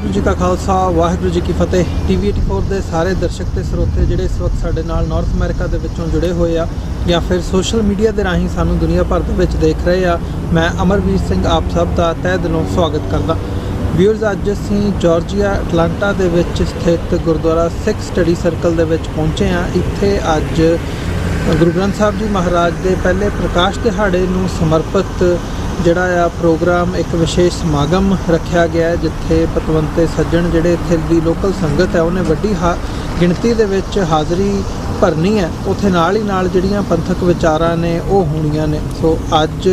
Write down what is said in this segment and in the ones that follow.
वाहिगुरू जी का खालसा वाहिगुरू जी की फतेह। TV84 ਦੇ ਸਾਰੇ ਦਰਸ਼ਕ ਤੇ ਸਰੋਤੇ ਜਿਹੜੇ ਇਸ ਵਕਤ ਸਾਡੇ ਨਾਲ ਨਾਰਥ ਅਮਰੀਕਾ ਦੇ ਵਿੱਚੋਂ ਜੁੜੇ ਹੋਏ ਆ ਜਾਂ ਫਿਰ ਸੋਸ਼ਲ ਮੀਡੀਆ ਦੇ ਰਾਹੀਂ ਸਾਨੂੰ ਦੁਨੀਆ ਭਰ ਦੇ ਵਿੱਚ ਦੇਖ ਰਹੇ ਆ, ਮੈਂ ਅਮਰਵੀਰ ਸਿੰਘ ਆਪ ਸਭ ਦਾ ਤਹਿ ਦਿਲੋਂ ਸਵਾਗਤ ਕਰਦਾ। ਵਿਊਅਰਸ, ਅੱਜ ਅਸੀਂ ਜਾਰਜੀਆ ਅਟਲਾਂਟਾ ਦੇ ਵਿੱਚ ਸਥਿਤ ਗੁਰਦੁਆਰਾ ਸਿੱਖ ਸਟੱਡੀ ਸਰਕਲ ਦੇ ਵਿੱਚ ਪਹੁੰਚੇ ਹਾਂ। ਇੱਥੇ ਅੱਜ ਗੁਰੂ ਗ੍ਰੰਥ ਸਾਹਿਬ ਜੀ ਮਹਾਰਾਜ ਦੇ ਪਹਿਲੇ ਪ੍ਰਕਾਸ਼ ਦਿਹਾੜੇ ਨੂੰ ਸਮਰਪਿਤ ਜਿਹੜਾ ਆ ਪ੍ਰੋਗਰਾਮ ਇੱਕ ਵਿਸ਼ੇਸ਼ ਸਮਾਗਮ ਰੱਖਿਆ ਗਿਆ ਹੈ, ਜਿੱਥੇ ਪਤਵੰਤੇ ਸੱਜਣ ਜਿਹੜੇ ਇੱਥੇ ਦੀ ਲੋਕਲ ਸੰਗਤ ਹੈ ਉਹਨੇ ਵੱਡੀ ਗਿਣਤੀ ਦੇ ਵਿੱਚ ਹਾਜ਼ਰੀ ਭਰਨੀ ਹੈ। ਉੱਥੇ ਨਾਲ ਹੀ ਨਾਲ ਜਿਹੜੀਆਂ ਪੰਥਕ ਵਿਚਾਰਾਂ ਨੇ ਉਹ ਹੋਣੀਆਂ ਨੇ। ਸੋ ਅੱਜ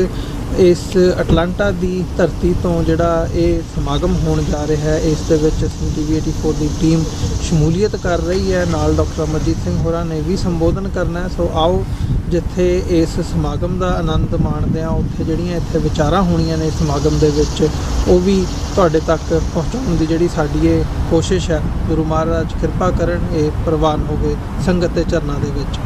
ਇਸ ਅਟਲਾਂਟਾ ਦੀ ਧਰਤੀ ਤੋਂ ਜਿਹੜਾ ਇਹ ਸਮਾਗਮ ਹੋਣ ਜਾ ਰਿਹਾ ਹੈ, ਇਸ ਦੇ ਵਿੱਚ ਅਸੀਂ TV84 ਦੀ ਟੀਮ ਸ਼ਮੂਲੀਅਤ ਕਰ ਰਹੀ ਹੈ। ਨਾਲ ਡਾਕਟਰ ਅਮਰਜੀਤ ਸਿੰਘ ਹੋਰਾਂ ਨੇ ਵੀ ਸੰਬੋਧਨ ਕਰਨਾ। ਸੋ ਆਓ ਜਿੱਥੇ ਇਸ ਸਮਾਗਮ ਦਾ ਆਨੰਦ ਮਾਣਦੇ ਹਾਂ, ਉੱਥੇ ਜਿਹੜੀਆਂ ਇੱਥੇ ਵਿਚਾਰਾਂ ਹੋਣੀਆਂ ਨੇ ਸਮਾਗਮ ਦੇ ਵਿੱਚ ਉਹ ਵੀ ਤੁਹਾਡੇ ਤੱਕ ਪਹੁੰਚਾਉਣ ਦੀ ਜਿਹੜੀ ਸਾਡੀ ਇਹ ਕੋਸ਼ਿਸ਼ ਹੈ। ਗੁਰੂ ਮਹਾਰਾਜ ਕਿਰਪਾ ਕਰਨ ਇਹ ਪ੍ਰਵਾਨ ਹੋਵੇ ਸੰਗਤ ਦੇ ਚਰਨਾਂ ਦੇ ਵਿੱਚ।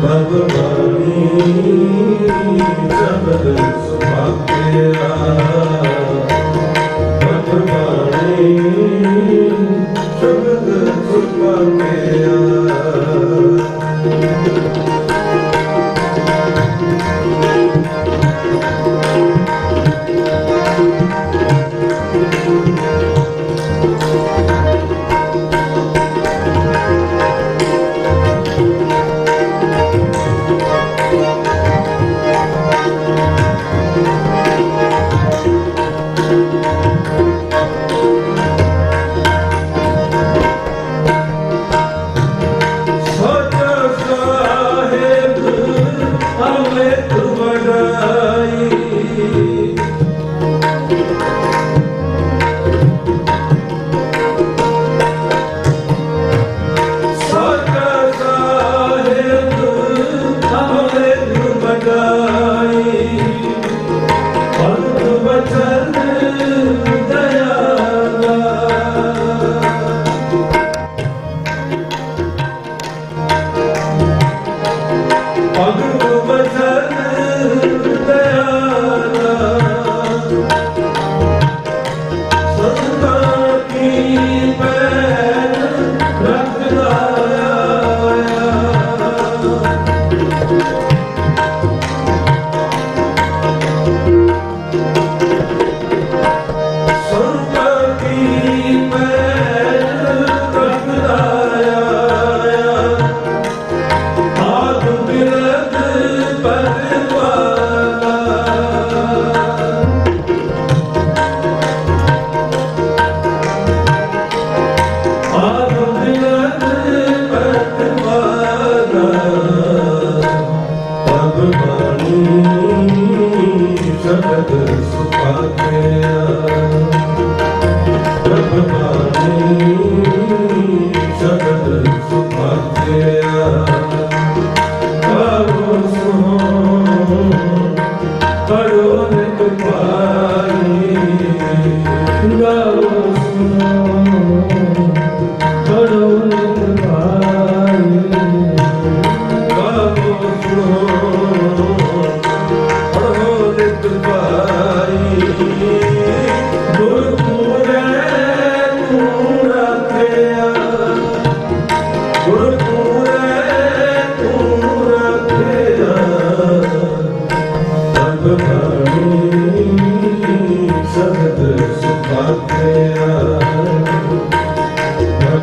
Bhagavani Sabad Subha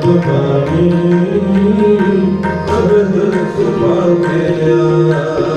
Bhagavani, Bhagavad Gita.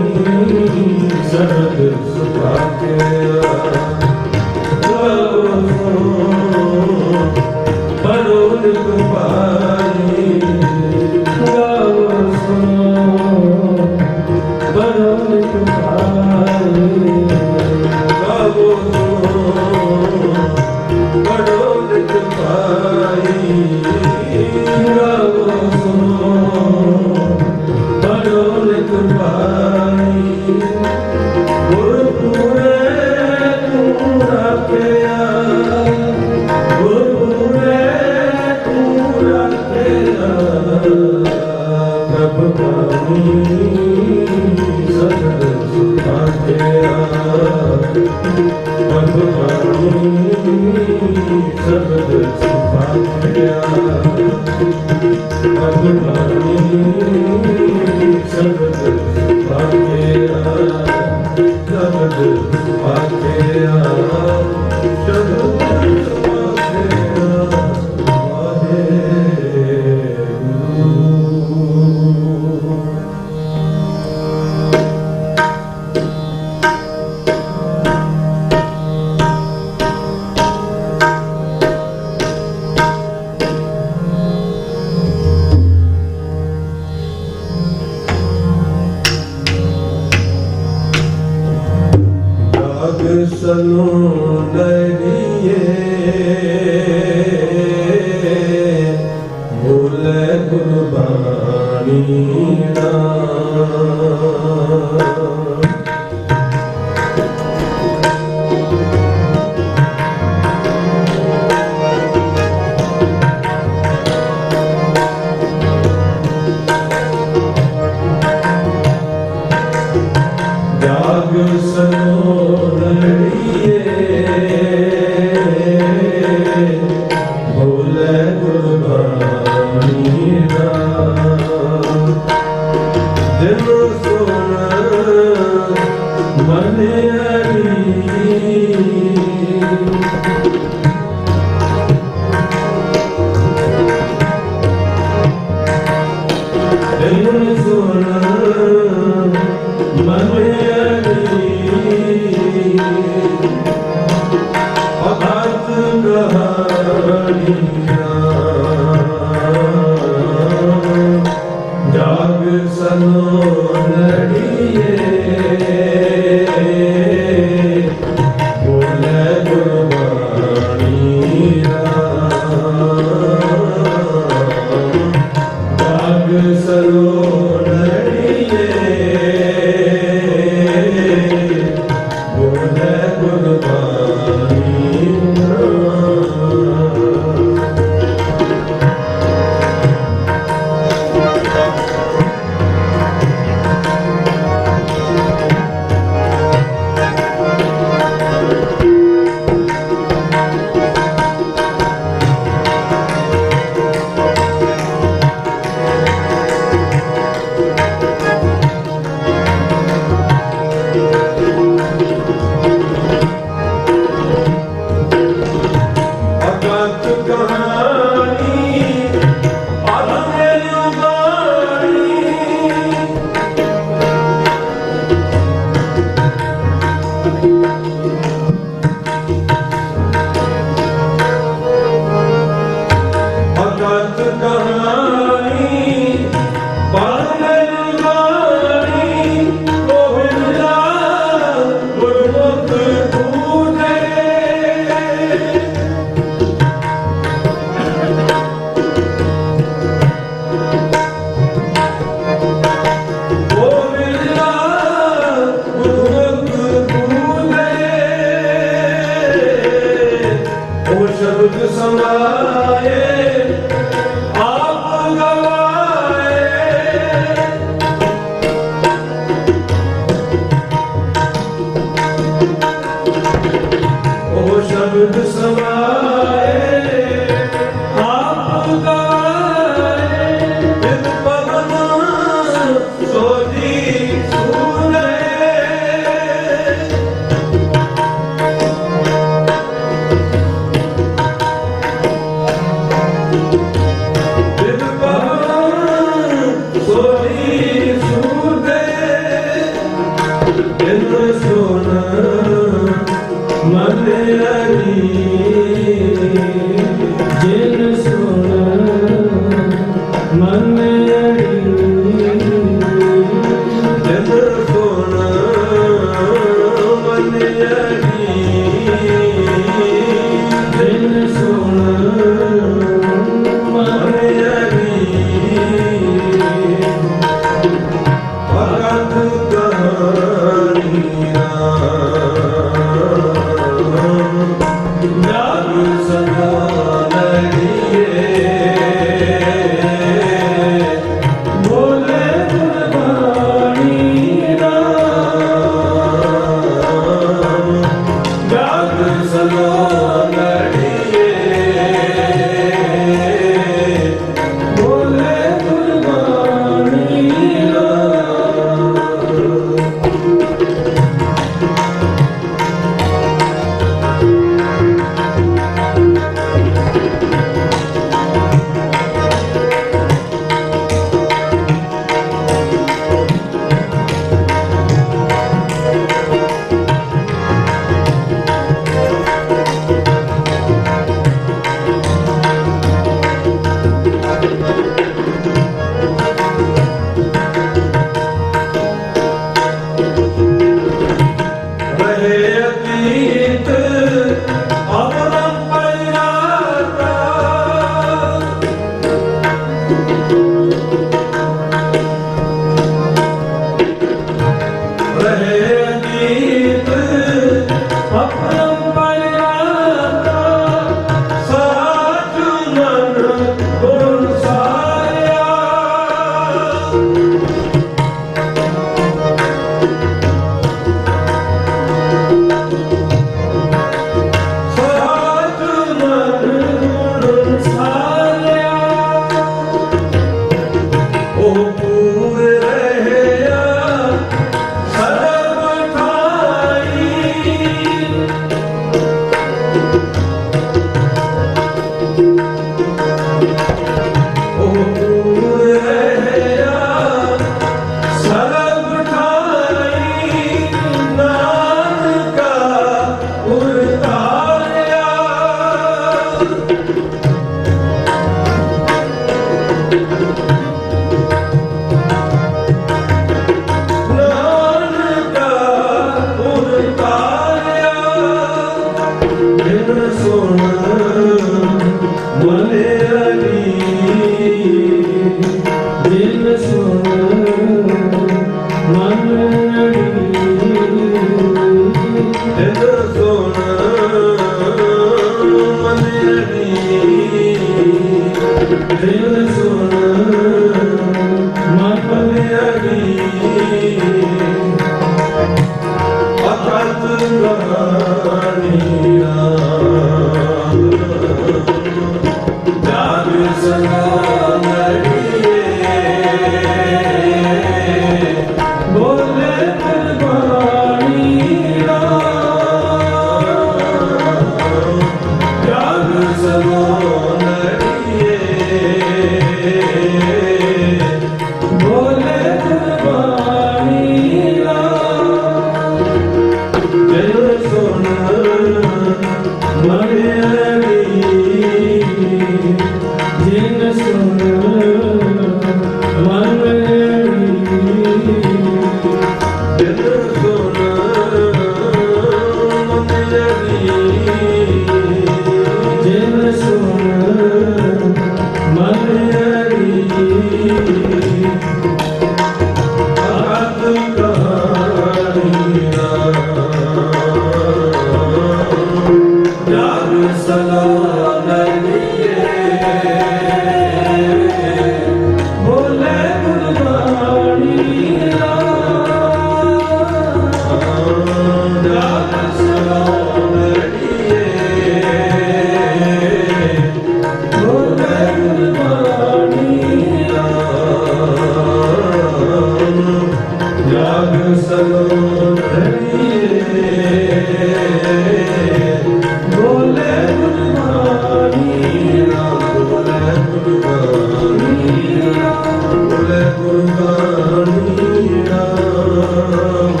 बोले गुरबानी राम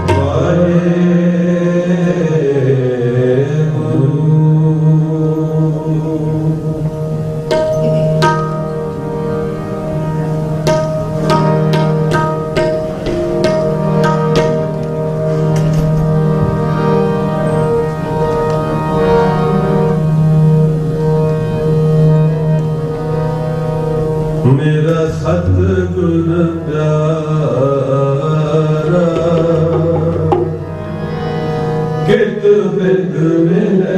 वाहे मेरा सतगुर प्यारा कित बिद मिले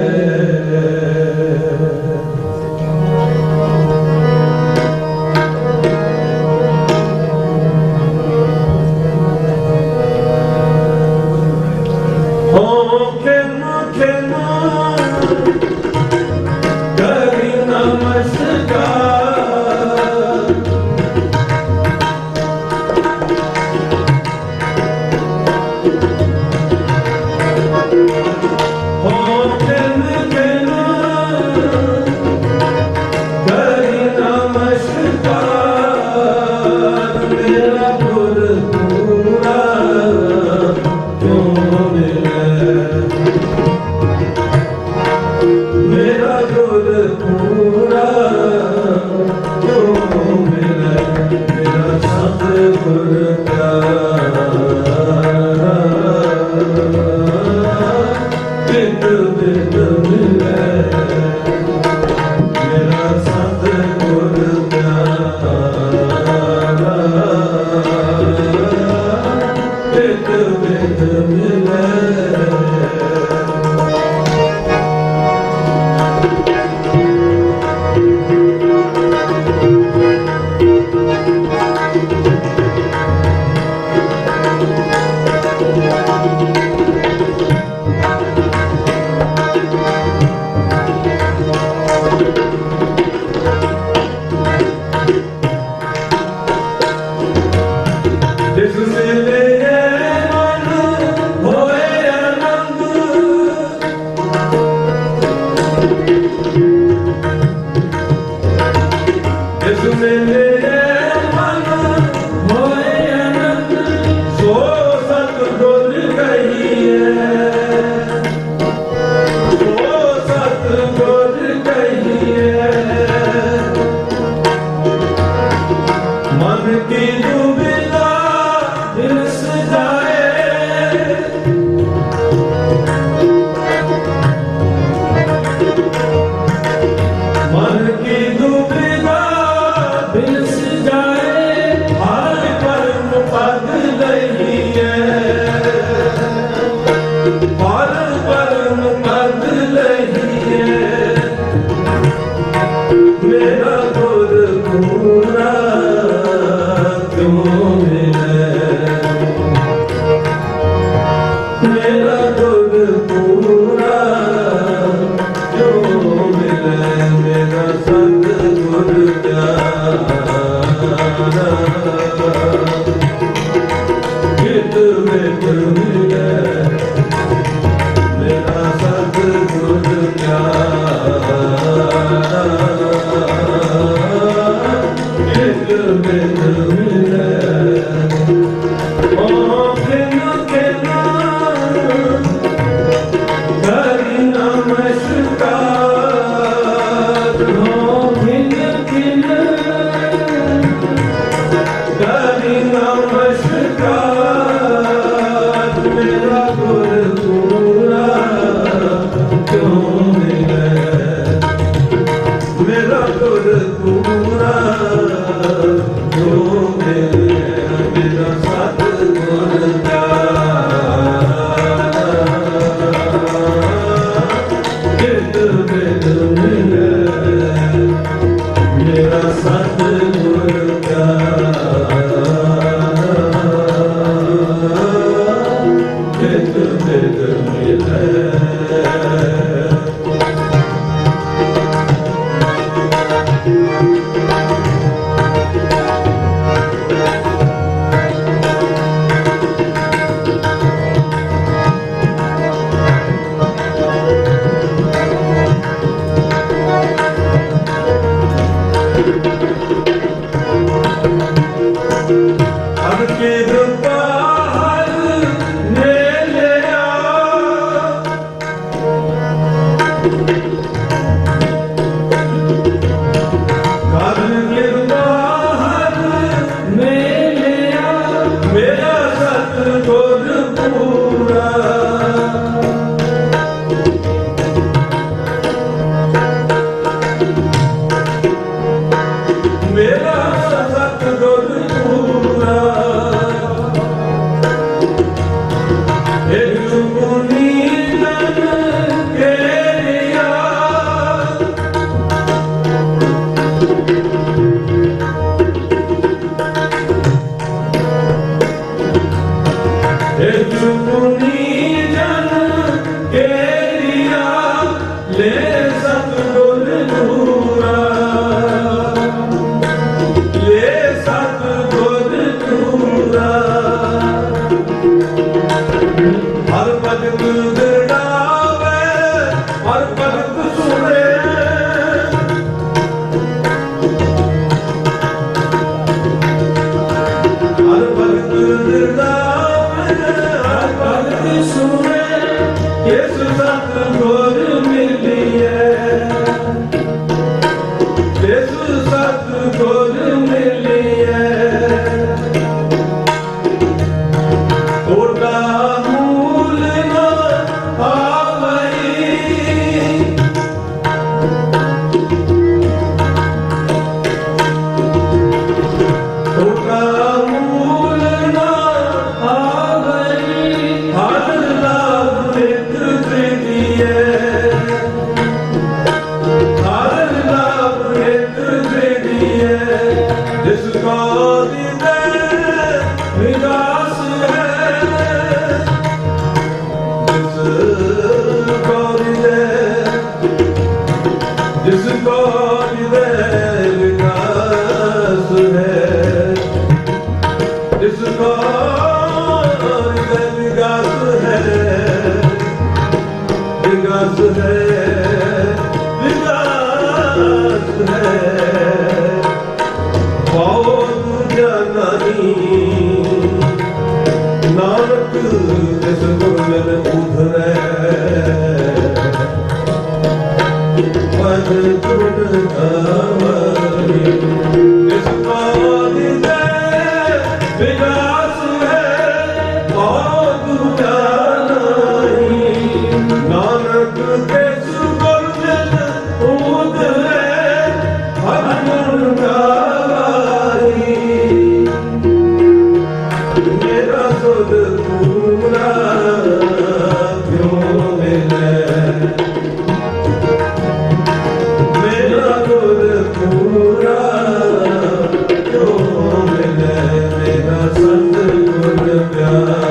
हो खिन खिन करी नमस्कार मेरा गुर पूरा क्यों ਕਿਰਪਾ ਹਰ ਨੇ ਲਿਆ ਕਰ ਕਿਰਪਾ ਹਰ ਨੇ ਲਿਆ ਮੇਰਾ ਸਤਿਗੁਰ ਪੂਰਾ ਮੇਰਾ ਸਤਿਗੁਰ ਪੂਰਾ ਇੱਕ ਪੁਨੀਤ ਕੇਰਿਆ ਇੱਕ ਪੁਨੀਤ ਕੇਰਿਆ ਲੈ ਸਤਿਗੁਰ ਪੂਰਾ ਹਰ ਭਗਤ ਦਰੜਾਵੇ ਹਰ ਭਗਤ ਸੁਣੇ ਹਰ ਭਗਤ ਦਰੜਾਵੇ ਹਰ ਭਗਤ ਸੁਣੇ ਇਸ ਸਤਿਗੁਰ ਮਿਲਿਐ ਇਸ ਸਤਿਗੁਰ ਮਿਲਿਐ ਟੋਟਾ ਮੂਲ ਨਾ ਆਵਈ ਟੋਟਾ ਮੂਲ ਨਾ ਆਵਈ ਹਰ ਲਾਭ ਨਿਤ ਤ੍ਰਿਦੀਐ ਹਰ ਲਾਭ ਨਿਤ ਤ੍ਰਿਦੀਐ ਜਿਸ ਕੋ ਦਿਦੇ ਵਿਗਾਸ ਹੈ ਜਿਸ ਕੋ ਦਿਦੇ ਵਿਗਾਸ ਹੈ ਜਿਸ ਕੋ ਦਿਦੇ ਵਿਗਾਸ ਹੈ ਵਿਗਾਸ ਹੈ ਵਿਗਾਸ ਹੈ ਬਹੁਤ ਜਨਾਨੀ ਨਾਨਕ ਜਿਸ ਗੁਰਮਿਲ ਉਧਰੈ ਪਦ ਗੁਣ ਗਾਵੀ ਜਿਸ ਪਾਦਿ ਦੇ ਵਿਗਾਸ ਹੈ ਬਹੁਤ ਜਾਣਾਈ ਨਾਨਕ ਜਿਸ ਗੁਰਮਿਲ ਉਧਰੈ ਪਦ ਗੁਣ ਗਾਵੀ ਮੇਰਾ ਸੁਧ ਪੂਰਾ ਕਿਉਂ ਮਿਲੈ ਮੇਰਾ ਸੁਧ ਪੂਰਾ ਕਿਉਂ ਮਿਲੈ ਮੇਰਾ ਸਤਿਗੁਰ ਪਿਆਰਾ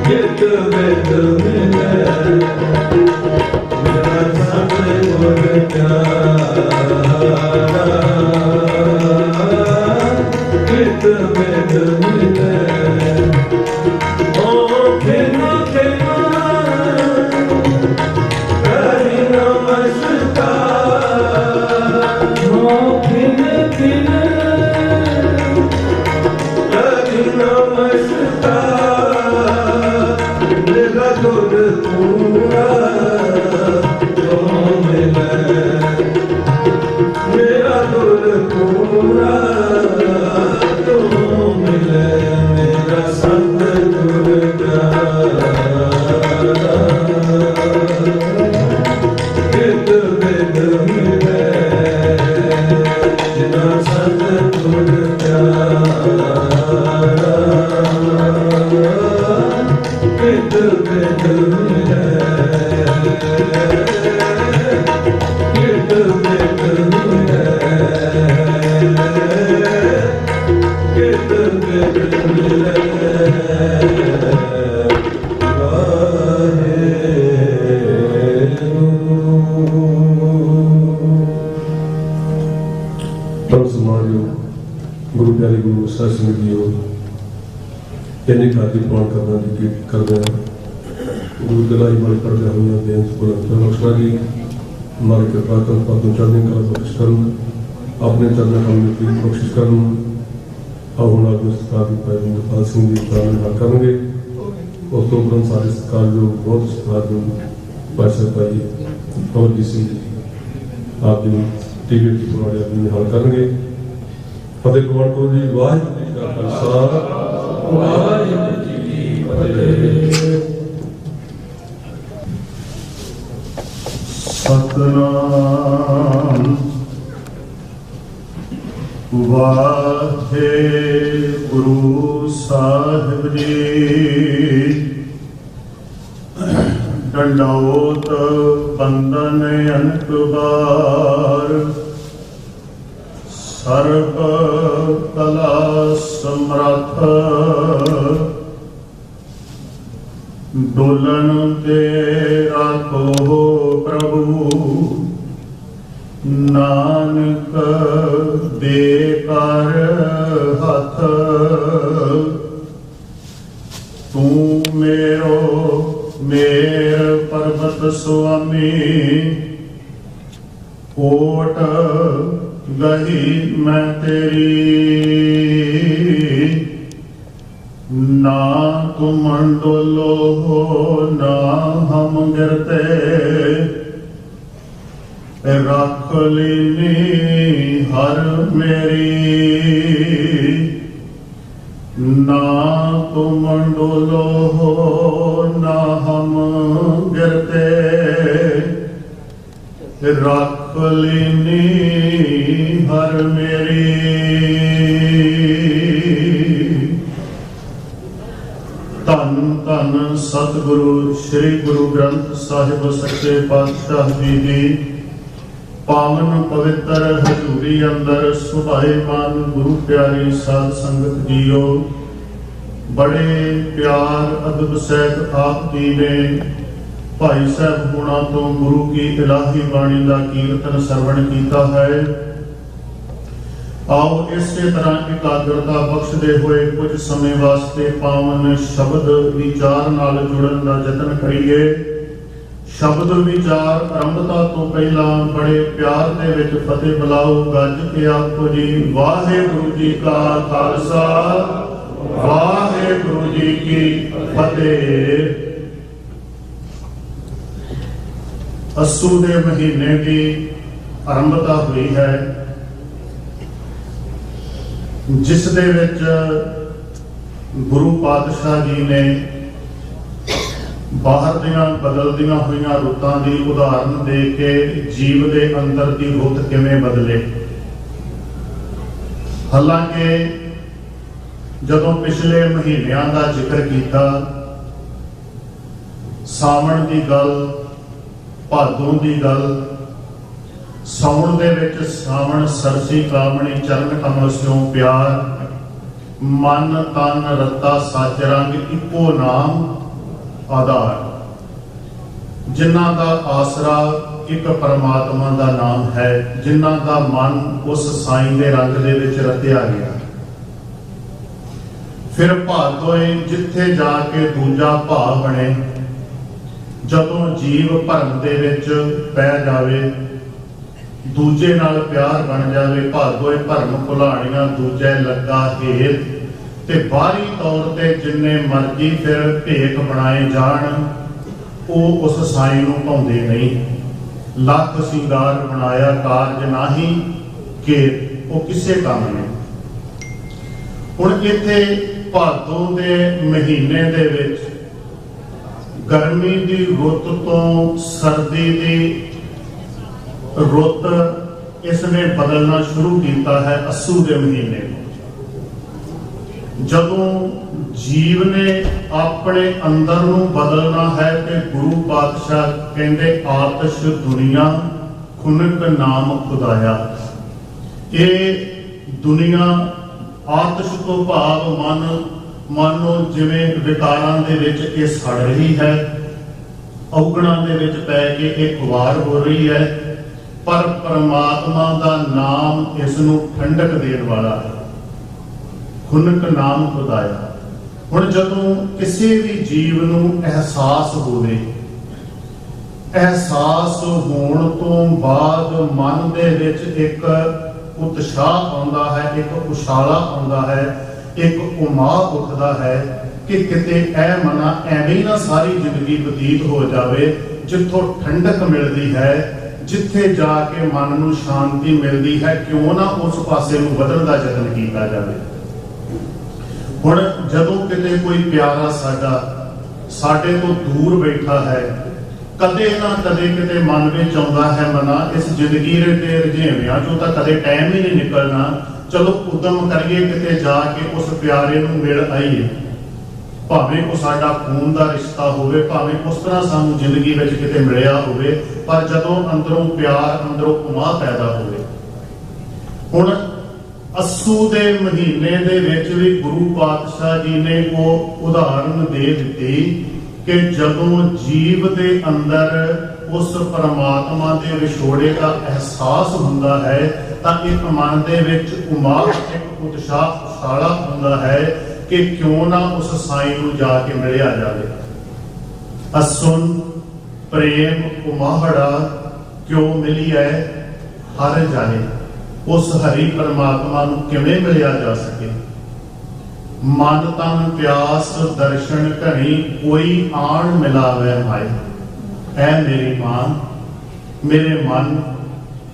ਕਿਤ ਬਿਦ ਮਿਲੈ ਮੇਰਾ ਸਤਿਗੁਰ ਪਿਆਰਾ ਕਿਤ ਬਿਦ ਮਿਲੈ ਓ ਖਿਨ ਖਿਨ ਕਰੀ ਨਮਸਕਾਰ ਓ ਖਿਨ ਖਿਨ ਕਰੀ ਨਮਸਕਾਰ ਮੇਰਾ ਦੁਰ ਪੂਰਾ ਜੋ ਮਿਲੈ ਮੇਰਾ ਦੁਰ ਪੂਰਾ ਜੋ ਮਿਲੈ ਮੇਰਾ ਸਤਿਗੁਰ ਪਿਆਰਾ ਕਿਤ ਬਿਦ ਮਿਲੈ ਜਿਨਾ ਸਤਿਗੁਰ ਪਿਆਰਾ ਕਿਤ ਬਿਦ ਮਿਲੈ ਕਿਤ ਬਿਦ ਮਿਲੈ ਕਿਤ ਬਿਦ ਮਿਲੈ गुरु प्यारे गुरु साध संगत जीओ इन्नी खाती प्रमाण करना की करते हैं गुरु दिलाई वाले पढ़ते हुए बेअंत बुलंद लक्ष्मण जी हमारे कृपा कर पातों चढ़ने कला बख्श करना ਆਪਣੇ ਚਰਨਾਂ ਕਮਲ ਦੀ ਕੋਸ਼ਿਸ਼ ਕਰਨ। ਆਓ ਹੁਣ ਆਗੂ ਸਰਕਾਰ ਦੀ ਭਾਈ ਅਮਰਪਾਲ ਸਿੰਘ ਜੀ ਦਾ ਨਾਲ ਕਰਨਗੇ। ਉਸ ਤੋਂ ਉਪਰੰਤ ਸਾਰੇ ਸਰਕਾਰ ਜੋ ਬਹੁਤ ਸਤਿਕਾਰਯੋਗ ਪਾਸ਼ਾ ਭਾਈ ਅਮਰਜੀਤ ਸਿੰਘ ਜੀ ਆਪ ਜੀ ਟੀਵੀ ਪ੍ਰੋਗਰਾਮ ਆਪਣੇ ਨਾਲ ਕਰਨਗੇ। ਫਤਿਹ ਪ੍ਰਵਾਨ ਕਰੋ ਜੀ। ਵਾਹਿਗੁਰੂ ਜੀ ਕਾ ਖਾਲਸਾ, ਵਾਹਿਗੁਰੂ ਜੀ ਕੀ ਫਤਿਹ। ਸਤਨਾਮ ਵਾਹਿਗੁਰੂ ਸਾਹਿਬ ਜੀ। ਡੰਡੌਤ ਬੰਦਨ ਅਨਕ ਬਾਰ, ਸਰਬ ਕਲਾ ਸਮਰੱਥ, ਡੋਲਣ ਤੇ ਰਾਖੋ ਪ੍ਰਭੂ, ਨਾਨਕ ਦੇ ਕਰ ਹੱਥ। ਤੂੰ ਮੇਰ ਪਰਬਤ ਸੁਆਮੀ, ਓਟ ਗਹੀ ਮੈਂ ਤੇਰੀ। ਨਾ ਤੁਮ ਮੰਡੋਲੋ ਹੋ ਨਾ ਹਮ ਗਿਰਤੇ, ਰੱਖ ਲੀਨੀ ਹਰ ਮੇਰੀ। ਨਾ ਤੁਮ ਮੰਡੋਲੋ ਹੋ ਨਾ ਹਮ ਗਿਰਤੇ, ਰੱਖ ਲੀਨੀ ਹਰ ਮੇਰੀ। ਧੰਨ ਧੰਨ ਸਤਿਗੁਰੂ ਸ੍ਰੀ ਗੁਰੂ ਗ੍ਰੰਥ ਸਾਹਿਬ ਸੱਚੇ ਪਾਤਸ਼ਾਹ ਜੀ ਦੀ ਪਾਵਨ ਪਵਿੱਤਰ ਹਜ਼ੂਰੀ ਅੰਦਰ ਸੁਭਾਏਮਾਨ ਗੁਰੂ ਪਿਆਰੀ ਸਾਧ ਸੰਗਤ ਜੀਓ। ਬੜੇ ਪਿਆਰ ਅਦਬ ਸਹਿਤ ਆਪ ਜੀ ਨੇ ਭਾਈ ਸਾਹਿਬ ਹੁਣਾਂ ਤੋਂ ਗੁਰੂ ਕੀ ਇਲਾਹੀ ਬਾਣੀ ਦਾ ਕੀਰਤਨ ਸਰਵਣ ਕੀਤਾ ਹੈ। ਆਓ ਇਸੇ ਤਰ੍ਹਾਂ ਇਕਾਗਰਤਾ ਬਖਸ਼ਦੇ ਹੋਏ ਕੁਝ ਸਮੇਂ ਵਾਸਤੇ ਪਾਵਨ ਸ਼ਬਦ ਵਿਚਾਰ ਨਾਲ ਜੁੜਨ ਦਾ ਯਤਨ ਕਰੀਏ। ਸ਼ਬਦ ਵਿਚਾਰ ਆਰੰਭਤਾ ਤੋਂ ਪਹਿਲਾਂ ਬੜੇ ਪਿਆਰ ਦੇ ਵਿੱਚ ਫਤਿਹ ਬੁਲਾਓ। ਗੱਜ ਕੇ ਆਖੋ ਜੀ ਵਾਹਿਗੁਰੂ ਜੀ ਕਾ ਖਾਲਸਾ, ਵਾਹਿਗੁਰੂ ਜੀ ਕੀ ਫਤਿਹ। ਅੱਸੂ ਦੇ ਮਹੀਨੇ ਦੀ ਆਰੰਭਤਾ ਹੋਈ ਹੈ, ਜਿਸ ਦੇ ਵਿੱਚ ਗੁਰੂ ਪਾਤਸ਼ਾਹ ਜੀ ਨੇ ਬਾਹਰ ਦੀਆਂ ਬਦਲਦੀਆਂ ਹੋਈਆਂ ਰੁੱਤਾਂ ਦੀ ਉਦਾਹਰਨ ਦੇ ਕੇ ਜੀਵ ਦੇ ਅੰਦਰ ਦੀ ਰੁੱਤ ਕਿਵੇਂ ਬਦਲੇ। ਹਾਲਾਂਕਿ ਜਦੋਂ ਪਿਛਲੇ ਮਹੀਨਿਆਂ ਦਾ ਜ਼ਿਕਰ ਕੀਤਾ, ਸਾਵਣ ਦੀ ਗੱਲ, ਭਾਦੋਂ ਦੀ ਗੱਲ, ਸਾਉਣ ਦੇ ਵਿੱਚ ਸਾਵਣ ਸਰਸੀ ਕਾਮਣੀ ਚਰਨ ਕਮਲ ਸਿਉ ਪਿਆਰ, ਮਨ ਤਨ ਰਤਾ ਸੱਚ ਰੰਗ ਇੱਕੋ ਨਾਮ ਆਧਾਰ। ਜਿਨ੍ਹਾਂ ਦਾ ਆਸਰਾ ਇੱਕ ਪਰਮਾਤਮਾ ਦਾ ਨਾਮ ਹੈ, ਜਿਨ੍ਹਾਂ ਦਾ ਮਨ ਉਸ ਸਾਈਂ ਦੇ ਰੰਗ ਦੇ ਵਿੱਚ ਰਤਿਆ ਗਿਆ। ਫਿਰ ਭਾਦੋਏ ਜਿੱਥੇ ਜਾ ਕੇ ਦੂਜਾ ਭਾਵ ਬਣੇ। ਜਦੋਂ ਜੀਵ ਭਰਮ ਦੇ ਵਿੱਚ ਪੈ ਜਾਵੇ, ਦੂਜੇ ਨਾਲ ਪਿਆਰ ਬਣ ਜਾਵੇ, ਭਾਦੋਏ ਭਰਮ ਭੁਲਾਣੀਆਂ ਦੂਜੇ ਲੱਗਾ ਹੇਤ। ਤੇ ਬਾਹਰੀ ਤੌਰ ਤੇ ਜਿੰਨੇ ਮਰਜ਼ੀ ਫਿਰ ਭੇਖ ਬਣਾਏ ਜਾਣ, ਉਹ ਉਸ ਸਾਈਂ ਨੂੰ ਭਾਉਂਦੇ ਨਹੀਂ। ਲੱਖ ਸਿੰਗਾਰ ਬਣਾਇਆ ਕਾਰਜ ਨਾਹੀ ਕਿ ਉਹ ਕਿਸੇ ਕੰਮ ਨਹੀਂ। ਹੁਣ ਇੱਥੇ ਭਾਦੋਂ ਦੇ ਮਹੀਨੇ ਦੇ ਵਿੱਚ ਗਰਮੀ ਦੀ ਰੁੱਤ ਤੋਂ ਸਰਦੀ ਦੀ ਰੁੱਤ ਇਸਨੇ ਬਦਲਣਾ ਸ਼ੁਰੂ ਕੀਤਾ ਹੈ। ਅੱਸੂ ਦੇ ਮਹੀਨੇ ਨੂੰ ਜਦੋਂ ਜੀਵ ਨੇ ਆਪਣੇ ਅੰਦਰ ਨੂੰ ਬਦਲਣਾ ਹੈ ਤੇ ਗੁਰੂ ਪਾਤਸ਼ਾਹ ਕਹਿੰਦੇ ਆਤਸ਼ ਦੁਨੀਆ ਖੁਨਕ ਨਾਮ ਖੁਦਾਇਆ। ਇਹ ਦੁਨੀਆ ਆਤਸ਼ ਤੋਂ ਭਾਵ ਮਾਨੋ ਜਿਵੇਂ ਵਿਕਾਰਾਂ ਦੇ ਵਿੱਚ ਇਹ ਸੜ ਰਹੀ ਹੈ, ਔਗਣਾਂ ਦੇ ਵਿੱਚ ਪੈ ਕੇ ਇਹ ਖੁਆਰ ਹੋ ਰਹੀ ਹੈ, ਪਰ ਪਰਮਾਤਮਾ ਦਾ ਨਾਮ ਇਸ ਨੂੰ ਠੰਡਕ ਦੇਣ ਵਾਲਾ ਹੈ। ਖੁਨਕ ਨਾਮ ਖੁਦਾਇਆ। ਹੁਣ ਜਦੋਂ ਕਿਸੇ ਵੀ ਜੀਵ ਨੂੰ ਅਹਿਸਾਸ ਹੋਵੇ, ਅਹਿਸਾਸ ਹੋਣ ਤੋਂ ਬਾਅਦ ਮਨ ਦੇ ਵਿੱਚ ਇੱਕ ਉਤਸ਼ਾਹ ਆਉਂਦਾ ਹੈ, ਇੱਕ ਉਛਾਲਾ ਆਉਂਦਾ ਹੈ, ਇੱਕ ਉਮਾਦ ਉੱਠਦਾ ਹੈ ਕਿ ਕਿਤੇ ਇਹ ਮਨਾ ਐਵੇਂ ਹੀ ਨਾ ਸਾਰੀ ਜ਼ਿੰਦਗੀ ਬਤੀਤ ਹੋ ਜਾਵੇ। ਜਿੱਥੋਂ ਠੰਡਕ ਮਿਲਦੀ ਹੈ, ਜਿੱਥੇ ਜਾ ਕੇ ਮਨ ਨੂੰ ਸ਼ਾਂਤੀ ਮਿਲਦੀ ਹੈ, ਕਿਉਂ ਨਾ ਉਸ ਪਾਸੇ ਨੂੰ ਵਧਣ ਦਾ ਯਤਨ ਕੀਤਾ ਜਾਵੇ। ਹੁਣ ਜਦੋਂ ਕਿਤੇ ਕੋਈ ਪਿਆਰਾ ਸਾਡਾ ਸਾਡੇ ਤੋਂ ਦੂਰ ਬੈਠਾ ਹੈ, ਕਦੇ ਨਾ ਕਦੇ ਕਿਤੇ ਮਨ ਵਿੱਚ ਆਉਂਦਾ ਹੈ ਮਨਾ ਇਸ ਜ਼ਿੰਦਗੀ ਦੇ ਰੁਝੇਵਿਆਂ ਚੋਂ ਤਾਂ ਕਦੇ ਟਾਈਮ ਹੀ ਨਹੀਂ ਨਿਕਲਣਾ, ਚਲੋ ਉਦਮ ਕਰੀਏ ਕਿਤੇ ਜਾ ਕੇ ਉਸ ਪਿਆਰੇ ਨੂੰ ਮਿਲ ਆਈਏ। ਭਾਵੇਂ ਉਹ ਸਾਡਾ ਖੂਨ ਦਾ ਰਿਸ਼ਤਾ ਹੋਵੇ, ਭਾਵੇਂ ਉਸ ਤਰ੍ਹਾਂ ਸਾਨੂੰ ਜ਼ਿੰਦਗੀ ਵਿੱਚ ਕਿਤੇ ਮਿਲਿਆ ਹੋਵੇ, ਪਰ ਜਦੋਂ ਅੰਦਰੋਂ ਪਿਆਰ, ਅੰਦਰੋਂ ਉਮਾਦ ਪੈਦਾ ਹੋਵੇ। ਹੁਣ ਅੱਸੂ ਦੇ ਮਹੀਨੇ ਦੇ ਵਿੱਚ ਵੀ ਗੁਰੂ ਪਾਤਸ਼ਾਹ ਜੀ ਨੇ ਉਹ ਉਦਾਹਰਨ ਦੇ ਦਿੱਤੀ ਕਿ ਜਦੋਂ ਜੀਵ ਦੇ ਅੰਦਰ ਉਸ ਪਰਮਾਤਮਾ ਦੇ ਵਿਛੋੜੇ ਦਾ ਅਹਿਸਾਸ ਹੁੰਦਾ ਹੈ ਤਾਂ ਇੱਕ ਮਨ ਦੇ ਵਿੱਚ ਉਮਾਦ, ਇੱਕ ਉਤਸ਼ਾਹ, ਉਛਾਲਾ ਹੁੰਦਾ ਹੈ ਕਿ ਕਿਉਂ ਨਾ ਉਸ ਸਾਈਂ ਨੂੰ ਜਾ ਕੇ ਮਿਲਿਆ ਜਾਵੇ। ਅਸੁਨ ਪ੍ਰੇਮ ਉਮਾਹੜਾ ਕਿਉਂ ਮਿਲੀਐ ਹਰ ਜਾਣੇ, ਉਸ ਹਰੀ ਪਰਮਾਤਮਾ ਨੂੰ ਕਿਵੇਂ ਮਿਲਿਆ ਜਾ ਸਕੇ। ਮਨ ਤਨ ਪਿਆਸ ਦਰਸ਼ਨ ਘਣੀ ਕੋਈ ਆਣ ਮਿਲਾਵੇ ਮਾਏ। ਐ ਮੇਰੀ ਮਾਂ, ਮੇਰੇ ਮਨ,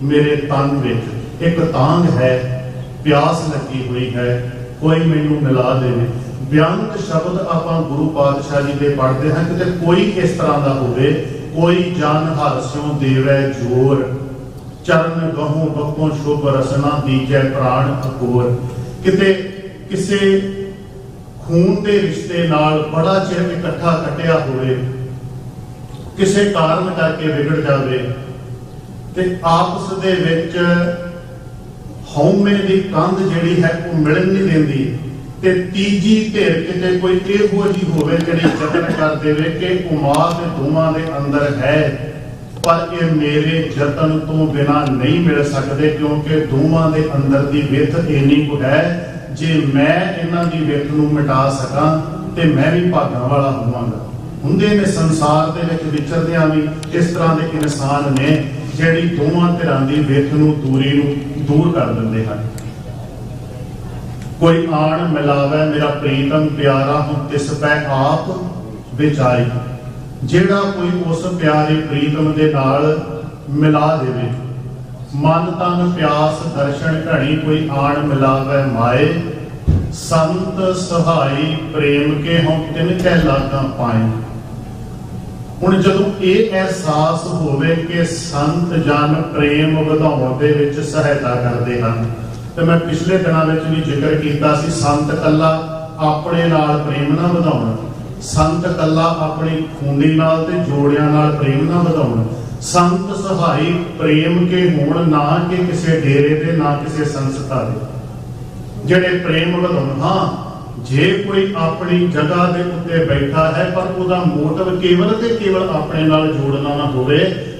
ਮੇਰੇ ਤਨ ਵਿੱਚ ਇੱਕ ਤਾਂਘ ਹੈ, ਪਿਆਸ ਲੱਗੀ ਹੋਈ ਹੈ, ਕੋਈ ਮੈਨੂੰ ਮਿਲਾ ਦੇਵੇ। ਬਿਆੰਤ ਸ਼ਬਦ ਆਪਾਂ ਗੁਰੂ ਪਾਤਸ਼ਾਹ ਜੀ ਦੇ ਪੜ੍ਹਦੇ ਹਾਂ, ਕਿਤੇ ਕੋਈ ਇਸ ਤਰ੍ਹਾਂ ਦਾ ਹੋਵੇ, ਕੋਈ ਜਨ ਹਰਸਿਓ ਦੇਵੈ ਜੋਰ, ਚਰਨ ਗਹੂ ਬਖੋਂ ਸ਼ੁਭ ਰਸਨਾ ਦੀਜੈ ਪ੍ਰਾਣ ਅਕੋਰ। ਕਿਤੇ ਕਿਸੇ ਖੂਨ ਦੇ ਰਿਸ਼ਤੇ ਨਾਲ ਬੜਾ ਚਿਰ ਇਕੱਠਾ ਕੱਟਿਆ ਹੋਵੇ, ਕਿਸੇ ਕਾਰਨ ਕਰਕੇ ਵਿਗੜ ਜਾਵੇ ਤੇ ਆਪਸ ਦੇ ਵਿੱਚ ਹਉਮੈ ਦੀ ਕੰਧ ਜਿਹੜੀ ਹੈ ਉਹ ਮਿਲਣ ਨਹੀਂ ਦਿੰਦੀ, ਤੇ ਤੀਜੀ ਧਿਰ ਕਿਤੇ ਕੋਈ ਇਹੋ ਜਿਹੀ ਹੋਵੇ ਜਿਹੜੀ ਯਤਨ ਕਰ ਦੇਵੇ ਕਿ ਉਮਾਦ ਦੋਵਾਂ ਦੇ ਅੰਦਰ ਹੈ, ਪਰ ਇਹ ਮੇਰੇ ਯਤਨ ਤੋਂ ਬਿਨਾਂ ਨਹੀਂ ਮਿਲ ਸਕਦੇ, ਕਿਉਂਕਿ ਦੋਵਾਂ ਦੇ ਅੰਦਰ ਦੀ ਵਿੱਥ ਇੰਨੀ ਕੁ ਹੈ, ਜੇ ਮੈਂ ਇਹਨਾਂ ਦੀ ਵਿੱਥ ਨੂੰ ਮਿਟਾ ਸਕਾਂ ਤੇ ਮੈਂ ਵੀ ਭਾਗਾਂ ਵਾਲਾ ਹੋਵਾਂਗਾ। ਹੁੰਦੇ ਨੇ ਸੰਸਾਰ ਦੇ ਵਿੱਚ ਵਿਚਰਦਿਆਂ ਵੀ ਇਸ ਤਰ੍ਹਾਂ ਦੇ ਇਨਸਾਨ ਨੇ ਜਿਹੜੀ ਦੋਵਾਂ ਧਿਰਾਂ ਦੀ ਵਿੱਥ ਨੂੰ, ਦੂਰੀ ਨੂੰ ਦੂਰ ਕਰ ਦਿੰਦੇ ਹਨ। ਕੋਈ ਆਣ ਮਿਲਾਵੇ ਮੇਰਾ ਪ੍ਰੀਤਮ ਪਿਆਰਾ ਹੁਣ ਤਿਸ ਪੈ ਆਪ ਵਿਚਾਈ। ਜਿਹੜਾ ਕੋਈ ਉਸ ਪਿਆਰੇ ਪ੍ਰੀਤਮ ਦੇ ਨਾਲ ਮਿਲਾ ਦੇਵੇ। ਮਨ ਤਨ ਪਿਆਸ ਦਰਸ਼ਨ ਘਣੀ ਕੋਈ ਆਣ ਮਿਲਾਵੇ ਮਾਏ। ਸੰਤ ਸਹਾਈ ਪ੍ਰੇਮ ਕੇ ਹਉ ਤਿਨ ਕੈ ਲਾਗਾ ਪਾਏ। ਹੁਣ ਜਦੋਂ ਇਹ ਅਹਿਸਾਸ ਹੋਵੇ ਕਿ ਸੰਤ ਜਨ ਪ੍ਰੇਮ ਵਧਾਉਣ ਦੇ ਵਿੱਚ ਸਹਾਇਤਾ ਕਰਦੇ ਹਨ, ਤੇ ਮੈਂ ਪਿਛਲੇ ਦਿਨਾਂ ਵਿੱਚ ਵੀ ਜ਼ਿਕਰ ਕੀਤਾ ਸੀ, ਸੰਤ ਕੱਲਾ ਆਪਣੇ ਨਾਲ ਪ੍ਰੇਮ ਨਾ ਵਧਾਉਣ, ਸੰਤ ਕੱਲਾ ਆਪਣੀ ਖੂਨੀ ਨਾਲ ਤੇ ਜੋੜਿਆਂ ਨਾਲ ਪ੍ਰੇਮ ਨਾ ਵਧਾਉਣ। ਸੰਤ ਸਹਾਈ ਪ੍ਰੇਮ ਕੇ ਹੋਣ, ਨਾ ਕਿ ਕਿਸੇ ਡੇਰੇ ਦੇ, ਨਾ ਕਿਸੇ ਸੰਸਥਾ ਦੇ, ਜਿਹੜੇ ਪ੍ਰੇਮ ਵਧਾਉਣ। ਹਾਂ, ਜੇ ਕੋਈ ਆਪਣੀ ਜਗ੍ਹਾ ਦੇ ਉੱਤੇ ਬੈਠਾ ਹੈ ਪਰ ਉਹਦਾ ਮੋਟਿਵ ਕੇਵਲ ਤੇ ਕੇਵਲ ਆਪਣੇ ਨਾਲ ਜੋੜਨਾ ਨਾ ਹੋਵੇ,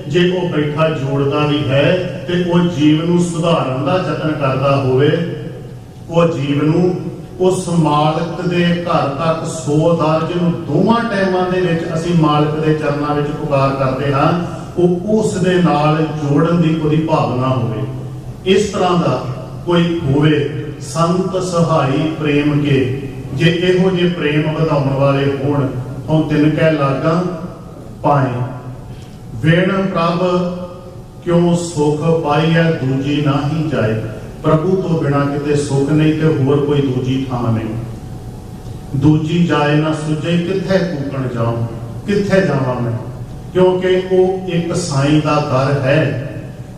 ਜੇ ਉਹ ਬੈਠਾ ਜੋੜਦਾ ਵੀ ਹੈ ਤੇ ਉਹ ਜੀਵ ਨੂੰ ਸੁਧਾਰਨ ਦਾ ਯਤਨ ਕਰਦਾ ਹੋਵੇ, ਉਹ ਜੀਵ ਨੂੰ ਉਸ ਮਾਲਕ ਦੇ ਘਰ ਤੱਕ ਸੋਧਾਰ, ਜਿਹਨੂੰ ਦੋਵਾਂ ਟਾਈਮਾਂ ਦੇ ਵਿੱਚ ਅਸੀਂ ਮਾਲਕ ਦੇ ਚਰਨਾਂ ਵਿੱਚ ਪੁਕਾਰ ਕਰਦੇ ਹਾਂ, ਉਹ ਉਸ ਦੇ ਨਾਲ ਜੋੜਨ ਦੀ ਉਹਦੀ ਭਾਵਨਾ ਹੋਵੇ। ਇਸ ਤਰ੍ਹਾਂ ਦਾ ਕੋਈ ਹੋਵੇ ਸੰਤ ਸਹਾਈ ਪ੍ਰੇਮ ਕੇ, ਜੇ ਇਹੋ ਜਿਹੇ ਪ੍ਰੇਮ ਵਧਾਉਣ ਵਾਲੇ ਹੋਣ ਤਾਂ ਤਿਨ ਕਹਿ ਲਾਗਾ ਪਾਏ। ਵੇਣ ਪ੍ਰਭ ਕਿਉਂ ਸੁਖ ਪਾਈਐ ਦੂਜੀ ਨਾਹੀ ਜਾਏ। ਪ੍ਰਭੂ ਤੋਂ ਬਿਨਾ ਕਿਤੇ ਸੁਖ ਨਹੀਂ ਤੇ ਹੋਰ ਕੋਈ ਦੂਜੀ ਥਾਂ ਨਹੀਂ। ਦੂਜੀ ਜਾਏ ਨਾ ਸੁਝੇ ਕਿੱਥੇ ਕੂਕਣ ਜਾਉ, ਕਿੱਥੇ ਜਾਵਾਂ ਮੈਂ, ਕਿਉਂਕਿ ਉਹ ਇੱਕ ਸਾਈਂ ਦਾ ਦਰ ਹੈ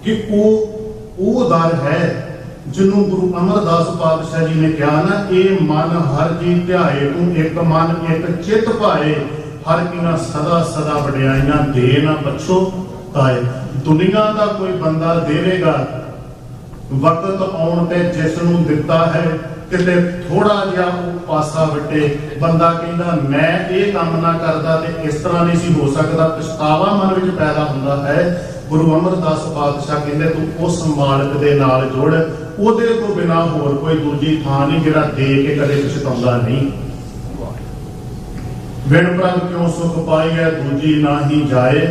ਕਿ ਉਹ ਦਰ ਹੈ ਜਿਹਨੂੰ ਗੁਰੂ ਅਮਰਦਾਸ ਪਾਤਸ਼ਾਹ ਜੀ ਨੇ ਕਿਹਾ ਨਾ, ਇਹ ਮਨ ਹਰ ਜੀ ਧਿਆਏ ਤੂੰ ਇੱਕ ਮਨ ਇੱਕ ਚਿੱਤ ਭਾਏ। ਹਰ ਕੀਨਾ ਸਦਾ ਸਦਾ ਵਡਿਆਈਆਂ ਦੇ ਨਾ ਪਛੋ ਤਾਏ। ਦੁਨੀਆ ਦਾ ਕੋਈ ਬੰਦਾ ਦੇਵੇਗਾ ਵਕਤ ਆਉਣ ਤੇ ਜਿਸ ਨੂੰ ਦਿੱਤਾ ਹੈ, ਕਿਤੇ ਥੋੜਾ ਜਿਹਾ ਉਹ ਪਾਸਾ ਵੱਟੇ, ਬੰਦਾ ਕਹਿੰਦਾ ਮੈਂ ਇਹ ਕੰਮ ਨਾ ਕਰਦਾ ਤੇ ਇਸ ਤਰ੍ਹਾਂ ਨਹੀਂ ਸੀ ਹੋ ਸਕਦਾ, ਪਛਤਾਵਾ ਮਨ ਵਿੱਚ ਪੈਦਾ ਹੁੰਦਾ ਹੈ। ਗੁਰੂ ਅਮਰਦਾਸ ਪਾਤਸ਼ਾਹ ਕਹਿੰਦੇ ਤੂੰ ਉਸ ਮਾਲਕ ਦੇ ਨਾਲ ਜੁੜ, ਉਹਦੇ ਤੋਂ ਬਿਨਾ ਹੋਰ ਕੋਈ ਦੂਜੀ ਥਾਂ ਨਹੀਂ, ਜਿਹੜਾ ਦੇ ਕੇ ਕਦੇ ਪਛਤਾਉਂਦਾ ਨਹੀਂ। ਵਿਣ ਪ੍ਰਭ ਕਿਉਂ ਸੁਖ ਪਾਈਐ ਦੂਜੀ ਨਾਹੀ ਜਾਏ।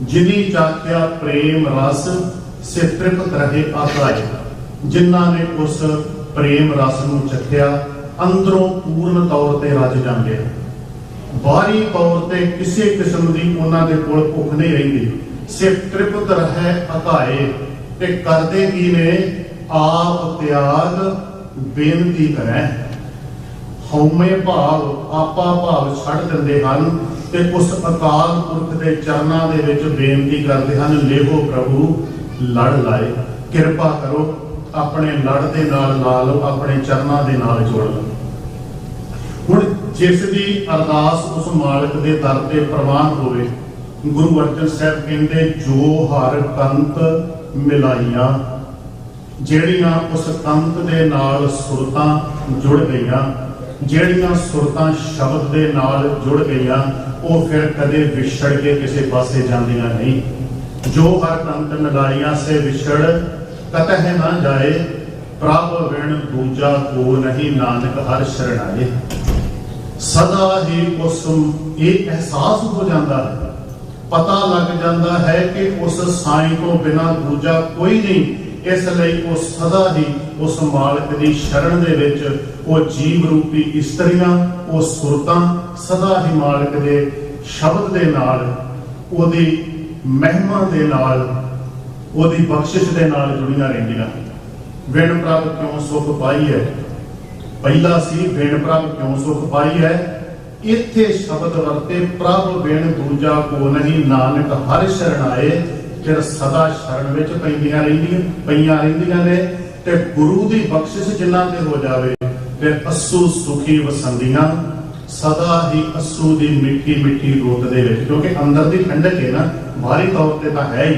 ਜਿਨੀ ਚਾਖਿਆ ਪ੍ਰੇਮ ਰਸ ਸੇ ਤ੍ਰਿਪਤ ਰਹੇ ਆਕਾਏ। ਜਿਨ੍ਹਾਂ ਨੇ ਉਸ ਪ੍ਰੇਮ ਰਸ ਨੂੰ ਚੱਖਿਆ ਅੰਦਰੋਂ ਪੂਰਨ ਤੌਰ ਤੇ ਰੱਜ ਜਾਂਦੇ। ਬਾਹਰੀ ਤੌਰ ਤੇ ਕਿਸੇ ਕਿਸਮ ਦੀ ਉਹਨਾਂ ਦੇ ਕੋਲ ਭੁੱਖ ਨਹੀਂ ਰਹਿੰਦੀ। ਸਿਰਫ ਤ੍ਰਿਪਤ ਰਹੇ ਆਕਾਏ ਤੇ ਕਰਦੇ ਕੀ ਨੇ? ਆਪ ਤਿਆਗ ਬੇਨਤੀ ਕਰੈ। ਹਉਮੈ ਭਾਵ ਆਪਾ ਭਾਵ ਛੱਡ ਦਿੰਦੇ ਹਨ ਤੇ ਉਸ ਅਕਾਲ ਪੁਰਖ ਦੇ ਚਰਨਾਂ ਦੇ ਵਿੱਚ ਬੇਨਤੀ ਕਰਦੇ ਹਨ, ਲੇਹੋ ਪ੍ਰਭੂ ਲੜ ਲਾਏ, ਕਿਰਪਾ ਕਰੋ ਆਪਣੇ ਲੜ ਦੇ ਨਾਲ ਲਾ ਲਓ, ਆਪਣੇ ਚਰਨਾਂ ਦੇ ਨਾਲ ਜੋੜ ਲਓ। ਹੁਣ ਜਿਸ ਦੀ ਅਰਦਾਸ ਉਸ ਮਾਲਕ ਦੇ ਦਰ ਤੇ ਪ੍ਰਵਾਨ ਹੋਵੇ, ਗੁਰੂ ਅਰਜਨ ਸਾਹਿਬ ਕਹਿੰਦੇ ਜੋ ਹਰ ਕੰਤ ਮਿਲਾਈਆਂ, ਜਿਹੜੀਆਂ ਉਸ ਕੰਤ ਦੇ ਨਾਲ ਸੁਰਤਾਂ ਜੁੜ ਗਈਆਂ, ਜਿਹੜੀਆਂ ਸੁਰਤਾਂ ਸ਼ਬਦ ਦੇ ਨਾਲ ਜੁੜ ਗਈਆਂ, ਉਹ ਫਿਰ ਕਦੇ ਵਿਛੜ ਕੇ ਕਿਸੇ ਪਾਸੇ ਜਾਂਦੀਆਂ ਨਹੀਂ। ਜੋ ਹਰ ਕੰਤ ਮਿਲਾਈਆਂ ਸੇ ਵਿਛੜ ਕਤਹਿ ਨਾ ਜਾਏ, ਪ੍ਰਭ ਵਿਣ ਦੂਜਾ ਕੋ ਨਹੀਂ, ਨਾਨਕ ਹਰ ਸ਼ਰਣਾਏ। ਸਦਾ ਹੀ ਉਸ ਇਹ ਅਹਿਸਾਸ ਹੋ ਜਾਂਦਾ ਹੈ, ਪਤਾ ਲੱਗ ਜਾਂਦਾ ਹੈ ਕਿ ਉਸ ਸਾਈਂ ਤੋਂ ਬਿਨਾਂ ਦੂਜਾ ਕੋਈ ਨਹੀਂ। ਇਸ ਲਈ ਉਹ ਸਦਾ ਹੀ ਉਸ ਮਾਲਕ ਦੀ ਸ਼ਰਨ ਦੇ ਵਿੱਚ, ਉਹ ਜੀਵ ਰੂਪੀ ਇਸਤਰੀਆਂ, ਉਹ ਸੁਰਤਾਂ ਸਦਾ ਹੀ ਮਾਲਕ ਦੇ ਸ਼ਬਦ ਦੇ ਨਾਲ, ਉਹਦੀ ਮਹਿਮਾ ਦੇ ਨਾਲ, ਉਹਦੀ ਬਖਸ਼ਿਸ਼ ਦੇ ਨਾਲ ਜੁੜੀਆਂ ਰਹਿੰਦੀਆਂ। ਵਿਣ ਪ੍ਰਭ ਕਿਉਂ ਸੁਖ ਪਾਈ ਹੈ, ਪਹਿਲਾ ਸੀ ਵਿਣ ਪ੍ਰਭ ਕਿਉਂ ਸੁਖ ਪਾਈ ਹੈ। ਇੱਥੇ ਸ਼ਬਦ ਵਰਤੇ ਪ੍ਰਭ ਵਿਣ ਦੂਜਾ ਕੋ ਨਹੀਂ, ਨਾਨਕ ਹਰ ਸ਼ਰਣਾਏ। ਫਿਰ ਸਦਾ ਸ਼ਰਨ ਵਿੱਚ ਪਈਆਂ ਰਹਿੰਦੀਆਂ ਨੇ ਤੇ ਗੁਰੂ ਦੀ ਬਖਸ਼ਿਸ਼ ਜਿਨ੍ਹਾਂ ਤੇ ਹੋ ਜਾਵੇ, ਫਿਰ ਅਸੂ ਸੁਖੀ ਵਸੰਦੀਆਂ। ਸਦਾ ਹੀ ਅਸੂ ਦੀ ਮਿੱਠੀ ਮਿੱਠੀ ਰੋਤ ਦੇ ਵਿੱਚ, ਕਿਉਂਕਿ ਅੰਦਰ ਦੀ ਠੰਡਕ ਹੈ ਨਾ, ਬਾਹਰੀ ਤੌਰ ਤੇ ਤਾਂ ਹੈ ਹੀ,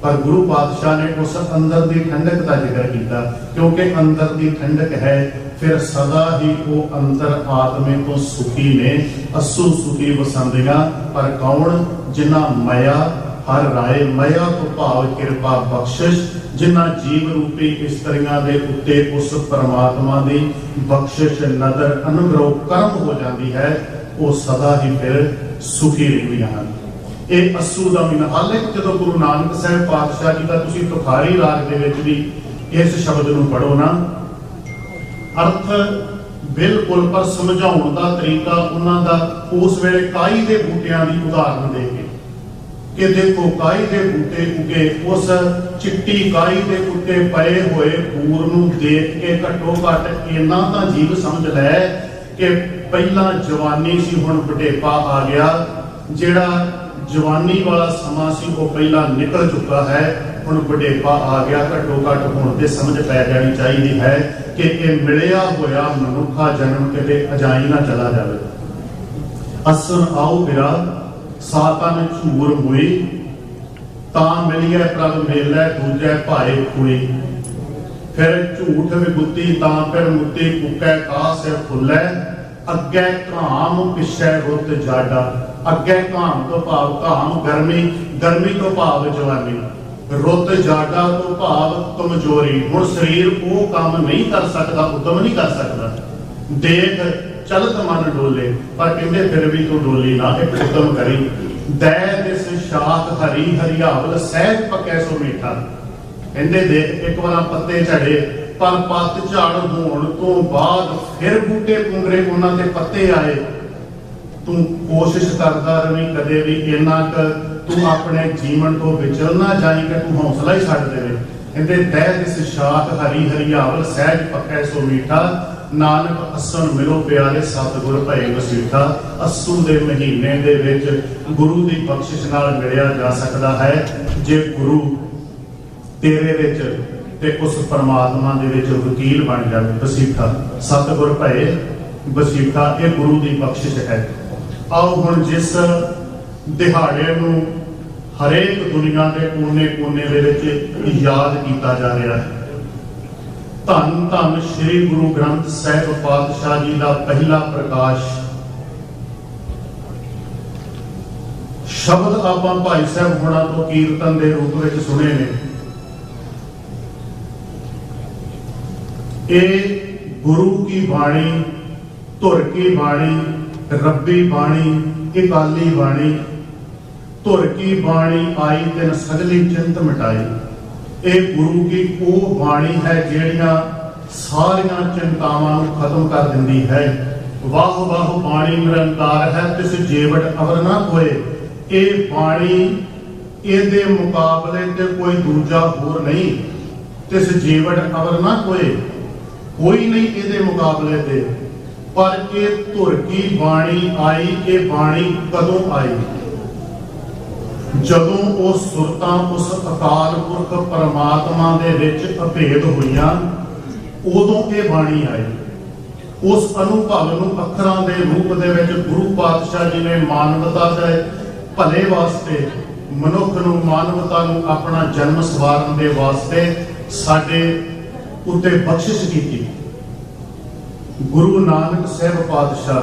ਪਰ ਗੁਰੂ ਪਾਤਸ਼ਾਹ ਨੇ ਉਸ ਅੰਦਰ ਦੀ ਠੰਡਕ ਦਾ ਜ਼ਿਕਰ ਕੀਤਾ। ਕਿਉਂਕਿ ਅੰਦਰ ਦੀ ਠੰਡਕ ਹੈ, ਫਿਰ ਸਦਾ ਹੀ ਉਹ ਅੰਦਰ ਆਤਮੇ ਤੋਂ ਸੁਖੀ ਨੇ, ਅਸੂ ਸੁਖੀ ਵਸੰਦੀਆਂ। ਪਰ ਕੌਣ? ਜਿਨ੍ਹਾਂ ਮਾਇਆ ਹਰ ਰਾਏ, ਮਾਇਆ ਤੋਂ ਭਾਵ ਕਿਰਪਾ ਬਖਸ਼ਿਸ਼, ਜਿਨ੍ਹਾਂ ਜੀਵ ਰੂਪੀ ਇਸਤਰੀਆਂ ਦੇ ਉੱਤੇ ਉਸ ਪਰਮਾਤਮਾ ਦੀ ਬਖਸ਼ਿਸ਼ ਨਦਰ ਅਨੁਗ੍ਰਹ ਕਰਮ ਹੋ ਜਾਂਦੀ ਹੈ, ਉਹ ਸਦਾ ਹੀ ਫਿਰ ਸੁਖੀ ਰਹਿੰਦੀਆਂ ਹਨ। ਇਹ ਅਸੂ ਦਾ ਮੀਨ ਹਾਲੇ ਜਦੋਂ ਗੁਰੂ ਨਾਨਕ ਸਾਹਿਬ ਪਾਤਸ਼ਾਹ ਜੀ ਦਾ ਤੁਸੀਂ ਤੁਖਾਰੀ ਰਾਗ ਦੇ ਵਿੱਚ ਵੀ ਇਸ ਸ਼ਬਦ ਨੂੰ ਪੜੋ ਨਾ, ਅਰਥ ਬਿਲਕੁਲ, ਪਰ ਸਮਝਾਉਣ ਦਾ ਤਰੀਕਾ ਉਹਨਾਂ ਦਾ ਉਸ ਵੇਲੇ ਕਾਈ ਦੇ ਬੂਟਿਆਂ ਦੀ ਉਦਾਹਰਨ ਦੇ ਕੇ ਕਿ ਦੇਖੋ ਕਾਈ ਦੇ ਬੂਟੇ ਉਗੇ, ਉਸ ਚਿੱਟੀ ਕਾਈ ਦੇ ਉੱਤੇ ਪਏ ਹੋਏ ਪੂਰ ਨੂੰ ਦੇਖ ਕੇ ਘੱਟੋ ਘੱਟ ਇੰਨਾ ਤਾਂ ਜੀਵ ਸਮਝ ਲੈ ਕਿ ਪਹਿਲਾਂ ਜਵਾਨੀ ਸੀ, ਹੁਣ ਬੁਢੇਪਾ ਆ ਗਿਆ। ਜਿਹੜਾ ਜਵਾਨੀ ਵਾਲਾ ਸਮਾਂ ਸੀ ਉਹ ਪਹਿਲਾਂ ਨਿਕਲ ਚੁੱਕਾ ਹੈ, ਹੁਣ ਬੁਢੇਪਾ ਆ ਗਿਆ। ਘੱਟੋ ਘੱਟ ਹੁਣ ਤੇ ਸਮਝ ਪੈ ਜਾਣੀ ਚਾਹੀਦੀ ਹੈ ਕਿ ਇਹ ਮਿਲਿਆ ਹੋਇਆ ਮਨੁੱਖਾ ਜਨਮ ਕਿਤੇ ਅਜਾਈ ਨਾ ਚਲਾ ਜਾਵੇ। ਅਸਨ ਆਓ ਬਿਰਾ ਸਾਤਨ ਝੂਰ ਹੋਈ, ਤਾਂ ਮਿਲਿਆ ਪ੍ਰਭ ਮੇਲੇ ਦੂਜੇ ਭਾਏ ਖੋਈ। ਫਿਰ ਝੂਠ ਵਿਗੁੱਤੀ ਤਾਂ ਫਿਰ ਮੁੱਤੀ ਕੁੱਕੈ ਕਾਸ ਫੁੱਲੇ, ਅੱਗੇ ਘਾਮ ਪਿਛੇ ਰੁੱਤ ਜਾਡਾ। ਅੱਗੇ ਘਾਮ ਤੋਂ ਭਾਵ ਘਾਮ ਗਰਮੀ, ਗਰਮੀ ਤੋਂ ਭਾਵ ਜਵਾਨੀ, ਰੁੱਤ ਜਾਡਾ ਤੋਂ ਭਾਵ ਕਮਜ਼ੋਰੀ। ਹੁਣ ਸਰੀਰ ਉਹ ਕੰਮ ਨਹੀਂ ਕਰ ਸਕਦਾ, ਉਦਮ ਨਹੀਂ ਕਰ ਸਕਦਾ। ਦੇਖ ਚਲਤ ਮਨ ਡੋਲੇ, ਪਰ ਕਹਿੰਦੇ ਫਿਰ ਵੀ ਤੂੰ ਡੋਲੀ ਨਾ, ਇੱਕ ਉਦਮ ਕਰੀ। ਦੈ ਦਿਸ ਸ਼ਾਖ ਹਰੀ ਹਰਿਆਵਲ, ਸਹਿਜ ਪੱਕੈ ਸੋ ਮੀਠਾ। ਕਹਿੰਦੇ ਦੇਖ ਇੱਕ ਵਾਰ ਪੱਤੇ ਝੜੇ, ਪਰ ਪੱਤ ਝੜ ਹੋਣ ਤੋਂ ਬਾਅਦ ਫਿਰ ਬੂਟੇ ਪੁੰਗਰੇ, ਉਹਨਾਂ ਤੇ ਪੱਤੇ ਆਏ। ਤੂੰ ਕੋਸ਼ਿਸ਼ ਕਰਦਾ ਰਵੀਂ ਕਦੇ ਵੀ ਇੰਨਾ ਕੁ ਤੂੰ ਆਪਣੇ ਜੀਵਨ ਤੋਂ ਵਿਚਲ ਨਾ ਜਾਈ ਕਿ ਤੂੰ ਹੌਸਲਾ ਹੀ ਛੱਡ ਦੇਵੇ। ਕਹਿੰਦੇ ਦੈ ਦਿਸ ਸ਼ਾਖ ਹਰੀ ਹਰਿਆਵਲ, ਸਹਿਜ ਪੱਕੈ ਸੋ ਮੀਠਾ। ਨਾਨਕ ਅਸਨ ਮਿਲੋ ਪਿਆਰੇ, ਸਤਿਗੁਰ ਭਏ ਵਸੀਠਾ। ਅਸੂ ਦੇ ਮਹੀਨੇ ਦੇ ਵਿੱਚ ਗੁਰੂ ਦੀ ਬਖਸ਼ਿਸ਼ ਨਾਲ ਮਿਲਿਆ ਜਾ ਸਕਦਾ ਹੈ। ਜੇ ਗੁਰੂ ਤੇਰੇ ਵਿੱਚ ਤੇ ਉਸ ਪਰਮਾਤਮਾ ਦੇ ਵਿੱਚ ਵਕੀਲ ਬਣ ਜਾਵੇ। ਵਸੀਠਾ, ਸਤਿਗੁਰ ਭਏ ਵਸੀਠਾ, ਇਹ ਗੁਰੂ ਦੀ ਬਖਸ਼ਿਸ਼ ਹੈ। ਆਓ ਹੁਣ ਜਿਸ ਦਿਹਾੜੇ ਨੂੰ ਹਰੇਕ ਦੁਨੀਆ ਦੇ ਕੋਨੇ-ਕੋਨੇ ਦੇ ਵਿੱਚ ਯਾਦ ਕੀਤਾ ਜਾ ਰਿਹਾ ਹੈ, ਧੰਨ ਧੰਨ ਸ੍ਰੀ ਗੁਰੂ ਗ੍ਰੰਥ ਸਾਹਿਬ ਪਾਤਸ਼ਾਹ ਜੀ ਦਾ ਪਹਿਲਾ ਪ੍ਰਕਾਸ਼। ਸ਼ਬਦ ਆਪਾਂ ਭਾਈ ਸਾਹਿਬ ਹੁਣਾਂ ਤੋਂ ਕੀਰਤਨ ਦੇ ਰੂਪ ਵਿੱਚ ਸੁਣੇ ਨੇ। ਇਹ ਗੁਰੂ ਕੀ ਬਾਣੀ, ਧੁਰ ਕੀ ਬਾਣੀ, ਰੱਬੀ ਬਾਣੀ, ਇਕਾਲੀ ਬਾਣੀ। ਧੁਰ ਕੀ ਬਾਣੀ ਆਈ ਤਿਨ ਸਗਲੀ ਚਿੰਤ ਮਿਟਾਈ। ਇਹ ਗੁਰੂ ਕੀ ਉਹ ਬਾਣੀ ਹੈ ਜਿਹੜੀਆਂ ਸਾਰੀਆਂ ਚਿੰਤਾਵਾਂ ਨੂੰ ਖਤਮ ਕਰ ਦਿੰਦੀ ਹੈ। ਵਾਹ ਵਾਹ ਬਾਣੀ ਨਿਰੰਕਾਰ ਹੈ, ਤਿਸ ਜੀਵਟ ਅਵਰ ਨਾ ਕੋਏ। ਇਹ ਬਾਣੀ ਇਹਦੇ ਮੁਕਾਬਲੇ ਤੇ ਕੋਈ ਦੂਜਾ ਹੋਰ ਨਹੀਂ। ਤਿਸ ਜੀਵਟ ਅਵਰ ਨਾ ਕੋਏ, ਕੋਈ ਨਹੀਂ ਇਹਦੇ ਮੁਕਾਬਲੇ ਤੇ। ਪਰ ਇਹ ਧੁਰ ਕੀ ਬਾਣੀ ਆਈ, ਇਹ ਬਾਣੀ ਕਦੋਂ ਆਈ? ਜਦੋਂ ਉਹ ਸੁਰਤਾਂ ਉਸ ਅਕਾਲ ਪੁਰਖ ਪਰਮਾਤਮਾ ਦੇ ਵਿੱਚ ਅਭੇਦ ਹੋਈਆਂ, ਉਦੋਂ ਇਹ ਬਾਣੀ ਆਈ। ਉਸ ਅਨੁਭਵ ਨੂੰ ਅੱਖਰਾਂ ਦੇ ਰੂਪ ਦੇ ਵਿੱਚ ਗੁਰੂ ਪਾਤਸ਼ਾਹ ਜੀ ਨੇ ਮਾਨਵਤਾ ਦੇ ਭਲੇ ਵਾਸਤੇ, ਮਨੁੱਖ ਨੂੰ, ਮਾਨਵਤਾ ਨੂੰ ਆਪਣਾ ਜਨਮ ਸਵਾਰਨ ਦੇ ਵਾਸਤੇ ਸਾਡੇ ਉੱਤੇ ਬਖਸ਼ਿਸ਼ ਕੀਤੀ। ਗੁਰੂ ਨਾਨਕ ਸਾਹਿਬ ਪਾਤਸ਼ਾਹ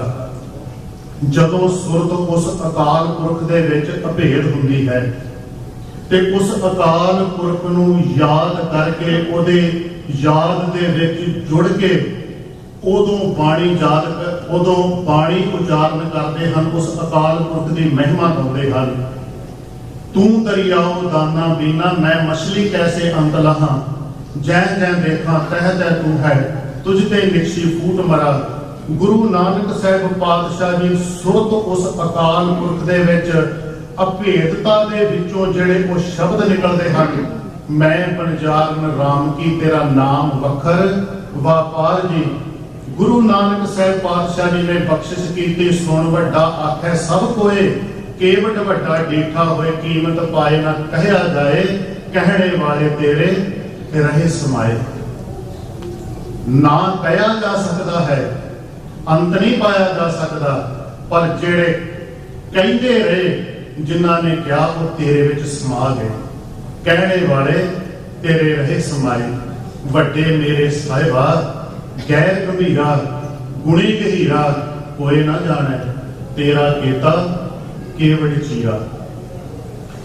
ਜਦੋਂ ਸੁਰਤ ਉਸ ਅਕਾਲ ਪੁਰਖ ਦੇ ਵਿੱਚ ਅਭੇਦ ਹੁੰਦੀ ਹੈ ਤੇ ਉਸ ਅਕਾਲ ਪੁਰਖ ਨੂੰ ਯਾਦ ਕਰਕੇ, ਉਹਦੇ ਯਾਦ ਦੇ ਵਿੱਚ ਜੁੜ ਕੇ ਉਦੋਂ ਬਾਣੀ ਉਚਾਰਨ ਕਰਦੇ ਹਨ, ਉਸ ਅਕਾਲ ਪੁਰਖ ਦੀ ਮਹਿਮਾ ਗਾਉਂਦੇ ਹਨ। ਤੂੰ ਦਰਿਆਓ ਦਾਨਾ ਬੀਨਾ, ਮੈਂ ਮਛਲੀ ਕੈਸੇ ਅੰਤ ਲਹਾਂ। ਜੈ ਜੈ ਦੇਖਾਂ ਤਹਿ ਤਹਿ ਤੂੰ ਹੈ, ਤੁਝ ਤੇ ਨਿਕਸ਼ੀ ਫੂਟ ਮਰਾ। ਗੁਰੂ ਨਾਨਕ ਸਾਹਿਬ ਪਾਤਸ਼ਾਹ ਜੀ ਸੁਰਤ ਉਸ ਅਕਾਲ ਪੁਰਖ ਦੇ ਵਿੱਚ ਅਭੇਦਤਾ ਦੇ ਵਿੱਚੋਂ ਜਿਹੜੇ ਉਹ ਸ਼ਬਦ ਨਿਕਲਦੇ ਹਨ, ਮੈਂ ਬਣਜਾਰਨ ਰਾਮ ਕੀ ਤੇਰਾ ਨਾਮ ਵਖਰ ਵਾਪਾਰ ਜੀ। ਗੁਰੂ ਨਾਨਕ ਸਾਹਿਬ ਪਾਤਸ਼ਾਹ ਜੀ ਨੇ ਬਖਸ਼ਿਸ਼ ਕੀਤੀ, ਸੁਣ ਵੱਡਾ ਆਖੈ ਸਭ ਕੋਏ, ਕੇਵਟ ਵੱਡਾ ਡੀਠਾ ਹੋਏ, ਕੀਮਤ ਪਾਏ ਨਾ ਕਹਿਆ ਜਾਏ। ਕਹਿਣੇ ਵਾਲੇ ਤੇਰੇ ਤੇ ਰਹੇ ਸਮਾਏ। ਨਾ ਕਹਿਆ ਜਾ ਸਕਦਾ ਹੈ, ਅੰਤ ਨਹੀਂ ਪਾਇਆ ਜਾ ਸਕਦਾ, ਪਰ ਜਿਹੜੇ ਕਹਿੰਦੇ ਰਹੇ, ਜਿਨ੍ਹਾਂ ਨੇ ਕਿਹਾ ਉਹ ਤੇਰੇ ਵਿੱਚ ਸਮਾ ਗਏ। ਕਹਿਣੇ ਵਾਲੇ ਤੇਰੇ ਰਹੇ ਸਮਾਏ। ਵੱਡੇ ਮੇਰੇ ਸਾਹਿਬਾ ਗੈਰ ਗੰਭੀਰਾ, ਗੁਣੀ ਗਹੀਰਾ, ਕੋਈ ਨਾ ਜਾਣੈ ਤੇਰਾ ਕੀਤਾ ਕੇਵੜ ਚੀਰਾ।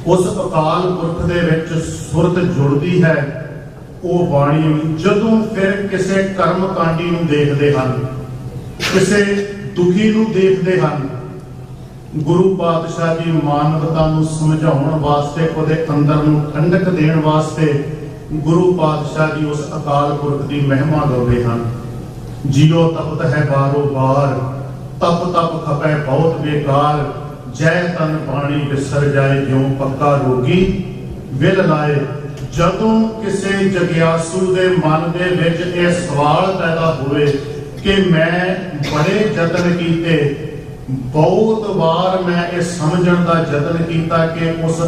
ਉਸ ਅਕਾਲ ਪੁਰਖ ਦੇ ਵਿੱਚ ਸੁਰਤ ਜੁੜਦੀ ਹੈ ਉਹ ਬਾਣੀ। ਜਦੋਂ ਫਿਰ ਕਿਸੇ ਕਰਮ ਕਾਂਡੀ ਨੂੰ ਦੇਖਦੇ ਹਨ, ਕਿਸੇ ਦੁਖੀ ਨੂੰ ਦੇਖਦੇ ਹਨ, ਗੁਰੂ ਪਾਤਸ਼ਾਹ ਜੀ ਮਾਨਵਤਾ ਨੂੰ ਸਮਝਾਉਣ ਵਾਸਤੇ, ਉਹਦੇ ਅੰਦਰ ਨੂੰ ਠੰਡਕ ਦੇਣ ਵਾਸਤੇ ਗੁਰੂ ਪਾਤਸ਼ਾਹ ਜੀ ਉਸ ਅਕਾਲ ਪੁਰਖ ਦੀ ਮਹਿਮਾ ਗਾਉਂਦੇ ਹਨ। ਜਿਉ ਤਪਤ ਹੈ ਬਾਰੋ ਬਾਰ, ਤਪ ਤਪ ਖਪੈ ਬਹੁਤ ਬੇਕਾਰ। ਜੈ ਤਨ ਬਾਣੀ ਵਿਸਰ ਜਾਏ, ਜਿਉ ਪੱਕਾ ਰੋਗੀ ਵਿਲ ਲਾਏ। ਜਦੋਂ ਕਿਸੇ ਜਗਿਆਸੂ ਦੇ ਮਨ ਦੇ ਵਿੱਚ ਇਹ ਸਵਾਲ ਪੈਦਾ ਹੋਵੇ ਕਿ ਮੈਂ ਬੜੇ ਯਤਨ ਕੀਤੇ, ਬਹੁਤ ਵਾਰ ਮੈਂ ਇਹ ਸਮਝਣ ਦਾ ਯਤਨ ਕੀਤਾ ਕਿ ਉਸ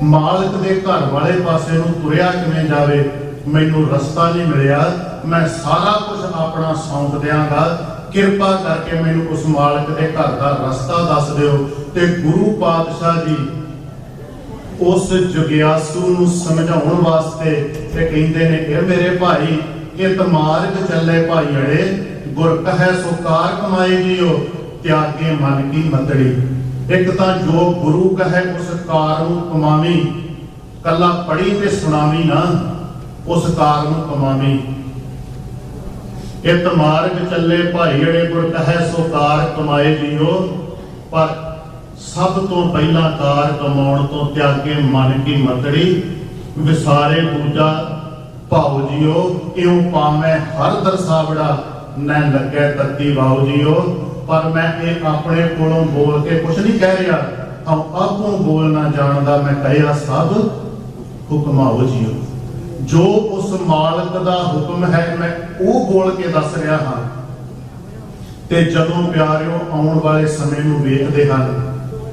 ਮਾਲਕ ਦੇ ਘਰ ਵਾਲੇ ਪਾਸੇ ਨੂੰ ਤੁਰਿਆ ਕਿਵੇਂ ਜਾਵੇ, ਮੈਨੂੰ ਰਸਤਾ ਨਹੀਂ ਮਿਲਿਆ, ਮੈਂ ਸਾਰਾ ਕੁਝ ਆਪਣਾ ਸੌਂਪ ਦਿਆਂਗਾ, ਕਿਰਪਾ ਕਰਕੇ ਮੈਨੂੰ ਉਸ ਮਾਲਕ ਦੇ ਘਰ ਦਾ ਰਸਤਾ ਦੱਸ ਦਿਓ। ਤੇ ਗੁਰੂ ਪਾਤਸ਼ਾਹ ਜੀ ਉਸ ਜਗਿਆਸੂ ਨੂੰ ਸਮਝਾਉਣ ਵਾਸਤੇ ਤੇ ਕਹਿੰਦੇ ਨੇ, ਇਹ ਮੇਰੇ ਭਾਈ ਇਹ ਮਾਰਗ ਚੱਲੇ ਭਾਈ ਅੜੇ, ਗੁਰ ਕਹੈ ਸੋ ਕਾਰ ਕਮਾਏ ਜੀਓ, ਤਿਆਗੇ ਮਨ ਕੀ ਮਤੜੀ। ਇੱਕ ਤਾਂ ਜੋ ਗੁਰੂ ਕਹੇ ਉਸ ਕਾਰ ਨੂੰ ਕਮਾਵੀਂ, ਕੱਲਾ ਪੜੀ ਤੇ ਸੁਣਾਵੀਂ ਨਾ, ਉਸ ਕਾਰ ਨੂੰ ਕਮਾਵੀਂ। ਇਤ ਮਾਰਗ ਚੱਲੇ ਭਾਈ ਅੜੇ, ਗੁਰ ਕਹੈ ਸੋ ਕਾਰ ਕਮਾਏ ਜੀਓ। ਪਰ ਸਭ ਤੋਂ ਪਹਿਲਾਂ ਕਾਰ ਕਮਾਉਣ ਤੋਂ ਤਿਆਗੇ ਮਨ ਕੀ ਮਤੜੀ, ਵਿਸਾਰੇ ਦੂਜਾ ਭਾਉ ਜੀਓ। ਇਉਂ ਪਾਵੇਂ ਹਰ ਦਰਸਾਵੜਾ, ਨਾ ਲੱਗੇ ਤੱਤੀ ਵਾਉ ਜੀਓ। ਪਰ ਮੈਂ ਇਹ ਆਪਣੇ ਕੋਲੋਂ ਬੋਲ ਕੇ ਕੁਛ ਨਹੀਂ ਕਹਿ ਰਿਹਾ, ਹਮ ਆਪੋਂ ਬੋਲਣਾ ਜਾਣਦਾ, ਮੈਂ ਕਹਿਆ ਸਭ ਹੁਕਮਾਓ ਜੀਓ। ਜੋ ਉਸ ਮਾਲਕ ਦਾ ਹੁਕਮ ਹੈ ਮੈਂ ਉਹ ਬੋਲ ਕੇ ਦੱਸ ਰਿਹਾ ਹਾਂ। ਤੇ ਜਦੋਂ ਪਿਆਰਿਓ ਆਉਣ ਵਾਲੇ ਸਮੇਂ ਨੂੰ ਵੇਖਦੇ ਹਨ,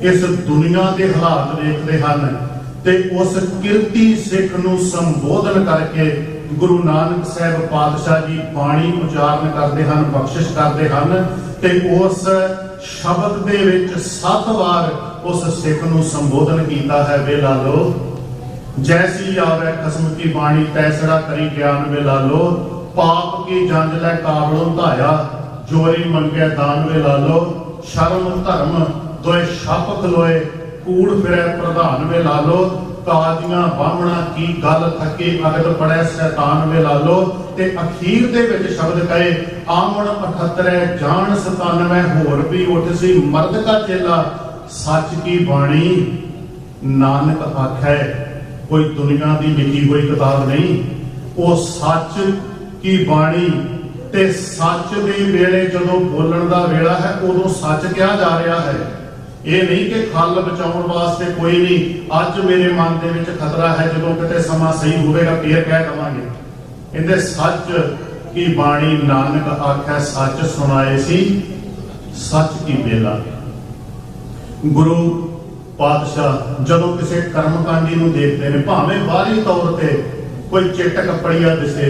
ਇਸ ਦੁਨੀਆ ਦੇ ਹਾਲਾਤ ਵੇਖਦੇ ਹਨ, ਤੇ ਉਸ ਕਿਰਤੀ ਸਿੱਖ ਨੂੰ ਸੰਬੋਧਨ ਕਰਕੇ ਗੁਰੂ ਨਾਨਕ ਸਾਹਿਬ ਪਾਤਸ਼ਾਹ ਜੀ ਬਾਣੀ ਉਚਾਰਨ ਕਰਦੇ ਹਨ, ਬਖਸ਼ਿਸ਼ ਕਰਦੇ ਹਨ। ਤੇ ਉਸ ਸ਼ਬਦ ਦੇ ਵਿੱਚ 7 ਵਾਰ ਉਸ ਸਿੱਖ ਨੂੰ ਸੰਬੋਧਨ ਕੀਤਾ ਹੈ, ਵੇ ਲਾਲੋ ਜੈਸੀ ਆਵੇ ਖਸਮ ਕੀ ਬਾਣੀ, ਤੈਸੜਾ ਕਰੀ ਗਿਆਨ ਵੇ ਲਾਲੋ। ਪਾਪ ਕੀ ਜੰਜ ਲੈ ਕਾਬਲੋਂ ਧਾਇਆ, ਜੋਰੀ ਮੰਗੇ ਦਾਨ ਵੇ ਲਾਲੋ। ਸ਼ਰਮ ਧਰਮ ਦੋਏ ਛੱਪ ਖਲੋਏ, ਕੂੜ ਫਿਰੇ ਪ੍ਰਧਾਨ ਵੇ ਲਾਲੋ। ਕਾਜੀਆਂ ਬਾਹਮਣਾ ਕੀ ਗੱਲ ਥੱਕੇ, ਅਗਦ ਪੜੈ ਸ਼ੈਤਾਨ ਵੇ ਲਾਲੋ। ਤੇ ਅਖੀਰ ਦੇ ਵਿੱਚ ਸ਼ਬਦ ਕਹੇ, ਆਮਣ 78 ਜਾਣ 97, ਹੋਰ ਵੀ ਉੱਠ ਸੀ ਮਰਦ ਕਾ ਚੇਲਾ। ਸੱਚ ਕੀ ਬਾਣੀ ਨਾਨਕ ਆਖੈ, कोई दुनिया की लिखी हुई किताब नहीं। वो सच की बाणी ते सच दे वेले जदों बोलण दा वेला है उदों सच कहा जा रहा है। ये नहीं कि खल बचाउण वास्ते कोई नहीं, अज मेरे मन दे विच खतरा है, जदों किते समा सही होवेगा फिर कह दवांगे। इहदे सच की बाणी नानक आख्या सच सुनाए सी सच की बेला। गुरु पातशाह जदों किसी कर्मकांडी नूं देखते हैं, भावें बाहरी तौर पर कोई चिट्ट कपड़िया दिसे,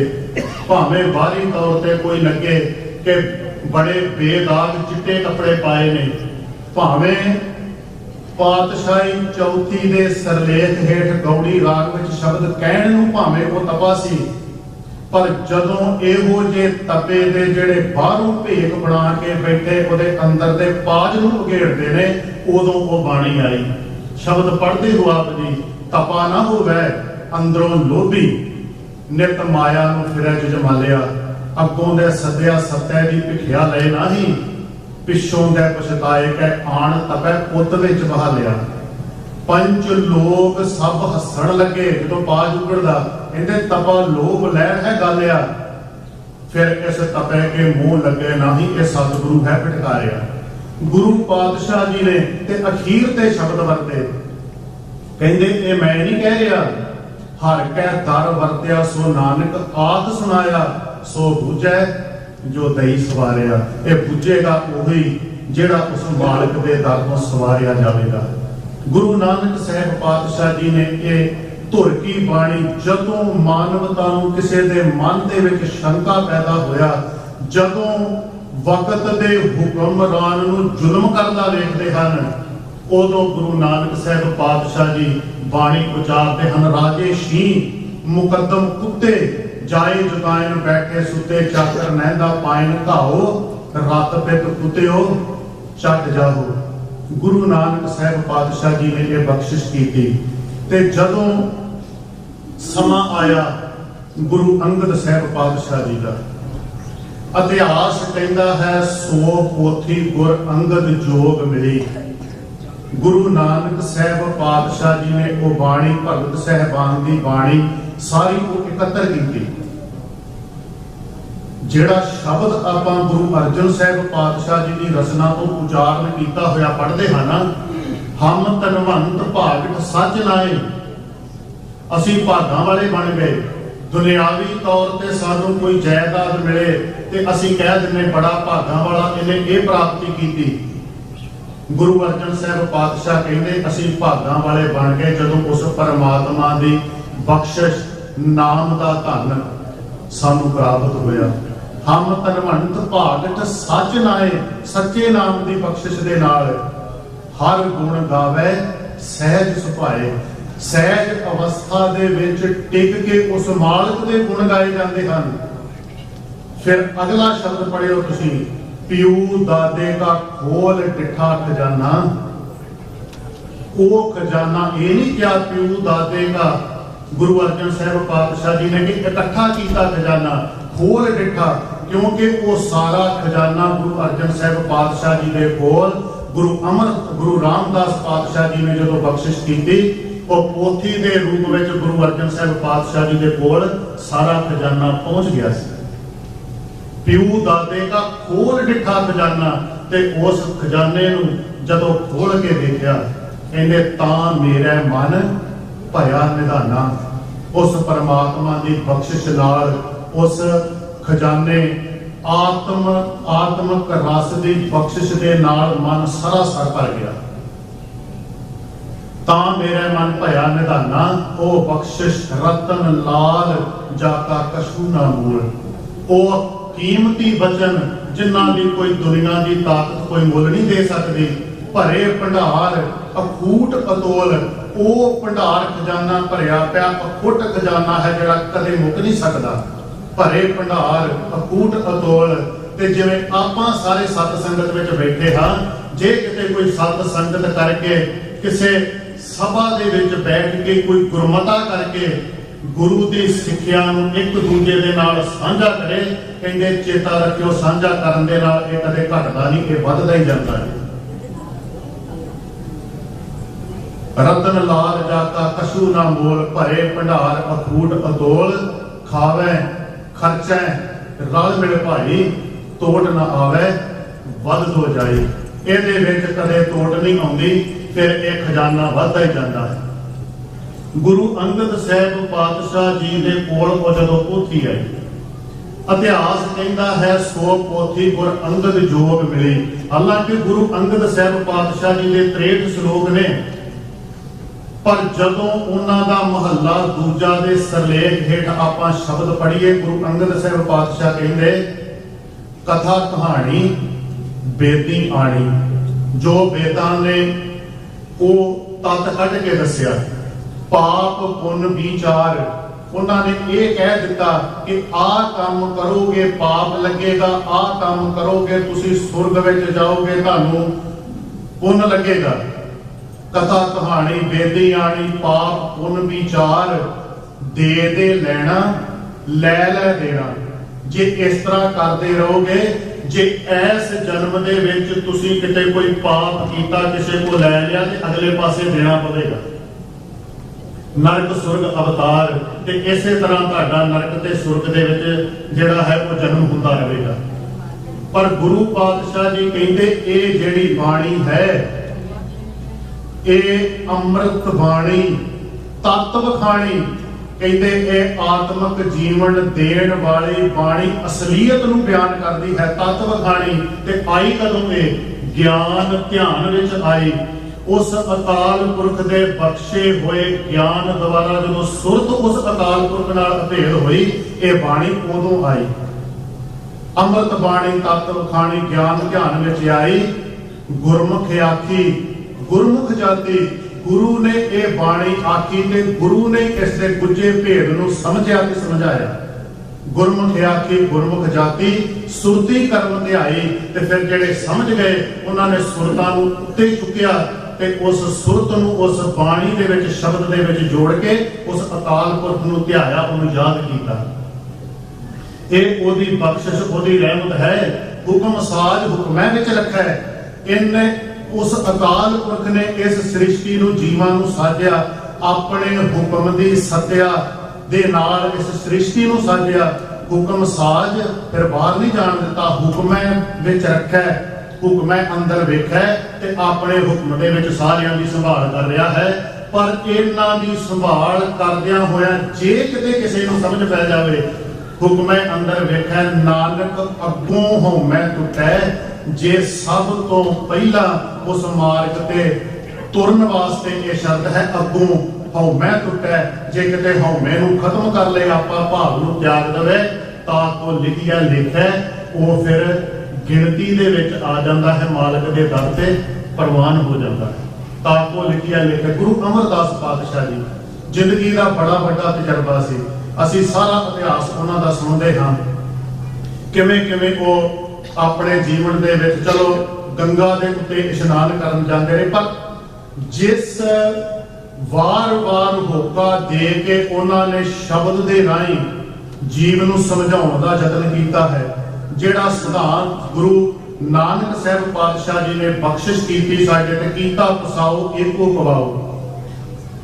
भावें बाहरी तौर पर कोई लगे कि बड़े बेदाग चिट्टे कपड़े पाए ने, भावें पातशाही चौथी दे सरलेख हेठ गौड़ी राग विच शब्द कहण नूं भावें वो तपा सी, पर जदों इहो जे तपे दे ਜਿਹੜੇ ਬਾਹਰੋਂ ਭੇਖ ਬਣਾ ਕੇ ਬੈਠੇ ਉਹਦੇ ਅੰਦਰ ਦੇ ਪਾਜ ਨੂੰ ਉਘੇੜਦੇ ਨੇ, ਉਦੋਂ ਉਹ ਬਾਣੀ ਆਈ। ਸ਼ਬਦ ਪੜ੍ਹਦੇ ਹੋ ਆਪ ਜੀ, ਤਪਾ ਨਾ ਹੋਵੇ ਅੰਦਰੋਂ ਲੋਭੀ, ਨਿਤ ਮਾਇਆ ਨੂੰ ਫਿਰੈ ਜਮਾਲਿਆ, ਅੱਗੋਂ ਦੇ ਸੱਦਿਆ ਸੱਤੈ ਦੀ ਭਿਖਿਆ ਲਏ ਨਾਹੀ, ਪਿੱਛੋਂ ਦੇ ਪਛਤਾਏ ਕੈ ਆਣ ਤਪੈ ਪੁੱਤ ਵਿੱਚ ਬਹਾ ਲਿਆ। पंच लोग सब हसण लगे जो पाज उगड़दा, इहदे तपा लोभ लहर है गालिया, फिर इस तपे के मुंह लगे नाही, ये सतगुरु है फटकारिया। गुरु पातशाह जी ने ते अखीर ते शब्द वरते, कहंदे ए मैं नहीं कह रहा, हर कै दर वरत्या सो नानक आख सुनाया, सो बुझै जो दई सवारिया। ये बुझेगा वही जेड़ा उस मालिक दे दर तो सवारिया जावेगा। गुरु नानक साहब पातशाह जी ने ये धुर की बाणी जदों मानवता नूं किसी दे मन दे विच शंका पैदा होया, जदों वक्त दे हुक्मरान नूं जुल्म करदा वेखदे हन, उदों गुरु नानक साहब पातशाह जी बाणी उचारते हन। राजे शीं मुकद्दम कुत्ते जाए जुतायन बैठे सुते, चाकर नैंदा पायन घाओ, रत पित कुत्तिओ चट जाओ। गुरु नानक साहब पातशाह जी ने यह बख्शिश की थी। ते जदों समा आया गुरु अंगद साहब पातशाह जी का, इतिहास कहता है 100 पोथी गुर अंगद जोग मिली। गुरु नानक साहब पातशाह जी ने वो बाणी भगत साहबान की बाणी सारी को एकत्र की। ਜਿਹੜਾ ਸ਼ਬਦ ਆਪਾਂ ਗੁਰੂ ਅਰਜਨ ਸਾਹਿਬ ਪਾਤਸ਼ਾਹ ਜੀ ਦੀ ਰਚਨਾ ਤੋਂ ਉਚਾਰਨ ਕੀਤਾ ਹੋਇਆ ਪੜ੍ਹਦੇ ਹਾਂ ਨਾ, ਹਮ ਤਨਵੰਤ ਭਾਗਟ ਸੱਚ ਨਾਏ, ਅਸੀਂ ਭਾਗਾਂ ਵਾਲੇ ਬਣ ਗਏ। ਦੁਨਿਆਵੀ ਤੌਰ ਤੇ ਸਾਨੂੰ ਕੋਈ ਜਾਇਦਾਦ ਮਿਲੇ ਤੇ ਅਸੀਂ ਕਹਿ ਦਿੰਨੇ ਬੜਾ ਭਾਗਾਂ ਵਾਲਾ, ਇਹਨੇ ਇਹ ਪ੍ਰਾਪਤੀ ਕੀਤੀ। ਗੁਰੂ ਅਰਜਨ ਸਾਹਿਬ ਪਾਤਸ਼ਾਹ ਕਹਿੰਦੇ ਅਸੀਂ ਭਾਗਾਂ ਵਾਲੇ ਬਣ ਗਏ ਜਦੋਂ ਉਸ ਪਰਮਾਤਮਾ ਦੀ ਬਖਸ਼ਿਸ਼ ਨਾਮ ਦਾ ਧਨ ਸਾਨੂੰ ਪ੍ਰਾਪਤ ਹੋਇਆ। हम तनवंत भागट सच नाए, सच्चे नाम की बख्शिश दे नाल हर गुण गावे सहज सुभाए। सहज अवस्था दे विच टिक के उस मालिक दे गुण गाए जाते हैं। फिर अगला शब्द पढ़ियो तुसी, पियू दादे का खोल डिठा खजाना। वो खजाना ये नहीं क्या पियू दादे का, गुरु अर्जन साहब पातशाह जी ने इकट्ठा किया खजाना, खोल डिठा, क्योंकि वो सारा खजाना गुरु अर्जन साहब पातशाह जी के कोल गुरु रामदास पातशाह जी ने जो बख्शिश की, वो पोथी के रूप में गुरु अर्जन साहब पातशाह जी के कोल सारा खजाना पहुंच गया। पियू दादे का खोल डिठा खजाना, ते उस खजाने नूं जदों खोल के देखा, कहंदे तां मेरा मन भया निधाना। उस परमात्मा की बख्शिश नाल उस खजाने आत्मक रस की बख्शिश के नाल मन सरासर भर गया। तां मेरा मन भया निधाना, ओ बख्शिश रतन लाल जाका कशू ना मूल। ओ कीमती वचन जिन्हां दी कोई दुनिया की ताकत कोई मुल नहीं दे सकती। भरे भंडार अखूट अतोल, ओ भंडार खजाना भरिया पिया अखुट खजाना है जिहड़ा कदे मुक नहीं सकता। भरे भंडार अखूट अतोल। ते जिवें आपां सारे सत संगत विच बैठे हां, जे किते कोई सत संगत करके किसे सभा दे विच बैठ के कोई गुरमता करके गुरु की सिੱਖਿਆ ਨੂੰ एक दूजे दे नाल साझा करे, कहंदे चेता रखियो साझा करन दे नाल ये कदे घटदा नहीं, ये वधदा ही जांदा है। रतन लाल जाका कछु ना मोल, भरे भंडार अखूट अतोल, खावे खर्चै रल मिल भाई, तोड़ ना आवे वध हो जाए। ਇਹਦੇ ਵਿੱਚ ਕਦੇ ਤੋੜ ਨਹੀਂ ਆਉਂਦੀ, ਫਿਰ ਇਹ ਖਜ਼ਾਨਾ ਵੱਧਦਾ ਹੀ ਜਾਂਦਾ ਹੈ। ਗੁਰੂ ਅੰਗਦ ਸਾਹਿਬ ਪਾਤਸ਼ਾਹ ਜੀ ਦੇ ਕੋਲ ਉਹ ਜਦੋਂ ਪੋਥੀ ਆਈ, ਇਤਿਹਾਸ ਕਹਿੰਦਾ ਹੈ 100 ਪੋਥੀ ਗੁਰ ਅੰਗਦ ਜੋਗ ਮਿਲੀ। ਹਾਲਾਂਕਿ ਗੁਰੂ ਅੰਗਦ ਸਾਹਿਬ ਪਾਤਸ਼ਾਹ ਜੀ ਦੇ 63 ਸ਼ਲੋਕ ਨੇ, ਪਰ ਜਦੋਂ ਉਹਨਾਂ ਦਾ ਮਹੱਲਾ ਦੂਜਾ ਦੇ ਸਰਲੇਖ ਹੇਠ ਆਪਾਂ ਸ਼ਬਦ ਪੜ੍ਹੀਏ, ਗੁਰੂ ਅੰਗਦ ਸਾਹਿਬ ਪਾਤਸ਼ਾਹ ਕਹਿੰਦੇ ਕਥਾ ਕਹਾਣੀ ਬੇਦੀ ਆਣੀ। ਜੋ ਬੇਦਾਂ ਨੇ ਉਹ ਤੱਤ ਕੱਢ ਕੇ ਦੱਸਿਆ, ਪਾਪ ਪੁੰਨ ਵਿਚਾਰ। ਉਹਨਾਂ ਨੇ ਇਹ ਕਹਿ ਦਿੱਤਾ ਕਿ ਆਹ ਕੰਮ ਕਰੋਗੇ ਪਾਪ ਲੱਗੇਗਾ, ਆਹ ਕੰਮ ਕਰੋਗੇ ਤੁਸੀਂ ਸੁਰਗ ਵਿੱਚ ਜਾਓਗੇ, ਤੁਹਾਨੂੰ ਪੁੰਨ ਲੱਗੇਗਾ। ਕਥਾ ਕਹਾਣੀ ਬੇਦੀ ਆਣੀ, ਪਾਪ ਪੁੰਨ ਵਿਚਾਰ, ਦੇ ਦੇ ਲੈਣਾ ਲੈ ਲੈ ਦੇਣਾ। ਜੇ ਇਸ ਤਰ੍ਹਾਂ ਕਰਦੇ ਰਹੋਗੇ, ਜੇ ਇਸ ਜਨਮ ਦੇ ਵਿੱਚ ਤੁਸੀਂ ਕਿਤੇ ਕੋਈ ਪਾਪ ਕੀਤਾ, ਕਿਸੇ ਕੋ ਲੈ ਲਿਆ, ਤੇ ਅਗਲੇ ਪਾਸੇ ਦੇਣਾ ਪਵੇਗਾ। ਨਰਕ ਸੁਰਗ ਅਵਤਾਰ, ਤੇ ਇਸੇ ਤਰ੍ਹਾਂ ਤੁਹਾਡਾ ਨਰਕ ਤੇ ਸੁਰਗ ਦੇ ਵਿੱਚ ਜਿਹੜਾ ਹੈ ਉਹ ਜਨਮ ਹੁੰਦਾ ਰਹੇਗਾ। ਪਰ ਗੁਰੂ ਪਾਤਸ਼ਾਹ ਜੀ ਕਹਿੰਦੇ ਇਹ ਜਿਹੜੀ ਬਾਣੀ ਹੈ, ਇਹ ਅੰਮ੍ਰਿਤ ਬਾਣੀ, ਤਤਵ ਖਾਣੀ। ਕਹਿੰਦੇ ਇਹ ਆਤਮਿਕ ਜੀਵਨ ਦੇਣ ਵਾਲੀ ਬਾਣੀ ਅਸਲੀਅਤ ਨੂੰ ਬਿਆਨ ਕਰਦੀ ਹੈ, ਤਤਵ ਖਾਣੀ। ਤੇ ਆਈ ਕਦੋਂ ਇਹ? ਗਿਆਨ ਧਿਆਨ ਵਿੱਚ ਆਈ। ਉਸ ਅਕਾਲ ਪੁਰਖ ਦੇ ਬਖਸ਼ੇ ਹੋਏ ਗਿਆਨ ਦੁਆਰਾ ਜਦੋਂ ਸੁਰਤ ਉਸ ਅਕਾਲ ਪੁਰਖ ਨਾਲ ਅਭੇਦ ਹੋਈ, ਇਹ ਬਾਣੀ ਉਦੋਂ ਆਈ। ਅੰਮ੍ਰਿਤ ਬਾਣੀ ਤਤਵ ਖਾਣੀ ਗਿਆਨ ਧਿਆਨ ਵਿੱਚ ਆਈ। ਗੁਰਮੁਖ ਆਖੀ ਗੁਰਮੁਖ ਜਾਤੀ, ਗੁਰੂ ਨੇ ਇਹ ਬਾਣੀ ਆਖੀ ਤੇ ਗੁਰੂ ਨੇ ਇਸ ਦੇ ਗੁੱਝੇ ਭੇਦ ਨੂੰ ਸਮਝਿਆ ਤੇ ਸਮਝਾਇਆ। ਗੁਰਮੁਖ ਆਖੀ ਗੁਰਮੁਖ ਜਾਤੀ, ਸੁਰਤੀ ਕਰਮ ਧਿਆਈ। ਤੇ ਫਿਰ ਜਿਹੜੇ ਸਮਝ ਗਏ ਉਹਨਾਂ ਨੇ ਸੁਰਤਾਂ ਨੂੰ ਉੱਤੇ ਚੁੱਕਿਆ ਤੇ ਉਸ ਸੁਰਤ ਨੂੰ ਉਸ ਬਾਣੀ ਦੇ ਵਿੱਚ ਸ਼ਬਦ ਦੇ ਵਿੱਚ ਜੋੜ ਕੇ ਉਸ ਅਕਾਲ ਪੁਰਖ ਨੂੰ ਧਿਆਇਆ, ਉਹਨੂੰ ਯਾਦ ਕੀਤਾ। ਇਹ ਉਹਦੀ ਬਖਸ਼ਿਸ਼, ਉਹਦੀ ਰਹਿਮਤ ਹੈ। ਹੁਕਮ ਸਾਜ ਹੁਕਮੈ ਵਿੱਚ ਰੱਖਿਆ ਹੈ। ਇਹਨੇ ਉਸ ਅਕਾਲ ਪੁਰਖ ਨੇ ਇਸ ਸ੍ਰਿਸ਼ਟੀ ਨੂੰ ਜੀਵਾਂ ਨੂੰ ਸਾਜਿਆ, ਆਪਣੇ ਹੁਕਮ ਦੀ ਸੱਤਿਆ ਦੇ ਨਾਲ ਇਸ ਸ੍ਰਿਸ਼ਟੀ ਨੂੰ ਸਾਜਿਆ। ਹੁਕਮ ਸਾਜ, ਫਿਰ ਬਾਹਰ ਨਹੀਂ ਜਾਣ ਦਿੱਤਾ, ਹੁਕਮੈ ਵਿੱਚ ਰੱਖਿਆ, ਹੁਕਮੈ ਅੰਦਰ ਵੇਖਿਆ ਤੇ ਆਪਣੇ ਹੁਕਮ ਦੇ ਵਿੱਚ ਸਾਰਿਆਂ ਦੀ ਸੰਭਾਲ ਕਰ ਰਿਹਾ ਹੈ। ਪਰ ਇਹਨਾਂ ਦੀ ਸੰਭਾਲ ਕਰਦਿਆਂ ਹੋਇਆਂ ਜੇ ਕਿਤੇ ਕਿਸੇ ਨੂੰ ਸਮਝ ਪੈ ਜਾਵੇ, ਹੁਕਮੈ ਅੰਦਰ ਵੇਖਿਆ ਨਾਨਕ ਅੱਗੋਂ ਹਉਮੈ ਟੁੱਟੈ। ਜੇ ਸਭ ਤੋਂ ਪਹਿਲਾਂ ਉਸ ਮਾਰਗ ਤੇ ਤੁਰਨ ਵਾਸਤੇ ਇਹ ਸ਼ਰਤ ਹੈ, ਅੱਗੋਂ ਹਉਮੈ ਟੁੱਟੈ। ਜੇ ਕਿਤੇ ਹਉਮੈ ਨੂੰ ਖਤਮ ਕਰ ਲਏ, ਆਪਾਂ ਭਾਵ ਨੂੰ ਤਿਆਗ ਦੇਵੇ, ਤਾਂ ਕੋ ਲਿਖਿਆ ਲਿਖੈ, ਉਹ ਫਿਰ ਗਿਣਤੀ ਦੇ ਵਿੱਚ ਆ ਜਾਂਦਾ ਹੈ, ਮਾਲਕ ਦੇ ਦਰ ਤੇ ਪ੍ਰਵਾਨ ਹੋ ਜਾਂਦਾ ਹੈ। ਤਾਂ ਕੋ ਲਿਖਿਆ ਲਿਖੈ। ਗੁਰੂ ਅਮਰਦਾਸ ਪਾਤਸ਼ਾਹ ਜੀ ਜ਼ਿੰਦਗੀ ਦਾ ਬੜਾ ਵੱਡਾ ਤਜਰਬਾ ਸੀ। ਅਸੀਂ ਸਾਰਾ ਇਤਿਹਾਸ ਉਹਨਾਂ ਦਾ ਸੁਣਦੇ ਹਾਂ, ਕਿਵੇਂ ਕਿਵੇਂ ਉਹ ਆਪਣੇ ਜੀਵਨ ਦੇ ਵਿੱਚ, ਚਲੋ ਗੰਗਾ ਦੇ ਉੱਤੇ ਇਸ਼ਨਾਨ ਕਰਨ ਜਾਂਦੇ ਰਹੇ, ਪਰ ਜਿਸ ਵਾਰ-ਵਾਰ ਹੋਕਾ ਦੇ ਕੇ ਉਹਨਾਂ ਨੇ ਸ਼ਬਦ ਦੇ ਰਾਹੀਂ ਜੀਵ ਨੂੰ ਸਮਝਾਉਣ ਦਾ ਯਤਨ ਕੀਤਾ ਹੈ, ਜਿਹੜਾ ਸਿਧਾਂਤ ਗੁਰੂ ਨਾਨਕ ਸਾਹਿਬ ਪਾਤਸ਼ਾਹ ਜੀ ਨੇ ਬਖਸ਼ਿਸ਼ ਕੀਤੀ ਸਾਡੇ ਤੇ, ਕੀਤਾ ਪਸਾਓ ਏਕੋ ਪਵਾਓ,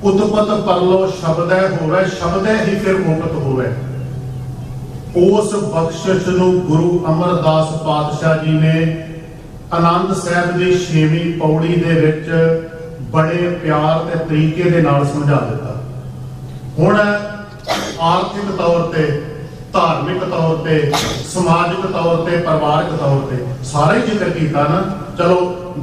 ਉਤਪਤ ਪਰਲੋ ਸ਼ਬਦੈ ਹੋਵੇ, ਸ਼ਬਦੈ ਹੀ ਫਿਰ ਉਪਤ ਹੋਵੇ। ਉਸ ਬਖਸ਼ਿਸ਼ ਨੂੰ ਗੁਰੂ ਅਮਰਦਾਸ ਪਾਤਸ਼ਾਹ ਜੀ ਨੇ ਆਨੰਦ ਸਾਹਿਬ ਦੀ 6ਵੀਂ ਪੌੜੀ ਦੇ ਵਿੱਚ ਬੜੇ ਪਿਆਰ ਤੇ ਤਰੀਕੇ ਦੇ ਨਾਲ ਸਮਝਾ ਦਿੱਤਾ। ਹੁਣ ਆਰਥਿਕ ਤੌਰ ਤੇ, ਧਾਰਮਿਕ ਤੌਰ ਤੇ, ਸਮਾਜਿਕ ਤੌਰ ਤੇ, ਪਰਿਵਾਰਕ ਤੌਰ ਤੇ ਸਾਰਾ ਹੀ ਜ਼ਿਕਰ ਕੀਤਾ ਨਾ। ਚਲੋ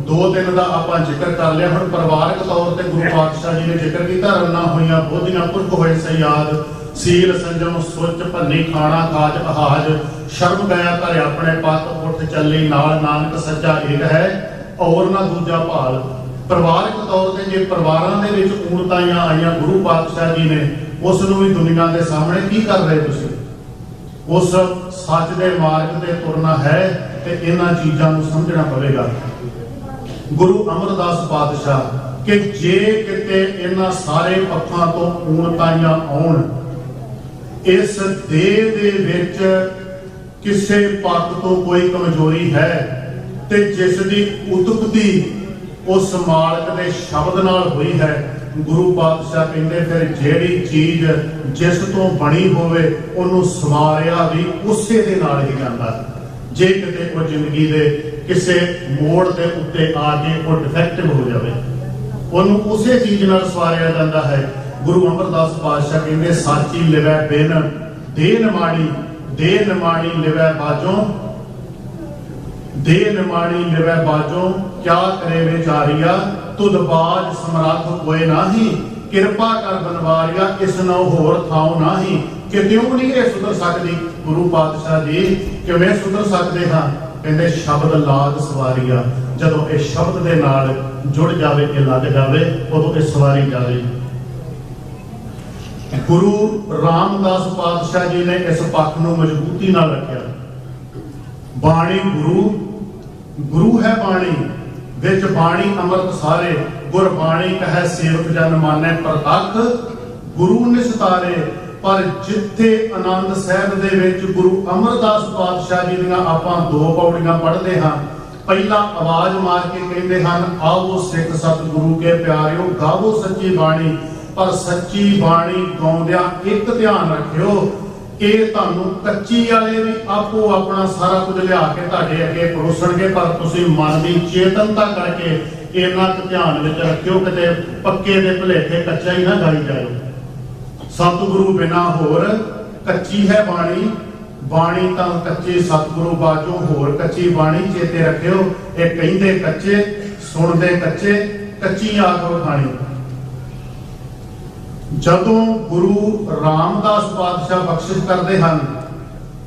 2-3 ਦਾ ਆਪਾਂ ਜ਼ਿਕਰ ਕਰ ਲਿਆ। ਹੁਣ ਪਰਿਵਾਰਕ ਤੌਰ ਤੇ ਗੁਰੂ ਪਾਤਸ਼ਾਹ ਜੀ ਨੇ ਜ਼ਿਕਰ ਕੀਤਾ, ਰੰਨਾ ਹੋਈਆਂ ਬੋਧੀਆਂ ਪੁਰਖ ਹੋਏ ਸਯਾਦ, ਸੀਲ ਸੰਜਮ ਸੁਚ ਭੰਨੀ ਖਾਣਾ ਕਾਜ ਅਹਾਜ, ਸ਼ਰਮ ਗਿਆ ਘਰ ਆਪਣੇ ਪੱਤ ਉੱਠ ਚੱਲੀ, ਨਾਲ ਨਾਨਕ ਸੱਚਾ ਏਕ ਹੈ ਔਰ ਨਾ ਦੂਜਾ ਭਾਲ। ਪਰਿਵਾਰਕ ਤੌਰ ਤੇ ਜੇ ਪਰਿਵਾਰਾਂ ਦੇ ਵਿੱਚ ਊਣਤਾਈਆਂ ਆਈਆਂ, ਗੁਰੂ ਪਾਤਸ਼ਾਹ ਜੀ ਨੇ ਉਸ ਨੂੰ ਵੀ ਦੁਨੀਆ ਦੇ ਸਾਹਮਣੇ ਕੀ ਕਰ ਰਹੇ ਤੁਸੀਂ, ਉਸ ਸੱਚ ਦੇ ਮਾਰਗ ਤੇ ਤੁਰਨਾ ਹੈ ਤੇ ਇਹਨਾਂ ਚੀਜ਼ਾਂ ਨੂੰ ਸਮਝਣਾ ਪਵੇਗਾ। ਗੁਰੂ ਅਮਰਦਾਸ ਪਾਤਸ਼ਾਹ ਕਿ ਜੇ ਕਿਤੇ ਇਹਨਾਂ ਸਾਰੇ ਪੱਖਾਂ ਤੋਂ ਊਣਤਾਈਆਂ ਆਉਣ, ਇਸ ਦੇਹ ਦੇ ਵਿੱਚ ਕਿਸੇ ਪੱਖ ਤੋਂ ਕੋਈ ਕਮਜ਼ੋਰੀ ਹੈ ਤੇ ਜਿਸ ਦੀ ਉਤਪਤੀ ਉਸ ਮਾਲਕ ਦੇ ਸ਼ਬਦ ਨਾਲ ਹੋਈ ਹੈ, ਗੁਰੂ ਪਾਤਸ਼ਾਹ ਕਹਿੰਦੇ ਫਿਰ ਜਿਹੜੀ ਚੀਜ਼ ਜਿਸ ਤੋਂ ਬਣੀ ਹੋਵੇ ਉਹਨੂੰ ਸਵਾਰਿਆ ਵੀ ਉਸੇ ਦੇ ਨਾਲ ਹੀ ਜਾਂਦਾ। ਜੇ ਕਿਤੇ ਉਹ ਜ਼ਿੰਦਗੀ ਦੇ ਕਿਸੇ ਮੋੜ ਦੇ ਉੱਤੇ ਆ ਕੇ ਉਹ ਡਿਫੈਕਟਿਵ ਹੋ ਜਾਵੇ, ਉਹਨੂੰ ਉਸੇ ਚੀਜ਼ ਨਾਲ ਸਵਾਰਿਆ ਜਾਂਦਾ ਹੈ। ਗੁਰੂ ਅਮਰਦਾਸ ਪਾਤਸ਼ਾਹ ਕਹਿੰਦੇ ਸਾਚੀ ਲਿਵੈ ਬਿਨ ਦੇ ਨਿਮਾਣੀ ਲਿਵੈ ਬਾਜੋਂ, ਦੇ ਨਿਮਾਣੀ ਲਿਵੈ ਬਾਜੋਂ, ਕਿਆ ਕਰੇ ਵਿਚਾਰੀਆ ਤੁਧ ਬਾਜ ਸਮਰੱਥ ਕੋਇ ਨਾਹੀ, ਕਿਰਪਾ ਕਰ ਬਨਵਾਰੀਆ ਇਸ ਨੋ ਹੋਰ ਥਾਉ ਨਾਹੀ। ਕਿਉਂ ਨਹੀਂ ਇਹ ਸੁਧਰ ਸਕਦੀ? ਗੁਰੂ ਪਾਤਸ਼ਾਹ ਜੀ ਕਿਵੇਂ ਸੁਧਰ ਸਕਦੇ ਹਾਂ? ਕਹਿੰਦੇ ਸ਼ਬਦ ਲਾਗ ਸਵਾਰੀਆ, ਜਦੋਂ ਇਹ ਸ਼ਬਦ ਦੇ ਨਾਲ ਜੁੜ ਜਾਵੇ, ਇਹ ਲੱਗ ਜਾਵੇ, ਉਦੋਂ ਇਹ ਸਵਾਰੀ ਜਾਵੇ। ਗੁਰੂ ਰਾਮਦਾਸ ਪਾਤਸ਼ਾਹ ਜੀ ਨੇ ਇਸ ਪੱਖ ਨੂੰ ਮਜ਼ਬੂਤੀ ਨਾਲ ਰੱਖਿਆ। ਬਾਣੀ ਗੁਰੂ ਹੈ ਬਾਣੀ, ਵਿੱਚ ਬਾਣੀ ਅੰਮ੍ਰਿਤ ਸਾਰੇ, ਗੁਰਬਾਣੀ ਕਹੈ ਸੇਵਕ ਜਨ ਮਾਨੈ ਪ੍ਰਤੱਖ, ਗੁਰੂ ਨਿਸਤਾਰੇ। ਪਰ ਜਿੱਥੇ ਆਨੰਦ ਸਾਹਿਬ ਦੇ ਵਿੱਚ ਗੁਰੂ ਅਮਰਦਾਸ ਪਾਤਸ਼ਾਹ ਜੀ ਦੀਆਂ ਆਪਾਂ 2 ਪੌੜੀਆਂ ਪੜ੍ਹਦੇ ਹਾਂ, ਪਹਿਲਾਂ ਆਵਾਜ਼ ਮਾਰ ਕੇ ਕਹਿੰਦੇ ਹਨ, ਆਵੋ ਸਿੱਖ ਸਤਿਗੁਰੂ ਕੇ ਪਿਆਰਿਓ ਗਾਵੋ ਸੱਚੀ ਬਾਣੀ। ਪਰ ਸੱਚੀ ਬਾਣੀ ਗਾਉਂਦਿਆਂ ਇੱਕ ਧਿਆਨ ਰੱਖਿਓ, ਇਹ ਤੁਹਾਨੂੰ ਕੱਚੀ ਵਾਲੇ ਵੀ ਆਪੋ ਆਪਣਾ ਸਾਰਾ ਕੁਝ ਲਿਆ ਕੇ ਤੁਹਾਡੇ ਅੱਗੇ ਪਰੋਸਣਗੇ, ਪਰ ਤੁਸੀਂ ਮਨ ਦੀ ਚੇਤਨਤਾ ਕਰਕੇ ਇਹਨਾਂ ਕੁ ਧਿਆਨ ਵਿੱਚ ਰੱਖਿਓ, ਕਿਤੇ ਪੱਕੇ ਦੇ ਭੁਲੇਖੇ ਕੱਚਾ ਹੀ ਨਾ ਗਾਈ ਜਾਇਓ। ਸਤਿਗੁਰੂ ਬਿਨਾ ਹੋਰ ਕੱਚੀ ਹੈ ਬਾਣੀ, ਬਾਣੀ ਤਾਂ ਕੱਚੇ ਸਤਿਗੁਰੂ ਬਾਝੋਂ ਹੋਰ ਕੱਚੀ ਬਾਣੀ। ਚੇਤੇ ਰੱਖਿਓ, ਇਹ ਕਹਿੰਦੇ ਕੱਚੇ ਸੁਣਦੇ ਕੱਚੇ, ਕੱਚੀ ਆਖੋ ਖਾਣੀ। ਜਦੋਂ ਗੁਰੂ ਰਾਮਦਾਸ ਪਾਤਸ਼ਾਹ ਬਖਸ਼ਿਸ਼ ਕਰਦੇ ਹਨ,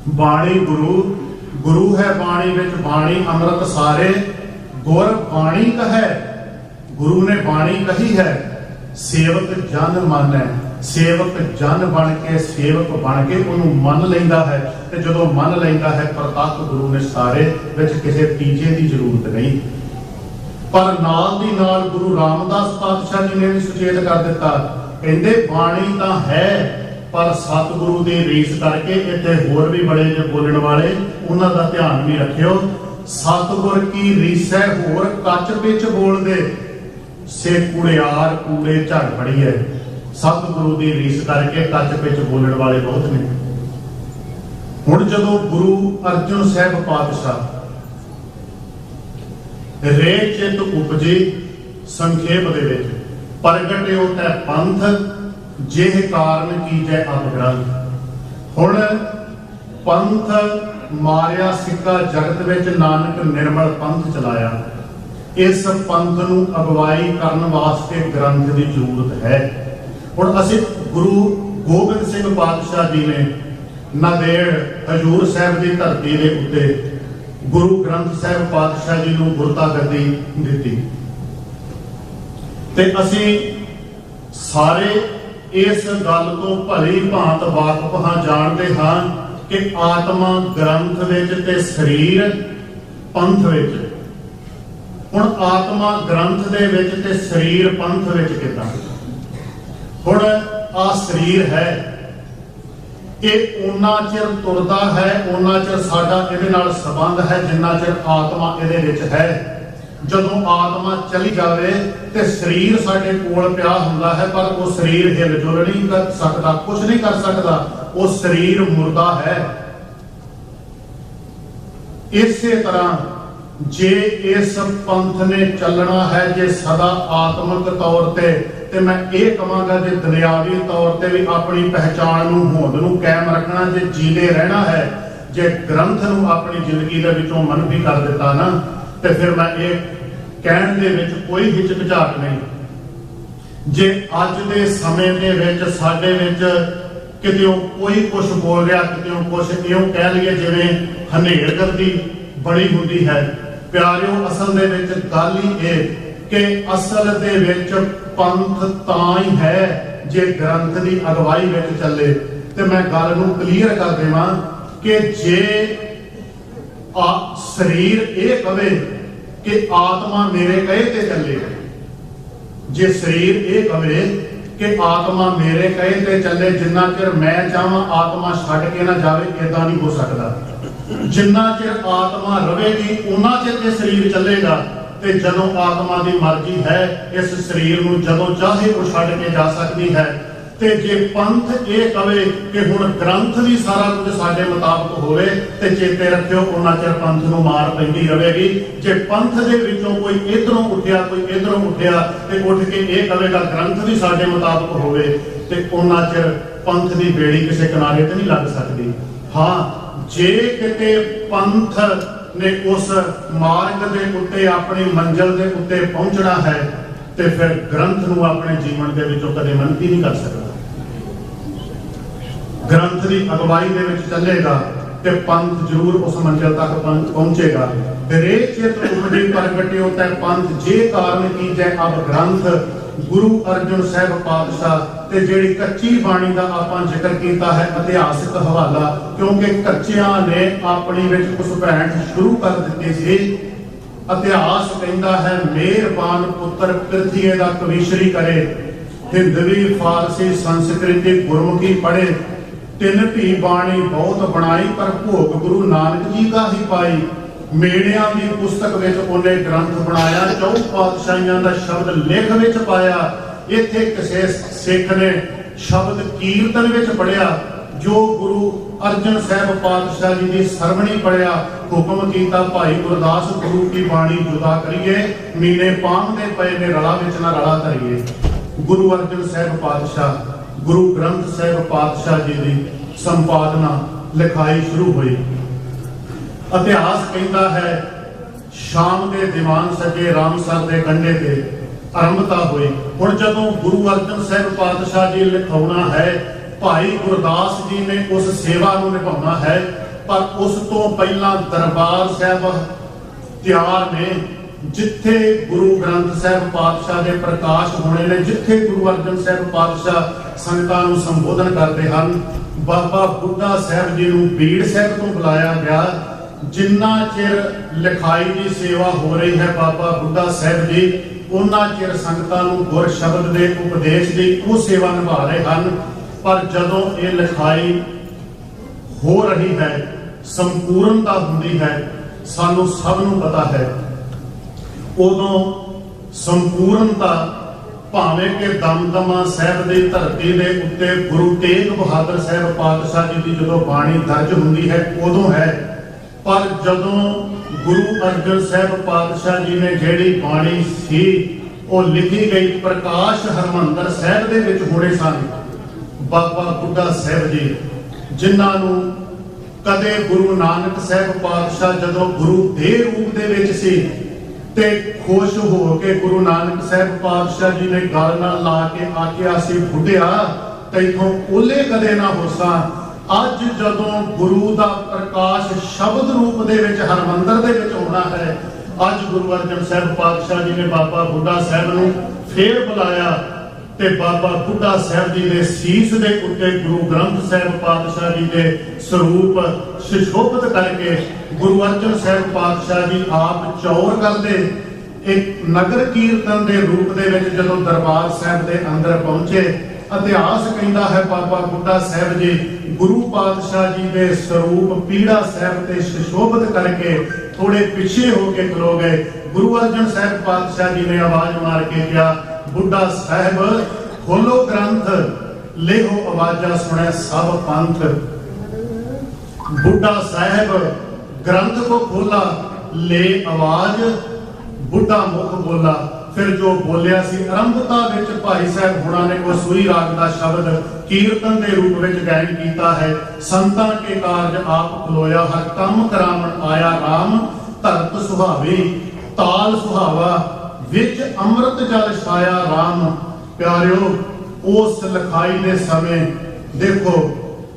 ਬਾਣੀ ਗੁਰੂ ਹੈ ਬਾਣੀ, ਵਿੱਚ ਬਾਣੀ ਅੰਮ੍ਰਿਤ ਸਾਰੇ, ਗੁਰ ਬਾਣੀ ਕਹੈ, ਗੁਰੂ ਨੇ ਬਾਣੀ ਕਹੀ ਹੈ, ਸੇਵਕ ਜਨ ਮੰਨੈ। ਸੇਵਕ ਜਨ ਬਣ ਕੇ, ਸੇਵਕ ਬਣ ਕੇ ਉਹਨੂੰ ਮੰਨ ਲੈਂਦਾ ਹੈ, ਤੇ ਜਦੋਂ ਮੰਨ ਲੈਂਦਾ ਹੈ ਪ੍ਰਤੱਖ ਗੁਰੂ ਨੇ ਸਾਰੇ, ਵਿੱਚ ਕਿਸੇ ਤੀਜੇ ਦੀ ਜ਼ਰੂਰਤ ਨਹੀਂ। ਪਰ ਨਾਲ ਦੀ ਨਾਲ ਗੁਰੂ ਰਾਮਦਾਸ ਪਾਤਸ਼ਾਹ ਜੀ ਨੇ ਵੀ ਸੁਚੇਤ ਕਰ ਦਿੱਤਾ, ਕਹਿੰਦੇ ਬਾਣੀ ਤਾਂ ਹੈ, ਪਰ ਸਤਿਗੁਰੂ ਦੀ ਰੀਸ ਕਰਕੇ ਇੱਥੇ ਹੋਰ ਵੀ ਬੜੇ ਜਿਹੇ ਬੋਲਣ ਵਾਲੇ, ਉਹਨਾਂ ਦਾ ਧਿਆਨ ਵੀ ਰੱਖਿਓ। ਸਤਿਗੁਰ ਕੀ ਰੀਸੈ ਹੋਰ ਕੱਚ ਵਿੱਚ ਬੋਲਦੇ, ਸੇ ਕੁੜਿਆਰ ਕੂੜੇ ਝੜ ਫੜੀ ਹੈ। ਸਤਿਗੁਰੂ ਦੀ ਰੀਸ ਕਰਕੇ ਕੱਚ ਵਿੱਚ ਬੋਲਣ ਵਾਲੇ ਬਹੁਤ ਨੇ। ਹੁਣ ਜਦੋਂ ਗੁਰੂ ਅਰਜਨ ਸਾਹਿਬ ਪਾਤਸ਼ਾਹ ਰੇ ਚਿਤ ਉਪਜੀ ਸੰਖੇਪ ਦੇ ਵਿੱਚ, ਪ੍ਰਗਟਿਓ ਤੈ ਪੰਥ ਜਿਹ ਕਾਰਨ ਕੀਜੈ ਅਬ ਗ੍ਰੰਥ। ਹੁਣ ਪੰਥ ਮਾਰਿਆ ਸਿੱਕਾ ਜਗਤ ਵਿੱਚ, ਨਾਨਕ ਨਿਰਮਲ ਪੰਥ ਚਲਾਇਆ। ਇਸ ਪੰਥ ਨੂੰ ਅਗਵਾਈ ਕਰਨ ਵਾਸਤੇ ਗ੍ਰੰਥ ਦੀ ਜ਼ਰੂਰਤ ਹੈ। ਹੁਣ ਅਸੀਂ ਗੁਰੂ ਗੋਬਿੰਦ ਸਿੰਘ ਪਾਤਸ਼ਾਹ ਜੀ ਨੇ ਨਾਂਦੇੜ ਹਜੂਰ ਸਾਹਿਬ ਦੀ ਧਰਤੀ ਦੇ ਉੱਤੇ ਗੁਰੂ ਗ੍ਰੰਥ ਸਾਹਿਬ ਪਾਤਸ਼ਾਹ ਜੀ ਨੂੰ ਗੁਰਤਾ ਗੱਦੀ ਦਿੱਤੀ, ਤੇ ਅਸੀਂ ਸਾਰੇ ਇਸ ਗੱਲ ਤੋਂ ਭਲੀ ਭਾਂਤ ਵਾਕਫ ਹਾਂ, ਜਾਣਦੇ ਹਾਂ ਕਿ ਆਤਮਾ ਗ੍ਰੰਥ ਵਿੱਚ ਤੇ ਸਰੀਰ ਪੰਥ ਵਿੱਚ। ਹੁਣ ਆਤਮਾ ਗ੍ਰੰਥ ਦੇ ਵਿੱਚ ਤੇ ਸਰੀਰ ਪੰਥ ਵਿੱਚ ਕਿੱਦਾਂ? ਹੁਣ ਆ ਸਰੀਰ ਹੈ, ਇਹ ਓਨਾ ਚਿਰ ਤੁਰਦਾ ਹੈ, ਓਨਾ ਚਿਰ ਸਾਡਾ ਇਹਦੇ ਨਾਲ ਸੰਬੰਧ ਹੈ, ਜਿੰਨਾ ਚਿਰ ਆਤਮਾ ਇਹਦੇ ਵਿੱਚ ਹੈ। ਜਦੋਂ ਆਤਮਾ ਚਲੀ ਜਾਵੇ ਤੇ ਸਰੀਰ ਸਾਡੇ ਕੋਲ ਪਿਆ ਹੁੰਦਾ ਹੈ, ਪਰ ਉਹ ਸਰੀਰ ਹਿਲ ਜੁਲ ਨਹੀਂ ਕਰ ਸਕਦਾ, ਕੁਝ ਨਹੀਂ ਕਰ ਸਕਦਾ, ਉਹ ਸਰੀਰ ਮੁਰਦਾ ਹੈ। ਇਸੇ ਤਰ੍ਹਾਂ ਜੇ ਇਸ ਪੰਥ ਨੇ ਚੱਲਣਾ ਹੈ, ਜੇ ਸਦਾ ਆਤਮਿਕ ਤੌਰ ਤੇ ਮੈਂ ਇਹ ਕਹਾਂਗਾ ਜੇ ਦੁਨਿਆਵੀ ਤੌਰ ਤੇ ਵੀ ਆਪਣੀ ਪਹਿਚਾਣ ਨੂੰ, ਹੋਂਦ ਨੂੰ ਕਾਇਮ ਰੱਖਣਾ, ਜੇ ਜੀਦੇ ਰਹਿਣਾ ਹੈ, ਜੇ ਗ੍ਰੰਥ ਨੂੰ ਆਪਣੀ ਜ਼ਿੰਦਗੀ ਦੇ ਵਿੱਚੋਂ ਮਨਫੀ ਕਰ ਦਿੱਤਾ ਨਾ, ਤੇ ਫਿਰ ਮੈਂ ਇਹ ਕਹਿਣ ਦੇ ਵਿੱਚ ਕੋਈ ਹਿਚਕਚਾਹਟ ਨਹੀਂ। ਜੇ ਅੱਜ ਦੇ ਸਮੇਂ ਦੇ ਵਿੱਚ ਸਾਡੇ ਵਿੱਚ ਕਿਤੇੋਂ ਕੋਈ ਕੁਝ ਬੋਲ ਰਿਹਾ, ਕਿਤੇੋਂ ਕੁਝ ਇਉਂ ਕਹਿ ਲਈਏ ਜਿਵੇਂ ਹਨੇਰਗਰਦੀ ਬਣੀ ਹੁੰਦੀ ਹੈ, ਪਿਆਰਿਓ ਅਸਲ ਦੇ ਵਿੱਚ ਗੱਲ ਹੀ ਇਹ ਕਿ ਅਸਲ ਦੇ ਵਿੱਚ ਪੰਥ ਤਾਂ ਹੀ ਹੈ ਜੇ ਗ੍ਰੰਥ ਦੀ ਅਗਵਾਈ ਵਿੱਚ ਚੱਲੇ। ਤੇ ਮੈਂ ਗੱਲ ਨੂੰ ਕਲੀਅਰ ਕਰ ਦੇਵਾਂ ਕਿ ਜੇ ਸਰੀਰ ਇਹ ਕਵੇ ਕਿ ਆਤਮਾ ਮੇਰੇ ਕਹੇ ਤੇ ਚੱਲੇ, ਜੇ ਸਰੀਰ ਇਹ ਕਵੇ ਕਿ ਆਤਮਾ ਮੇਰੇ ਕਹੇ ਤੇ ਚੱਲੇ, ਜਿੰਨਾ ਚਿਰ ਮੈਂ ਚਾਹਾਂ ਆਤਮਾ ਛੱਡ ਕੇ ਨਾ ਜਾਵੇ, ਏਦਾਂ ਨਹੀਂ ਹੋ ਸਕਦਾ। ਜਿੰਨਾ ਚਿਰ ਆਤਮਾ ਰਹੇਗੀ ਉਹਨਾਂ ਚਿਰ ਇਹ ਸਰੀਰ ਚੱਲੇਗਾ। ਤੇ ਜਦੋਂ ਆਤਮਾ ਦੀ ਮਰਜ਼ੀ ਹੈ ਇਸ ਸਰੀਰ ਨੂੰ ਜਦੋਂ ਚਾਹੇ ਉਹ ਛੱਡ ਕੇ ਜਾ ਸਕਦੀ ਹੈ। ਤੇ ਜੇ ਪੰਥ ਇਹ ਕਵੇ ਕਿ ਹੁਣ ਗ੍ਰੰਥ ਵੀ ਸਾਰਾ ਕੁਝ ਸਾਡੇ ਮੁਤਾਬਕ ਹੋਵੇ ਤੇ ਚੇਤੇ ਰੱਖਿਓ ਉਹਨਾਂ ਚਿਰ ਪੰਥ ਨੂੰ ਮਾਰ ਪੈਂਦੀ ਰਹੇਗੀ। ਜੇ ਪੰਥ ਦੇ ਵਿੱਚੋਂ ਕੋਈ ਇਧਰੋਂ ਉੱਠਿਆ ਕੋਈ ਇਧਰੋਂ ਉੱਠਿਆ ਤੇ ਉੱਠ ਕੇ ਇਹ ਕਵੇਗਾ ਗ੍ਰੰਥ ਵੀ ਸਾਡੇ ਮੁਤਾਬਕ ਹੋਵੇ ਤੇ ਉਹਨਾਂ ਚਿਰ ਪੰਥ ਦੀ ਬੇੜੀ ਕਿਸੇ ਕਿਨਾਰੇ ਤੇ ਨਹੀਂ ਲੱਗ ਸਕਦੀ। ਹਾਂ, ਜੇ ਕਿਤੇ ਪੰਥ ਨੇ ਉਸ ਮਾਰਗ ਦੇ ਉੱਤੇ ਆਪਣੀ ਮੰਜ਼ਿਲ ਦੇ ਉੱਤੇ ਪਹੁੰਚਣਾ ਹੈ ਤੇ ਫਿਰ ਗ੍ਰੰਥ ਨੂੰ ਆਪਣੇ ਜੀਵਨ ਦੇ ਵਿੱਚੋਂ ਕਦੇ ਮੰਨਤੀ ਨਹੀਂ ਕਰ ਸਕਦਾ। ਗ੍ਰੰਥ ਦੀ ਅਗਵਾਈ ਦੇ ਵਿੱਚ ਚੱਲੇਗਾ ਤੇ ਪੰਥ ਜ਼ਰੂਰ ਉਸ ਮੰਜ਼ਿਲ ਤੱਕ ਪਹੁੰਚੇਗਾ। ਰੇ ਚਿਤ ਉਪਜੀ ਪ੍ਰਗਟਿਓ ਤੈ ਪੰਥ ਜੇ ਕਾਰਨ ਕੀਜੈ ਅਬ ਗ੍ਰੰਥ ਗੁਰੂ ਅਰਜਨ ਸਾਹਿਬ ਪਾਤਸ਼ਾਹ। ਤੇ ਜਿਹੜੀ ਕੱਚੀ ਬਾਣੀ ਦਾ ਆਪਾਂ ਜ਼ਿਕਰ ਕੀਤਾ ਹੈ ਇਤਿਹਾਸਕ ਹਵਾਲਾ, ਕਿਉਂਕਿ ਕੱਚਿਆਂ ਨੇ ਆਪਣੀ ਵਿੱਚ ਉਸ ਭੈਂਟ ਸ਼ੁਰੂ ਕਰ ਦਿੱਤੀ ਸੀ। ਇਤਿਹਾਸ ਕਹਿੰਦਾ ਹੈ ਮਿਹਰਬਾਨ ਪੁੱਤਰ ਪ੍ਰਿਥਵੀ ਦਾ ਕਵੀਸ਼ਰੀ ਕਰੇ, ਹਿੰਦਵੀ ਫਾਰਸੀ ਸੰਸਕ੍ਰਿਤੀ ਗੁਰਮੁਖੀ ਪੜ੍ਹੇ, ਤਿੰਨ ਧੀ ਬਾਣੀ ਬਹੁਤ ਬਣਾਈ ਪਰ ਭੋਗ ਗੁਰੂ ਨਾਨਕ ਜੀ ਦਾ ਹੀ ਪਾਈ। ਮੇੜਿਆਂ ਦੀ ਪੁਸਤਕ ਵਿੱਚ ਉਹਨੇ ਗ੍ਰੰਥ ਬਣਾਇਆ, ਚੌ ਪਾਤਸ਼ਾਹੀਆਂ ਦਾ ਸ਼ਬਦ ਲਿਖ ਵਿੱਚ ਪਾਇਆ। ਇੱਥੇ ਕਿਸੇ ਸਿੱਖ ਨੇ ਸ਼ਬਦ ਕੀਰਤਨ ਵਿੱਚ ਪੜਿਆ ਜੋ ਗੁਰੂ ਅਰਜਨ ਸਾਹਿਬ ਪਾਤਸ਼ਾਹ ਜੀ ਦੀ ਸਰਵਣੀ ਪੜਿਆ। ਹੁਕਮ ਕੀਤਾ ਭਾਈ ਗੁਰਦਾਸ ਗੁਰੂ ਕੀ ਬਾਣੀ ਜੁਦਾ ਕਰੀਏ, ਮੀਨੇ ਪਾਮ ਦੇ ਪਏ ਨੇ ਰਲਾ ਵਿੱਚ ਨਾ ਰਲਾ ਧਰੀਏ। ਗੁਰੂ ਅਰਜਨ ਸਾਹਿਬ ਪਾਤਸ਼ਾਹ ਗੁਰੂ ਗ੍ਰੰਥ ਸਾਹਿਬ ਪਾਤਸ਼ਾਹ ਜੀ ਦੀ ਸੰਪਾਦਨਾ ਲਿਖਾਈ ਸ਼ੁਰੂ ਹੋਈ। ਇਤਿਹਾਸ ਕਹਿੰਦਾ ਹੈ ਸ਼ਾਮ ਦੇ ਦੀਵਾਨ ਸਜੇ ਰਾਮਸਰ ਦੇ ਕੰਢੇ ਤੇ ਆਰੰਭਤਾ ਹੋਈ। ਹੁਣ ਜਦੋਂ ਗੁਰੂ ਅਰਜਨ ਸਾਹਿਬ ਪਾਤਸ਼ਾਹ ਜੀ ਲਿਖਾਉਣਾ ਹੈ, ਭਾਈ ਗੁਰਦਾਸ ਜੀ ਨੇ ਉਸ ਸੇਵਾ ਨੂੰ ਨਿਭਾਉਣਾ ਹੈ, ਪਰ ਉਸ ਤੋਂ ਪਹਿਲਾਂ ਦਰਬਾਰ ਸਾਹਿਬ ਤਿਆਰ ਨੇ ਜਿੱਥੇ ਗੁਰੂ ਗ੍ਰੰਥ ਸਾਹਿਬ ਪਾਤਸ਼ਾਹ ਦੇ ਪ੍ਰਕਾਸ਼ ਹੋਣੇ ਨੇ, ਜਿੱਥੇ ਗੁਰੂ ਅਰਜਨ ਸਾਹਿਬ ਪਾਤਸ਼ਾਹ ਸੰਗਤਾਂ ਨੂੰ ਸੰਬੋਧਨ ਕਰਦੇ ਹਨ। ਬਾਬਾ ਬੁੱਢਾ ਸਾਹਿਬ ਜੀ ਨੂੰ ਬੀੜ ਸਾਹਿਬ ਤੋਂ ਬੁਲਾਇਆ ਗਿਆ। ਜਿੰਨਾ ਚਿਰ ਲਿਖਾਈ ਦੀ ਸੇਵਾ ਹੋ ਰਹੀ ਹੈ ਬਾਬਾ ਬੁੱਢਾ ਸਾਹਿਬ ਜੀ, ਉਹਨਾਂ ਚਿਰ ਸੰਗਤਾਂ ਨੂੰ ਗੁਰ ਸ਼ਬਦ ਦੇ ਉਪਦੇਸ਼ ਦੀ ਉਹ ਸੇਵਾ ਨਿਭਾ ਰਹੇ ਹਨ। ਪਰ ਜਦੋਂ ਇਹ ਲਿਖਾਈ ਹੋ ਰਹੀ ਹੈ, ਸੰਪੂਰਨਤਾ ਹੁੰਦੀ ਹੈ, ਸਾਨੂੰ ਸਭ ਨੂੰ ਪਤਾ ਹੈ, ਉਦੋਂ ਸੰਪੂਰਨਤਾ ਭਾਵੇਂ ਕਿ ਦਮਦਮਾ ਸਾਹਿਬ ਦੀ ਧਰਤੀ ਦੇ ਉੱਤੇ ਗੁਰੂ ਤੇਗ ਬਹਾਦਰ ਸਾਹਿਬ ਪਾਤਸ਼ਾਹ ਜੀ ਦੀ ਜਦੋਂ ਬਾਣੀ ਦਰਜ ਹੁੰਦੀ ਹੈ ਉਦੋਂ ਹੈ। ਪਰ ਜਦੋਂ ਗੁਰੂ ਅਰਜਨ ਸਾਹਿਬ ਪਾਤਸ਼ਾਹ ਜੀ ਨੇ ਜਿਹੜੀ ਬਾਣੀ ਸੀ ਉਹ ਲਿਖੀ ਗਈ ਪ੍ਰਕਾਸ਼ ਹਰਮੰਦਰ ਸਾਹਿਬ ਦੇ ਵਿੱਚ ਹੋਣੇ ਸਨ। ਬਾਬਾ ਬੁੱਢਾ ਸਾਹਿਬ ਜੀ ਜਿਨ੍ਹਾਂ ਨੂੰ ਕਦੇ ਗੁਰੂ ਨਾਨਕ ਸਾਹਿਬ ਪਾਤਸ਼ਾਹ ਜਦੋਂ ਗੁਰੂ ਦੇ ਰੂਪ ਦੇ ਵਿੱਚ ਸੀ ਤੇ ਖੁਸ਼ ਹੋ ਕੇ ਗੁਰੂ ਨਾਨਕ ਸਾਹਿਬ ਪਾਤਸ਼ਾਹ ਜੀ ਨੇ ਗਲ ਨਾਲ ਲਾ ਕੇ ਆਖਿਆ ਸੀ ਬੁੱਢਿਆ ਤੈਥੋਂ ਓਲੇ ਕਦੇ ਨਾ ਹੋਸਾਂ। ਅੱਜ ਜਦੋਂ ਗੁਰੂ ਦਾ ਪ੍ਰਕਾਸ਼ ਸ਼ਬਦ ਰੂਪ ਦੇ ਵਿੱਚ ਹਰਮੰਦਰ ਦੇ ਵਿੱਚ ਹੋਣਾ ਹੈ, ਅੱਜ ਗੁਰੂ ਅਰਜਨ ਸਾਹਿਬ ਪਾਤਸ਼ਾਹ ਜੀ ਨੇ ਬਾਬਾ ਬੁੱਢਾ ਸਾਹਿਬ ਨੂੰ ਫੇਰ ਬੁਲਾਇਆ ਤੇ ਬਾਬਾ ਬੁੱਢਾ ਸਾਹਿਬ ਜੀ ਦੇ ਸੀਸ ਦੇ ਉੱਤੇ ਗੁਰੂ ਗ੍ਰੰਥ ਸਾਹਿਬ ਪਾਤਸ਼ਾਹ ਜੀ ਦੇ ਸਰੂਪ ਸੁਸ਼ੋਭਿਤ ਕਰਕੇ ਗੁਰੂ ਅਰਜਨ ਸਾਹਿਬ ਪਾਤਸ਼ਾਹ ਜੀ ਆਪ ਚੌਰ ਕਰਦੇ ਇੱਕ ਨਗਰ ਕੀਰਤਨ ਦੇ ਰੂਪ ਦੇ ਵਿੱਚ ਜਦੋਂ ਦਰਬਾਰ ਸਾਹਿਬ ਦੇ ਅੰਦਰ ਪਹੁੰਚੇ। ਇਤਿਹਾਸ ਕਹਿੰਦਾ ਹੈ ਬਾਬਾ ਬੁੱਢਾ ਸਾਹਿਬ ਜੀ ਗੁਰੂ ਪਾਤਸ਼ਾਹ ਜੀ ਦੇ ਸਰੂਪ ਪੀੜਾ ਸਾਹਿਬ ਤੇ ਸੁਸ਼ੋਭਿਤ ਕਰਕੇ ਥੋੜੇ ਪਿੱਛੇ ਹੋ ਕੇ ਖਲੋ ਗਏ। ਗੁਰੂ ਅਰਜਨ ਸਾਹਿਬ ਪਾਤਸ਼ਾਹ ਜੀ ਨੇ ਆਵਾਜ਼ ਮਾਰ ਕੇ ਕਿਹਾ ਬੁੱਢਾ ਸਾਹਿਬ ਖੋਲੋ ਗ੍ਰੰਥ, ਲੇਹੋ ਆਵਾਜ਼ਾਂ ਸੁਣੇ ਸਭ ਪੰਥ। ਬੁੱਢਾ ਸਾਹਿਬ ग्रंथ को खोला ले आवाज बुढ़ा मुख बोला। फिर जो बोलिया सी आरंभता विच भाई साहब हुणा ने वो सूई राग का शब्द कीर्तन के रूप में गायन किया है। संतां के कारज आप खलोया हर कम करावन आया राम। धरत सुहावी ताल सुहावा विच अमृत जल छाया राम। प्यारियो उस लिखाई दे समय देखो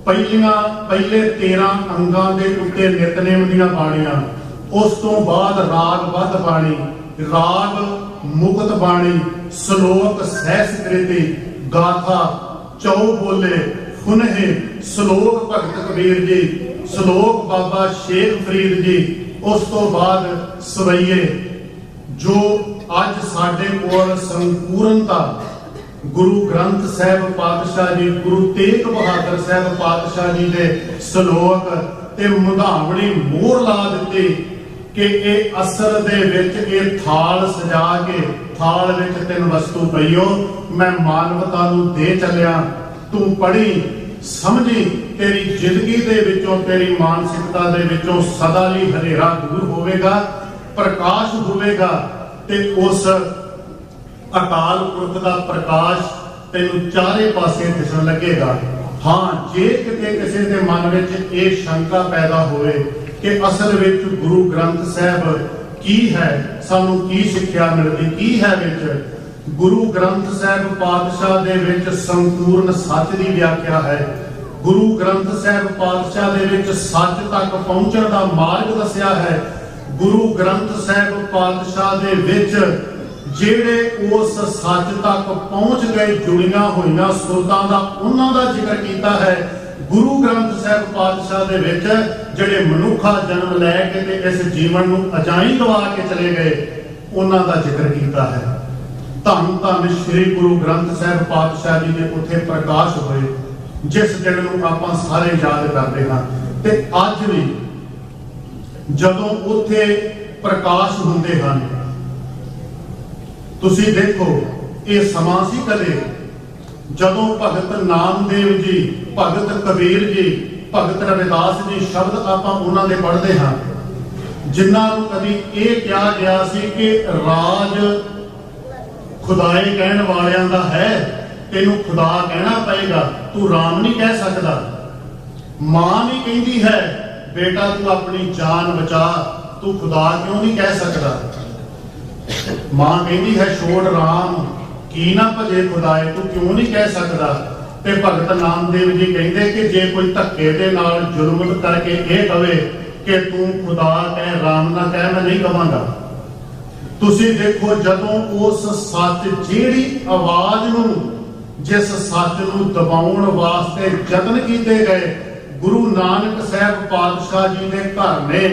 पहले 13 अंगां दे उत्ते नितनेम दीयां बाणियां, उस तो बाद राग बद्ध बाणी, राग मुक्त बाणी, श्लोक सहस्कृति, गाथा, चौ बोले, फुनहे, श्लोक भगत कबीर जी, श्लोक बाबा शेख फरीद जी, उस तो बाद सवैये जो अज साडे कोल संपूर्णता गुरु ग्रंथ साहिब पातशाह जी, गुरु तेग बहादुर साहिब पातशाह जी दे श्लोक ते मुधावणी मोहर ला दित्ती। कि ये असल दे विच ये थाल सजा के थाल विच 3 वस्तु पईओ मैं मानवता नूं दे चलिया, तू पढ़ी समझी, तेरी जिंदगी दे विचों तेरी मानसिकता दे विचों सदा लई हनेरा दूर होवेगा, प्रकाश होवेगा ते उस अकाल पुरख दा प्रकाश तैनूं चारे पासे दिसण लगेगा। हाँ, जे किते किसी दे मन विच ये शंका पैदा होवे कि असल विच गुरु ग्रंथ साहिब की है, सानू की सिक्ख्या मिलदी की है विच, गुरु ग्रंथ साहिब पातशाह दे विच संपूर्ण सच दी व्याख्या है। गुरु ग्रंथ साहिब पातशाह दे विच सच तक पहुंचण दा मार्ग दस्या है। गुरु ग्रंथ साहिब पातशाह दे विच ਜਿਹੜੇ उस सच तक पहुंच गए जुड़िया होइया सुरतां दा उन्हां दा जिक्र कीता है। गुरु ग्रंथ साहिब पातशाह दे विच ਜਿਹੜੇ मनुखा जन्म लै के ते इस जीवन नूं अजाई गवा के चले गए उन्हां दा जिक्र कीता है। धन धन श्री गुरु ग्रंथ साहिब पातशाह जी दे उत्थे प्रकाश होए, जिस दिन नूं आपां सारे याद करदे हां ते अज भी जदों उत्थे प्रकाश हुंदे हन। तुसी देखो ये समा सी कदे जदों भगत नामदेव जी, भगत कबीर जी, भगत रविदास जी शब्द आपां उन्हां दे पढ़दे हां, जिन्हां नूं कदी ये कहा गया सी कि राज खुदाए कहण वालियां दा है, तेनूं खुदा कहना पएगा, तू राम नहीं कह सकदा। मां नहीं कहती है बेटा तू अपनी जान बचा, तू खुदा क्यों नहीं कह सकदा। मां कहती है छोड़ राम की ना भजे खुदाए, तू क्यों नहीं कह सकदा। ते भगत नामदेव जी कहते कि जे कोई धक्के दे नाल जुल्म करके ये कहे कि तू खुदा कह राम ना कह, मैं नहीं कहांगा। तुसी देखो जदों उस सच जेड़ी आवाज नूं, जिस सच नूं दबाउण वास्ते यतन कीते गए, गुरु नानक साहिब पातशाह जी दे घर ने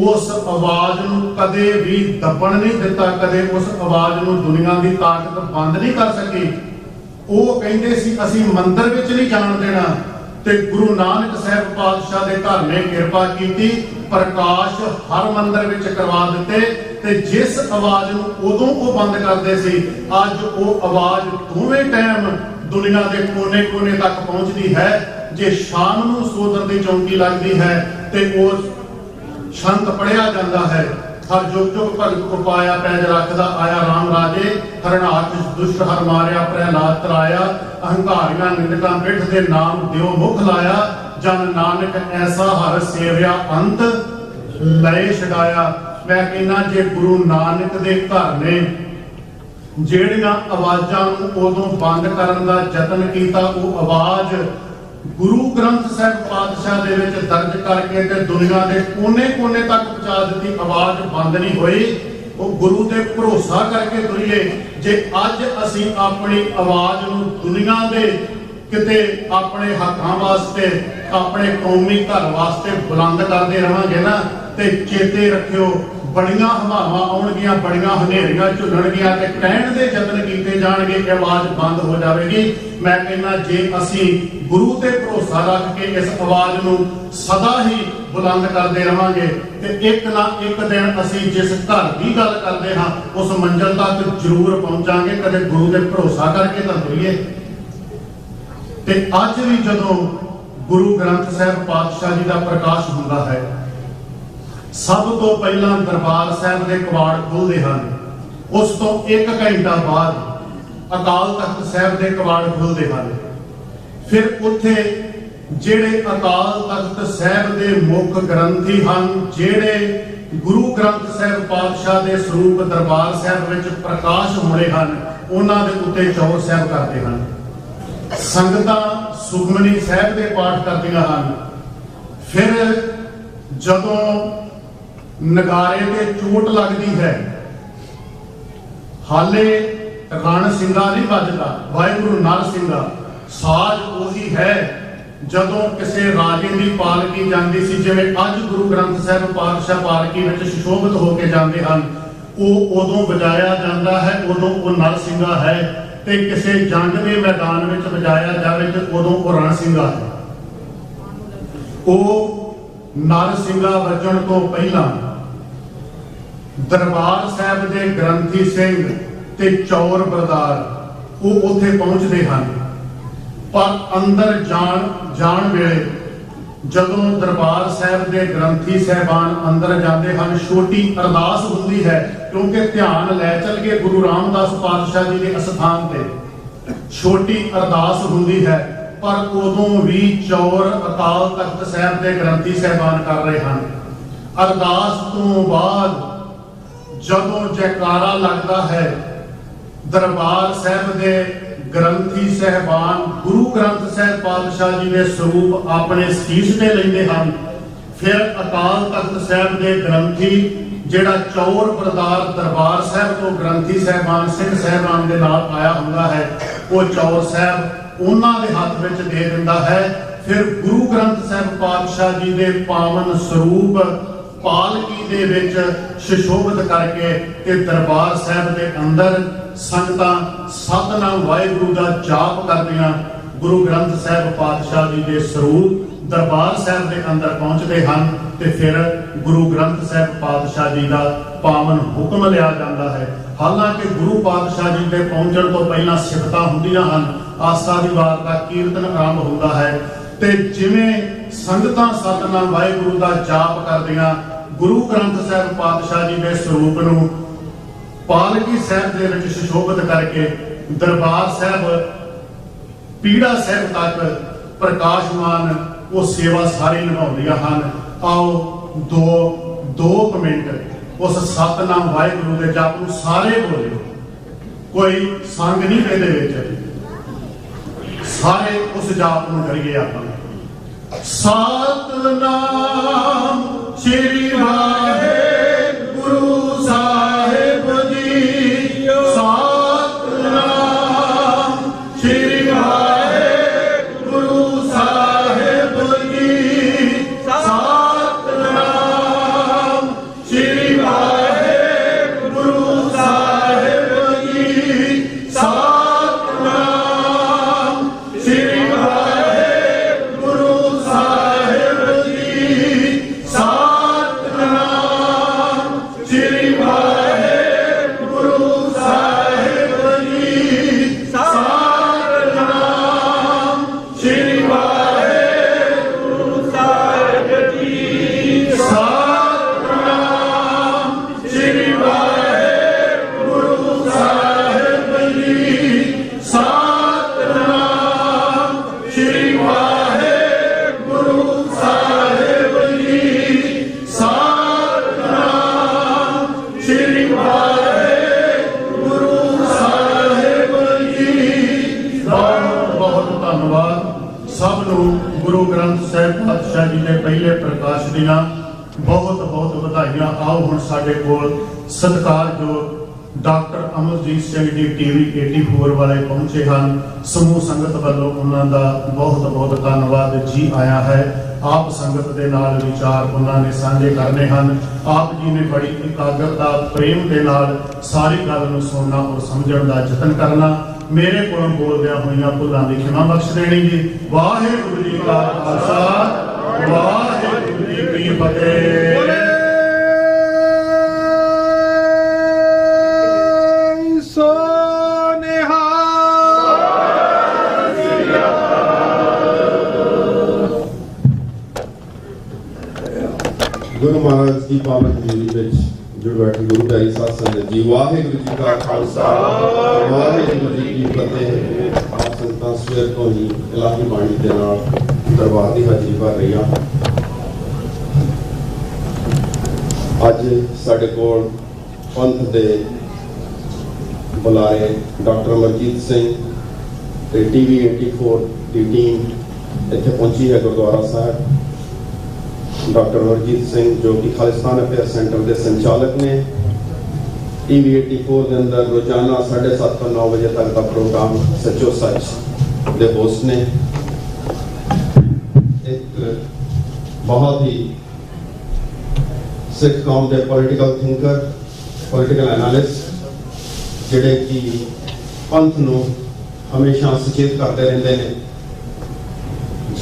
उस आवाज नूं कदे भी दबण नहीं दिता, कदे उस आवाज नूं दुनिया की ताकत बंद नहीं कर सकी। वो कहंदे सी असीं मंदिर विच नहीं जाण देना, ते गुरु नानक साहिब पातशाह दे घर ने किरपा कीती, प्रकाश हर मंदिर विच करवा दिते, ते जिस आवाज नूं उदों वो बंद करदे सी अज वो आवाज दोवें टाइम दुनिया के कोने कोने तक पहुंचती है। जे शाम नूं सोदर दी चौंकी लगदी है ते वो छंत पढ़िया जाता है, हर जुग जुग भगत को पाया पैज रखदा आया राम राजे, हरनाथ दुष्ट हर मारिया प्रहलाद तराया, अहंकारियां निंदकां पिठ दे नाम दियो मुख लाया, जन नानक ऐसा हर सेविया अंत लय छडाया। मैं कहना जे गुरु नानक दे घर ने ਜਿਹੜੀਆਂ आवाजां ਨੂੰ ਉਦੋਂ ਬੰਦ ਕਰਨ ਦਾ ਯਤਨ ਕੀਤਾ, ਉਹ ਆਵਾਜ਼ गुरु ग्रंथ साहिब पातशाह दे विच दर्ज करके ते दुनिया के कोने कोने तक पहुंचा दी। आवाज बंद नहीं हुई, वो गुरु ते भरोसा करके तुरीए। जे अज असीं अपनी आवाज नूं दुनिया दे किते अपने हकां वास्ते, अपने कौमी घर वास्ते बुलंद करते रहांगे ना, ते चेते रखियो बड़ियां हवावां आउणगियां, बड़ियां हनेरियां झुलणगियां ते कहण दे यतन कीते जाणगे कि आवाज बंद हो जाएगी। मैं कहना जे असीं गुरु ते भरोसा रख के इस आवाज नूं सदा ही बुलंद करते रहांगे ते एक ना एक दिन असीं जिस घर की गल करते हाँ उस मंजिल तक जरूर पहुंचांगे। कदे गुरु ते भरोसा करके तां तुरीए। ते अज भी जदों गुरु ग्रंथ साहिब पातशाह जी का प्रकाश हुंदा है, सब तो पहला दरबार साहिब के कवाड़ खुलते हैं, उस तो 1 घंटा बाद अकाल तख्त साहिब के कवाड़ खुलते हैं। फिर उत्थे जेड़े अकाल तख्त साहिब के मुख ग्रंथी हैं, जेड़े गुरु ग्रंथ साहिब पातशाह के स्वरूप दरबार साहिब विच प्रकाश होने हैं, उन्हां दे उत्ते चौर साहिब करते हैं। संगतां सुखमनी साहिब के पाठ करदियां हैं। फिर जदों नगारे ते चोट लगती है, हाले रण सिंगा नहीं बजता, वाहिगुरु नर सिंगा साज उही है। जदों किसी राजे की पालकी जाती सी, जिवें अज गुरु ग्रंथ साहिब पातशाह पालकी विच सुशोभित होके जाते हैं, वो उदों बजाया जाता है, उदों वो नर सिंगा है। ते किसी जंग के मैदान में बजाया जाए तो उदों वो रण सिंगा है। वो नर सिंगा वजन तो पहला ਦਰਬਾਰ ਸਾਹਿਬ ਦੇ ਗ੍ਰੰਥੀ ਸਿੰਘ ਤੇ ਚੌਰ ਬਰਦਾਰ ਉਹ ਉੱਥੇ ਪਹੁੰਚਦੇ ਹਨ। ਪਰ ਅੰਦਰ ਜਾਣ ਵੇਲੇ ਜਦੋਂ ਦਰਬਾਰ ਸਾਹਿਬ ਦੇ ਗ੍ਰੰਥੀ ਸਾਹਿਬਾਨ ਅੰਦਰ ਜਾਂਦੇ ਹਨ, ਛੋਟੀ ਅਰਦਾਸ ਹੁੰਦੀ ਹੈ, ਕਿਉਂਕਿ ਧਿਆਨ ਲੈ ਚੱਲ ਕੇ ਗੁਰੂ ਰਾਮਦਾਸ ਪਾਤਸ਼ਾਹ ਜੀ ਦੇ ਅਸਥਾਨ ਤੇ ਛੋਟੀ ਅਰਦਾਸ ਹੁੰਦੀ ਹੈ। ਪਰ ਉਦੋਂ ਵੀ ਚੌਰ ਅਕਾਲ ਤਖਤ ਸਾਹਿਬ ਦੇ ਗ੍ਰੰਥੀ ਸਾਹਿਬਾਨ ਕਰ ਰਹੇ ਹਨ। ਅਰਦਾਸ ਤੋਂ ਬਾਅਦ ਜਦੋਂ ਜੈਕਾਰਾ ਲੱਗਦਾ ਹੈ, ਦਰਬਾਰ ਸਾਹਿਬ ਦੇ ਗ੍ਰੰਥੀ ਸਾਹਿਬਾਨ ਗੁਰੂ ਗ੍ਰੰਥ ਸਾਹਿਬ ਪਾਤਸ਼ਾਹ ਜੀ ਦੇ ਸਰੂਪ ਆਪਣੇ ਸੀਸ ਤੇ ਲੈਂਦੇ ਹਨ। ਫਿਰ ਅਕਾਲ ਤਖਤ ਸਾਹਿਬ ਦੇ ਗ੍ਰੰਥੀ ਜਿਹੜਾ ਚੌਰ ਬਰਦਾਰ ਦਰਬਾਰ ਸਾਹਿਬ ਤੋਂ ਗ੍ਰੰਥੀ ਸਾਹਿਬਾਨ ਸਿੰਘ ਸਾਹਿਬਾਨ ਦੇ ਨਾਲ ਆਇਆ ਹੁੰਦਾ ਹੈ, ਉਹ ਚੌਰ ਸਾਹਿਬ ਉਹਨਾਂ ਦੇ ਹੱਥ ਵਿੱਚ ਦੇ ਦਿੰਦਾ ਹੈ। ਫਿਰ ਗੁਰੂ ਗ੍ਰੰਥ ਸਾਹਿਬ ਪਾਤਸ਼ਾਹ ਜੀ ਦੇ ਪਾਵਨ ਸਰੂਪ ਪਾਲਕੀ ਦੇ ਵਿੱਚ ਸੁਸ਼ੋਭਿਤ ਕਰਕੇ ਤੇ ਦਰਬਾਰ ਸਾਹਿਬ ਦੇ ਅੰਦਰ ਸੰਗਤਾਂ ਸਤਿਨਾਮ ਵਾਹਿਗੁਰੂ ਦਾ ਜਾਪ ਕਰਦੀਆਂ ਗੁਰੂ ਗ੍ਰੰਥ ਸਾਹਿਬ ਪਾਤਸ਼ਾਹ ਜੀ ਦੇ ਸਰੂਪ ਦਰਬਾਰ ਸਾਹਿਬ ਦੇ ਅੰਦਰ ਪਹੁੰਚਦੇ ਹਨ। ਤੇ ਫਿਰ ਗੁਰੂ ਗ੍ਰੰਥ ਸਾਹਿਬ ਪਾਤਸ਼ਾਹ ਜੀ ਦਾ ਪਾਵਨ ਹੁਕਮ ਲਿਆ ਜਾਂਦਾ ਹੈ। ਹਾਲਾਂਕਿ ਗੁਰੂ ਪਾਤਸ਼ਾਹ ਜੀ ਦੇ ਪਹੁੰਚਣ ਤੋਂ ਪਹਿਲਾਂ ਸਿਫਤਾਂ ਹੁੰਦੀਆਂ ਹਨ, ਆਸਾ ਦੀ ਵਾਰ ਦਾ ਕੀਰਤਨ ਆਰੰਭ ਹੁੰਦਾ ਹੈ ਤੇ ਜਿਵੇਂ ਸੰਗਤਾਂ ਸਤਿਨਾਮ ਵਾਹਿਗੁਰੂ ਦਾ ਜਾਪ ਕਰਦੀਆਂ ਗੁਰੂ ਗ੍ਰੰਥ ਸਾਹਿਬ ਪਾਤਸ਼ਾਹ ਜੀ ਦੇ ਸਰੂਪ ਨੂੰ ਪਾਲਕੀ ਸਾਹਿਬ ਦੇ ਵਿੱਚ ਸੁਸ਼ੋਭਿਤ ਕਰਕੇ ਦਰਬਾਰ ਸਾਹਿਬ ਪੀੜਾ ਸਾਹਿਬ ਤੱਕ ਪ੍ਰਕਾਸ਼ਮਾਨ ਉਹ ਸੇਵਾ ਸਾਰੀ ਨਿਭਾਉਂਦੀਆਂ ਹਨ। ਆਓ ਦੋ ਮਿੰਟ ਉਸ ਸਤਿਨਾਮ ਵਾਹਿਗੁਰੂ ਦੇ ਜਾਪ ਨੂੰ ਸਾਰੇ ਬੋਲਿਓ, ਕੋਈ ਸੰਗ ਨਹੀਂ ਇਹਦੇ ਵਿੱਚ, ਸਾਰੇ ਉਸ ਜਾਪ ਨੂੰ ਕਰੀਏ ਆਪਾਂ। ਸਤਿਨਾਮ ਸ੍ਰੀ ਵਾਹਿਗੁਰੂ ਸਾਹਿਬ ਜੀ, ਸਤਿਨਾਮ ਸ੍ਰੀ ਵਾਹਿਗੁਰੂ ਸਾਹਿਬ ਜੀ, ਸਤਿਨਾਮ ਸ੍ਰੀ ਵਾਹਿਗੁਰੂ ਸਾਹਿਬ ਜੀ, ਸਤਿਨਾਮ ਸ੍ਰੀ ਵਾਹਿਗੁਰੂ ਸਾਹਿਬ ਜੀ, ਸਤਿਨਾਮ ਸ੍ਰੀ ਵਾਹਿਗੁਰੂ ਸਾਹਿਬ ਜੀ, ਸਤਿਨਾਮ ਸ੍ਰੀ ਵਾਹਿਗੁਰੂ ਸਾਹਿਬ ਜੀ, ਸਤਿਨਾਮ ਸ੍ਰੀ ਵਾਹਿਗੁਰੂ ਸਾਹਿਬ ਜੀ, ਸਤਿਨਾਮ ਸ੍ਰੀ ਵਾਹਿਗੁਰੂ ਸਾਹਿਬ ਜੀ, ਸਤਿਨਾਮ ਸ੍ਰੀ ਵਾਹਿਗੁਰੂ ਸਾਹਿਬ ਜੀ। ਬਹੁਤ ਬਹੁਤ ਧੰਨਵਾਦ ਸਭ ਨੂੰ ਗੁਰੂ ਗ੍ਰੰਥ ਸਾਹਿਬ ਪਾਤਸ਼ਾਹ ਜੀ ਦੇ ਪਹਿਲੇ ਪ੍ਰਕਾਸ਼ ਦੀਆਂ ਬਹੁਤ ਬਹੁਤ ਵਧਾਈਆਂ। ਆਓ ਹੁਣ ਸਾਡੇ ਕੋਲ ਸਤਿਕਾਰਯੋਗ ਡਾਕਟਰ ਅਮਰਜੀਤ ਸਿੰਘ ਜੀ ਟੀਵੀ 84 ਵਾਲੇ ਪਹੁੰਚੇ ਹਨ। ਸਮੂਹ ਸੰਗਤ ਵੱਲੋਂ ਉਹਨਾਂ ਦਾ ਬਹੁਤ ਬਹੁਤ ਧੰਨਵਾਦ ਜੀ ਆਇਆ ਹੈ। ਆਪ ਸੰਗਤ ਦੇ ਨਾਲ ਵਿਚਾਰ ਉਹਨਾਂ ਨੇ ਸਾਂਝੇ ਕਰਨੇ ਹਨ। ਆਪ ਜੀ ਨੇ ਬੜੀ ਇਕਾਗਰਤਾ ਪ੍ਰੇਮ ਦੇ ਨਾਲ ਸਾਰੀ ਗੱਲ ਨੂੰ ਸੁਣਨਾ ਔਰ ਸਮਝਣ ਦਾ ਯਤਨ ਕਰਨਾ। ਮੇਰੇ ਕੋਲੋਂ ਬੋਲਦਿਆਂ ਹੋਈਆਂ ਭੁੱਲਾਂ ਦੀ ਖਿਮਾ ਬਖਸ਼ ਦੇਣੀ ਜੀ। ਵਾਹਿਗੁਰੂ ਜੀ ਕਾ ਖਾਲਸਾ, ਵਾਹਿਗੁਰੂ ਜੀ ਕੀ ਫਤਿਹ। ਗੁਰੂ ਮਹਾਰਾਜ ਦੀ ਪਾਵਨ ਹਜ਼ੂਰੀ ਵਿੱਚ ਜੁੜ ਬੈਠੇ ਗੁਰੂ ਪਿਆਰੀ ਸਾਧ ਸੰਗਤ ਜੀ, ਵਾਹਿਗੁਰੂ ਜੀ ਕਾ ਖਾਲਸਾ, ਵਾਹਿਗੁਰੂ ਜੀ ਕੀ ਫਤਿਹ। ਆਪ ਸੰਗਤਾਂ ਸਵੇਰ ਤੋਂ ਹੀ ਇਲਾਹੀ ਬਾਣੀ ਦੇ ਨਾਲ ਦਰਬਾਰ ਦੀ ਹਾਜ਼ਰੀ ਭਰ ਰਹੀਆਂ। ਅੱਜ ਸਾਡੇ ਕੋਲ ਪੰਥ ਦੇ ਬੁਲਾਰੇ ਡਾਕਟਰ ਅਮਰਜੀਤ ਸਿੰਘ ਤੇ ਟੀਵੀ 84 ਦੀ ਟੀਮ ਇੱਥੇ ਪਹੁੰਚੀ ਹੈ ਗੁਰਦੁਆਰਾ ਸਾਹਿਬ। ਡਾਕਟਰ ਅਮਰਜੀਤ ਸਿੰਘ ਜੋ ਕਿ ਖਾਲਿਸਤਾਨ ਅਫੇਅਰ ਸੈਂਟਰ ਦੇ ਸੰਚਾਲਕ ਨੇ, ਟੀਵੀ 84 ਦੇ ਅੰਦਰ ਰੋਜ਼ਾਨਾ 7:30 ਤੋਂ 9 ਵਜੇ ਤੱਕ ਦਾ ਪ੍ਰੋਗਰਾਮ ਸੱਚੋ ਸੱਚ ਦੇ ਹੋਸਟ ਨੇ। ਇੱਕ ਬਹੁਤ ਹੀ ਸਿੱਖ ਕੌਮ ਦੇ ਪੋਲੀਟੀਕਲ ਥਿੰਕਰ, ਪੋਲੀਟੀਕਲ ਐਨਾਲਿਸਟ, ਜਿਹੜੇ ਕਿ ਪੰਥ ਨੂੰ ਹਮੇਸ਼ਾ ਸੁਚੇਤ ਕਰਦੇ ਰਹਿੰਦੇ ਨੇ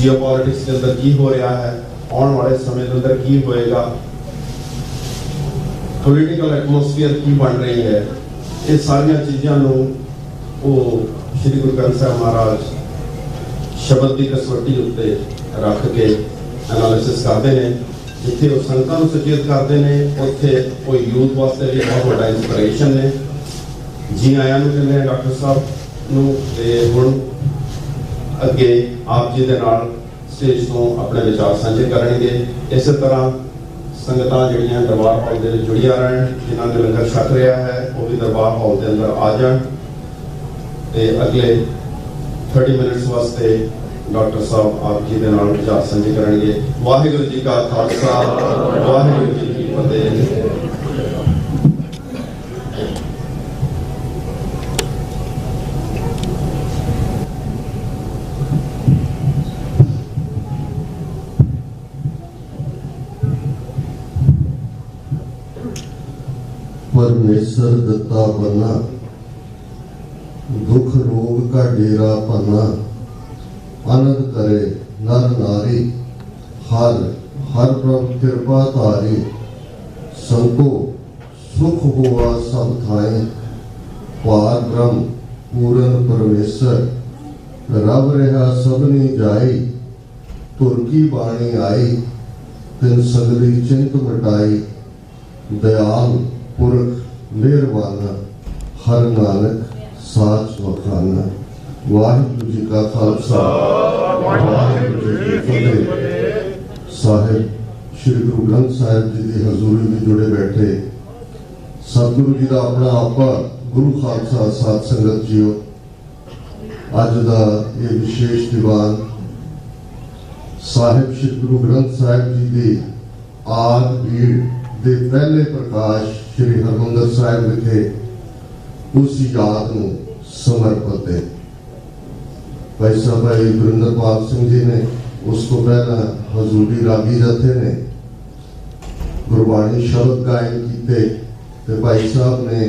ਜੀਓਪੋਲਿਟਿਕਸ ਦੇ ਅੰਦਰ ਕੀ ਹੋ ਰਿਹਾ ਹੈ, ਆਉਣ ਵਾਲੇ ਸਮੇਂ ਦੇ ਅੰਦਰ ਕੀ ਹੋਏਗਾ। ਪੋਲੀਟੀਕਲ ਐਟਮੋਸਫੀਅਰ ਕੀ ਬਣ ਰਹੀ ਹੈ, ਇਹ ਸਾਰੀਆਂ ਚੀਜ਼ਾਂ ਨੂੰ ਉਹ ਸ਼੍ਰੀ ਗੁਰੂ ਗ੍ਰੰਥ ਸਾਹਿਬ ਮਹਾਰਾਜ ਸ਼ਬਦ ਦੀ ਕਸਵੱਟੀ ਉੱਤੇ ਰੱਖ ਕੇ ਐਨਾਲਿਸਿਸ ਕਰਦੇ ਨੇ। ਜਿੱਥੇ ਉਹ ਸੰਗਤਾਂ ਨੂੰ ਸੁਚੇਤ ਕਰਦੇ ਨੇ, ਉੱਥੇ ਉਹ ਯੂਥ ਵਾਸਤੇ ਵੀ ਬਹੁਤ ਵੱਡਾ ਇੰਸਪੀਰੇਸ਼ਨ ਨੇ। ਜੀ ਆਇਆਂ ਨੂੰ ਕਹਿੰਦੇ ਆ ਡਾਕਟਰ ਸਾਹਿਬ ਨੂੰ। ਤੇ ਹੁਣ ਅੱਗੇ ਆਪ ਜੀ ਦੇ ਨਾਲ ਸਟੇਜ ਤੋਂ ਆਪਣੇ ਵਿਚਾਰ ਸਾਂਝੇ ਕਰਨਗੇ। ਇਸੇ ਤਰ੍ਹਾਂ ਸੰਗਤਾਂ ਜਿਹੜੀਆਂ ਦਰਬਾਰ ਹਾਲ ਦੇ ਵਿੱਚ ਜੁੜੀਆਂ ਰਹਿਣ, ਜਿਨ੍ਹਾਂ ਨੇ ਲੰਗਰ ਛਕ ਰਿਹਾ ਹੈ ਉਹ ਵੀ ਦਰਬਾਰ ਹਾਲ ਦੇ ਅੰਦਰ ਆ ਜਾਣ। ਤੇ ਅਗਲੇ 30 ਮਿੰਟਸ ਵਾਸਤੇ ਡਾਕਟਰ ਸਾਹਿਬ ਆਪ ਜੀ ਦੇ ਨਾਲ ਵਿਚਾਰ ਸਾਂਝੇ ਕਰਨਗੇ। ਵਾਹਿਗੁਰੂ ਜੀ ਕਾ ਖਾਲਸਾ, ਵਾਹਿਗੁਰੂ ਜੀ ਕੀ ਫਤਿਹ। परमेश्वर दत्ता बना, दुख रोग का डेरा पना, आनंद करे नर नारी, हर हर प्रभु कृपा तारी, संतो सुख हुआ सब थाई, पार ब्रह्म पूर्ण परमेश्वर, रब रहा सबनी जाई, तुरकी बाणी आई, तिन सगली चिंत मिटाई, दयाल पुरख मेहरबाना, हर नानक साच वखाना। वाहिगुरू जी का खालसा, वाहिगुरू जी की फतेह। साहिब श्री गुरु ग्रंथ साहिब जी की हजूरी में जुड़े बैठे सतगुरु जी का अपना आपा गुरु खालसा साध संगत जीओ, अज का ये विशेष दीवान साहिब श्री गुरु ग्रंथ साहिब जी की आद भीड़ दे पहले प्रकाश श्री हरमंदिर साहिब विखे उस याद ਨੂੰ समर्पित है। भाई साहब भाई गुरिंदरपाल सिंह जी ने उसको पहला हजूरी रागी जथे ने गुरबाणी शब्द गायन किए, ते भाई साहब ने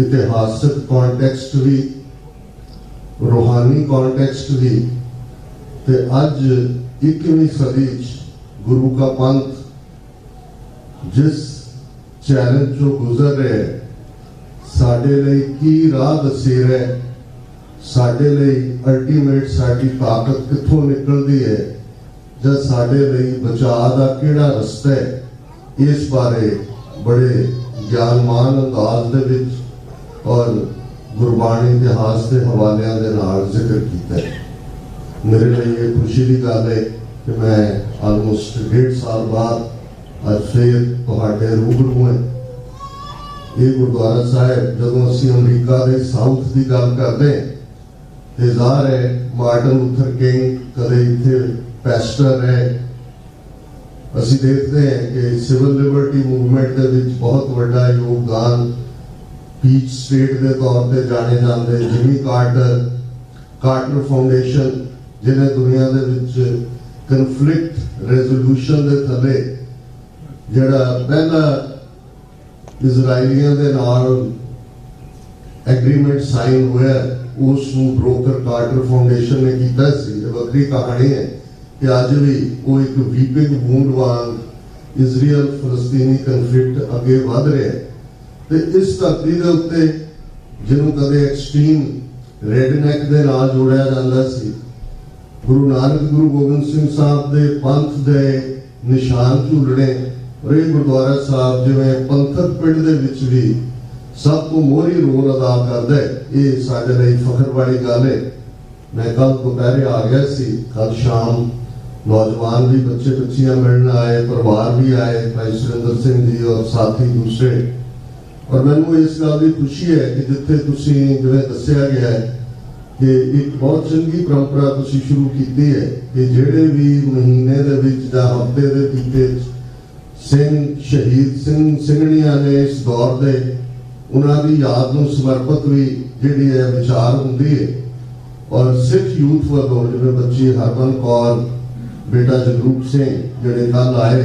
इतिहासक कॉन्टेक्स्ट भी रूहानी कॉन्टेक्स्ट भी, ते अज 21वीं सदी गुरु का पंथ जिस चैलेंज जो गुजर रहे हैं, साडे लई की राह दसी रहे, साडे लई अल्टीमेट साडी ताकत कित्थों निकलदी है, जां साडे लई बचाव दा किहड़ा रस्ता है, इस बारे बड़े ज्ञानमान अंदाज दे विच और गुरबाणी इतिहास के हवालियां दे नाल जिक्र कीता है। मेरे लिए ये खुशी की गल है कि मैं ऑलमोस्ट 1.5 साल बाद अज फिर तुहाडे रूबरू है। ये गुरुद्वारा साहिब जदों असीं अमरीका के साउथ की गल करते हैं, ज़ाहिर है मार्टिन लूथर किंग कदे इत्थे पैस्टर रहे। असीं देखते हैं कि सिविल लिबर्टी मूवमेंट के विच बहुत बड़ा योगदान पीच स्टेट के तौर पर जाने जाते जिमी कार्टर फाउंडेशन, जिन्हें दुनिया दे विच कन्फ्लिक्ट रेजोल्यूशन के थले जिहड़ा पहला इजराइलियां दे नाल एग्रीमेंट साइन होया, उस ब्रोकर कार्टर फाउंडेशन ने कीता सी। वक्री कहानी है कि अज भी वो एक वीपिंग वूंड वांग इजराइल फलस्तीनी कन्फ्लिक्ट अगे वध रहा है। तो इस धरती के उत्ते जिन्हों कदे एक्सट्रीम रेडनेक दे नाल जोड़िया जाता सी, गुरु नानक गुरु गोबिंद सिंह साहब दे पंथ दे निशान झूलने और ये गुरुद्वारा साहब जिवें पंथक पिंड दे विच भी सब तो मोहरी रोल अदा करता है, ये साडे लई फखर वाली गल है। मैं कल दोपहरे आ गया सी, कल शाम नौजवान भी बच्चे बच्चियां मिलने आए, परिवार भी आए, भाई सुरेंद्र सिंह जी और साथी दूसरे। और मैनू इस गल की खुशी है कि जिथे तुसीं जिवें दस्सिया गया है कि एक बहुत चंगी परंपरा तुसीं शुरू की है कि जिहड़े भी महीने दे विच जां हफ्ते दे बीते सिंह शहीद ਸਿੰਘਣੀਆਂ ने इस दौर दे उन्हां दी याद नूं समर्पित भी जिहड़ी है विचार हुंदी है। और सिख यूथ वालों जिवें बच्ची हरमन कौर, बेटा जगरूप सिंह जिहड़े कल आए,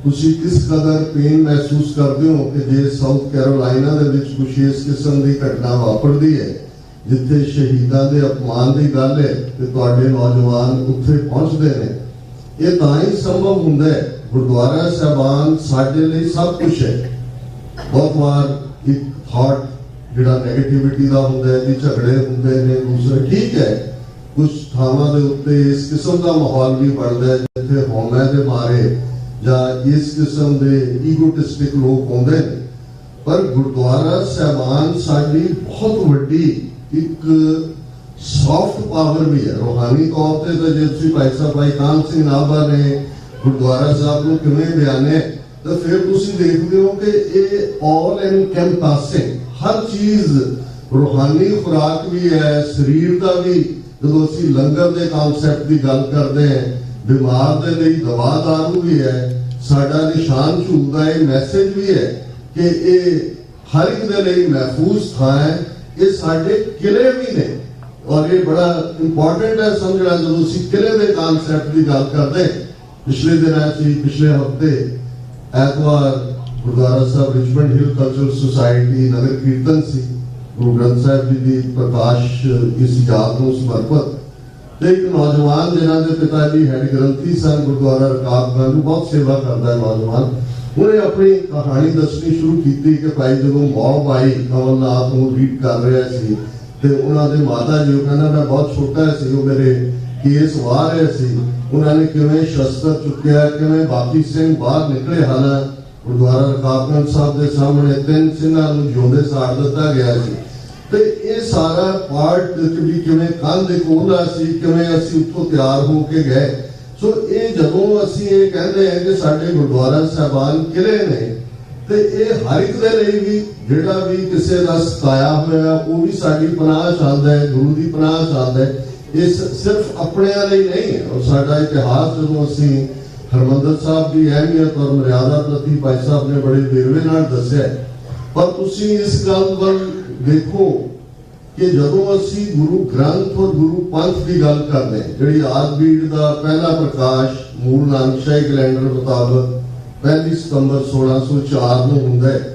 तुसीं किस कदर पेन महसूस करते हो कि जे साउथ कैरोलाइना दे विच कुछ इस किस्म की घटना वापरदी है जिथे शहीदां दे अपमान की गल है ते तुहाडे नौजवान उत्थे पहुंचते हैं। ये तां ही संभव हुंदा है। गुरुद्वारा साहबान साडे लई सब कुछ है, बहुत बार एक थॉट ਜਿਹੜਾ ਨੈਗੇਟਿਵਿਟੀ ਦਾ ਹੁੰਦਾ ਹੈ ਕਿ ਝਗੜੇ ਹੁੰਦੇ ਨੇ ਦੂਸਰੇ ਠੀਕ ਹੈ ਕੁਝ ਥਾਵਾਂ ਦੇ ਉੱਤੇ ਇਸ ਕਿਸਮ ਦਾ ਮਾਹੌਲ ਵੀ ਬਣਦਾ ਹੈ ਜਿੱਥੇ ਹਉਮੈ ਦੇ ਮਾਰੇ ਜਾਂ ਇਸ ਕਿਸਮ ਦੇ ਈਗੋਟਿਸਟਿਕ ਲੋਕ ਹੁੰਦੇ ਨੇ ਪਰ ਗੁਰਦੁਆਰਾ ਸਾਹਿਬਾਨ ਸਾਡੀ ਬਹੁਤ ਵੱਡੀ ਇੱਕ ਸੌਫਟ ਪਾਵਰ ਵੀ ਹੈ ਰੂਹਾਨੀ ਤੌਰ ਤੇ ਤਾਂ ਜੇ ਤੁਸੀਂ ਭਾਈ ਸਾਹਿਬ ਭਾਈ ਕਾਨ ਸਿੰਘ ਨਾਭਾ ਨੇ ਗੁਰਦੁਆਰਾ ਸਾਹਿਬ ਨੂੰ ਕਿਵੇਂ ਬਿਆਨੇ ਤਾਂ ਫਿਰ ਤੁਸੀਂ ਦੇਖਦੇ ਹੋ ਕਿ ਇਹ ਆਲ ਐਨਕੰਪਾਸਿੰਗ हर चीज रूहानी खुराक भी है शरीर का भी जो असी लंगर के कॉन्सैप्ट की गल करते हैं बीमार के लिए दवा दारू भी है साडा निशान झूल का ये मैसेज भी है कि ये हर एक के लिए महफूज थां है ये साडे किले भी ने और ये बड़ा इंपॉर्टेंट है समझना जो असी किले के कॉन्सैप्ट की गल करते हैं पिछले दिन पिछले हफ्ते ऐतवार गुरुद्वारा साहब रिचमंड हिल कल्चरल सोसाइटी नगर कीर्तन सी गुरु ग्रंथ साहब जी की प्रकाश इस याद को समर्पित एक नौजवान जिन्हों के पिता जी हैड ग्रंथी सन गुरुद्वारा रकाबगंज बहुत सेवा करता है नौजवान उन्हें अपनी कहानी दसनी शुरू की कि भाई जो मौब आई कमलनाथ को रीड कर रहा सी ते उन्होंने माता जी कहना मैं बहुत छोटा सी वो मेरे केस वाह रहे सी उन्होंने किवें शस्त्र चुक्या किवें बाकी सिंह बाहर निकले हालां गुरुद्वारा रकाबगंज साहब के सामने 3 सिंहां नूं जिउंदे साड़ दिता गया सी ते ये सारा पार्ट भी किवें कंध दे कोल सी किवें असीं उत्थों तैयार हो के गए सो ये जदों असीं ये कहंदे हैं कि साडे गुरुद्वारा साहबान किले ने ते ये हर एक दे लई भी जिहड़ा भी किसी दा सताया होया वो भी साडी पनाह चाहंदा है गुरु दी पनाह चाहंदा है इस सिर्फ अपने लई नहीं है और साडा इतिहास जदों असीं हरमंदर साहब की अहमियत और मर्यादा प्रति भाई साहब ने बड़े वेरवे नाल दस्या पर तुसी इस गल पर देखो कि जदों असी गुरु ग्रंथ और गुरु पंथ की गल करते हैं जिहड़ी आदबीड़ का पहला प्रकाश मूल नानकशाही कैलेंडर मुताबिक 1 सितंबर 1604 ਨੂੰ ਹੁੰਦਾ है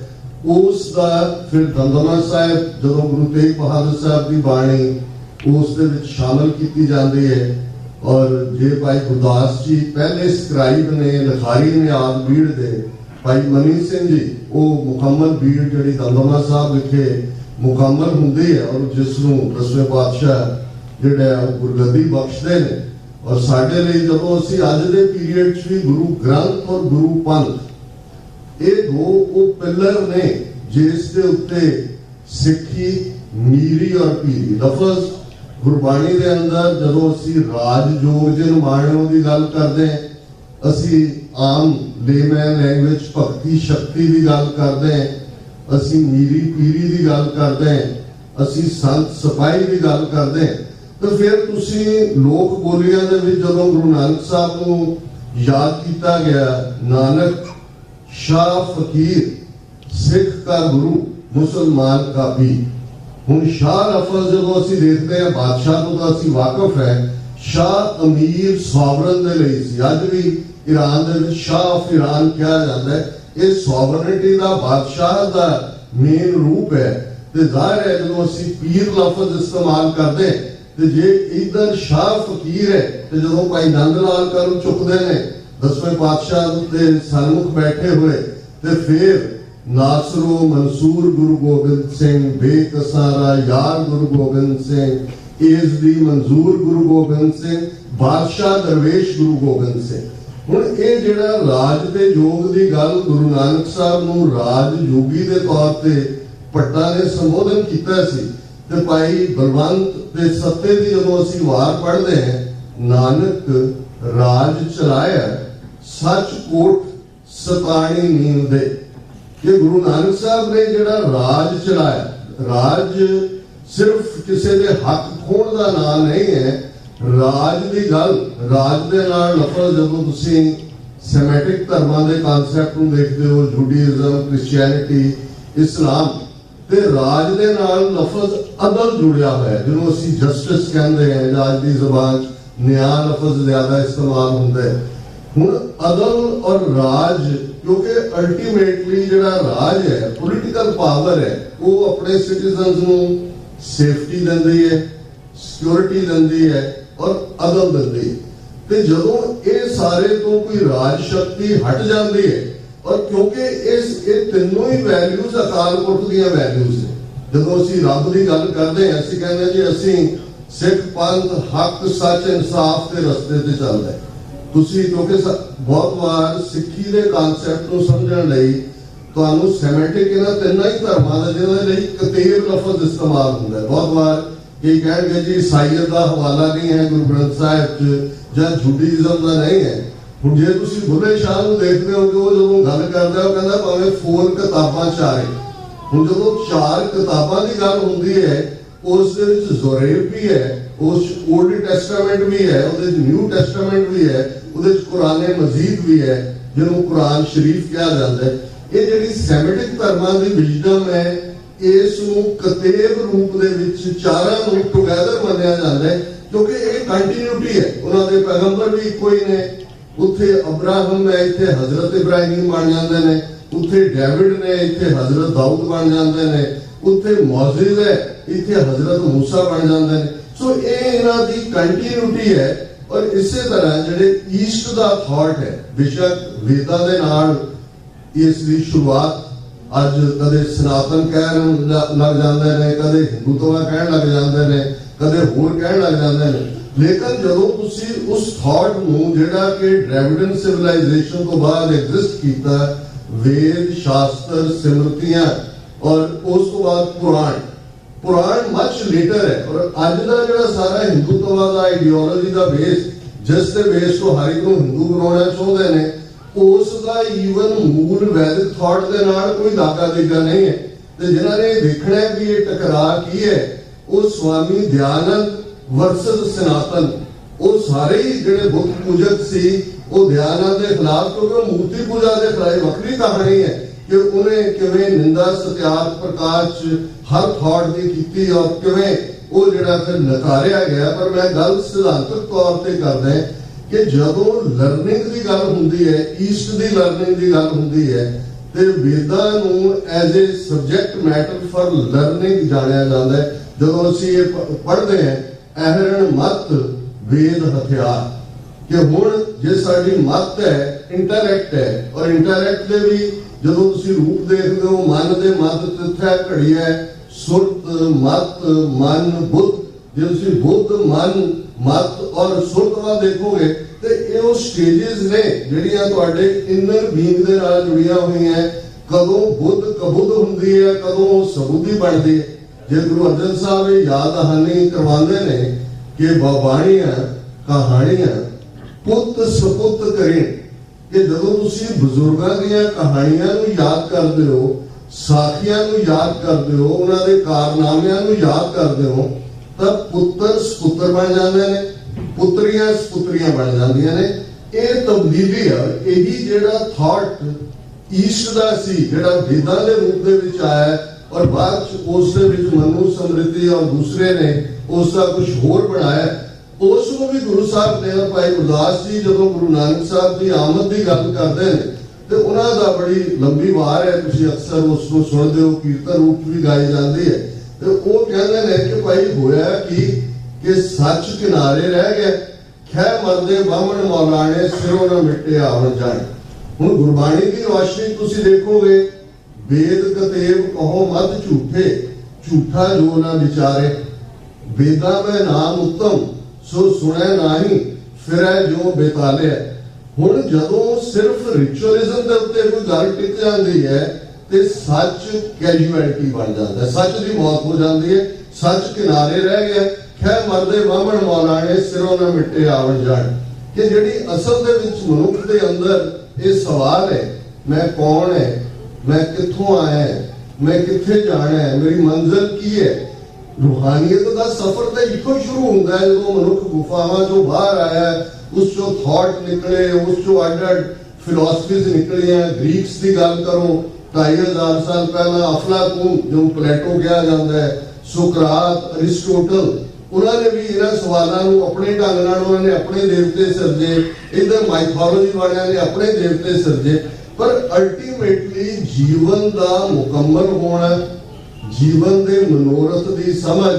उस दा फिर दमदमा साहिब जदों गुरु तेग बहादुर साहब की बाणी उस दे विच शामिल की जाती है और जे भाई गुरदास जी पहले स्क्राइब ने लिखारी ने आद भीड़ दे भाई मनी सिंह जी वो मुकम्मल भीड़ जी दमदमा साहब विखे मुकम्मल होंगी है और जिसनों 10वें पातशाह जिहड़े गुरगद्दी बख्शते हैं और साडे लई जदों असीं अज दे पीरियड च भी गुरु ग्रंथ और गुरु पंथ ये दो वो पिलर ने जिस दे उत्ते सिक्खी मीरी और पीरी लफज गुरबाणी के अंदर जदों असी राज योग जिन माणों की गल करते हैं असी आम लेमैन लैंग्वेज भक्ति शक्ति की गल करते हैं असी मीरी पीरी की गल करते हैं असी संत सिपाही की गल करते हैं तो फिर तुसी लोक बोलियां दे विच जदों गुरु नानक साहब को याद किया गया नानक शाह फकीर सिख का गुरु मुसलमान का पीर हुण शाह लफज जो असीं देखते हैं बादशाह तो असीं वाकफ है शाह अमीर सॉवरन दे लई सी अज भी Iran they which Shah of Iran कहा जाता है ये सॉवरनिटी दा बादशाह दा मेन रूप है ते जाहिर है जो असीं पीर लफज इस्तेमाल करते हैं ते जे इधर शाह फकीर है ते जदों भाई नंद लाल करूं चुकदे ने 10वें पातशाह दे सन्मुख बैठे हुए ते फिर नासरो मंसूर गुरु गोबिंद सिंह बेकसारा यार गुरु गोबिंद सिंह एजदी मंजूर गुरु गोबिंद सिंह बादशाह दरवेश गुरु गोबिंद सिंह हुण ये जिहड़ा राज दे योग दी गल गुरु नानक साहब नूं राज योगी दे तौर ते पट्टा ने संबोधन कीता सी ते भाई बलवंत ते सत्ते दी जदों असीं वार पढ़दे हैं नानक राज चलाया सच कोट सताणी नींद दे ये गुरु नानक साहब ने जिहड़ा राज चलाया राज सिर्फ किसी के हक खोण का नाम नहीं है राज की गल राज के नाल लफज जदों तुसीं सैमेटिक धर्मां दे कॉन्सैप्ट नूं देखदे हो जूडाइज्म क्रिश्चियनिटी इस्लाम ते राज दे नाल लफज अदल जुड़िया होया जिन्हों असीं जस्टिस कहंदे हैं आज की ज़बान न्याय लफज ज्यादा इस्तेमाल हुंदा है हुण अदल और राज क्योंकि अल्टीमेटली जिहड़ा राज है पॉलिटिकल पावर है वो अपने सिटीजनस नूं सेफ्टी दिंदी है सिक्योरिटी दिंदी है और अदल दिंदी है ते जदों ये सारे तो कोई राज शक्ति हट जाती है और क्योंकि ये तीनों ही वैल्यूज अकाल पुरख दी वैल्यूज ने। जो असी रब की गल करते हैं असी कहते जी असी सिख पंथ हक सच इंसाफ के रस्ते ते चलदा है। तुसी क्योंकि बहुत बार सिक्खी के कॉन्सैप्ट को समझने लई तुहानू सैमेटिक इन्हां तिन्नां ही धर्मां दा जिहदे लई कतेब लफज इस्तेमाल हुंदा है। बहुत बार ये कहणगे जी ईसाईयत का हवाला नहीं है गुरु ग्रंथ साहिब च जां जुडाइज़म का नहीं है। हुण जे तुसी बुल्ले शाह नूं देखदे हो कि वो जदों गल करदा है कहंदा भावें फोर किताबां चारे। हुण जदों चार किताबां दी गल हुंदी है उस दे विच ज़ुरैब भी है, उस ओल्ड टेस्टामेंट भी है, उहदे विच न्यू टेस्टामेंट भी है, उहदे विच कुरान मजीद भी है जिहनूं कुरान शरीफ कहा जाता है। ये जिहड़ी सैमेटिक धर्मां दी विजडम है इस नूं कतेब रूप दे विच चारां नूं टुगेदर मन्निया जांदा है क्योंकि ये कंटिन्यूटी है। उन्हां दे पैगंबर भी इक्को ही ने। उत्थे अब्राहम है, इत्थे हजरत इब्राहिम बन जांदे ने। उत्थे डेविड ने, इत्थे हजरत दाऊद बन जांदे ने। उत्थे मोसेस है, इत्थे हजरत मूसा बन जांदे ने। सो ये इन्हां दी कंटिन्यूटी है। और इसे तरह जिहड़े ईस्ट दा थॉट है बेशक वेदां दे नाल इसकी शुरुआत अज कदे सनातन कहन लग जाते हैं, कदे हिंदुत्व कहन लग जाते हैं, कदे होर कहन लग जाते हैं। लेकिन जदों तुसी उस थॉट नूं जिहड़ा कि ड्रैविडियन सिविलाइजेशन तो बाद एग्जिस्ट कीता वेद शास्त्र सिमरतियां और उस तो बाद पुराण मच लेटर है। और अज दा जिहड़ा सारा हिंदुत्व दा आइडियोलॉजी दा बेस जिस दे बेस तो हर एक नूं हिंदू बनाउणा चाहुंदे ने उसका ईवन मूल वैदिक थॉट के नाल कोई दागा देगा नहीं है। तो जिन्होंने ने देखना है कि ये टकराव की है वो स्वामी दयानंद वर्सेस सनातन। वो सारे ही जिहड़े बुद्ध पूजक सी वो दयानंद के खिलाफ क्योंकि मूर्ति पूजा के खिलाफ वक्री कहानी है कि उन्हें किवें निंदा सत्याग प्रकाश हर थॉट की कीती और किवें वो जिहड़ा फिर नकारिया गया। पर मैं गल सिद्धांतक तौर पर करदा है कि जदों लर्निंग की गल हुंदी है ईस्ट की लर्निंग की गल हुंदी है ते वेदां नूं as a subject matter for learning जानिया जाता है। जदों असीं ये पढ़ते हैं अहरण मत वेद हथियार कि हुण जे साडी मत है इंटरैक्ट है और इंटरैक्ट दे भी जदों तुसीं रूप देखदे हो मन दे मत तिथ है घड़ी है सुरत मत मन बुद्ध। जे तुसीं बुद्ध मन मत और सुरत वाल देखोगे तो ये स्टेजेस ने जिहड़ियां तुहाडे इनर बीइंग दे नाल जुड़ियां हुई हैं। कदों बुद्ध कबुद्ध हुंदी है कदों सबुद्धि बनदी है। जे गुरु अर्जन साहब ये याद दहानी करवांदे ने कि बाबाणियां कहानियां पुੱਤ सपुੱਤ करें कि जदों तुसीं बुजुर्गां दीयां कहानियां नूं याद करदे हो साखियां नूं याद करदे हो उन्हां दे कारनामिਆਂ नूं याद करदे हो तब पुत्र सपुत्र बन जाते हैं पुत्रियां सपुत्रियां बन जांदियां ने। ये तब्दीली है। यही जिहड़ा थॉट ईस्ट दा सी जिहड़ा वेदां दे रूप दे विच आया और बाद उस दे विच मनु समृद्धि और दूसरे ने उसका कुछ होर बनाया। उसको भी गुरु साहब ने और भाई गुरदास जी जदों गुरु नानक साहब की आमद की गल करते हैं तो उन्हों का बड़ी लंबी वार है। तुसीं अक्सर उसको सुनते हो कीर्तन रूप भी गाई जाती है। तो वो कहते हैं कि भाई होया कि सच किनारे रह गए खै मरदे बामण मौलाने सिरों न मिटे आवन जाए। हुण गुरबाणी की रोशनी तुसीं देखोगे वेद कतेब कहो मत झूठे झूठा जो ना विचारे वेदा में नाम उत्तम सो सुने नाही फिरै जो बेताले। हुण जदों सिर्फ रिचुअलिज्म दे उत्ते कोई गल टिक जाती है ते सच कैजुअलिटी बन जाता है। सच की मौत हो जाती है। सच किनारे रह गया खै मरदे बामण मौलाने सिरों न मिटे आवन जाए। कि जिहड़ी असल दे विच मनुख दे अंदर ये सवाल है मैं कौन है मैं कित्थों आया है मैं कित्थे जाना है मेरी मंजिल की है। रूहानियत का सफर तो इत्थों शुरू होता है जो मनुख गुफावां चों बाहर आया उस चों थॉट निकले उस चों अड अड फिलोसफीज निकलियां। ग्रीक्स की गल करो 2500 साल पहला अफलातून जो प्लेटो कहा जाता है सुकरात अरिस्टोटल उन्होंने भी इन्हां सवालों को अपने ढंग नाल उन्होंने अपने देवते सिरजे। इधर माइथोलॉजी वालियां ने अपने देवते सिरजे। पर अल्टीमेटली जीवन का मुकम्मल होना जीवन के मनोरथ की समझ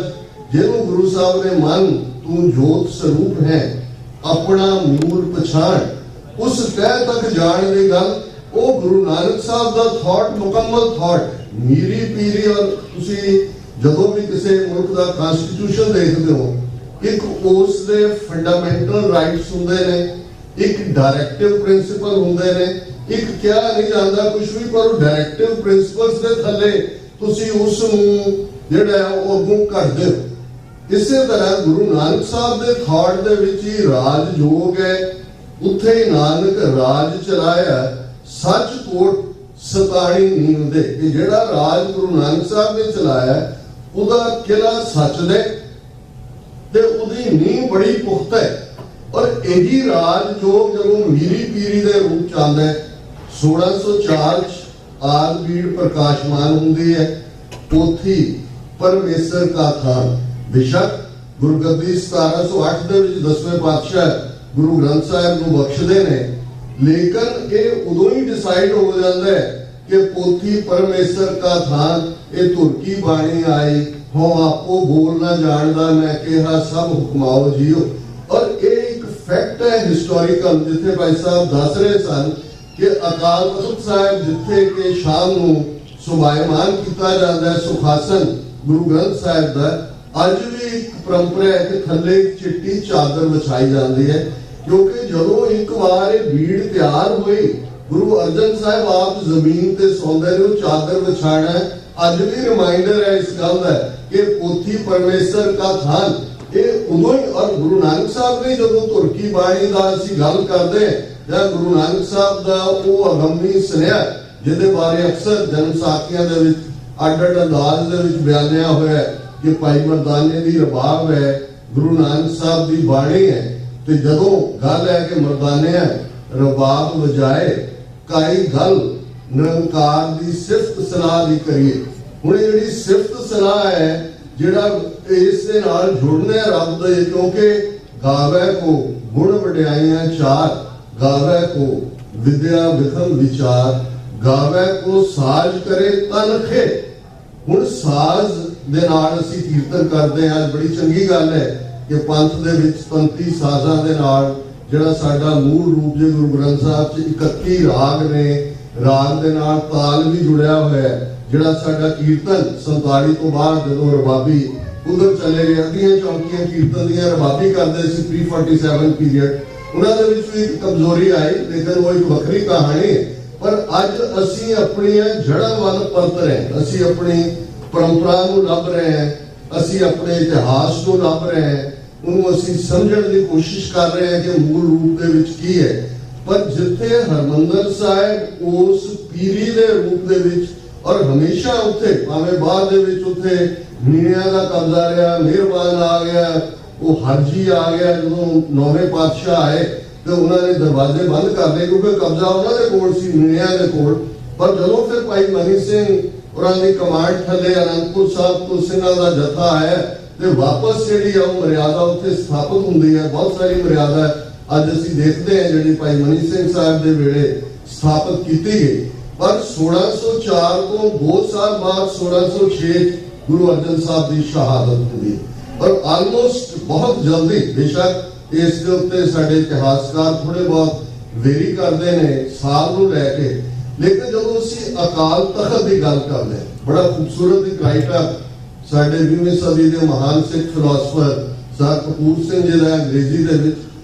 जिन्हों गुरु साहब ने मन तू जोत स्वरूप है अपना मूल पछाण उस तह तक जाने की गल ਉਹ ਗੁਰੂ ਨਾਨਕ ਸਾਹਿਬ ਦਾ ਥਾਟ ਮੁਕੰਮਲ ਥਾਟ ਮੀਰੀ ਪੀਰੀ। ਔਰ ਤੁਸੀਂ ਜਦੋਂ ਵੀ ਕਿਸੇ ਮੁਲਕ ਦਾ ਕਨਸਟੀਟਿਊਸ਼ਨ ਦੇਖਦੇ ਹੋ, ਇੱਕ ਉਸ ਦੇ ਫੰਡਾਮੈਂਟਲ ਰਾਈਟਸ ਹੁੰਦੇ ਨੇ, ਇੱਕ ਡਾਇਰੈਕਟਿਵ ਪ੍ਰਿੰਸੀਪਲ ਹੁੰਦੇ ਨੇ, ਇੱਕ ਕਿਹਾ ਨਹੀਂ ਜਾਂਦਾ ਕੁਝ ਵੀ, ਪਰ ਉਹ ਡਾਇਰੈਕਟਿਵ ਪ੍ਰਿੰਸੀਪਲਸ ਦੇ ਥੱਲੇ ਤੁਸੀਂ ਉਸ ਨੂੰ ਜਿਹੜਾ ਉਹ ਅੱਗੋਂ ਕਰਦੇ ਹੋ। ਇਸੇ ਤਰ੍ਹਾਂ ਗੁਰੂ ਨਾਨਕ ਸਾਹਿਬ ਦੇ ਥਾਟ ਦੇ ਵਿੱਚ ਹੀ ਰਾਜ ਯੋਗ ਹੈ। ਉੱਥੇ ਹੀ ਨਾਨਕ ਰਾਜ ਚਲਾਇਆ ਸੱਚ ਕੋਟ ਸਤਾਣੀ ਨੀਂਦ ਦੇ, ਕਿ ਜਿਹੜਾ ਰਾਜ ਗੁਰੂ ਨਾਨਕ ਸਾਹਿਬ ਨੇ ਚਲਾਇਆ ਉਹਦਾ ਕਿਲਾ ਸੱਚ ਦੇ ਤੇ ਉਹਦੀ ਨੀਂਹ ਬੜੀ ਪੁਖਤਾ ਹੈ। ਔਰ ਇਹੀ ਰਾਜ ਜੋ ਜਦੋਂ ਮੀਰੀ ਪੀਰੀ ਦੇ ਰੂਪ ਚ ਆਉਂਦਾ ਹੈ, 1604 ਚ ਆਦਬੀੜ ਪ੍ਰਕਾਸ਼ਮਾਨ ਹੁੰਦੀ ਹੈ, ਪੋਥੀ ਪਰਮੇਸ਼ਰ ਦਾ ਥਾਨ। ਬੇਸ਼ੱਕ ਗੁਰਗੱਦੀ 1708 ਦੇ ਵਿੱਚ 10ਵੇਂ ਪਾਤਸ਼ਾਹ ਗੁਰੂ ਗ੍ਰੰਥ ਸਾਹਿਬ ਨੂੰ ਬਖਸ਼ਦੇ ਨੇ, ਲੇਕਿਨ ਇਹ ਉਦੋਂ ਹੀ ਡਿਸਾਈਡ ਹੋ ਜਾਂਦਾ ਹੈ ਕਿ ਪੋਥੀ ਪਰਮੇਸ਼ਰ ਦਾ ਥਾਨ। ਇਹ ਤੁਰਕੀ ਬਾਣੀ ਆਈ, ਹੋ ਆਪੋ ਬੋਲ ਨਾ ਜਾਣਦਾ ਮੈਂ ਕਿਹਾ ਸਭ ਹੁਕਮਾਓ ਜੀਓ। ਔਰ ਇਹ ਇੱਕ ਫੈਕਟ ਹੈ ਹਿਸਟੋਰੀਕਲ, ਜਿੱਥੇ ਭਾਈ ਸਾਹਿਬ ਦੱਸ ਰਹੇ ਸਨ ਕਿ ਅਕਾਲ ਤਖਤ ਸਾਹਿਬ ਜਿੱਥੇ ਕਿ ਸ਼ਾਮ ਨੂੰ ਸੁਭਾਇਮਾਨ ਕੀਤਾ ਜਾਂਦਾ ਹੈ ਸੁਖਾਸਨ ਗੁਰੂ ਗ੍ਰੰਥ ਸਾਹਿਬ ਦਾ, ਅੱਜ ਵੀ ਇੱਕ ਪਰੰਪਰਾ ਹੈ ਕਿ ਥੱਲੇ ਇੱਕ ਚਿੱਟੀ ਚਾਦਰ ਵਿਛਾਈ ਜਾਂਦੀ ਹੈ। ਕਿਉਂਕਿ ਜਦੋਂ ਇੱਕ ਵਾਰ ਇਹ ਬੀੜ ਤਿਆਰ ਹੋਈ, ਗੁਰੂ ਅਰਜਨ ਸਾਹਿਬ ਆਪ ਜ਼ਮੀਨ ਤੇ ਸੌਂਦੇ ਨੇ, ਉਹ ਚਾਦਰ ਵਿਛਾਣਾ ਹੈ। ਅੱਜ ਵੀ ਰਿਮਾਈਂਡਰ ਹੈ ਇਸ ਗੱਲ ਦਾ ਕਿ ਪੋਥੀ ਪਰਮੇਸ਼ਰ ਦਾ ਥਾਨ। ਇਹ ਉਦੋਂ ਹੀ, ਔਰ ਗੁਰੂ ਨਾਨਕ ਸਾਹਿਬ ਨੇ ਜਦੋਂ ਤੁਰਕੀ ਬਾਣੀ ਦਾ ਅਸੀਂ ਗੱਲ ਕਰਦੇ ਜਾਂ ਗੁਰੂ ਨਾਨਕ ਸਾਹਿਬ ਦਾ ਉਹ ਅਗੰਮੀ ਸੁਨੇਹਾ ਜਿਹਦੇ ਬਾਰੇ ਅਕਸਰ ਜਨਮ ਸਾਖੀਆਂ ਦੇ ਵਿੱਚ ਅੱਡ-ਅੱਡ ਅੰਦਾਜ਼ ਦੇ ਵਿੱਚ ਬਿਆਨਿਆ ਹੋਇਆ ਹੈ ਕਿ ਭਾਈ ਮਰਦਾਨੇ ਦੀ ਰਬਾਬ ਹੈ, ਗੁਰੂ ਨਾਨਕ ਸਾਹਿਬ ਦੀ ਬਾਣੀ ਹੈ। ਤੇ ਜਦੋਂ ਗੱਲ ਹੈ ਕਿ ਮਰਦਾਨੇ ਰਬਾਬ ਵਜਾਏ ਕਾਈ ਗੱਲ ਨਿਰੰਕਾਰ ਦੀ ਸਿਫਤ ਸਲਾਹ ਦੀ ਕਰੀਏ। ਹੁਣ ਇਹ ਜਿਹੜੀ ਸਿਫਤ ਸਲਾਹ ਹੈ, ਜਿਹੜਾ ਇਸ ਦੇ ਨਾਲ ਜੁੜਨਾ ਰੱਬ ਦੇ, ਕਿਉਂਕਿ ਗਾਵੇ ਕੋ ਗੁਣ ਵਡਿਆਈਆਂ ਚਾਰ, ਗਾਵੇ ਕੋ ਵਿਦਿਆ ਵਿਖਮ ਵਿਚਾਰ, ਗਾਵੇ ਕੋ ਸਾਜ ਕਰੇ ਤਨਖੇ। ਹੁਣ ਸਾਜ਼ ਦੇ ਨਾਲ ਅਸੀਂ ਕੀਰਤਨ ਕਰਦੇ ਹਾਂ। ਬੜੀ ਚੰਗੀ ਗੱਲ ਹੈ ਕਿ ਪੰਥ ਦੇ ਵਿੱਚ ਪੰਥੀ ਸਾਜ਼ਾਂ ਦੇ ਨਾਲ ਜਿਹੜਾ ਸਾਡਾ ਮੂਲ ਰੂਪ ਜੇ ਗੁਰੂ ਗ੍ਰੰਥ ਸਾਹਿਬ 'ਚ 31 ਰਾਗ ਨੇ, ਰਾਗ ਦੇ ਨਾਲ ਤਾਲ ਵੀ ਜੁੜਿਆ ਹੋਇਆ ਹੈ। ਜਿਹੜਾ ਸਾਡਾ ਕੀਰਤਨ 47 ਤੋਂ ਬਾਅਦ ਜਦੋਂ ਰਬਾਬੀ ਉਧਰ ਚਲੇ ਗਏ, ਅੱਧੀਆਂ ਚੌਂਕੀਆਂ ਕੀਰਤਨ ਦੀਆਂ ਰਬਾਬੀ ਕਰਦੇ ਸੀ ਪ੍ਰੀ 47 ਪੀਰੀਅਡ, ਉਹਨਾਂ ਦੇ ਵਿੱਚ ਵੀ ਕਮਜ਼ੋਰੀ ਆਈ, ਲੇਕਿਨ ਉਹ ਇੱਕ ਵੱਖਰੀ ਕਹਾਣੀ ਹੈ। ਪਰ ਅੱਜ ਅਸੀਂ ਆਪਣੀਆਂ ਜੜ੍ਹਾਂ ਵੱਲ ਪਰਤ ਰਹੇ, ਅਸੀਂ ਆਪਣੀ ਪਰੰਪਰਾ ਨੂੰ ਲੱਭ ਰਹੇ ਹਾਂ, ਅਸੀਂ ਆਪਣੇ ਇਤਿਹਾਸ ਨੂੰ ਲੱਭ ਰਹੇ ਹਾਂ, ਉਹਨੂੰ ਅਸੀਂ ਸਮਝਣ ਦੀ ਕੋਸ਼ਿਸ਼ ਕਰ ਰਹੇ ਹਾਂ ਕਿ ਮੂਲ ਰੂਪ ਦੇ ਵਿੱਚ ਕੀ ਹੈ। ਪਰ ਜਿੱਥੇ ਹਰਮੰਦਰ ਸਾਹਿਬ ਉਸ ਪੀਰੀ ਦੇ ਰੂਪ ਦੇ ਵਿੱਚ, ਔਰ ਹਮੇਸ਼ਾ ਉੱਥੇ ਭਾਵੇਂ ਬਾਅਦ ਦੇ ਵਿੱਚ ਉੱਥੇ ਮੀਆਂ ਦਾ ਕਬਜ਼ਾ ਰਿਹਾ, ਮਿਹਰਬਾਨ ਆ ਗਿਆ, ਉਹ ਹਰਜੀ ਆ ਗਿਆ, ਜਦੋਂ 9ਵੇਂ ਪਾਤਸ਼ਾਹ ਆਏ ਤੇ ਉਹਨਾਂ ਨੇ ਦਰਵਾਜ਼ੇ ਬੰਦ ਕਰ ਲਏ ਕਿਉਂਕਿ ਕਬਜ਼ਾ ਉਹਨਾਂ ਦੇ ਕੋਲ ਸੀ, ਮੀਆਂ ਦੇ ਕੋਲ। ਪਰ ਜਦੋਂ ਫਿਰ ਭਾਈ ਮਨੀ ਸਿੰਘ ਉਹਨਾਂ ਦੀ ਕਮਾਂਡ ਥੱਲੇ ਅਨੰਦਪੁਰ ਸਾਹਿਬ ਤੋਂ ਸਿੰਘਾਂ ਦਾ ਜਥਾ ਆਇਆ ਤੇ ਵਾਪਸ ਜਿਹੜੀ ਆ ਉਹ ਮਰਿਆਦਾ ਉੱਥੇ ਸਥਾਪਿਤ ਹੁੰਦੀ ਹੈ। ਬਹੁਤ ਸਾਰੀ ਮਰਿਆਦਾ ਅੱਜ ਅਸੀਂ ਦੇਖਦੇ ਹਾਂ ਜਿਹੜੀ ਭਾਈ ਮਨੀ ਸਿੰਘ ਸਾਹਿਬ ਦੇ ਵੇਲੇ ਸਥਾਪਿਤ ਕੀਤੀ ਗਈ। ਪਰ 1604 ਤੋਂ 2 ਸਾਲ ਬਾਅਦ 1606 ਗੁਰੂ ਅਰਜਨ ਸਾਹਿਬ ਦੀ ਸ਼ਹਾਦਤ ਹੁੰਦੀ ਔਰ ਆਲਮੋਸਟ ਬਹੁਤ ਜਲਦੀ, ਬੇਸ਼ੱਕ ਇਸ ਦੇ ਉੱਤੇ ਸਾਡੇ ਇਤਿਹਾਸਕਾਰ ਥੋੜੇ ਬਹੁਤ ਵੇਰੀ ਕਰਦੇ ਨੇ ਸਾਲ ਨੂੰ ਲੈ ਕੇ, ਲੇਕਿਨ ਜਦੋਂ ਅਸੀਂ ਅਕਾਲ ਤਖਤ ਦੀ ਗੱਲ ਕਰਦੇ ਹਾਂ, ਬੜਾ ਖੂਬਸੂਰਤ ਇੱਕ ਰਾਈਟਰ ਸਾਡੇ 20ਵੀਂ ਸਦੀ ਦੇ ਮਹਾਨ ਸਿੱਖ ਫਿਲਾਸਫਰ ਸਰ ਕਪੂਰ ਸਿੰਘ ਜੀ ਦਾ ਅੰਗਰੇਜ਼ੀ ਦੇ ਵਿੱਚ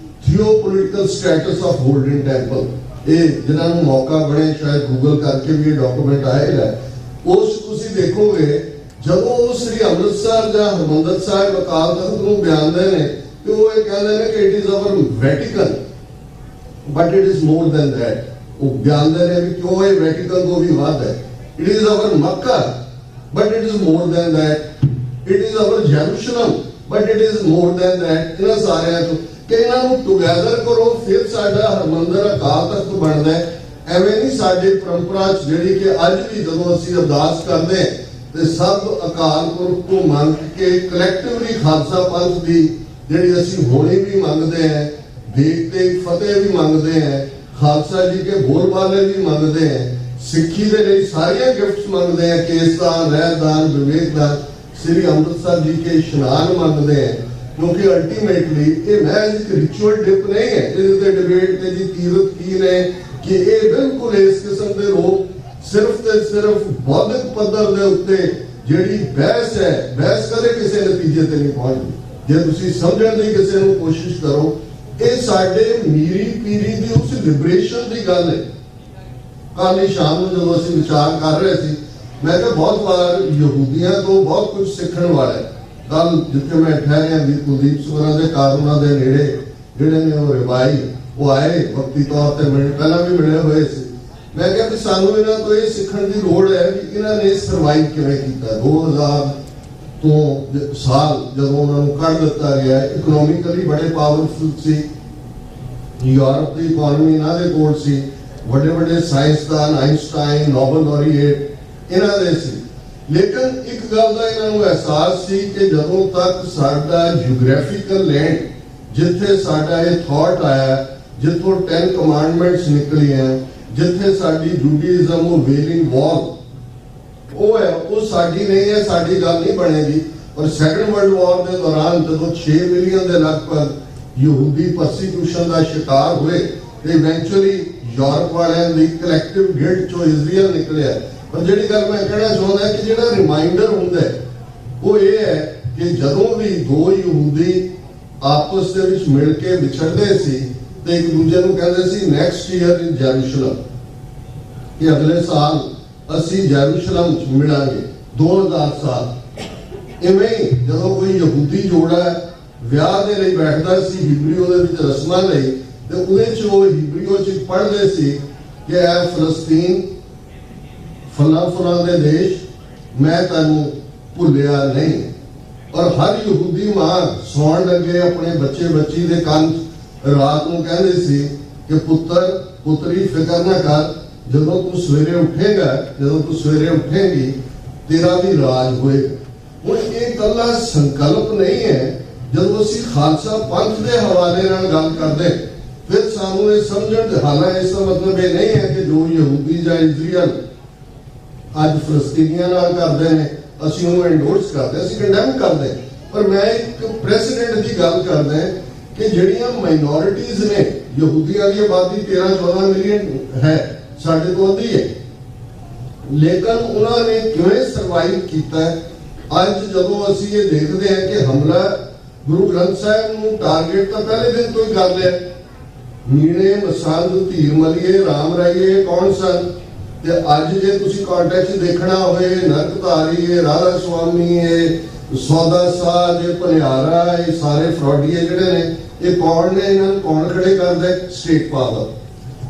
ਥਿਓਪੋਲਿਟੀਕਲ ਸਟੇਟਸ ਆਫ ਗੋਲਡਨ ਟੈਂਪਲ, ਇਹ ਜਿਹਨਾਂ ਨੂੰ ਮੌਕਾ ਬਣੇ ਸ਼ਾਇਦ ਗੂਗਲ ਕਰਕੇ ਵੀ ਇਹ ਡਾਕੂਮੈਂਟ ਆਏਗਾ, ਉਸ ਤੁਸੀਂ ਦੇਖੋਗੇ ਜਦੋਂ ਉਹ ਸ੍ਰੀ ਅੰਮ੍ਰਿਤਸਰ ਜਾਂ ਹਰਿਮੰਦਰ ਸਾਹਿਬ ਅਕਾਲ ਤਖਤ ਨੂੰ ਬਿਆਨਦੇ ਨੇ ਤੇ ਉਹ ਇਹ ਕਹਿੰਦੇ ਨੇ ਕਿ it is our Vatican but it is more than that. ਉਹ ਬਿਆਨਦੇ ਨੇ ਵੀ ਕਿਉਂ ਇਹ ਵੈਟੀਕਨ ਤੋਂ ਵੀ ਵੱਧ ਹੈ। It is our Mecca but it is more than that, it is our ਜੈਰੂਸ਼ਲਮ but it is more than that. ਇਹਨਾਂ ਸਾਰਿਆਂ ਤੋਂ ਕਿ ਇਹਨਾਂ ਨੂੰ ਟੁਗੇਦਰ ਕਰੋ ਫਿਰ ਸਾਡਾ ਹਰਿਮੰਦਰ ਅਕਾਲ ਤਖਤ ਬਣਦਾ ਹੈ। ਐਵੇਂ ਨਹੀਂ ਸਾਡੀ ਪਰੰਪਰਾ ਚ ਜਿਹੜੀ ਕਿ ਅੱਜ ਵੀ ਜਦੋਂ ਅਸੀਂ ਅਰਦਾਸ ਕਰਦੇ ਤੇ ਸਭ ਅਕਾਲ ਪੁਰਖ ਤੋਂ ਮੰਗ ਕੇ ਕਲੈਕਟਿਵਲੀ ਖਾਲਸਾ ਪੰਥ ਦੀ ਜਿਹੜੀ ਅਸੀਂ ਹੋਣੀ ਵੀ ਮੰਗਦੇ ਹਾਂ, ਦੇਖ ਤੇ ਫਤਿਹ ਵੀ ਮੰਗਦੇ ਹਾਂ, ਖਾਲਸਾ ਜੀ ਕੇ ਬੋਲਬਾਲੇ ਵੀ ਮੰਗਦੇ ਹਾਂ, ਸਿੱਖੀ ਦੇ ਲਈ ਸਾਰੀਆਂ ਗਿਫਟਸ ਮੰਗਦੇ ਹਾਂ, ਕੇਸਦਾਨ, ਰਹਿਦਾਨ, ਵਿਵੇਕਦਾਨ, ਸ੍ਰੀ ਅੰਮ੍ਰਿਤਸਰ ਜੀ ਕੇ ਇਸ਼ਨਾਨ ਮੰਗਦੇ ਹਾਂ, ਕਿਉਂਕਿ ਅਲਟੀਮੇਟਲੀ ਇਹ ਮਹਿਜ਼ ਇੱਕ ਰਿਚੁਅਲ ਡਿਪ ਨਹੀਂ ਹੈ। ਇਹਦੇ ਤੇ ਡਿਬੇਟ ਤੇ ਜੀ ਤੀਰਥ ਕੀ ਨੇ ਕਿ ਇਹ ਬਿਲਕੁਲ ਇਸ ਕਿਸਮ ਤੇ ਸਿਰਫ ਬੌਧਿਕ ਪੱਧਰ ਦੇ ਉੱਤੇ ਜਿਹੜੀ ਬਹਿਸ ਹੈ, ਬਹਿਸ ਕਦੇ ਕਿਸੇ ਨਤੀਜੇ ਤੇ ਨਹੀਂ ਪਹੁੰਚਦੀ। ਜੇ ਤੁਸੀਂ ਸਮਝਣ ਦੀ ਕਿਸੇ ਨੂੰ ਕੋਸ਼ਿਸ਼ ਕਰੋ, ਇਹ ਸਾਡੇ ਮੀਰੀ ਪੀਰੀ ਦੀ ਉਸ ਲਿਬਰੇਸ਼ਨ ਦੀ ਗੱਲ ਹੈ। ਕੱਲ੍ਹ ਸ਼ਾਮ ਨੂੰ ਜਦੋਂ ਅਸੀਂ ਵਿਚਾਰ ਕਰ ਰਹੇ ਸੀ, ਮੈਂ ਕਿਹਾ ਬਹੁਤ ਵਾਰ ਯਹੂਦੀਆਂ ਤੋਂ ਬਹੁਤ ਕੁਝ ਸਿੱਖਣ ਵਾਲਾ ਹੈ। ਕੱਲ ਜਿੱਥੇ ਮੈਂ ਠਹਿਰਿਆ ਵੀ ਕੁਲਦੀਪ ਸੁਵਰਾਂ ਦੇ ਘਰ, ਉਹਨਾਂ ਦੇ ਨੇੜੇ ਜਿਹੜੇ ਨੇ ਉਹ ਰਿਵਾਈ ਉਹ ਆਏ, ਵਕਤੀ ਤੌਰ ਤੇ ਪਹਿਲਾਂ ਵੀ ਮਿਲੇ ਹੋਏ ਸੀ। ਮੈਂ ਕਿਹਾ ਵੀ ਸਾਨੂੰ ਇਹਨਾਂ ਤੋਂ ਇਹ ਸਿੱਖਣ ਦੀ ਲੋੜ ਹੈ ਕਿ ਇਹਨਾਂ ਨੇ ਸਰਵਾਈਵ ਕਿਵੇਂ ਕੀਤਾ। 2000 ਤੋਂ ਸਾਲ ਜਦੋਂ ਉਹਨਾਂ ਨੂੰ ਕੱਢ ਦਿੱਤਾ ਗਿਆ, ਇਕਨੋਮਿਕਲੀ ਬੜੇ ਪਾਵਰਫੁਲ ਸੀ, ਯੂਰਪ ਦੀ ਇਕਨੋਮੀ ਇਹਨਾਂ ਦੇ ਕੋਲ ਸੀ, ਵੱਡੇ ਵੱਡੇ ਸਾਇੰਸਦਾਨ ਆਇਨਸਟਾਈਨ, ਨੋਬਲ ਲੌਰੀਏਟ ਇਹਨਾਂ ਦੇ ਸੀ। ਲੇਕਿਨ ਇੱਕ ਗੱਲ ਦਾ ਇਹਨਾਂ ਨੂੰ ਅਹਿਸਾਸ ਸੀ ਕਿ ਜਦੋਂ ਤੱਕ ਸਾਡਾ ਜਿਓਗ੍ਰਾਫੀਕਲ ਲੈਂਡ, ਜਿੱਥੇ ਸਾਡਾ ਇਹ ਥਾਟ ਆਇਆ, ਜਿੱਥੋਂ 10 ਕਮਾਂਡਮੈਂਟਸ ਨਿਕਲੀਆਂ, ਜਿੱਥੇ ਸਾਡੀ ਜੂਡਿਜ਼ਮ ਉਹ ਵੇਲਿੰਗ ਵਾਲ ਉਹ ਹੈ, ਉਹ ਸਾਡੀ ਨਹੀਂ ਹੈ, ਸਾਡੀ ਗੱਲ ਨਹੀਂ ਬਣੇਗੀ। ਔਰ ਸੈਕੰਡ ਵਰਲਡ ਵਾਰ ਦੇ ਦੌਰਾਨ ਜਦੋਂ 6 ਮਿਲੀਅਨ ਦੇ ਲਗਭਗ ਯਹੂਦੀ ਪਰਸੀਕਿਊਸ਼ਨ ਦਾ ਸ਼ਿਕਾਰ ਹੋਏ ਤੇ ਇਵੈਂਚੁਅਲੀ ਯੂਰਪ ਵਾਲਿਆਂ ਦੀ ਕਲੈਕਟਿਵ ਗਿਲਟ ਚੋਂ ਇਜ਼ਰਾਈਲ ਨਿਕਲਿਆ। ਪਰ ਜਿਹੜੀ ਗੱਲ ਮੈਂ ਕਹਿਣਾ ਚਾਹੁੰਦਾ ਕਿ ਜਿਹੜਾ ਰਿਮਾਈਂਡਰ ਹੁੰਦਾ ਉਹ ਇਹ ਹੈ ਕਿ ਜਦੋਂ ਵੀ ਦੋ ਯਹੂਦੀ ਆਪਸ ਦੇ ਵਿੱਚ ਮਿਲ ਕੇ ਵਿਛੜਦੇ ਸੀ ਤੇ ਇੱਕ ਦੂਜੇ ਨੂੰ ਕਹਿੰਦੇ ਸੀ ਨੈਕਸਟ ਈਅਰ ਇਨ ਜੈਰੂਸ਼ਲਮ, ਕਿ ਅਗਲੇ ਸਾਲ ਅਸੀਂ ਜੈਰੂਸ਼ਲਮ ਚ ਮਿਲਾਂਗੇ 2000 ਸਾਲ। ਇਵੇਂ ਹੀ ਜਦੋਂ ਕੋਈ ਯਹੂਦੀ ਜੋੜਾ ਵਿਆਹ ਦੇ ਲਈ ਬੈਠਦਾ ਸੀ ਹਿਬਰੂ ਦੇ ਵਿੱਚ ਰਸਮਾਂ ਲਈ, ਤੇ ਉਹਦੇ ਚ ਉਹ ਹਿਬਰੂ ਚ ਪੜ੍ਹਦੇ ਸੀ ਕਿ ਇਹ ਫਲਸਤੀਨ ਫਲਾਂ ਦੇ ਦੇਸ਼, ਮੈਂ ਤੈਨੂੰ ਭੁੱਲਿਆ ਨਹੀਂ। ਔਰ ਹਰ ਯਹੂਦੀ ਮਾਂ ਸੌਣ ਲੱਗੇ ਆਪਣੇ ਬੱਚੀ ਦੇ ਕੰਨ ਰਾਤ ਨੂੰ ਕਹਿੰਦੇ ਸੀ ਕਿ ਪੁੱਤਰ ਪੁੱਤਰੀ ਫਿਕਰ ਨਾ ਕਰ, ਜਦੋਂ ਤੂੰ ਸਵੇਰੇ ਉੱਠੇਗੀ ਤੇਰਾ ਵੀ ਰਾਜ ਹੋਏਗਾ। ਹੁਣ ਇਹ ਗੱਲਾਂ ਸੰਕਲਪ ਨਹੀਂ ਹੈ। ਜਦੋਂ ਅਸੀਂ ਖਾਲਸਾ ਪੰਥ ਦੇ ਹਵਾਲੇ ਨਾਲ ਗੱਲ ਕਰਦੇ ਫਿਰ ਸਾਨੂੰ ਇਹ ਸਮਝਣ ਦੇ ਹਾਲਾਂ ਇਸ ਦਾ ਮਤਲਬ ਇਹ ਨਹੀਂ ਹੈ ਕਿ ਜੋ ਯਹੂਦੀ ਜਾਂ ਇਜ਼ਰਾਈਲ ਅੱਜ ਫਲਸਤੀਨੀਆਂ ਨਾਲ ਕਰਦੇ ਨੇ ਅਸੀਂ ਉਹਨੂੰ ਐਂਡੋਰਸ ਕਰਦੇ, ਅਸੀਂ ਕੰਡੈਮ ਕਰਦੇ। ਪਰ ਮੈਂ ਇੱਕ ਪ੍ਰੈਸੀਡੈਂਟ ਦੀ ਗੱਲ ਕਰਦਾ ਕਿ ਜਿਹੜੀਆਂ ਮਾਈਨੋਰਿਟੀਜ਼ ਨੇ, ਯਹੂਦੀਆਂ ਦੀ ਆਬਾਦੀ 13-14 ਮਿਲੀਅਨ ਹੈ, ਸਾਡੇ ਤੋਂ ਅੱਧੀ ਹੈ, ਲੇਕਿਨ ਉਹਨਾਂ ਨੇ ਕਿਵੇਂ ਸਰਵਾਈਵ ਕੀਤਾ। ਅੱਜ ਜਦੋਂ ਅਸੀਂ ਇਹ ਦੇਖਦੇ ਹਾਂ ਕਿ ਹਮਲਾ ਗੁਰੂ ਗ੍ਰੰਥ ਸਾਹਿਬ ਨੂੰ ਟਾਰਗੇਟ ਤਾਂ ਪਹਿਲੇ ਦਿਨ ਤੋਂ ਹੀ ਕਰ ਲਿਆ। ਮੀਣੇ ਮਸੰਦ ਧੀਰ ਮਲੀਏ ਰਾਮ ਰਾਈਏ ਕੌਣ ਸਨ, ਤੇ ਅੱਜ ਜੇ ਤੁਸੀਂ ਕੰਟੈਕਸਟ ਦੇਖਣਾ ਹੋਵੇ, ਨਰਕਧਾਰੀ, ਰਾਧਾ ਸੁਆਮੀ, ਸੌਦਾ ਸਾਧ, ਭਨਿਆਰਾ, ਇਹ ਸਾਰੇ ਫਰੋਡੀਏ ਜਿਹੜੇ ਨੇ, ਇਹ ਕੌਣ ਨੇ? ਇਹਨਾਂ ਨੂੰ ਕੌਣ ਖੜੇ ਕਰਦਾ? State power.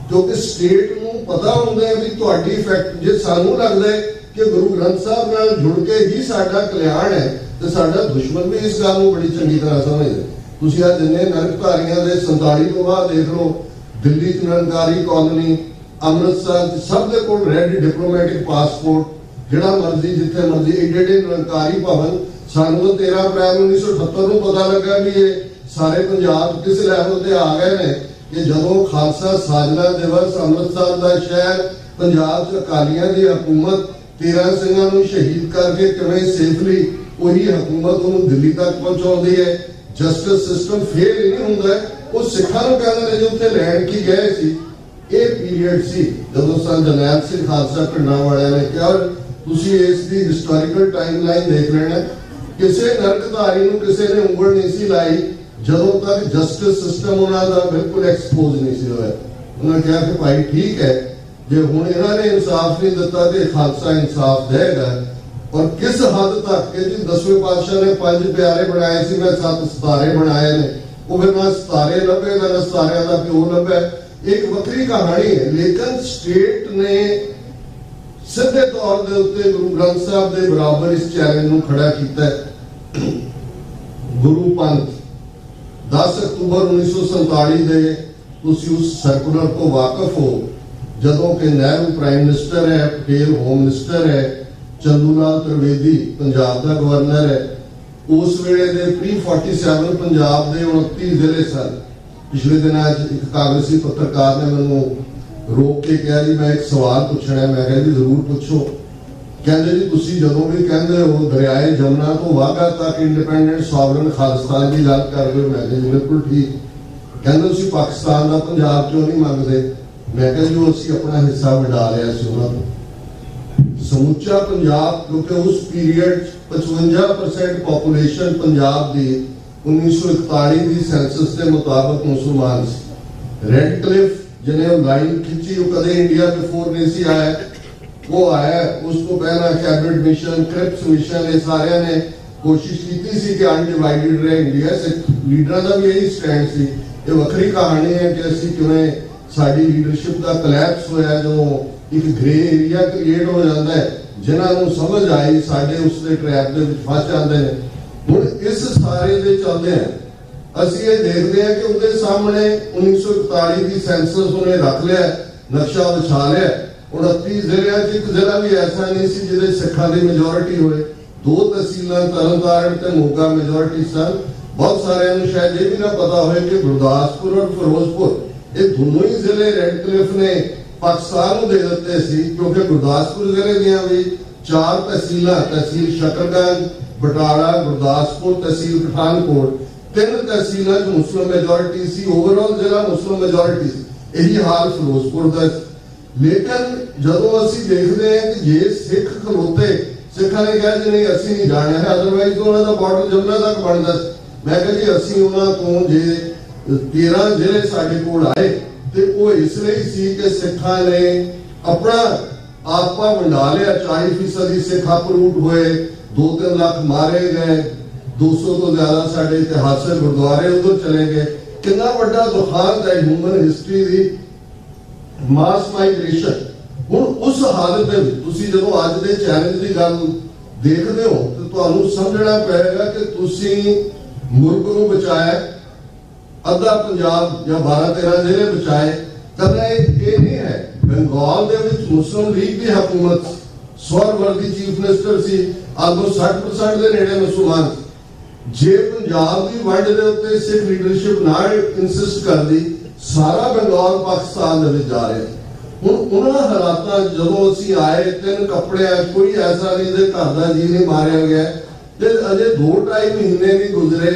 ਕਿਉਂਕਿ ਸਟੇਟ ਨੂੰ ਪਤਾ ਹੁੰਦਾ ਹੈ ਵੀ ਤੁਹਾਡੀ ਇਫੈਕਟ, ਜੇ ਸਾਨੂੰ ਲੱਗਦਾ ਹੈ ਕਿ ਗੁਰੂ ਗ੍ਰੰਥ ਸਾਹਿਬ ਨਾਲ ਜੁੜ ਕੇ ਹੀ ਸਾਡਾ ਕਲਿਆਣ ਹੈ, ਤੇ ਸਾਡਾ ਦੁਸ਼ਮਣ ਵੀ ਇਸ ਗੱਲ ਨੂੰ ਬੜੀ ਚੰਗੀ ਤਰ੍ਹਾਂ ਸਮਝਦਾ। ਤੁਸੀਂ ਅੱਜ ਜਿੰਨੇ ਨਰਕਧਾਰੀਆਂ ਦੇ 47 ਤੋਂ ਬਾਅਦ ਦੇਖ ਲਓ, ਦਿੱਲੀ ਚ ਨਿਰੰਕਾਰੀ ਕਾਲੋਨੀ, ਅੰਮ੍ਰਿਤਸਰ, ਸਭ ਦੇ ਕੋਲ ਰੈੱਡ ਡਿਪਲੋਮੈਟਿਕ ਪਾਸਪੋਰਟ, ਜਿਹੜਾ ਮਰਜ਼ੀ ਜਿੱਥੇ ਮਰਜ਼ੀ, ਏਡੇ ਨਿਰੰਕਾਰੀ ਭਵਨ। ਸਾਨੂੰ ਤਾਂ 13 ਅਪ੍ਰੈਲ 1978 ਨੂੰ ਪਤਾ ਲੱਗਾ ਵੀ ਇਹ ਸਾਰੇ ਪੰਜਾਬ ਕਿਸ ਲੈਵਲ ਤੇ ਆ ਗਏ ਨੇ ਕਿ ਜਦੋਂ ਖਾਲਸਾ ਸਾਜਨਾ ਦਿਵਸ, ਅੰਮ੍ਰਿਤਸਰ ਦਾ ਸ਼ਹਿਰ, ਪੰਜਾਬ ਚ ਅਕਾਲੀਆਂ ਦੀ ਹਕੂਮਤ 13 ਸਿੰਘਾਂ ਨੂੰ ਸ਼ਹੀਦ ਕਰਕੇ ਕਿਵੇਂ ਸੇਫਲੀ ਉਹੀ ਹਕੂਮਤ ਉਹਨੂੰ ਦਿੱਲੀ ਤੱਕ ਪਹੁੰਚਾਉਂਦੀ ਹੈ। ਜਸਟਿਸ ਸਿਸਟਮ ਫੇਲ ਹੀ ਨਹੀਂ ਹੁੰਦਾ। ਉਹ ਸਿੱਖਾਂ ਨੂੰ ਕਹਿੰਦੇ ਨੇ ਜੋ ਉੱਥੇ ਲੈਣ ਕੀ ਗਏ ਸੀ, ਇਹ ਪੀਰੀਅਡ ਸੀ ਜਦੋਂ ਸੰਤ ਜਰਨੈਲ ਸਿੰਘ ਖਾਲਸਾ ਪਿੰਡਾਂ ਵਾਲਿਆਂ ਨੇ ਕਿਹਾ ਤੁਸੀਂ ਇਸ ਦੀ ਹਿਸਟੋਰੀਕਲ ਟਾਈਮਲਾਈਨ ਦੇਖ ਲੈਣਾ, ਕਿਸੇ ਨਰਕਧਾਰੀ ਨੂੰ ਕਿਸੇ ਨੇ ਉਂਗਲ ਨਹੀਂ ਸੀ ਲਾਈ ਜਦੋਂ ਤੱਕ ਜਸਟਿਸ ਸਿਸਟਮ ਉਹਨਾਂ ਦਾ ਬਿਲਕੁਲ ਐਕਸਪੋਜ਼ ਨਹੀਂ ਸੀ ਹੋਇਆ। ਉਹਨਾਂ ਕਿਹਾ ਕਿ ਭਾਈ ਠੀਕ ਹੈ, ਜੇ ਹੁਣ ਇਹਨਾਂ ਨੇ ਇਨਸਾਫ ਨਹੀਂ ਦਿੱਤਾ ਤੇ ਖਾਲਸਾ ਇਨਸਾਫ ਦੇਗਾ। ਔਰ ਕਿਸ ਹੱਦ ਤੱਕ ਕਿ ਜੀ 10ਵੇਂ ਪਾਤਸ਼ਾਹ ਨੇ 5 ਪਿਆਰੇ ਬਣਾਏ ਸੀ, ਮੈਂ 7 ਸਿਤਾਰੇ ਬਣਾਏ ਨੇ, ਉਹ ਫਿਰ ਨਾ ਸਿਤਾਰੇ ਲੱਭੇ ਨਾ ਸਿਤਾਰਿਆਂ ਦਾ ਪਿਓ ਲੱਭੇ, ਇੱਕ ਵੱਖਰੀ ਕਹਾਣੀ ਹੈ। ਲੇਕਿਨ ਸਟੇਟ ਨੇ ਸਿੱਧੇ ਤੌਰ ਦੇ ਉੱਤੇ ਗੁਰੂ ਗ੍ਰੰਥ ਸਾਹਿਬ ਦੇ ਬਰਾਬਰ ਇਸ ਚੈਲੰਜ ਨੂੰ ਖੜਾ ਕੀਤਾ। ਗੁਰੂ ਪੰਥ 10 ਅਕਤੂਬਰ 1947 ਦੇ ਤੁਸੀਂ ਉਸ ਸਰਕੂਲਰ ਤੋਂ ਵਾਕਿਫ ਹੋ, ਜਦੋਂ ਕਿ ਨਹਿਰੂ ਪ੍ਰਾਈਮ ਮਿਨਿਸਟਰ ਹੈ, ਪਟੇਲ ਹੋਮ ਮਿਨਿਸਟਰ ਹੈ, ਚੰਦੂ ਲਾਲ ਤ੍ਰਿਵੇਦੀ ਪੰਜਾਬ ਦਾ ਗਵਰਨਰ ਹੈ। ਉਸ ਵੇਲੇ ਦੇ pre-47 ਪੰਜਾਬ ਦੇ 29 ਜ਼ਿਲ੍ਹੇ ਸਨ। ਪਿਛਲੇ ਦਿਨਾਂ ਇੱਕ ਕਾਂਗਰਸੀ ਪੱਤਰਕਾਰ ਨੇ ਮੈਨੂੰ ਰੋਕ ਕੇ ਕਿਹਾ ਜੀ ਮੈਂ ਇੱਕ ਸਵਾਲ ਪੁੱਛਣਾ। ਮੈਂ ਕਿਹਾ ਜੀ ਜ਼ਰੂਰ ਪੁੱਛੋ। ਕਹਿੰਦੇ ਜੀ ਤੁਸੀਂ ਜਦੋਂ ਵੀ ਕਹਿੰਦੇ ਹੋ ਦਰਿਆਏ ਜਮਨਾ ਤੋਂ ਵਾਘਾ ਤੱਕ ਇੰਡੀਪੈਂਡੈਂਟ ਸੋਵਰਨ ਖਾਲਿਸਤਾਨ ਦੀ ਗੱਲ ਕਰਦੇ ਹੋ। ਮੈਂ ਕਿਹਾ ਜੀ ਬਿਲਕੁਲ ਠੀਕ। ਕਹਿੰਦੇ ਤੁਸੀਂ ਪਾਕਿਸਤਾਨ ਦਾ ਪੰਜਾਬ ਕਿਉਂ ਨਹੀਂ ਮੰਗਦੇ? ਮੈਂ ਕਿਹਾ ਜੀ ਅਸੀਂ ਆਪਣਾ ਹਿੱਸਾ ਵੰਡਾ ਲਿਆ ਸੀ ਉਹਨਾਂ ਤੋਂ। ਸਮੁੱਚਾ ਪੰਜਾਬ, ਕਿਉਂਕਿ ਉਸ ਪੀਰੀਅਡ 55% ਪੋਪੂਲੇਸ਼ਨ ਪੰਜਾਬ ਦੀ 1941 ਦੀ ਸੈਂਸਸ ਦੇ ਮੁਤਾਬਕ ਮੁਸਲਮਾਨ ਸੀ। ਰੈਡ ਕਲਿਫ ਜਿਹਨੇ ਉਹ ਲਾਈਨ ਖਿੱਚੀ, ਉਹ ਕਦੇ ਇੰਡੀਆ ਬਿਫੋਰ ਨਹੀਂ ਸੀ ਆਇਆ, ਉਹ ਆਇਆ। ਉਸ ਤੋਂ ਪਹਿਲਾਂ ਕੈਬਨਿਟ ਮਿਸ਼ਨ, ਕ੍ਰਿਪਸ ਮਿਸ਼ਨ, ਇਹ ਸਾਰਿਆਂ ਨੇ ਕੋਸ਼ਿਸ਼ ਕੀਤੀ ਸੀ ਕਿ ਅਨਡਿਵਾਈਡਡ ਰਹੇ ਇੰਡੀਆ। ਸਿੱਖ ਲੀਡਰਾਂ ਦਾ ਵੀ ਇਹੀ ਸਟੈਂਡ ਸੀ। ਇਹ ਵੱਖਰੀ ਕਹਾਣੀ ਹੈ ਕਿ ਅਸੀਂ ਕਿਵੇਂ ਸਾਡੀ ਲੀਡਰਸ਼ਿਪ ਦਾ ਕਲੈਪਸ ਹੋਇਆ, ਜਦੋਂ ਇੱਕ ਗ੍ਰੇ ਏਰੀਆ ਕ੍ਰੀਏਟ ਹੋ ਜਾਂਦਾ ਹੈ। ਜਿਨ੍ਹਾਂ ਨੂੰ ਸਮਝ ਆਈ ਸਾਡੇ ਉਸ ਦੇ ਟਰੈਪ ਦੇ ਵਿੱਚ ਫਸ ਜਾਂਦੇ ਨੇ। ਹੁਣ ਇਸ ਸਾਰੇ ਦੇ ਚੱਲਦੇ ਆ ਅਸੀਂ ਇਹ ਦੇਖਦੇ ਹਾਂ ਕਿ ਉਹਦੇ ਸਾਹਮਣੇ 1941 ਦੀ ਸੈਂਸਸ ਉਹਨੇ ਰੱਖ ਲਿਆ, ਨਕਸ਼ਾ ਵਿਛਾ ਲਿਆ। 29 ਜ਼ਿਲ੍ਹਿਆਂ 'ਚ ਇੱਕ ਜ਼ਿਲ੍ਹਾ ਵੀ ਐਸਾ ਨਹੀਂ ਸੀ ਜਿਹਦੇ ਸਿੱਖਾਂ ਦੀ ਮੈਜੋਰਿਟੀ ਹੋਏ। 2 ਤਹਿਸੀਲਾਂ ਤਰਨਤਾਰਨ ਤੇ ਮੋਗਾ ਮੈਜੋਰਿਟੀ ਸਨ। ਬਹੁਤ ਸਾਰਿਆਂ ਨੂੰ ਸ਼ਾਇਦ ਇਹ ਵੀ ਨਾ ਪਤਾ ਹੋਵੇ ਕਿ ਗੁਰਦਾਸਪੁਰ ਔਰ ਫਿਰੋਜ਼ਪੁਰ, ਇਹ ਦੋਨੋਂ ਹੀ ਜ਼ਿਲ੍ਹੇ ਰੈਡ ਕਲਿਫ ਨੇ ਪਾਕਿਸਤਾਨ ਨੂੰ ਦੇ ਦਿੱਤੇ ਸੀ, ਕਿਉਂਕਿ ਗੁਰਦਾਸਪੁਰ ਜ਼ਿਲ੍ਹੇ ਦੀਆਂ ਵੀ 4 ਤਹਿਸੀਲਾਂ, ਤਹਿਸੀਲ ਸ਼ਕਰਗੰਜ, ਬਟਾਲਾ, ਗੁਰਦਾਸਪੁਰ, ਤਹਿਸੀਲ ਪਠਾਨਕੋਟ, 3 ਤਹਿਸੀਲਾਂ 'ਚ ਮੁਸਲਿਮ ਮੈਜੋਰਿਟੀ ਸੀ। ਓਵਰਆਲ ਜ਼ਿਲ੍ਹਾ ਮੁਸਲਿਮ ਮੈਜੋਰਿਟੀ ਸੀ। ਇਹੀ ਹਾਲ ਫਿਰੋਜ਼ਪੁਰ ਦਾ। ਲੇਕਿਨ ਜਦੋਂ ਅਸੀਂ ਦੇਖਦੇ ਹਾਂ ਕਿ ਜੇ ਸਿੱਖ ਖਲੋਤੇ, ਸਿੱਖਾਂ ਨੇ ਕਿਹਾ ਜੀ ਨਹੀਂ ਅਸੀਂ ਨਹੀਂ ਜਾਣਿਆ ਹੈ, ਅਦਰਵਾਈਜ਼ ਉਹਨਾਂ ਦਾ ਬਾਰਡਰ ਜਮਨਾ ਤੱਕ ਬਣਦਾ। ਮੈਂ ਕਿਹਾ ਜੀ ਅਸੀਂ ਉਹਨਾਂ ਤੋਂ ਜੇ 13 ਜ਼ਿਲ੍ਹੇ ਸਾਡੇ ਕੋਲ ਆਏ ਤੇ ਉਹ ਇਸ ਲਈ ਸੀ ਕਿ ਸਿੱਖਾਂ ਨੇ ਆਪਣਾ ਆਪਾ ਵੰਡਾ ਲਿਆ। 40% ਸਿੱਖ ਅਪਰੂਟ ਹੋਏ, 2-3 ਲੱਖ ਮਾਰੇ ਗਏ, 200 ਤੋਂ ਜ਼ਿਆਦਾ ਸਾਡੇ ਇਤਿਹਾਸਕ ਗੁਰਦੁਆਰੇ ਉਧਰ ਚਲੇ ਗਏ। ਕਿੰਨਾ ਵੱਡਾ ਦੁਖਾਂਤ ਹੈ ਹਿਊਮਨ ਹਿਸਟਰੀ ਦੀ ਮਾਸ ਮਾਈਗ੍ਰੇਸ਼ਨ। ਹੁਣ ਉਸ ਹਾਲਤ ਦੇ ਵਿੱਚ ਤੁਸੀਂ ਜਦੋਂ ਅੱਜ ਦੇ ਚੈਲੰਜ ਦੀ ਗੱਲ ਦੇਖਦੇ ਹੋ ਤਾਂ ਤੁਹਾਨੂੰ ਸਮਝਣਾ ਪਏਗਾ ਕਿ ਤੁਸੀਂ ਮੁਲਕ ਨੂੰ ਬਚਾਇਆ, ਅੱਧਾ ਪੰਜਾਬ ਜਾਂ 12-13 ਜ਼ਿਲ੍ਹੇ ਬਚਾਏ। ਕਦੇ ਇਹ ਨਹੀਂ ਹੈ। ਬੰਗਾਲ ਦੇ ਵਿੱਚ ਮੁਸਲਿਮ ਲੀਗ ਦੀ ਹਕੂਮਤ, ਸਵਰਵਰਦੀ ਚੀਫ ਮਿਨਿਸਟਰ ਸੀ, ਆਲਮੋਸਟ 60% ਦੇ ਨੇੜੇ ਮੁਸਲਮਾਨ ਸੀ। ਜੇ ਪੰਜਾਬ ਦੀ ਵੰਡ ਦੇ ਉੱਤੇ ਸਿੱਖ ਲੀਡਰਸ਼ਿਪ ਨਾ ਇਨਸਿਸਟ ਕਰਦੀ, ਸਾਰਾ ਬੰਗਾਲ ਪਾਕਿਸਤਾਨ ਦੇ ਵਿੱਚ ਜਾ ਰਿਹਾ। ਹੁਣ ਉਹਨਾਂ ਹਾਲਾਤਾਂ ਜਦੋਂ ਅਸੀਂ ਆਏ, 3 ਕੱਪੜਿਆਂ ਕੋਈ ਐਸਾ ਨਹੀਂ ਦੇ ਘਰ ਦਾ ਜੀ ਨਹੀਂ ਮਾਰਿਆ ਗਿਆ ਤੇ ਅਜੇ 2-2.5 ਮਹੀਨੇ ਨਹੀਂ ਗੁਜ਼ਰੇ।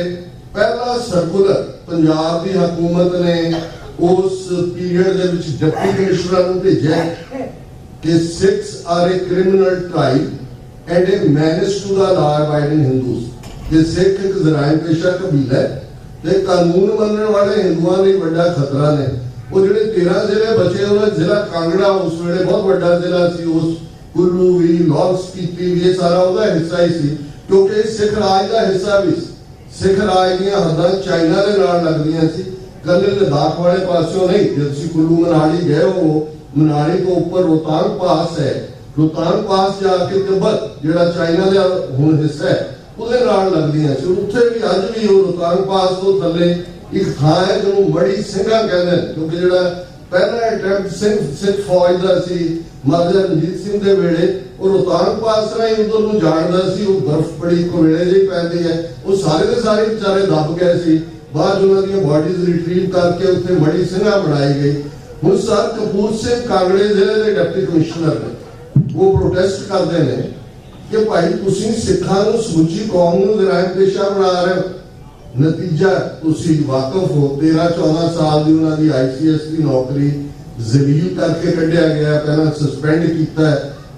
ਪਹਿਲਾ ਸਰਕੂਲਰ ਪੰਜਾਬ ਦੀ ਹਕੂਮਤ ਨੇ ਉਸ ਪੀਰੀਅਡ ਦੇ ਵਿੱਚ ਡਿਪਟੀ ਕਮਿਸ਼ਨਰ ਨੂੰ ਭੇਜਿਆ ਕਿ Sikhs are a criminal tribe and a menace to the law abiding Hindus, ਕਿ ਸਿੱਖ ਇੱਕ ਜ਼ਰਾਇਮ ਪੇਸ਼ਾ ਕਬੀਲਾ ਹੈ ਤੇ ਕਾਨੂੰਨ ਮੰਨਣ ਵਾਲੇ ਹਿੰਦੂਆਂ ਲਈ ਵੱਡਾ ਖਤਰਾ ਨੇ। ਉਹ ਜਿਹੜੇ 13 ਜ਼ਿਲ੍ਹੇ ਬਚੇ, ਉਹਨਾਂ ਜ਼ਿਲ੍ਹਾ ਕਾਂਗੜਾ ਉਸ ਵੇਲੇ ਬਹੁਤ ਵੱਡਾ ਜ਼ਿਲ੍ਹਾ ਸੀ। ਉਸ ਕੁੱਲੂ ਵੀ, ਲਾਹੌਰ ਸਪੀਤੀ ਵੀ, ਇਹ ਸਾਰਾ ਉਹਦਾ ਹਿੱਸਾ ਹੀ ਸੀ, ਕਿਉਂਕਿ ਸਿੱਖ ਰਾਜ ਦਾ ਹਿੱਸਾ ਵੀ ਸੀ। ਸਿੱਖ ਰਾਜ ਦੀਆਂ ਹੱਦਾਂ ਚਾਈਨਾ ਦੇ ਨਾਲ ਲੱਗਦੀਆਂ ਸੀ, ਕੱਲੇ ਲਦਾਖ ਵਾਲੇ ਪਾਸਿਓਂ ਨਹੀਂ। ਜੇ ਤੁਸੀਂ ਕੁੱਲੂ ਮਨਾਲੀ ਗਏ ਹੋ, ਮਨਾਲੀ ਤੋਂ ਉੱਪਰ ਰੋਹਤਾਂਗ ਪਾਸ ਹੈ। ਰੋਹਤਾਂਗ ਪਾਸ ਜਾ ਕੇ ਤਿੱਬਤ ਜਿਹੜਾ ਚਾਈਨਾ ਦਾ ਹੁਣ ਹਿੱਸਾ ਹੈ ਉਹਦੇ ਨਾਲ ਲੱਗਦੀਆਂ ਸੀ। ਉੱਥੇ ਵੀ ਅੱਜ ਵੀ ਉਹ ਰੋਹਤਾਂਗ ਪਾਸ ਤੋਂ ਥੱਲੇ ਇੱਕ ਥਾਂ ਹੈ ਜਿਹਨੂੰ ਮੜੀ ਸਿੰਘਾਂ ਕਹਿੰਦੇ ਨੇ, ਕਿਉਂਕਿ ਜਿਹੜਾ ਪਹਿਲਾ ਅਟੈਂਪਟ ਸਿੱਖ ਫੌਜ ਦਾ ਸੀ ਮਹਾਰਾਜਾ ਰਣਜੀਤ ਸਿੰਘ ਦੇ ਵੇਲੇ, ਉਹ ਰੋਹਤਾਂਗ ਪਾਸ ਰਾਹੀਂ ਉਧਰ ਨੂੰ ਜਾਣਦਾ ਸੀ। ਉਹ ਬਰਫ਼ ਬੜੀ ਕੋਵੇਲੇ ਜਿਹੀ ਪੈਂਦੀ ਹੈ, ਉਹ ਸਾਰੇ ਦੇ ਸਾਰੇ ਵਿਚਾਰੇ ਦੱਬ ਗਏ ਸੀ। ਬਾਅਦ ਉਹਨਾਂ ਦੀਆਂ ਬਾਡੀਜ਼ ਰਿਟਰੀਵ ਕਰਕੇ ਉੱਥੇ ਮੜੀ ਸਿੰਘਾਂ ਬਣਾਈ ਗਈ। ਹੁਣ ਸਰ ਕਪੂਰ ਸਿੰਘ ਕਾਂਗੜੇ ਜ਼ਿਲ੍ਹੇ ਦੇ ਡਿਪਟੀ ਕਮਿਸ਼ਨਰ ਨੇ, ਉਹ ਪ੍ਰੋਟੈਸਟ ਕਰਦੇ ਨੇ ਕਿ ਭਾਈ ਤੁਸੀਂ ਸਿੱਖਾਂ ਨੂੰ, ਸਮੁੱਚੀ ਕੌਮ ਨੂੰ ਜ਼ਰਾਇਮ ਪੇਸ਼ਾ ਬਣਾ ਰਹੇ ਹੋ। ਨਤੀਜਾ ਤੁਸੀਂ ਵਾਕਫ ਹੋ, 13-14 ਸਾਲ ਦੀ ਉਹਨਾਂ ਦੀ ICS ਦੀ ਨੌਕਰੀ ਜ਼ਲੀਲ ਕਰਕੇ ਕੱਢਿਆ ਗਿਆ। ਪਹਿਲਾਂ ਸਸਪੈਂਡ ਕੀਤਾ,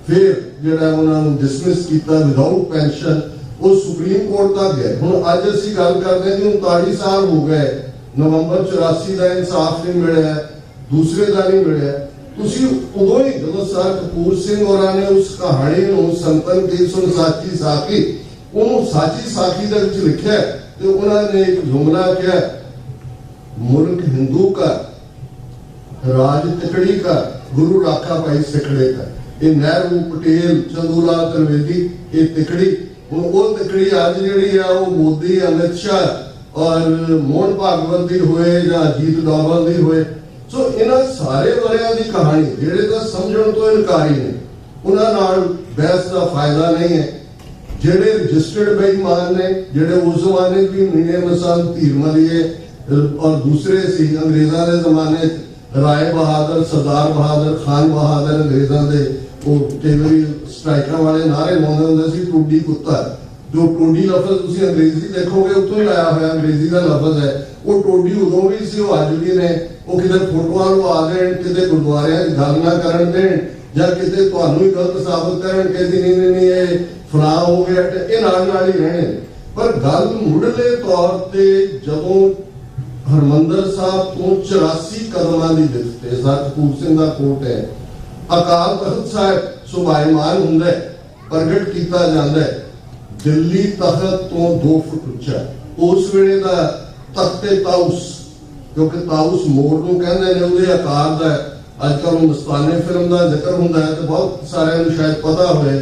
ਫਿਰ ਜਿਹੜਾ ਉਹਨਾਂ ਨੂੰ ਡਿਸਮਿਸ ਕੀਤਾ ਵਿਦਆਊਟ ਪੈਨਸ਼ਨ। ਉਹ ਸੁਪਰੀਮ ਕੋਰਟ ਤੱਕ ਗਏ। ਹੁਣ ਅੱਜ ਅਸੀਂ ਗੱਲ ਕਰਦੇ ਹਾਂ ਕਿ 39 ਸਾਲ ਹੋ ਗਏ, ਨਵੰਬਰ 84 ਦਾ ਇਨਸਾਫ ਨਹੀਂ ਮਿਲਿਆ, ਦੂਸਰੇ ਦਾ ਨਹੀਂ ਮਿਲਿਆ। ਤੁਸੀਂ ਉਦੋਂ ਹੀ ਜਦੋਂ ਸਰ ਕਪੂਰ ਸਿੰਘ ਹੋਰਾਂ ਨੇ ਉਸ ਕਹਾਣੀ ਨੂੰ ਸੰਤਨ ਕੀ ਸੁਣ ਸਾਚੀ ਸਾਖੀ, ਉਹਨੂੰ ਸਾਚੀ ਸਾਖੀ ਦੇ ਵਿੱਚ ਲਿਖਿਆ ਤੇ ਉਹਨਾਂ ਨੇ ਇੱਕ ਜੁਮਲਾ ਕਿਹਾ, ਮੁਲਕ ਹਿੰਦੂ का राज तिकड़ी का गुरु राखा भाई सिखड़े का। ये नेहरू, पटेल, चंदूलाल त्रिवेदी, ये तिकड़ी। ਹੁਣ ਉਹ ਤਿਕੜੀ ਅੱਜ ਜਿਹੜੀ ਆ ਉਹ ਮੋਦੀ, ਅਮਿਤ ਸ਼ਾਹ ਔਰ ਮੋਹਨ ਭਾਗਵਤ ਦੀ ਹੋਏ ਜਾਂ ਅਜੀਤ ਡੋਭਲ ਦੀ ਹੋਏ। ਸੋ ਇਹਨਾਂ ਸਾਰੇ ਵਰਿਆਂ ਦੀ ਕਹਾਣੀ ਜਿਹੜੇ ਤਾਂ ਸਮਝਣ ਤੋਂ ਇਨਕਾਰੀ ਨੇ, ਉਹਨਾਂ ਨਾਲ ਬਹਿਸ ਦਾ ਫਾਇਦਾ ਨਹੀਂ ਹੈ। ਜਿਹੜੇ ਰਜਿਸਟਰਡ ਬੇਈਮਾਨ ਨੇ, ਜਿਹੜੇ ਉਸ ਜ਼ਮਾਨੇ ਵੀ ਮੀਨੇ ਮਸਾਲ ਧੀਰ ਮਲੀਏ ਔਰ ਦੂਸਰੇ ਸੀ ਅੰਗਰੇਜ਼ਾਂ ਦੇ ਜ਼ਮਾਨੇ, ਰਾਏ ਬਹਾਦਰ, ਸਰਦਾਰ ਬਹਾਦਰ, ਖਾਨ ਬਹਾਦਰ, ਅੰਗਰੇਜ਼ਾਂ ਦੇ ਉਹ ਕਈ ਸਟ੍ਰਾਈਕਾਂ ਵਾਲੇ ਨਾਰੇ ਲਾਉਂਦੇ ਹੁੰਦੇ ਸੀ, ਟੋਡੀ ਕੁੱਤਾ। ਜੋ ਟੋਡੀ ਲਫ਼ਜ਼ ਤੁਸੀਂ ਅੰਗਰੇਜ਼ੀ ਦੇਖੋਗੇ ਉੱਥੋਂ ਹੀ ਆਇਆ ਹੋਇਆ, ਅੰਗਰੇਜ਼ੀ ਦਾ ਲਫ਼ਜ਼ ਹੈ। ਉਹ ਟੋਡੀ ਉਦੋਂ ਵੀ ਸੀ, ਉਹ ਅੱਜ ਵੀ ਨੇ। ਉਹ ਕਿਤੇ ਫੋਟੋਆਂ ਲਵਾ ਦੇਣ, ਕਿਤੇ ਗੁਰਦੁਆਰਿਆਂ 'ਚ ਗੱਲ ਨਾ ਕਰਨ ਦੇਣ, ਜਾਂ ਕਿਤੇ ਤੁਹਾਨੂੰ ਹੀ ਗਲਤ ਸਾਬਤ ਕਰਨ ਕਿ ਨਹੀਂ ਇਹ ਫਲਾਂ ਹੋ ਗਿਆ, ਇਹ ਨਾਲ ਹੀ ਰਹਿਣੇ ਨੇ। ਪਰ ਗੱਲ ਮੁੱਢਲੇ ਤੌਰ ਤੇ ਜਦੋਂ ਹਰਮੰਦਰ ਸਾਹਿਬ ਤੋਂ 84 ਕਦਮਾਂ ਦੀ ਵਿੱਥ ਤੇ ਸਤਿਗੁਰੂ ਸਿੰਘ ਦਾ ਕੋਟ ਹੈ, ਅਕਾਲ ਤਖਤ ਸਾਹਿਬ ਸੁਭਾਇਮਾਨ ਹੁੰਦਾ ਹੈ, ਪ੍ਰਗਟ ਕੀਤਾ ਜਾਂਦਾ ਹੈ। ਦਿੱਲੀ ਤਖਤ ਤੋਂ 2 ਫੁੱਟ ਉੱਚਾ, ਉਸ ਵੇਲੇ ਦਾ ਤਖਤੇ ਤਾਊਸ, ਕਿਉਂਕਿ ਤਾਊਸ ਮੋਰ ਨੂੰ ਕਹਿੰਦੇ ਨੇ, ਉਹਦੇ ਆਕਾਰ ਦਾ। ਅੱਜ ਕੱਲ੍ਹ ਮਸਤਾਨੇ ਫਿਲਮ ਦਾ ਜ਼ਿਕਰ ਹੁੰਦਾ ਹੈ ਤੇ ਬਹੁਤ ਸਾਰਿਆਂ ਨੂੰ ਸ਼ਾਇਦ ਪਤਾ ਹੋਵੇ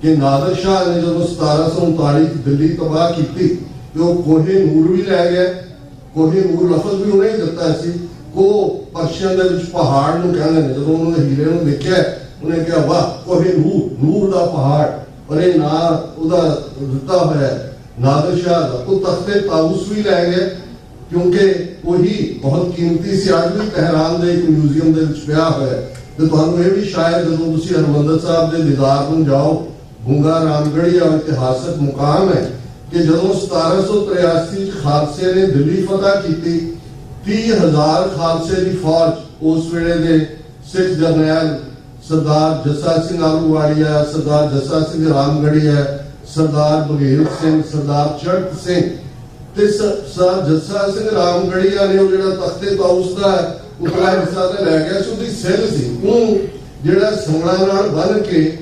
ਕਿ ਨਾਦਰ ਸ਼ਾਹ ਨੇ ਜਦੋਂ 1739 ਦਿੱਲੀ ਤਬਾਹ ਕੀਤੀ ਤੇ ਉਹ ਕੋਹੇ ਨੂਰ ਵੀ ਲੈ ਗਿਆ। ਕੋਹੇ ਨੂਰ ਲਫ਼ਜ਼ ਵੀ ਉਹਨੇ ਹੀ ਦਿੱਤਾ ਸੀ। ਉਹ ਪਰਸ਼ੀਅਨ ਦੇ ਵਿੱਚ ਪਹਾੜ ਨੂੰ ਕਹਿੰਦੇ ਨੇ। ਜਦੋਂ ਉਹਨੇ ਹੀਰੇ ਨੂੰ ਦੇਖਿਆ, ਉਹਨੇ ਕਿਹਾ ਵਾਹ, ਕੋਹੇ ਨੂਰ, ਨੂਰ ਦਾ ਪਹਾੜ। ਪਰ ਇਹ ਨਾਂ ਉਹਦਾ ਦਿੱਤਾ ਹੋਇਆ ਨਾਦਰ ਸ਼ਾਹ ਦਾ। ਉਹ ਤਖਤੇ ਤਾਊਸ ਵੀ ਲੈ ਗਿਆ ਕਿਉਂਕਿ ਉਹੀ ਬਹੁਤ ਕੀਮਤੀ ਸੀ। ਅੱਜ ਵੀ ਤਹਿਰਾਨ ਦੇ ਇੱਕ ਮਿਊਜ਼ੀਅਮ ਦੇ ਵਿੱਚ ਪਿਆ ਹੋਇਆ। ਤੇ ਤੁਹਾਨੂੰ ਇਹ ਵੀ ਸ਼ਾਇਦ ਜਦੋਂ ਤੁਸੀਂ ਹਰਿਮੰਦਰ ਸਾਹਿਬ ਦੇ ਦੀਦਾਰ ਨੂੰ ਜਾਓ, ਗੁੰਗਾ ਰਾਮਗੜੀਆ ਇਤਿਹਾਸਕ ਮੁਕਾਮ ਹੈ ਕਿ ਜਦੋਂ 1783 ਚ ਖਾਲਸੇ ਨੇ ਦਿੱਲੀ ਫਤਹ ਕੀਤੀ, 30,000 ਖਾਲਸੇ ਦੀ ਫੌਜ ਉਸ ਵੇਲੇ ਦੇ ਸਿੱਖ ਜਰਨੈਲ ਸਰਦਾਰ ਜੱਸਾ ਸਿੰਘ ਆਲੂਵਾਲੀਆ, ਸਰਦਾਰ ਜੱਸਾ ਸਿੰਘ ਰਾਮਗੜੀਆ, ਸਰਦਾਰ ਬਘੇਲ ਸਿੰਘ, ਸਰਦਾਰ ਚੜਕ ਸਿੰਘ ਤੇ ਸਰਦਾਰ ਜੱਸਾ ਸਿੰਘ ਰਾਮਗੜੀਆ ਨੇ ਉਹ ਜਿਹੜਾ ਤਖਤੇ ਤਾਊਸ ਦਾ ਉਤਲਾ ਹਿੱਸਾ ਤੇ ਲੈ ਗਿਆ ਸੀ, ਉਹਦੀ ਸਿਰ ਸੀ, ਉਹ ਜਿਹੜਾ ਸੰਗਲਾਂ ਨਾਲ ਬੰਨ ਕੇ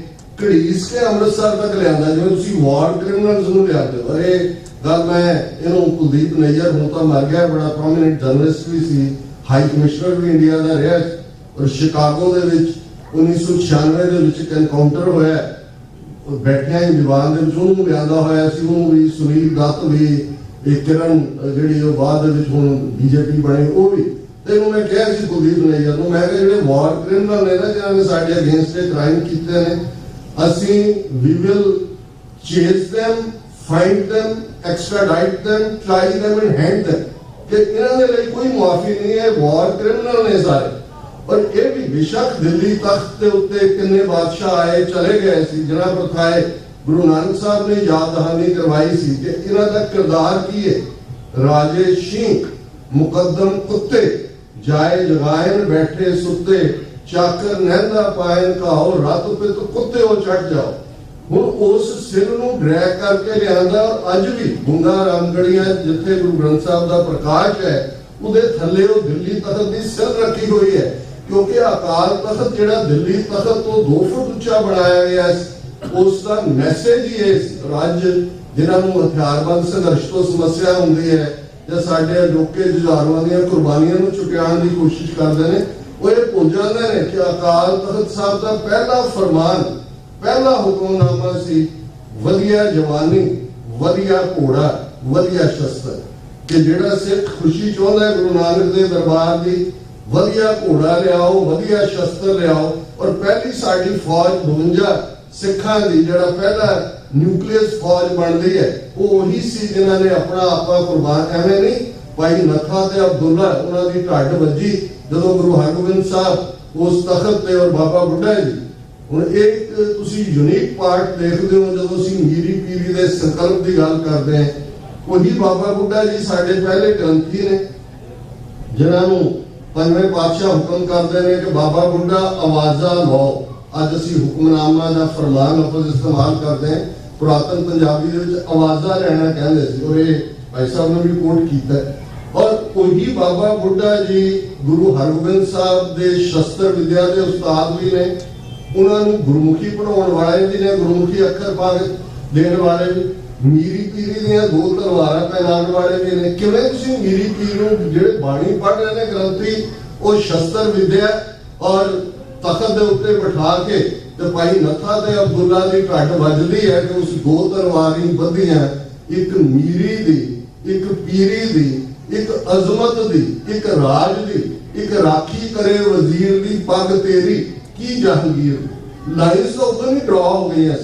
ਘੜੀਸ ਕੇ ਅੰਮ੍ਰਿਤਸਰ ਤੱਕ ਲਿਆਂਦਾ, ਜਿਵੇਂ ਤੁਸੀਂ ਵਾਰ ਕ੍ਰਿਮੀਨਲਸ ਨੂੰ ਲਿਆਉਂਦੇ ਹੋ। ਇਹ ਗੱਲ ਮੈਂ ਇਹਨੂੰ ਕੁਲਦੀਪ ਨਈਅਰ ਹੁਣ ਤਾਂ ਮਰ ਗਿਆ, ਬੜਾ ਪ੍ਰੋਮਿਨੈਂਟ ਜਰਨਲਿਸਟ ਵੀ ਸੀ, ਹਾਈ ਕਮਿਸ਼ਨਰ ਵੀ ਇੰਡੀਆ ਦਾ ਰਿਹਾ। ਔਰ ਸ਼ਿਕਾਗੋ ਦੇ ਵਿੱਚ 1996 ਦੇ ਵਿੱਚ ਇੱਕ ਐਨਕਾਊਂਟਰ ਹੋਇਆ, ਬੈਠਿਆ ਹੀ ਦੀਵਾਨ ਦੇ ਵਿੱਚ ਉਹਨੂੰ ਲਿਆਂਦਾ ਹੋਇਆ ਸੀ। ਉਹਨੂੰ ਵੀ ਸੁਨੀਲ ਦੱਤ ਵੀ, ਇਹ ਕਿਰਨ ਜਿਹੜੀ ਉਹ ਬਾਅਦ ਦੇ ਵਿੱਚ ਹੁਣ ਬੀਜੇਪੀ ਬਣੀ, ਉਹ ਵੀ। ਤੇ ਇਹਨੂੰ ਮੈਂ ਕਿਹਾ ਸੀ ਕੁਲਦੀਪ ਨਈਅਰ ਨੂੰ, ਮੈਂ ਕਿਹਾ ਜਿਹੜੇ ਵਾਰ ਕ੍ਰਿਮੀਨਲ ਨੇ ਨਾ, ਜਿਹਨਾਂ ਨੇ ਸਾਡੇ ਅਗੇਂਸਟ ਕ੍ਰਾਈਮ ਕੀਤੇ ਨੇ, ਅਸੀਂ we will chase them, find them, extradite them, try them and hang them। ਕਿ ਇਹਨਾਂ ਦੇ ਲਈ ਕੋਈ ਮੁਆਫੀ ਨਹੀਂ ਹੈ, ਵਾਰ ਕ੍ਰਿਮੀਨਲ ਨੇ ਸਾਰੇ। ਪਰ ਇਹ ਵੀ ਬੇਸ਼ੱਕ ਦਿੱਲੀ ਤਖਤ ਦੇ ਉੱਤੇ ਕਿੰਨੇ ਬਾਦਸ਼ਾਹ ਆਏ ਚਲੇ ਗਏ ਸੀ, ਜਿਨ੍ਹਾਂ ਪਰ ਖਾਏ ਗੁਰੂ ਨਾਨਕ ਸਾਹਿਬ ਨੇ ਯਾਦ ਦਹਾਨੀ ਕਰਵਾਈ ਸੀ ਕਿ ਇਹਨਾਂ ਦਾ ਕਿਰਦਾਰ ਕੀ ਹੈ। ਰਾਜੇ ਸ਼ੀਂਕ ਮੁਕੱਦਮ ਕੁੱਤੇ, ਜਾਏ ਜਗਾਇਨ ਬੈਠੇ ਸੁੱਤੇ, ਚਾਕਰ ਨਹਿੰਦਾ ਪਾਇਨ ਕਾਓ, ਰੱਤ ਪਿਤ ਕੁੱਤੇ ਉਹ ਚੜ ਜਾਓ। ਹੁਣ ਉਸ ਸਿਰ ਨੂੰ ਡਰੈਗ ਕਰਕੇ ਲਿਆਂਦਾ। ਅੱਜ ਵੀ ਗੁੰਗਾ ਰਾਮਗੜੀਆ ਜਿੱਥੇ ਗੁਰੂ ਗ੍ਰੰਥ ਸਾਹਿਬ ਦਾ ਪ੍ਰਕਾਸ਼ ਹੈ, ਉਹਦੇ ਥੱਲੇ ਉਹ ਦਿੱਲੀ ਤਖਤ ਦੀ ਸਿਰ ਰੱਖੀ ਹੋਈ ਹੈ, ਕਿਉਂਕਿ ਅਕਾਲ ਤਖਤ ਜਿਹੜਾ ਦਿੱਲੀ ਤਖਤ ਤੋਂ 2 ਫੁੱਟ ਉੱਚਾ ਬਣਾਇਆ ਗਿਆ, ਉਸ ਦਾ ਮੈਸੇਜ ਹੀ ਹੈ। ਅੱਜ ਜਿਨ੍ਹਾਂ ਨੂੰ ਹਥਿਆਰਬੰਦ ਸੰਘਰਸ਼ ਤੋਂ ਸਮੱਸਿਆ ਹੁੰਦੀ ਹੈ ਜਾਂ ਸਾਡੇ ਅਜੋਕੇ ਜੁਝਾਰੂਆਂ ਦੀਆਂ ਕੁਰਬਾਨੀਆਂ ਨੂੰ ਚੁਕਾਉਣ ਦੀ ਕੋਸ਼ਿਸ਼ ਕਰਦੇ ਨੇ, ਉਹ ਇਹ ਭੁੱਲ ਜਾਂਦੇ ਨੇ ਕਿ ਅਕਾਲ ਤਖਤ ਸਾਹਿਬ ਦਾ ਪਹਿਲਾ ਫਰਮਾਨ, ਪਹਿਲਾ ਹੁਕਮਨਾਮਾ ਸੀ ਵਧੀਆ ਜਵਾਨੀ, ਵਧੀਆ ਘੋੜਾ, ਵਧੀਆ ਸ਼ਸਤਰ। ਕਿ ਜਿਹੜਾ ਸਿੱਖ ਖੁਸ਼ੀ ਚਾਹੁੰਦਾ ਗੁਰੂ ਨਾਨਕ ਦੇ ਦਰਬਾਰ ਦੀ, ਵਧੀਆ ਘੋੜਾ ਲਿਆਓ, ਵਧੀਆ ਸ਼ਸਤਰ ਲਿਆਓ। ਔਰ ਪਹਿਲੀ ਸਾਡੀ ਫੌਜ 52 ਸਿੱਖਾਂ ਦੀ, ਜਿਹੜਾ ਪਹਿਲਾ ਨਿਊਕਲੀਅਸ ਫੌਜ ਬਣਦੀ ਹੈ, ਉਹ ਉਹੀ ਸੀ ਜਿਨ੍ਹਾਂ ਨੇ ਆਪਣਾ ਆਪਾ ਕੁਰਬਾਨ। ਐਵੇਂ ਨਹੀਂ, ਭਾਈ ਨੱਥਾ ਤੇ ਅਬਦੁੱਲਾ, ਉਹਨਾਂ ਦੀ ਢੱਡ ਵੱਜੀ ਜਦੋਂ ਗੁਰੂ ਹਰਗੋਬਿੰਦ ਸਾਹਿਬ ਉਸ ਤਖਤ ਤੇ, ਔਰ ਬਾਬਾ ਬੁੱਢਾ ਜੀ। ਹੁਣ ਇੱਕ ਤੁਸੀਂ ਯੂਨੀਕ ਪਾਰਟ ਦੇਖਦੇ ਹੋ ਜਦੋਂ ਅਸੀਂ ਮੀਰੀ ਪੀਰੀ ਦੇ ਸੰਕਲਪ ਦੀ ਗੱਲ ਕਰਦੇ ਹਾਂ, ਉਹੀ ਬਾਬਾ ਬੁੱਢਾ ਜੀ ਸਾਡੇ ਪਹਿਲੇ ਗ੍ਰੰਥੀ ਨੇ, ਜਿਨ੍ਹਾਂ ਨੂੰ ਪੰਜਵੇਂ ਪਾਤਸ਼ਾਹ ਹੁਕਮ ਕਰਦੇ ਨੇ ਕਿ ਬਾਬਾ ਬੁੱਢਾ ਆਵਾਜ਼ਾਂ ਲਾਓ। ਅੱਜ ਅਸੀਂ ਹੁਕਮਨਾਮਾ ਦਾ ਫਰਮਾਨ ਲਫ਼ਜ਼ ਇਸਤੇਮਾਲ ਕਰਦੇ ਹਾਂ, ਪੁਰਾਤਨ ਪੰਜਾਬੀ ਦੇ ਵਿੱਚ ਆਵਾਜ਼ਾਂ ਲੈਣਾ ਕਹਿੰਦੇ ਸੀ, ਔਰ ਇਹ ਭਾਈ ਸਾਹਿਬ ਨੇ ਵੀ ਕੋਟ ਕੀਤਾ। ਔਰ ਉਹੀ ਬਾਬਾ ਬੁੱਢਾ ਜੀ ਗੁਰੂ ਹਰਗੋਬਿੰਦ ਸਾਹਿਬ ਦੇ ਸ਼ਸਤਰ ਵਿਦਿਆ ਦੇ ਉਸਤਾਦ ਵੀ ਨੇ, ਉਹਨਾਂ ਨੂੰ ਗੁਰਮੁਖੀ ਪੜਾਉਣ ਵਾਲੇ ਵੀ ਨੇ, ਗੁਰਮੁਖੀ ਅੱਖਰ ਪਾ ਕੇ ਦੇਣ ਵਾਲੇ ਵੀ, ਮੀਰੀ ਪੀਰੀ ਦੀਆਂ 2 ਤਲਵਾਰਾਂ ਪਹਿਨਾਉਣ ਵਾਲੇ ਵੀ ਨੇ। ਕਿਵੇਂ ਤੁਸੀਂ ਮੀਰੀ ਪੀਰ ਨੂੰ ਜਿਹੜੇ ਬਾਣੀ ਪੜ੍ਹ ਰਹੇ ਨੇ ਗ੍ਰੰਥੀ, ਉਹ ਸ਼ਸਤਰ ਵਿਦਿਆ ਔਰ ਤਖਤ ਦੇ ਉੱਤੇ ਬਿਠਾ ਕੇ ਤੇ ਭਾਈ ਨੱਥਾ ਤੇ ਅਬਦੁੱਲਾ ਦੀ ਢੱਡ ਵੱਜਦੀ ਹੈ ਕਿ ਉਸ 2 ਤਲਵਾਰਾਂ ਬੱਧੀਆਂ, ਇੱਕ ਮੀਰੀ ਦੀ, ਇੱਕ ਪੀਰੀ ਦੀ, ਇੱਕ ਅਜ਼ਮਤ ਦੀ, ਇੱਕ ਰਾਜ ਦੀ, ਇੱਕ ਰਾਖੀ ਕਰੇ ਵਜ਼ੀਰ ਦੀ, ਪੱਗ ਤੇਰੀ ਕੀ ਜਹਾਂਗੀਰ। ਲਾਈਨਸ ਤਾਂ ਉਦੋਂ ਹੀ ਡਰਾ ਹੋ ਗਈਆਂ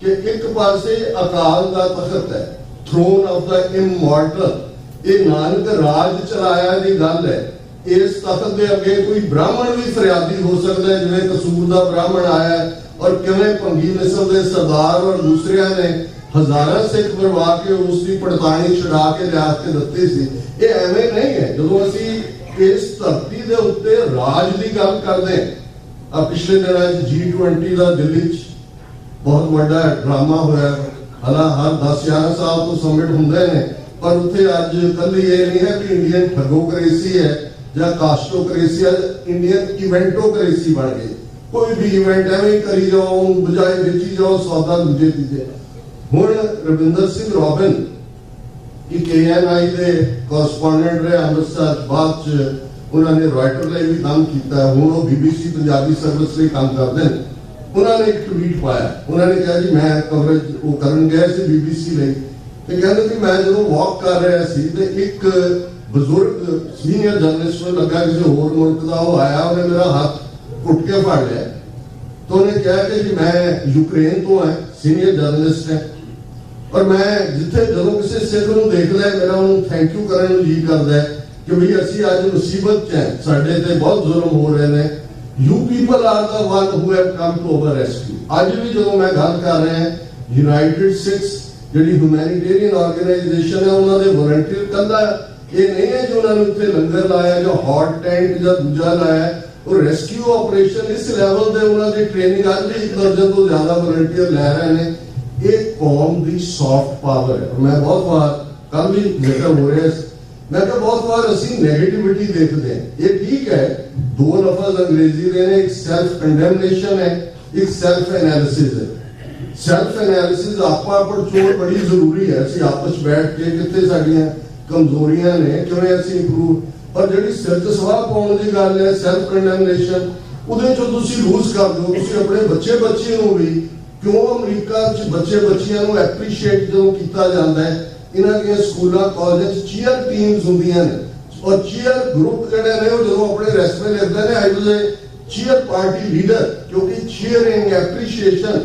ਕਿ ਇੱਕ ਪਾਸੇ ਅਕਾਲ ਦਾ ਤਖਤ ਹੈ, ਥਰੋਨ ਆਫ ਦਾ ਇਮੋਰਟਲ, ਇਹ ਨਾਨਕ ਰਾਜ ਚਲਾਇਆ ਦੀ ਗੱਲ ਹੈ। ਇਸ ਤਖਤ ਦੇ ਅੱਗੇ ਕੋਈ ਬ੍ਰਾਹਮਣ ਵੀ ਫਰਿਆਦੀ ਹੋ ਸਕਦਾ ਹੈ, ਜਿਵੇਂ ਕਸੂਰ ਦਾ ਬ੍ਰਾਹਮਣ ਆਇਆ, ਔਰ ਕਿਵੇਂ ਭੰਗੀ ਨਸਲ ਦੇ ਸਰਦਾਰ ਔਰ ਦੂਸਰਿਆਂ ਨੇ ਹਜ਼ਾਰਾਂ ਸਿੱਖ ਮਰਵਾ ਕੇ ਉਸ ਦੀ ਪੜਤਾਣੀ ਛੁਡਾ ਕੇ ਲਿਆ ਕੇ ਦਿੱਤੀ ਸੀ। ਇਹ ਐਵੇਂ ਨਹੀਂ ਹੈ। ਜਦੋਂ ਅਸੀਂ ਇਸ ਧਰਤੀ ਦੇ ਉੱਤੇ ਰਾਜ ਦੀ ਗੱਲ ਕਰਦੇ ਹਾਂ, पिछले दिन G20 का दिल्ली बहुत बड़ा ड्रामा होया। हालां हर 10-11 साल तो समिट होंदे ने, पर उत्थे अज कल ये नहीं है कि इंडियन ठगोक्रेसी है या कास्टोक्रेसी है, इंडियन इवेंटोक्रेसी बन गई। कोई भी इवेंट एवं करी जाओ, बजाय बेची जाओ सौदा दूजे तीजे। हुण रविंदर सिंह रॉबिन की KNI के कॉरस्पॉन्डेंट रहे अमृतसर, बाद च उन्होंने रॉयटर लिए भी काम किया, हुण वो BBC पंजाबी सर्विस लिए काम करते हैं। उन्होंने एक ट्वीट पाया, उन्होंने कहा जी मैं कवरेज वो करन गया सी BBC लिए, तो कहते कि मैं जो वॉक कर रहा सी तो एक बजुर्ग सीनियर जर्नलिस्ट में लगा किसी होर मुल्क का, वो आया, उन्हें मेरा हाथ घुट के फड़ लिया। तो उन्हें कहा कि जी मैं यूक्रेन तो है, सीनियर जर्नलिस्ट है, और मैं जिथे जो किसी सिख को देखदा है मेरा उन्हें थैंक यू करने जी करता है कि भाई असी अज मुसीबत च है, साडे ते बहुत जुल्म हो रहे हैं। You people are the one who have come to our rescue. अज भी जो मैं गल कर रहा है यूनाइटेड सिक्स जिहड़ी ह्यूमैनिटेरियन ऑर्गेनाइजेशन है, उन्होंने वॉलंटियर कल्ला ये नहीं है जो उन्होंने उत्थे लंगर लाया, जो हॉट टेंट या दूजा लाया, और रेस्क्यू ऑपरेशन इस लेवल पे उन्होंने ट्रेनिंग अज भी 1 दर्जन तो ज्यादा वॉलंटियर लै रहे हैं। ये कौम की सॉफ्ट पावर है। मैं बहुत बार कल भी जिक्र हो रहा है, मैं क्या बहुत बार असी नेगेटिविटी देखते हैं। ये ठीक है, 2 लफ्ज अंग्रेजी के ने, एक सेल्फ कंडेमनेशन है, एक सेल्फ एनालिसिस है। सेल्फ एनालिसिस आपा पड़चोड़ बड़ी जरूरी है। असी आपस बैठ के कितने साडियां कमजोरियां ने, किवें असी इंप्रूव, पर जिहड़ी सिर च सवाह पाउण दी गल है सेल्फ कंडेमनेशन, उहदे चों तुसी लूज कर दो। तुसी अपने बच्चे नूं भी क्यों अमरीका च बच्चियां नूं एप्रीशिएट जो किया जाता है, इन्हां दी स्कूलां कॉलेज चीयर टीम्स हुंदियां ने, और चीयर ग्रुप जिहड़े ने जो अपने रेसमे लिखदे ने I was a cheer party leader, क्योंकि चीयरिंग एप्रीशिएशन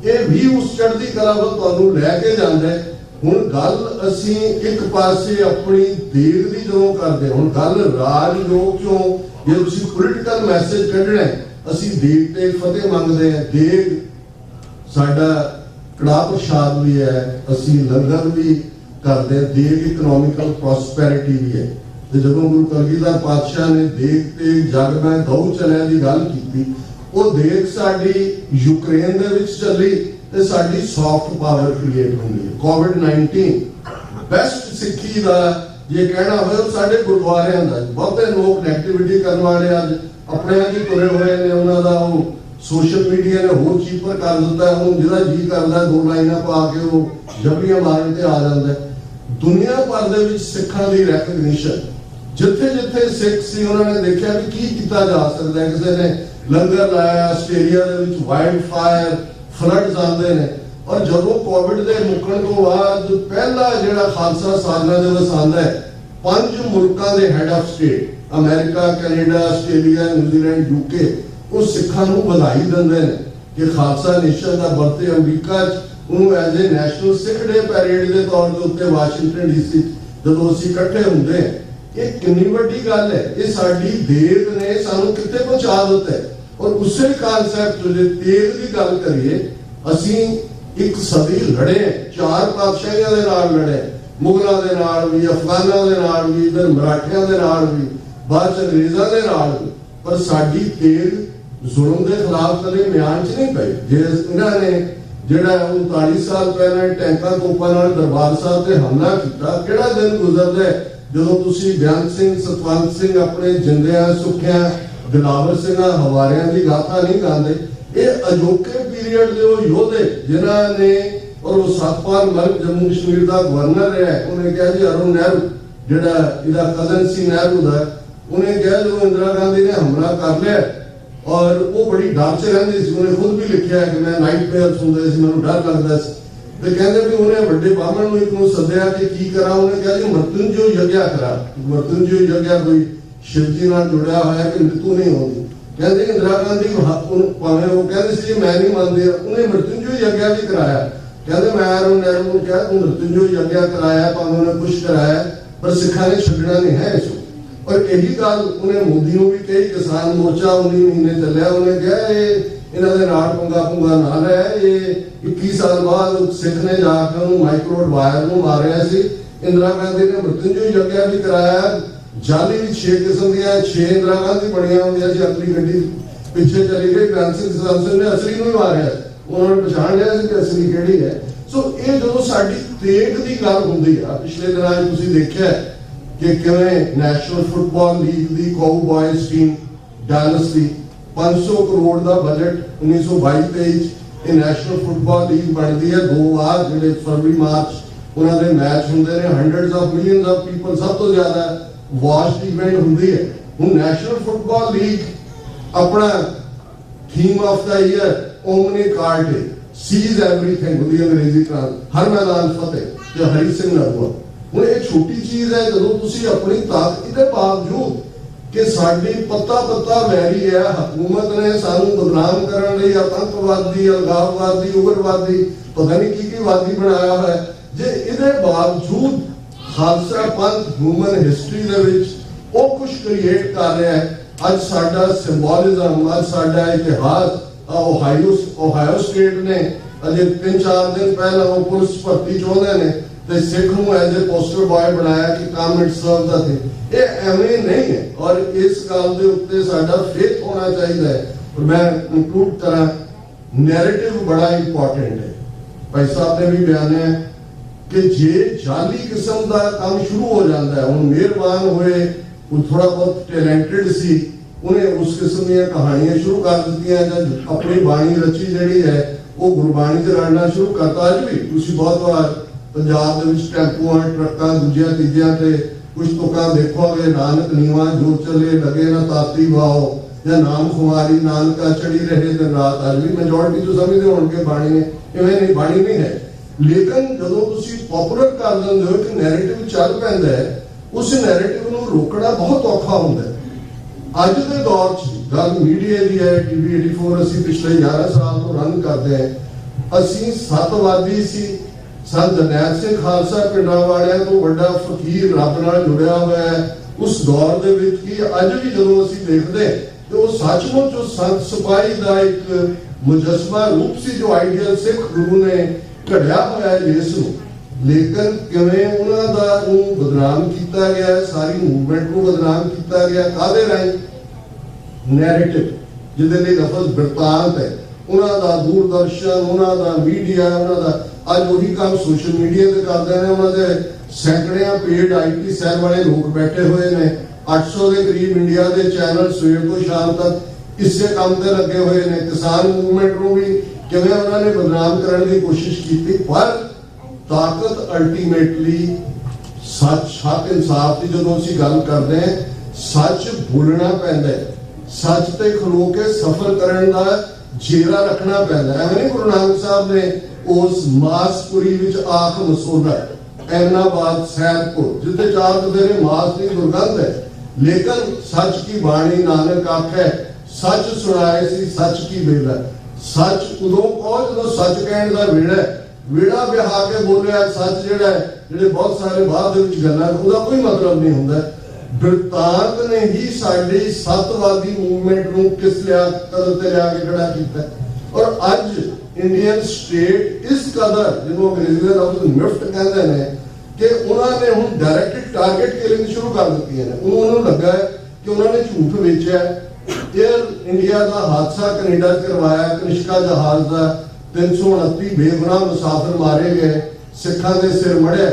ये भी उस चढ़दी कला वल तुहानूं लैके जांदा है। हुण गल असीं एक पासे अपनी देग दी जो करदे, हुण गल राजयोग क्यों जे तुसीं पोलिटिकल मैसेज कढना है, असीं देग ते फतेह मंगदे हैं। देग साडा कड़ाह प्रसाद भी है, असी लंगर भी करते हैं, देग इकनॉमिकल प्रॉस्पैरिटी भी है। तो जो गुरु कलगीधर पातशाह ने देग ते जग में दऊ चलिया की गल की, वो देग साडी यूक्रेन दे विच चली ते साडी सॉफ्ट पावर क्रिएट होंदी है। कोविड-19 बेस्ट सिक्खी का ये कहना हो साडे गुरुद्वारियां दा, बहुते लोग नेगेटिविटी करने वाले अज अपने ही तुरे हुए ने, उन्हां दा वो सोशल मीडिया ने होर चीपर कर दिता है। हुण जिहदा जी करदा 2 लाइनां पा के वो जबड़ियां मारन ते आ जांदा है। दुनिया भर दे विच सिखां दी रैकग्निशन, जिथे जिथे सिख सी उन्होंने देखा भी की किया जा सकता है। किसी ने लंगर लाया, आस्ट्रेलिया दे विच वाइल्ड फायर फ्लड्स आंदे ने, और जदों कोविड दे मुकण तो बाद पहला जिहड़ा खालसा साधना दिवस आंदा है, 5 मुल्कां दे head of state America, Canada, Australia, New Zealand, UK उस सिखां नूं बधाई दिंदे ने कि खालसा नेशन दा बर्थ अमरीका उन्होंने as a national Sikh day parade के तौर के उत्ते वाशिंगटन DC जदों असीं इकट्ठे हुंदे हैं। ये कितनी वड्डी गल है, ये साडी देग ने सानूं कित्थे पहुंचा दित्ता है। और उसे कांसैप्ट जो तेग की गल करिए, असीं एक सदी लड़े, 4 पातशाहियां दे नाल लड़े, मुगलों के नाल भी, अफगानों के नाल भी, इधर मराठियां के नाल भी, बाद अंग्रेजों के नाल भी, पर साडी तेग जुल्म के खिलाफ कदे म्यान च नहीं पई। जे इन्हां ने जिहड़ा 39 साल पहले टैंकां तोपां नाल दरबार साहब ते हमला किया, किहड़ा दिन गुजरदा है जदों तुसीं बेअंत सिंह, सतवंत सिंह अपने जिंदियां सुखियां, दिलावर सिंह हवारियां की गाथा नहीं गाते। ये अजोके पीरियड के वो योधे जिन्हां ने, और वो सतपाल मलिक जम्मू कश्मीर का गवर्नर रहा, उन्हें कहा जी अरुण नेहरू जिहड़ा इहदा कजन सी नेहरू दा, उन्हें कहा जो इंदिरा गांधी ने हमला कर लिया और वो बड़ी डर च रहिंदी सी। उन्हें खुद भी लिखा है कि मैं नाइटमेयर्स हुंदे सी, मैनूं डर लगदा सी। ते कहंदे भी उन्हें वड्डे ब्राह्मण नूं एक नूं सद्दिया कि की करा, उन्हें कहा जी मृत्युंजय यज्ञ करा। मृत्युंजय यज्ञ कोई शिव जी नाल जुड़िया होया कि मृत्यु नहीं होंदी। कहंदे इंदिरा गांधी भावें वो कहंदे सी मैं नहीं मानदी, उन्हें मृत्युंजय यज्ञ भी कराया। कहंदे मैं अरुण नेहरू नूं कहा तूं मृत्युंजय यज्ञ कराया, भावें उन्हें कुछ कराया, पर सिखां ने छड्डना नहीं है इसको। और यही गल उन्हें मोदी नूं भी कही, किसान मोर्चा 19 महीने चलिया, उन्हें कहा ये इन्हां दे नाल पंगा ना लै। ये 21 साल बाद सिख ने जाकर उन्होंने माइक्रो वायर नूं मारिया सी। इंदिरा गांधी ने मृत्युंजय यज्ञ भी कराया। जाली भी 6 किस्म दी 6 इंदिरा गांधी बनिया होंदियां सी, अगली गड्डी ਪਿੱਛੇ ਚਲੀ ਗਈ, ਬੇਅੰਤ ਸਿੰਘ ਸਦਾਮ ਸਿੰਘ ਨੇ ਅਸਲੀ ਨੂੰ ਹੀ ਮਾਰਿਆ, ਉਹਨਾਂ ਨੇ ਪਛਾਣ ਲਿਆ ਸੀ ਕਿ ਅਸਲੀ ਕਿਹੜੀ ਹੈ। ਸੋ ਇਹ ਜਦੋਂ ਸਾਡੀ ਤੇਗ ਦੀ ਗੱਲ ਹੁੰਦੀ ਆ, ਪਿਛਲੇ ਦਿਨਾਂ 'ਚ ਤੁਸੀਂ ਦੇਖਿਆ ਕਿ ਕਿਵੇਂ ਨੈਸ਼ਨਲ ਫੁੱਟਬਾਲ ਲੀਗ ਦੀ ਕਾਊਬॉयਜ਼ ਟੀਮ ਡਾਲਸ ਦੀ 500 ਕਰੋੜ ਦਾ ਬਜਟ 1922-23 ਇਹ ਨੈਸ਼ਨਲ ਫੁੱਟਬਾਲ ਲੀਗ ਬਣਦੀ ਹੈ। 2 ਵਾਰ ਜਿਹੜੇ ਫਰਵਰੀ ਮਾਰਚ ਉਹਨਾਂ ਦੇ ਮੈਚ ਹੁੰਦੇ ਨੇ, hundreds of millions of people, ਸਭ ਤੋਂ ਜ਼ਿਆਦਾ ਵਾਚਡ ਇਵੈਂਟ ਹੁੰਦੀ ਹੈ। ਹੁਣ ਨੈਸ਼ਨਲ ਫੁੱਟਬਾਲ ਲੀਗ ਆਪਣਾ ਥੀਮ ਆਫ ਦਾ ਈਅਰ ਓਮਨੀ ਕਾਰਟੇ ਸੀਜ਼ ਐਵਰੀਥਿੰਗ ਹੁੰਦੀ ਅੰਗਰੇਜ਼ੀ ਨਾਲ, ਹਰ ਮੈਦਾਨ ਫਤਿਹ ਤੇ ਹਰੀ ਸਿੰਘ ਨਰੂਆ। ਹੁਣ ਇਹ ਛੋਟੀ ਚੀਜ਼ ਹੈ ਜਦੋਂ ਤੁਸੀਂ ਆਪਣੀ ਤਾਕਤ, ਇਹਦੇ ਬਾਵਜੂਦ ਕਿ ਸਾਡੀ ਪੱਤਾ ਵੈਰੀ ਹੈ, ਹਕੂਮਤ ਨੇ ਸਾਨੂੰ ਬਦਨਾਮ ਕਰਨ ਲਈ ਆਤੰਕਵਾਦੀ, ਅਲਗਾਵਵਾਦੀ, ਉਗਰਵਾਦੀ, ਪਤਾ ਨਹੀਂ ਕੀ ਵਾਦੀ ਬਣਾਇਆ ਹੋਇਆ। ਜੇ ਇਹਦੇ ਬਾਵਜੂਦ ਖਾਲਸਾ ਪੰਥ ਹਿਊਮਨ ਹਿਸਟਰੀ ਦੇ ਵਿੱਚ ਉਹ ਕੁਝ ਕ੍ਰੀਏਟ ਕਰ ਰਿਹਾ ਹੈ। ਅੱਜ ਸਾਡਾ ਸਿੰਬੋਲਿਜ਼ਮ, ਅੱਜ ਸਾਡਾ ਇਤਿਹਾਸ, ਓਹਾਇਓ ਸਟੇਟ ਨੇ ਅਜੇ 3-4 ਦਿਨ ਪਹਿਲਾਂ ਉਹ ਪੁਲਿਸ ਭਰਤੀ ਚਾਹੁੰਦੇ ਨੇ ਤੇ ਸਿੱਖ ਨੂੰ ਐਜ਼ ਏ ਪੋਸਟਰ ਬॉय ਬਣਾਇਆ ਕਿ ਕਮ ਇਟ ਸਰਵ ਦਾ ਥਿੰਗ। ਇਹ ਐਵੇਂ ਨਹੀਂ ਹੈ ਔਰ ਇਸ ਗੱਲ ਦੇ ਉੱਤੇ ਸਾਡਾ ਫੇਥ ਹੋਣਾ ਚਾਹੀਦਾ ਹੈ। ਔਰ ਮੈਂ ਕੰਕਲੂਡ ਕਰਾਂ, ਨੈਰੇਟਿਵ ਬੜਾ ਇੰਪੋਰਟੈਂਟ ਹੈ। ਭਾਈ ਸਾਹਿਬ ਨੇ ਵੀ ਬਿਆਨਿਆ ਕਿ ਜੇ ਜਾਲੀ ਕਿਸਮ ਦਾ ਕੰਮ ਸ਼ੁਰੂ ਹੋ ਜਾਂਦਾ ਹੈ, ਹੁਣ ਮਿਹਰਬਾਨ ਹੋਏ, ਉਹ ਥੋੜਾ ਬਹੁਤ ਟੈਲੈਂਟਡ ਸੀ, ਉਹਨੇ ਉਸ ਕਿਸਮ ਦੀਆਂ ਕਹਾਣੀਆਂ ਸ਼ੁਰੂ ਕਰ ਦਿੱਤੀਆਂ ਜਾਂ ਆਪਣੀ ਬਾਣੀ ਰਚੀ ਜਿਹੜੀ ਹੈ ਉਹ ਗੁਰਬਾਣੀ 'ਚ ਰਲਣਾ ਸ਼ੁਰੂ ਕਰਤਾ। ਅੱਜ ਵੀ ਤੁਸੀਂ ਬਹੁਤ ਵਾਰ ਪੰਜਾਬ ਦੇ ਵਿੱਚ ਟੈਂਪੂਆਂ, ਟਰੱਕਾਂ, ਦੂਜਿਆਂ ਤੀਜਿਆਂ ਤੇ ਕੁਝ ਤੁਕਾਂ ਦੇਖੋਗੇ, ਨਾਨਕ ਨੀਵਾਂ ਜੋ ਚੱਲੇ ਲਗੇ ਨਾ ਤਾਤੀ ਵਾਓ, ਜਾਂ ਨਾਮ ਖੁਮਾਰੀ ਨਾਨਕਾ ਚੜੀ ਰਹੇ ਦਿਨ ਰਾਤ। ਅੱਜ ਵੀ ਮੈਜੋਰਟੀ ਤੋਂ ਸਮਝਦੇ ਹੋਣਗੇ ਬਾਣੀ ਨੇ, ਇਵੇਂ ਨਹੀਂ, ਬਾਣੀ ਨਹੀਂ ਹੈ। ਲੇਕਿਨ ਜਦੋਂ ਤੁਸੀਂ ਪਪੂਲਰ ਕਰ ਦਿੰਦੇ ਹੋ, ਇੱਕ ਨੈਰੇਟਿਵ ਚੱਲ ਪੈਂਦਾ ਹੈ, ਉਸ ਨੈਰੇਟਿਵ ਨੂੰ ਰੋਕਣਾ ਬਹੁਤ ਔਖਾ ਹੁੰਦਾ ਹੈ। ਅੱਜ ਦੇ ਦੌਰ 'ਚ ਗੱਲ ਮੀਡੀਆ ਦੀ ਹੈ, TV 84 ਅਸੀਂ ਪਿਛਲੇ 11 ਸਾਲ ਤੋਂ ਰਨ ਕਰਦੇ ਹਾਂ। ਅਸੀਂ ਸੱਤਵਾਦੀ ਸੀ, ਸੰਤ ਜਰਨੈਲ ਸਿੰਘ ਖਾਲਸਾ ਪਿੰਡਾਂ ਵਾਲਿਆਂ ਤੋਂ ਵੱਡਾ ਫਕੀਰ ਰੱਬ ਨਾਲ ਜੁੜਿਆ ਹੋਇਆ ਹੈ। ਉਸ ਦੌਰ ਦੇ ਵਿੱਚ ਕੀ ਅੱਜ ਵੀ ਜਦੋਂ ਅਸੀਂ ਦੇਖਦੇ ਤੇ ਉਹ ਸੱਚਮੁੱਚ ਉਹ ਸੰਤ ਸਿਪਾਹੀ ਦਾ ਇੱਕ ਮੁਜੱਸਮਾ ਰੂਪ ਸੀ ਜੋ ਆਈਡੀਅਲ ਸਿੱਖ ਗੁਰੂ ਨੇ ਘੜਿਆ ਹੋਇਆ ਹੈ ਜਿਸ ਨੂੰ। ਲੇਕਿਨ ਕਿਵੇਂ ਉਹਨਾਂ ਦਾ ਨੂੰ ਬਦਨਾਮ ਕੀਤਾ ਗਿਆ, ਸਾਰੀ ਮੂਵਮੈਂਟ ਨੂੰ ਬਦਨਾਮ ਕੀਤਾ ਗਿਆ, ਕਾਹਦੇ ਰਾਹੀਂ? ਨੈਰੇਟਿਵ, ਜਿਹਦੇ ਲਈ ਲਫ਼ਜ਼ ਬਿਰਤਾਂਤ ਹੈ, ਉਹਨਾਂ ਦਾ ਦੂਰਦਰਸ਼ਨ, ਉਹਨਾਂ ਦਾ ਮੀਡੀਆ, ਉਹਨਾਂ ਦਾ ਅੱਜ ਉਹੀ ਕੰਮ ਸੋਸ਼ਲ ਮੀਡੀਆ ਤੇ ਕਰਦੇ ਨੇ। ਉਹਨਾਂ ਦੇ ਸੈਂਕੜਿਆਂ ਪੇਡ IT ਸੈੱਲ ਵਾਲੇ ਲੋਕ ਬੈਠੇ ਹੋਏ ਨੇ, 800 ਦੇ ਕਰੀਬ ਇੰਡੀਆ ਦੇ ਚੈਨਲ ਸਵੇਰ ਤੋਂ ਸ਼ਾਮ ਤੱਕ ਇਸੇ ਕੰਮ ਤੇ ਲੱਗੇ ਹੋਏ ਨੇ। ਕਿਸਾਨ ਮੂਵਮੈਂਟ ਨੂੰ ਵੀ ਕਿਵੇਂ ਉਹਨਾਂ ਨੇ ਬਦਨਾਮ ਕਰਨ ਦੀ ਕੋਸ਼ਿਸ਼ ਕੀਤੀ, ਪਰ ਤਾਕਤ ਅਲਟੀਮੇਟਲੀ ਸੱਚ, ਹੱਕ, ਇਨਸਾਫ ਦੀ ਜਦੋਂ ਅਸੀਂ ਗੱਲ ਕਰਦੇ ਹਾਂ, ਸੱਚ ਬੋਲਣਾ ਪੈਂਦਾ ਹੈ, ਸੱਚ ਤੇ ਖਲੋ ਕੇ ਸਫਰ ਕਰਨ ਦਾ ਜੇਰਾ ਰੱਖਣਾ ਪੈਂਦਾ ਹੈ। ਐਵੇਂ ਨਹੀਂ ਗੁਰੂ ਨਾਨਕ ਸਾਹਿਬ ਨੇ ਉਸ ਮਾਸਪੁਰੀ ਵਿੱਚ ਆਖ ਮਸੋਦਾ, ਐਮਨਾਬਾਦ, ਸੈਦਪੁਰ, ਜਿੱਥੇ 4 ਤੇਰੇ ਮਾਸ ਦੀ ਦੁਰਗੰਧ ਹੈ, ਲੇਕਿਨ ਸੱਚ ਕੀ ਬਾਣੀ ਨਾਨਕ ਆਖੇ, ਸੱਚ ਸੁਣਾਏ ਸੀ ਸੱਚ ਕੀ ਵੇਲਾ। ਸੱਚ ਉਦੋਂ ਕਹੋ ਜਦੋਂ ਸੱਚ ਕਹਿਣ ਦਾ ਵੇੜਾ ਵਿਹਾ ਕੇ ਬੋਲਿਆ। ਸੱਚ ਜਿਹੜਾ ਜਿਹੜੇ ਬਹੁਤ ਸਾਰੇ ਬਾਅਦ ਦੇ ਵਿੱਚ ਗੱਲਾਂ, ਉਹਦਾ ਕੋਈ ਮਤਲਬ ਨਹੀਂ ਹੁੰਦਾ। ਬਿਰਤਾਂਤ ਨੇ ਹੀ ਸਾਡੀ ਸੱਤਵਾਦੀ ਮੂਵਮੈਂਟ ਨੂੰ ਕਿਸ ਲਿਆ ਕਦਰ ਤੇ ਲਿਆ ਕੇ ਖੜਾ ਕੀਤਾ। ਔਰ ਅੱਜ ਇੰਡੀਅਨ ਸਟੇਟ ਇਸ ਕਦਰ, ਜਿਹਨੂੰ ਅੰਗਰੇਜ਼ੀ ਦੇ ਲਫ਼ਜ਼ ਮਿਫਟ ਕਹਿੰਦੇ ਨੇ, ਕਿ ਉਹਨਾਂ ਨੇ ਹੁਣ ਡਾਇਰੈਕਟਡ ਟਾਰਗੇਟ ਕਿਲਿੰਗ ਸ਼ੁਰੂ ਕਰ ਦਿੱਤੀਆਂ ਨੇ। ਉਹਨਾਂ ਨੂੰ ਲੱਗਾ ਕਿ ਉਹਨਾਂ ਨੇ ਝੂਠ ਵੇਚਿਆ। ਏਅਰ ਇੰਡੀਆ ਦਾ ਹਾਦਸਾ ਕੈਨੇਡਾ 'ਚ ਕਰਵਾਇਆ, ਕਨਿਸ਼ਕਾ ਜਹਾਜ਼ ਦਾ 329 ਬੇਗੁਨਾਹ ਮੁਸਾਫਰ ਮਾਰੇ ਗਏ, ਸਿੱਖਾਂ ਦੇ ਸਿਰ ਮੜਿਆ।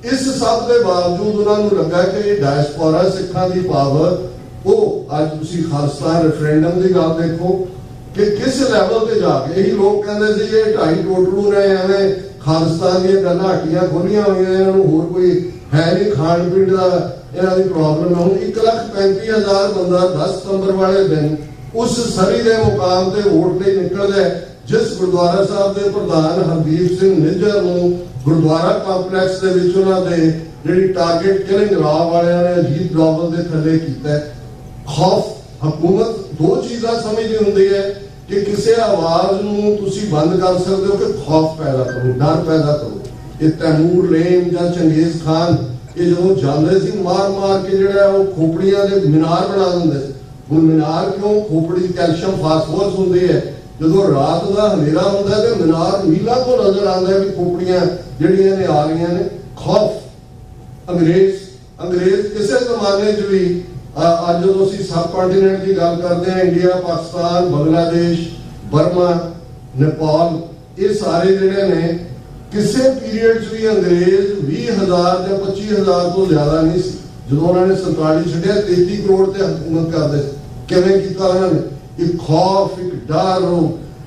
ਇਸ ਸਭ ਦੇ ਬਾਵਜੂਦ ਉਹਨਾਂ ਨੂੰ ਲੱਗਾ ਕਿ ਇਹ ਡਾਇਸਪੋਰਾ ਸਿੱਖਾਂ ਦੀ ਪਾਵਰ, ਉਹ ਅੱਜ ਤੁਸੀਂ ਖਾਲਸਾ ਰੈਫਰੈਂਡਮ ਦੀ ਗੱਲ ਦੇਖੋ ਕਿ ਕਿਸ ਲੈਵਲ ਤੇ ਜਾ ਕੇ ਇਹੀ ਲੋਕ ਕਹਿੰਦੇ ਸੀ ਇਹ 2.5 ਟੋਟਲੂ ਨੇ, ਐਵੇਂ ਖਾਲਿਸਤਾਨ ਦੀਆਂ ਗੱਲਾਂ ਹੱਟੀਆਂ ਖੋਲੀਆਂ ਹੋਈਆਂ, ਇਹਨਾਂ ਨੂੰ ਹੋਰ ਕੋਈ ਹੈ ਨਹੀਂ, ਖਾਣ ਪੀਣ ਦਾ ਇਹਨਾਂ ਦੀ ਪ੍ਰੋਬਲਮ ਹੈ। ਹੁਣ 1,35,000 ਬੰਦਾ 10 ਸਤੰਬਰ ਵਾਲੇ ਦਿਨ ਉਸ ਸਰੀ ਦੇ ਮੁਕਾਮ ਤੇ ਵੋਟ ਲਈ ਨਿਕਲਦਾ ਹੈ, ਜਿਸ ਗੁਰਦੁਆਰਾ ਸਾਹਿਬ ਦੇ ਪ੍ਰਧਾਨ ਹਰਦੀਪ ਸਿੰਘ ਨਿੱਜਰ ਨੂੰ ਗੁਰਦੁਆਰਾ ਕੰਪਲੈਕਸ ਦੇ ਵਿੱਚ ਉਹਨਾਂ ਦੇ ਜਿਹੜੀ ਟਾਰਗੇਟ ਕਿਲਿੰਗ ਰਾਹ ਵਾਲਿਆਂ ਨੇ ਅਜੀਤ ਡੋਵਲ ਦੇ ਥੱਲੇ ਕੀਤਾ। ਖੌਫ, ਹਕੂਮਤ ਦੋ ਚੀਜ਼ਾਂ ਸਮਝਦੀ ਹੁੰਦੀ ਹੈ ਕਿ ਕਿਸੇ ਆਵਾਜ਼ ਨੂੰ ਤੁਸੀਂ ਬੰਦ ਕਰ ਸਕਦੇ ਹੋ ਕਿ ਖੌਫ ਪੈਦਾ ਕਰੋ, ਡਰ ਪੈਦਾ ਕਰੋ। ਇਹ ਤੈਮੂਰ ਲੇਮ ਜਾਂ ਚੰਗੇਜ਼ ਖਾਨ ਇਹ ਜਦੋਂ ਜਾਂਦੇ ਸੀ ਮਾਰ ਕੇ ਜਿਹੜਾ ਉਹ ਖੋਪੜੀਆਂ ਦੇ ਮੀਨਾਰ ਬਣਾ ਦਿੰਦੇ ਸੀ। ਹੁਣ ਮੀਨਾਰ ਕਿਉਂ? ਖੋਪੜੀ ਕੈਲਸ਼ੀਅਮ ਫਾਸਫੋਰਸ ਹੁੰਦੀ ਹੈ, ਜਦੋਂ ਰਾਤ ਦਾ ਹਨੇਰਾ ਹੁੰਦਾ ਤੇ ਮੀਨਾਰ ਨੀਲਾ ਤੋਂ ਨਜ਼ਰ ਆਉਂਦਾ ਵੀ ਖੋਪੜੀਆਂ ਜਿਹੜੀਆਂ ਨੇ ਆ ਰਹੀਆਂ ਨੇ। ਖੌਫ, ਅੰਗਰੇਜ਼ ਕਿਸੇ ਜ਼ਮਾਨੇ 'ਚ ਵੀ ਅੱਜ ਜਦੋਂ ਅਸੀਂ ਸਬ ਕੰਟੀਨੈਂਟ ਦੀ ਗੱਲ ਕਰਦੇ ਹਾਂ, ਇੰਡੀਆ, ਪਾਕਿਸਤਾਨ, ਬੰਗਲਾदेश, ਬਰਮਾ, ਨੇਪਾਲ, ਇਹ ਸਾਰੇ ਜਿਹੜੇ ਨੇ ਕਿਸੇ ਪੀਰੀਅਡ 'ਚ ਵੀ ਅੰਗਰੇਜ਼ 20,000 ਜਾਂ 25,000 ਤੋਂ ਜ਼ਿਆਦਾ ਨਹੀਂ ਸੀ। ਜਦੋਂ ਉਹਨਾਂ ਨੇ 47 ਛੱਡਿਆ 33 ਕਰੋੜ ਤੇ ਹਕੂਮਤ ਕਰਦੇ ਸੀ। ਕਿਵੇਂ ਕੀਤਾ ਉਹਨਾਂ ਨੇ? ਇੱਕ ਖੌਫ, ਇੱਕ ਡਰ,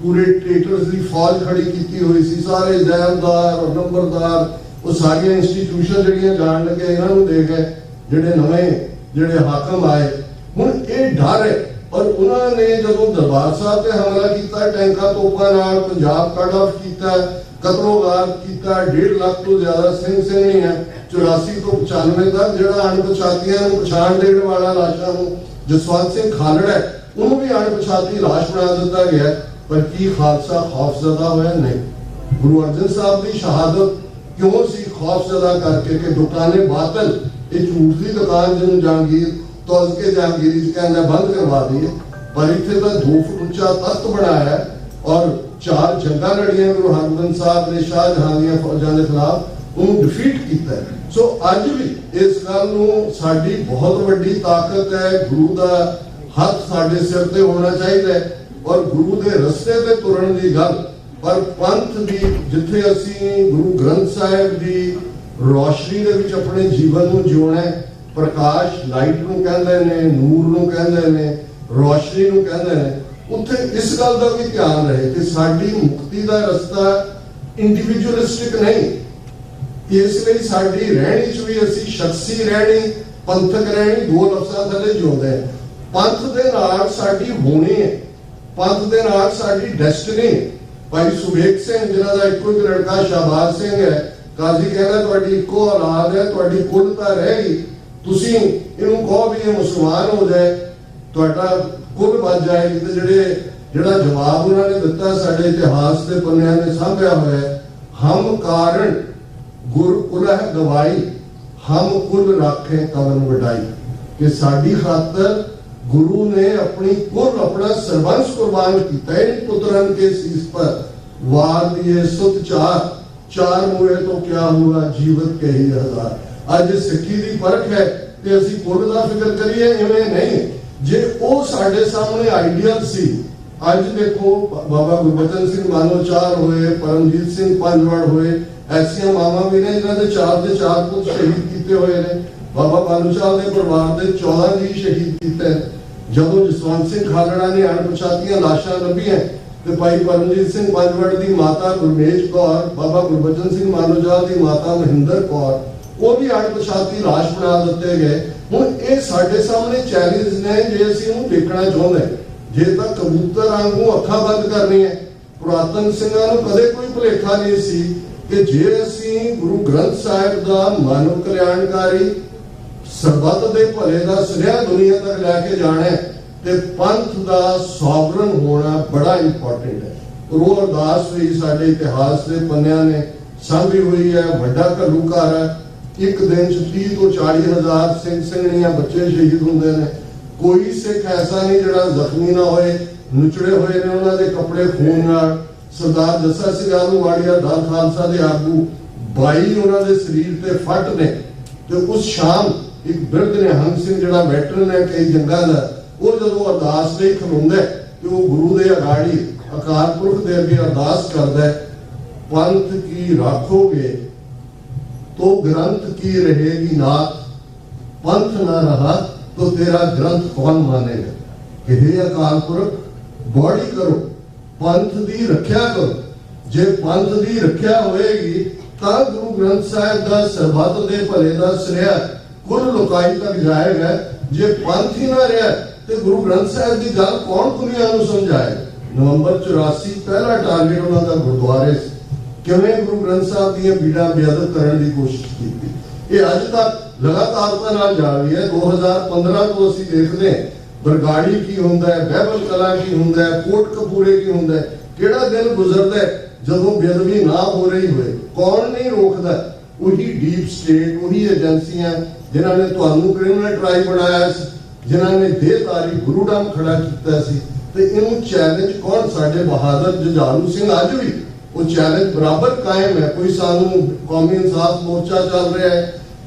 ਪੂਰੇ ਟ੍ਰੇਟਰਸ ਦੀ ਫੌਜ ਖੜੀ ਕੀਤੀ ਹੋਈ ਸੀ। ਸਾਰੇ ਜੈਲਦਾਰ ਔਰ ਨੰਬਰਦਾਰ, ਉਹ ਸਾਰੀਆਂ ਇੰਸਟੀਟਿਊਸ਼ਨ ਜਿਹੜੀਆਂ ਜਾਣ ਲੱਗੇ ਇਹਨਾਂ ਨੂੰ ਦੇ ਗਏ ਜਿਹੜੇ ਨਵੇਂ ਜਿਹੜੇ ਹਾਕਮ ਆਏ। ਹੁਣ ਇਹ ਡਰ ਹੈ। ਔਰ ਉਹਨਾਂ ਨੇ ਜਦੋਂ ਦਰਬਾਰ ਸਾਹਿਬ ਤੇ ਹਮਲਾ ਕੀਤਾ, ਟੈਂਕਾਂ ਤੋਪਾਂ ਨਾਲ ਪੰਜਾਬ ਕੱਟ ਆਫ ਕੀਤਾ, ਕਤਲੋਗਾਰ ਕੀਤਾ, 1.5 ਲੱਖ ਤੋਂ ਜ਼ਿਆਦਾ ਸਿੰਘ ਸਿੰਘਣੀਆਂ 84 ਤੋਂ 95 ਤੱਕ, ਜਿਹੜਾ ਅਣਪਛਾਤੀਆਂ ਨੂੰ ਪਛਾਣ ਦੇਣ ਵਾਲਾ ਲਾਸ਼ਾਂ ਨੂੰ ਜਸਵੰਤ ਸਿੰਘ ਖਾਲੜਾ ਹੈ, ਉਹਨੂੰ ਵੀ ਅਣਪਛਾਤੀ ਲਾਸ਼ ਬਣਾ ਦਿੱਤਾ ਗਿਆ। ਪਰ ਕੀ ਖਾਲਸਾ ਖੌਫਜ਼ਦਾ ਹੋਇਆ? ਨਹੀਂ। ਗੁਰੂ ਅਰਜਨ ਸਾਹਿਬ ਦੀ ਸ਼ਹਾਦਤ ਕਿਉਂ ਸੀ ਖੌਫਜ਼ਦਾ ਕਰਕੇ ਕਿ ਦੁਕਾਨੇ ਬਾਤਲ, ਇਹ ਝੂਠ ਦੀ ਦੁਕਾਨ ਜਿਹਨੂੰ ਜਹਾਂਗੀਰ ਤੋਲ ਕੇ ਜਹਾਂਗੀਰੀ ਚ ਕਹਿੰਦਾ ਬੰਦ ਕਰਵਾ ਦਈਏ, ਪਰ ਇੱਥੇ ਤਾਂ 2 ਫੁੱਟ ਉੱਚਾ ਤਖਤ ਬਣਾਇਆ ਔਰ 4 ਜੰਗਾਂ ਲੜੀਆਂ ਗੁਰੂ ਹਰਗੋਬਿੰਦ ਸਾਹਿਬ ਨੇ ਸ਼ਾਹ ਜਹਾਨ ਦੀਆਂ ਫੌਜਾਂ ਦੇ ਖਿਲਾਫ, ਉਹਨੂੰ ਡਿਫੀਟ ਕੀਤਾ। ਸੋ ਅੱਜ ਵੀ ਇਸ ਗੱਲ ਨੂੰ ਸਾਡੀ ਬਹੁਤ ਵੱਡੀ ਤਾਕਤ ਹੈ। ਗੁਰੂ ਦਾ ਹੱਥ ਸਾਡੇ ਸਿਰ ਤੇ ਹੋਣਾ ਚਾਹੀਦਾ ਹੈ ਔਰ ਗੁਰੂ ਦੇ ਰਸਤੇ ਤੇ ਤੁਰਨ ਦੀ ਗੱਲ। ਪਰ ਪੰਥ ਦੀ ਜਿੱਥੇ ਅਸੀਂ ਗੁਰੂ ਗ੍ਰੰਥ ਸਾਹਿਬ ਦੀ ਰੋਸ਼ਨੀ ਦੇ ਵਿੱਚ ਆਪਣੇ ਜੀਵਨ ਨੂੰ ਜਿਉਣਾ ਹੈ, ਪ੍ਰਕਾਸ਼ ਲਾਈਟ ਨੂੰ ਕਹਿੰਦੇ ਨੇ, ਨੂਰ ਨੂੰ ਕਹਿੰਦੇ ਨੇ, ਰੋਸ਼ਨੀ ਨੂੰ ਕਹਿੰਦੇ ਨੇ, ਉੱਥੇ ਇਸ ਗੱਲ ਦਾ ਵੀ ਧਿਆਨ ਰਹੇ ਕਿ ਸਾਡੀ ਮੁਕਤੀ ਦਾ ਰਸਤਾ ਇੰਡੀਵਿਜੂਅਲਿਸਟਿਕ ਨਹੀਂ। ਇਸ ਲਈ ਸਾਡੀ ਰਹਿਣੀ 'ਚ ਵੀ ਅਸੀਂ ਸ਼ਖਸੀ ਰਹਿਣੀ, ਪੰਥਕ ਰਹਿਣੀ, 2 ਲਫ਼ਜ਼ਾਂ ਥੱਲੇ ਜਿਉਂਦੇ ਹਾਂ। ਪੰਥ ਦੇ ਨਾਲ ਸਾਡੀ ਹੋਣੀ ਹੈ, ਪੰਥ ਦੇ ਨਾਲ ਸਾਡੀ ਡੈਸਟੀਨੀ। ਭਾਈ ਸੁਬੇਗ ਸਿੰਘ ਜਿਨ੍ਹਾਂ ਦਾ ਇੱਕੋ ਇੱਕ ਲੜਕਾ ਸ਼ਾਹਬਾਜ਼ ਸਿੰਘ ਹੈ, ਕਾਜ਼ੀ ਕਹਿੰਦਾ ਤੁਹਾਡੀ ਇੱਕੋ ਔਲਾਦ ਹੈ, ਤੁਹਾਡੀ ਕੁੱਲ ਤਾਂ ਰਹਿ ਗਈ, ਤੁਸੀਂ ਇਹਨੂੰ ਕਹੋ ਵੀ ਇਹ ਮੁਸਲਮਾਨ ਹੋ ਜਾਏ, ਤੁਹਾਡਾ ਕੁੱਲ ਬਚ ਜਾਏਗੀ। ਤੇ ਜਿਹੜਾ ਜਵਾਬ ਉਹਨਾਂ ਨੇ ਦਿੱਤਾ ਸਾਡੇ ਇਤਿਹਾਸ ਦੇ ਪੰਨਿਆਂ ਨੇ ਸਾਂਭਿਆ ਹੋਇਆ, ਹਮ ਕਾਰਨ ਗੁਰ ਕੁਲ ਹੈ ਗਵਾਈ, ਹਮ ਕੁਲ ਰਾਖੇ ਕਵਨ ਵਡਾਈ, ਕਿ ਸਾਡੀ ਖਾਤਰ गुरु ने अपनी कुल अपना सर्वंश कुर्बान किया। इन पुत्रन के शीश पर वार दिए सुत चार मुए तो क्या हुआ जीवत के ही 1000। आज सिक्खी दी परख है कि ਅਸੀਂ ਕੁੱਲ ਦਾ ਫਿਕਰ ਕਰੀਏ, ਇਵੇਂ ਨਹੀਂ। ਜੇ ਉਹ ਸਾਡੇ ਸਾਹਮਣੇ ਆਈਡੀਅਲ ਸੀ, ਅੱਜ ਦੇਖੋ ਬਾਬਾ ਗੁਰਬਚਨ ਸਿੰਘ ਮਾਨੋਚਾਰ ਹੋਏ, ਪਰਮਜੀਤ ਸਿੰਘ ਪੰਜਵੜ ਹੋਏ, ਐਸੀਆਂ ਮਾਵਾਂ ਵੀ ਨੇ ਜਿਨ੍ਹਾਂ ਦੇ 4 ਦੇ 4 ਪੁੱਤ ਸ਼ਹੀਦ ਕੀਤੇ ਹੋਏ ਨੇ। ਬਾਬਾ ਬਾਲੂਚਾਰ ਦੇ ਪਰਿਵਾਰ ਦੇ 14 ਜੀ ਸ਼ਹੀਦ ਕੀਤੇ। ਜਦੋਂ ਜਸਵੰਤ ਸਿੰਘ ਖਾਲੜਾ ਨੇ ਅਣਪਛਾਤੀਆਂ ਲਾਸ਼ਾਂ ਲੱਭੀਆਂ ਤੇ ਭਾਈ ਪਰਮਜੀਤ ਸਿੰਘ ਪੰਜਵੜ ਦੀ ਮਾਤਾ ਗੁਰਮੇਜ ਕੌਰ, ਬਾਬਾ ਗੁਰਬਚਨ ਸਿੰਘ ਮਾਨੋਚਾਰ ਦੀ ਮਾਤਾ ਮਹਿੰਦਰ ਕੌਰ, ਉਹ ਵੀ ਅਣਪਛਾਤੀ ਲਾਸ਼ ਬਣਾ ਦਿੱਤੇ ਗਏ। ਹੁਣ ਇਹ ਸਾਡੇ ਸਾਹਮਣੇ ਚੈਲੰਜ ਨੇ ਜੇ ਅਸੀਂ ਉਹਨੂੰ ਦੇਖਣਾ ਚਾਹੁੰਦੇ। ਜੇ ਤਾਂ ਕਬੂਤਰ ਵਾਂਗੂ ਅੱਖਾਂ ਬੰਦ ਕਰਨੀਆਂ, ਪੁਰਾਤਨ ਸਿੰਘਾਂ ਨੂੰ ਕਦੇ ਕੋਈ ਭੁਲੇਖਾ ਨਹੀਂ ਸੀ ਕਿ ਜੇ ਅਸੀਂ ਗੁਰੂ ਗ੍ਰੰਥ ਸਾਹਿਬ ਦਾ ਮਾਨਵ ਕਲਿਆਣਕਾਰੀ ਸਰਬੱਤ ਦੇ ਭਲੇ ਦਾ ਸੁਨੇਹਾ ਦੁਨੀਆ ਤੱਕ ਲੈ ਕੇ ਜਾਣਾ ਤੇ ਪੰਥ ਦਾ ਸੋਵਰਨ ਹੋਣਾ ਬੜਾ ਇੰਪੋਰਟੈਂਟ ਹੈ। ਉਹ ਅਰਦਾਸ ਵੀ ਸਾਡੇ ਇਤਿਹਾਸ ਦੇ ਪੰਨਿਆਂ ਨੇ ਸਾਂਭੀ ਹੋਈ ਹੈ। ਵੱਡਾ ਘੱਲੂਘਾਰਾ ਹੈ, ਇੱਕ ਦਿਨ 30 ਤੋਂ 40,000 ਸਿੰਘ ਸਿੰਘਣੀਆਂ ਬੱਚੇ ਸ਼ਹੀਦ ਹੁੰਦੇ ਨੇ। ਕੋਈ ਸਿੱਖ ਐਸਾ ਨਹੀਂ ਜਿਹੜਾ ਜ਼ਖਮੀ ਨਾ ਹੋਏ, ਨੁਚੜੇ ਹੋਏ ਨੇ ਉਹਨਾਂ ਦੇ ਕੱਪੜੇ ਖੂਨ ਨਾਲ। ਸਰਦਾਰ ਜੱਸਾ ਸਿੰਘ ਆਲੂਵਾਲੀਆ ਦਲ ਖਾਲਸਾ ਦੇ ਆਗੂ 22 ਉਹਨਾਂ ਦੇ ਸਰੀਰ ਤੇ ਫੱਟ ਨੇ। ਤੇ ਉਸ ਸ਼ਾਮ ਇੱਕ ਬਿਰਧ ਨਿਹੰਗ ਸਿੰਘ ਜਿਹੜਾ ਵੈਟਰਨ ਹੈ ਕਈ ਜੰਗਾਂ ਦਾ, ਉਹ ਜਦੋਂ ਅਰਦਾਸ ਲਈ ਖਲੋਂਦਾ ਤੇ ਉਹ ਗੁਰੂ ਦੇ ਅਗਾੜੀ ਅਕਾਲ ਪੁਰਖ ਦੇ ਅੱਗੇ ਅਰਦਾਸ ਕਰਦਾ ਹੈ, ਪੰਥ ਕੀ ਰਾਖੋਗੇ तो ग्रंथ की रहेगी नाथ, पंथ ना रहा तो तेरा ग्रंथ कौन मानेगा। कि हे अकाल पुरख बॉडी करो, पंथ दी रखिया करो। जे पंथ दी रखिया होएगी तां गुरु ग्रंथ साहिब दा सरबत दे भले दा सुनेहा कुल लोकाई तक जाएगा। जे पंथ ही ना रहा ते गुरु ग्रंथ साहिब दी गल कौन दुनिया नूं समझाएगा। नवंबर 84 पहला टारगेट उन्हां दा गुरुद्वारे से किवें गुरु ग्रंथ साहिब दी बीड़ा बेअदब करने की कोशिश की। ये अज तक लगातारता नाल जारी है। 2015 तो असीं देखदे हां बरगाड़ी की हुंदा है, बहबल कला की हुंदा है, कोट कपूरे की हुंदा है। किहड़ा दिन गुजरदा है जदों बेअदबी ना हो रही होए, कौन नहीं रोकदा। वही डीप स्टेट, वही एजेंसियां जिन्हां ने तुहानूं क्रिमिनल ट्राई बनाया, जिन्हां ने देहधारी गुरुडम खड़ा कीता सी। ते इहनूं चैलेंज कौन, साडे बहादुर जुझारू सिंह अज भी वो चैलेंज बराबर कायम है। कोई सानू कौमी इंसाफ मोर्चा चल रहा है,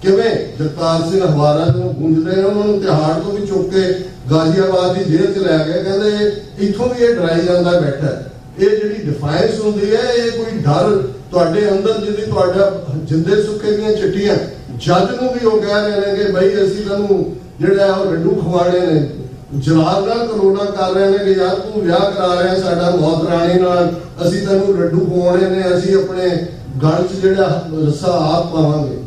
ਕਿਵੇਂ ਜਗਤਾਰ ਸਿੰਘ ਹਵਾਰਾ ਨੂੰ ਗੂੰਜਦੇ ਨੇ, ਉਹਨਾਂ ਨੂੰ ਤਿਹਾੜ ਤੋਂ ਵੀ ਚੁੱਕ ਕੇ ਗਾਜ਼ੀਆਬਾਦ ਦੀ ਜੇਲ੍ਹ 'ਚ ਲੈ ਗਏ, ਕਹਿੰਦੇ ਇੱਥੋਂ ਵੀ ਇਹ ਡਰਾਈ ਜਾਂਦਾ ਬੈਠਾ ਹੈ। ਇਹ ਜਿਹੜੀ ਡਿਫਾਈਂਸ ਹੁੰਦੀ ਹੈ, ਇਹ ਕੋਈ ਡਰ ਤੁਹਾਡੇ ਅੰਦਰ ਜਿਹਦੀ ਤੁਹਾਡਾ ਜਿੰਦੇ ਸੁੱਕੇ ਦੀਆਂ ਚਿੱਟੀਆਂ ਜੱਜ ਨੂੰ ਵੀ ਉਹ ਕਹਿ ਰਹੇ ਨੇ ਕਿ ਬਈ ਅਸੀਂ ਤੈਨੂੰ ਜਿਹੜਾ ਉਹ ਰੱਡੂ ਖਵਾੜੇ ਨੇ, ਜਲਾਲ ਨਾਲ ਕਰੋਨਾ ਕਰ ਰਹੇ ਨੇ ਕਿ ਯਾਰ ਤੂੰ ਵਿਆਹ ਕਰਾ ਰਿਹਾ ਸਾਡਾ ਮੌਤ ਰਾਣੀ ਨਾਲ, ਅਸੀਂ ਤੈਨੂੰ ਰੱਡੂ ਖਵਾਉਣੇ ਨੇ, ਅਸੀਂ ਆਪਣੇ ਗਲ 'ਚ ਜਿਹੜਾ ਰੱਸਾ ਆਪ ਪਾਵਾਂਗੇ।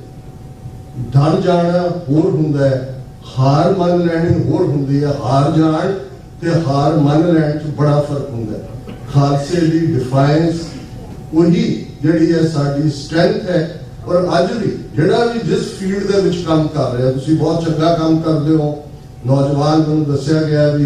ਡਰ ਜਾਣਾ ਹੋਰ ਹੁੰਦਾ ਹੈ, ਹਾਰ ਮੰਨ ਲੈਣੀ ਹੋਰ ਹੁੰਦੀ ਹੈ। ਹਾਰ ਜਾਣ ਤੇ ਹਾਰ ਮੰਨ ਲੈਣ 'ਚ ਬੜਾ ਫਰਕ ਹੁੰਦਾ ਹੈ। ਖਾਲਸੇ ਦੀ ਡਿਫਾਈਂਸ ਉਹੀ ਜਿਹੜੀ ਹੈ ਸਾਡੀ ਸਟਰੈਂਥ ਹੈ। ਔਰ ਅੱਜ ਵੀ ਜਿਹੜਾ ਵੀ ਜਿਸ ਫੀਲਡ ਦੇ ਵਿੱਚ ਕੰਮ ਕਰ ਰਿਹਾ, ਤੁਸੀਂ ਬਹੁਤ ਚੰਗਾ ਕੰਮ ਕਰਦੇ ਹੋ। ਨੌਜਵਾਨ ਨੂੰ ਦੱਸਿਆ ਗਿਆ ਵੀ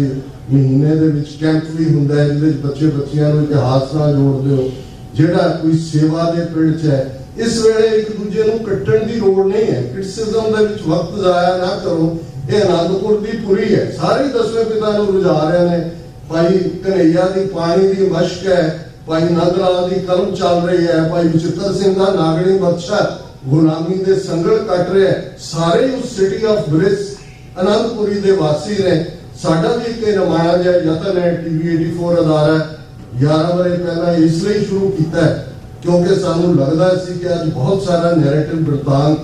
ਮਹੀਨੇ ਦੇ ਵਿੱਚ ਕੈਂਪ ਵੀ ਹੁੰਦਾ ਹੈ ਜਿਹਦੇ ਵਿੱਚ ਬੱਚੇ ਬੱਚਿਆਂ ਨੂੰ ਇਤਿਹਾਸ ਨਾਲ ਜੋੜਦੇ ਹੋ। ਜਿਹੜਾ ਕੋਈ ਸੇਵਾ ਦੇ ਪਿੰਡ 'ਚ ਹੈ, ਇਸ ਵੇਲੇ ਇੱਕ ਦੂਜੇ ਨੂੰ ਕੱਟਣ ਦੀ ਲੋੜ ਨਹੀਂ ਹੈ। ਕ੍ਰਿਟਿਸਿਜ਼ਮ ਦੇ ਵਿੱਚ ਵਕਤ ਜ਼ਾਇਆ ਨਾ ਕਰੋ। ਇਹ ਅਨੰਦਪੁਰ ਦੀ ਪੁਰੀ ਹੈ, ਸਾਰੇ ਦਸਵੇਂ ਪਿਤਾ ਨੂੰ ਰੁਝਾ ਰਹੇ ਨੇ। ਭਾਈ ਕਨਈਆ ਦੀ ਪਾਣੀ ਦੀ ਮਸ਼ਕ ਹੈ, ਭਾਈ ਨੰਦ ਲਾਲ ਦੀ ਕਲਮ ਚੱਲ ਰਹੀ ਹੈ, ਭਾਈ ਬਚਿੱਤਰ ਸਿੰਘ ਦਾ ਨਾਗਣੀ ਬਖਸ਼ਾ ਗੁਲਾਮੀ ਦੇ ਸੰਗਲ ਕੱਟ ਰਿਹਾ। ਸਾਰੇ ਉਸ ਸਿਟੀ ਆਫ ਬ੍ਰਿਸ ਅਨੰਦਪੁਰੀ ਦੇ ਵਾਸੀ ਨੇ। ਸਾਡਾ ਵੀ ਇੱਕ ਨਮਾਇਆ ਜਿਹਾ ਯਤਨ ਹੈ, ਟੀਵੀ 84 ਅਦਾਰਾ 11 ਵਰੇ ਪਹਿਲਾਂ ਇਸ ਲਈ ਸ਼ੁਰੂ ਕੀਤਾ ਹੈ ਕਿਉਂਕਿ ਸਾਨੂੰ ਲੱਗਦਾ ਸੀ ਕਿ ਅੱਜ ਬਹੁਤ ਸਾਰਾ ਨੈਰੇਟਿਵ ਬ੍ਰਿਤਾਂਤ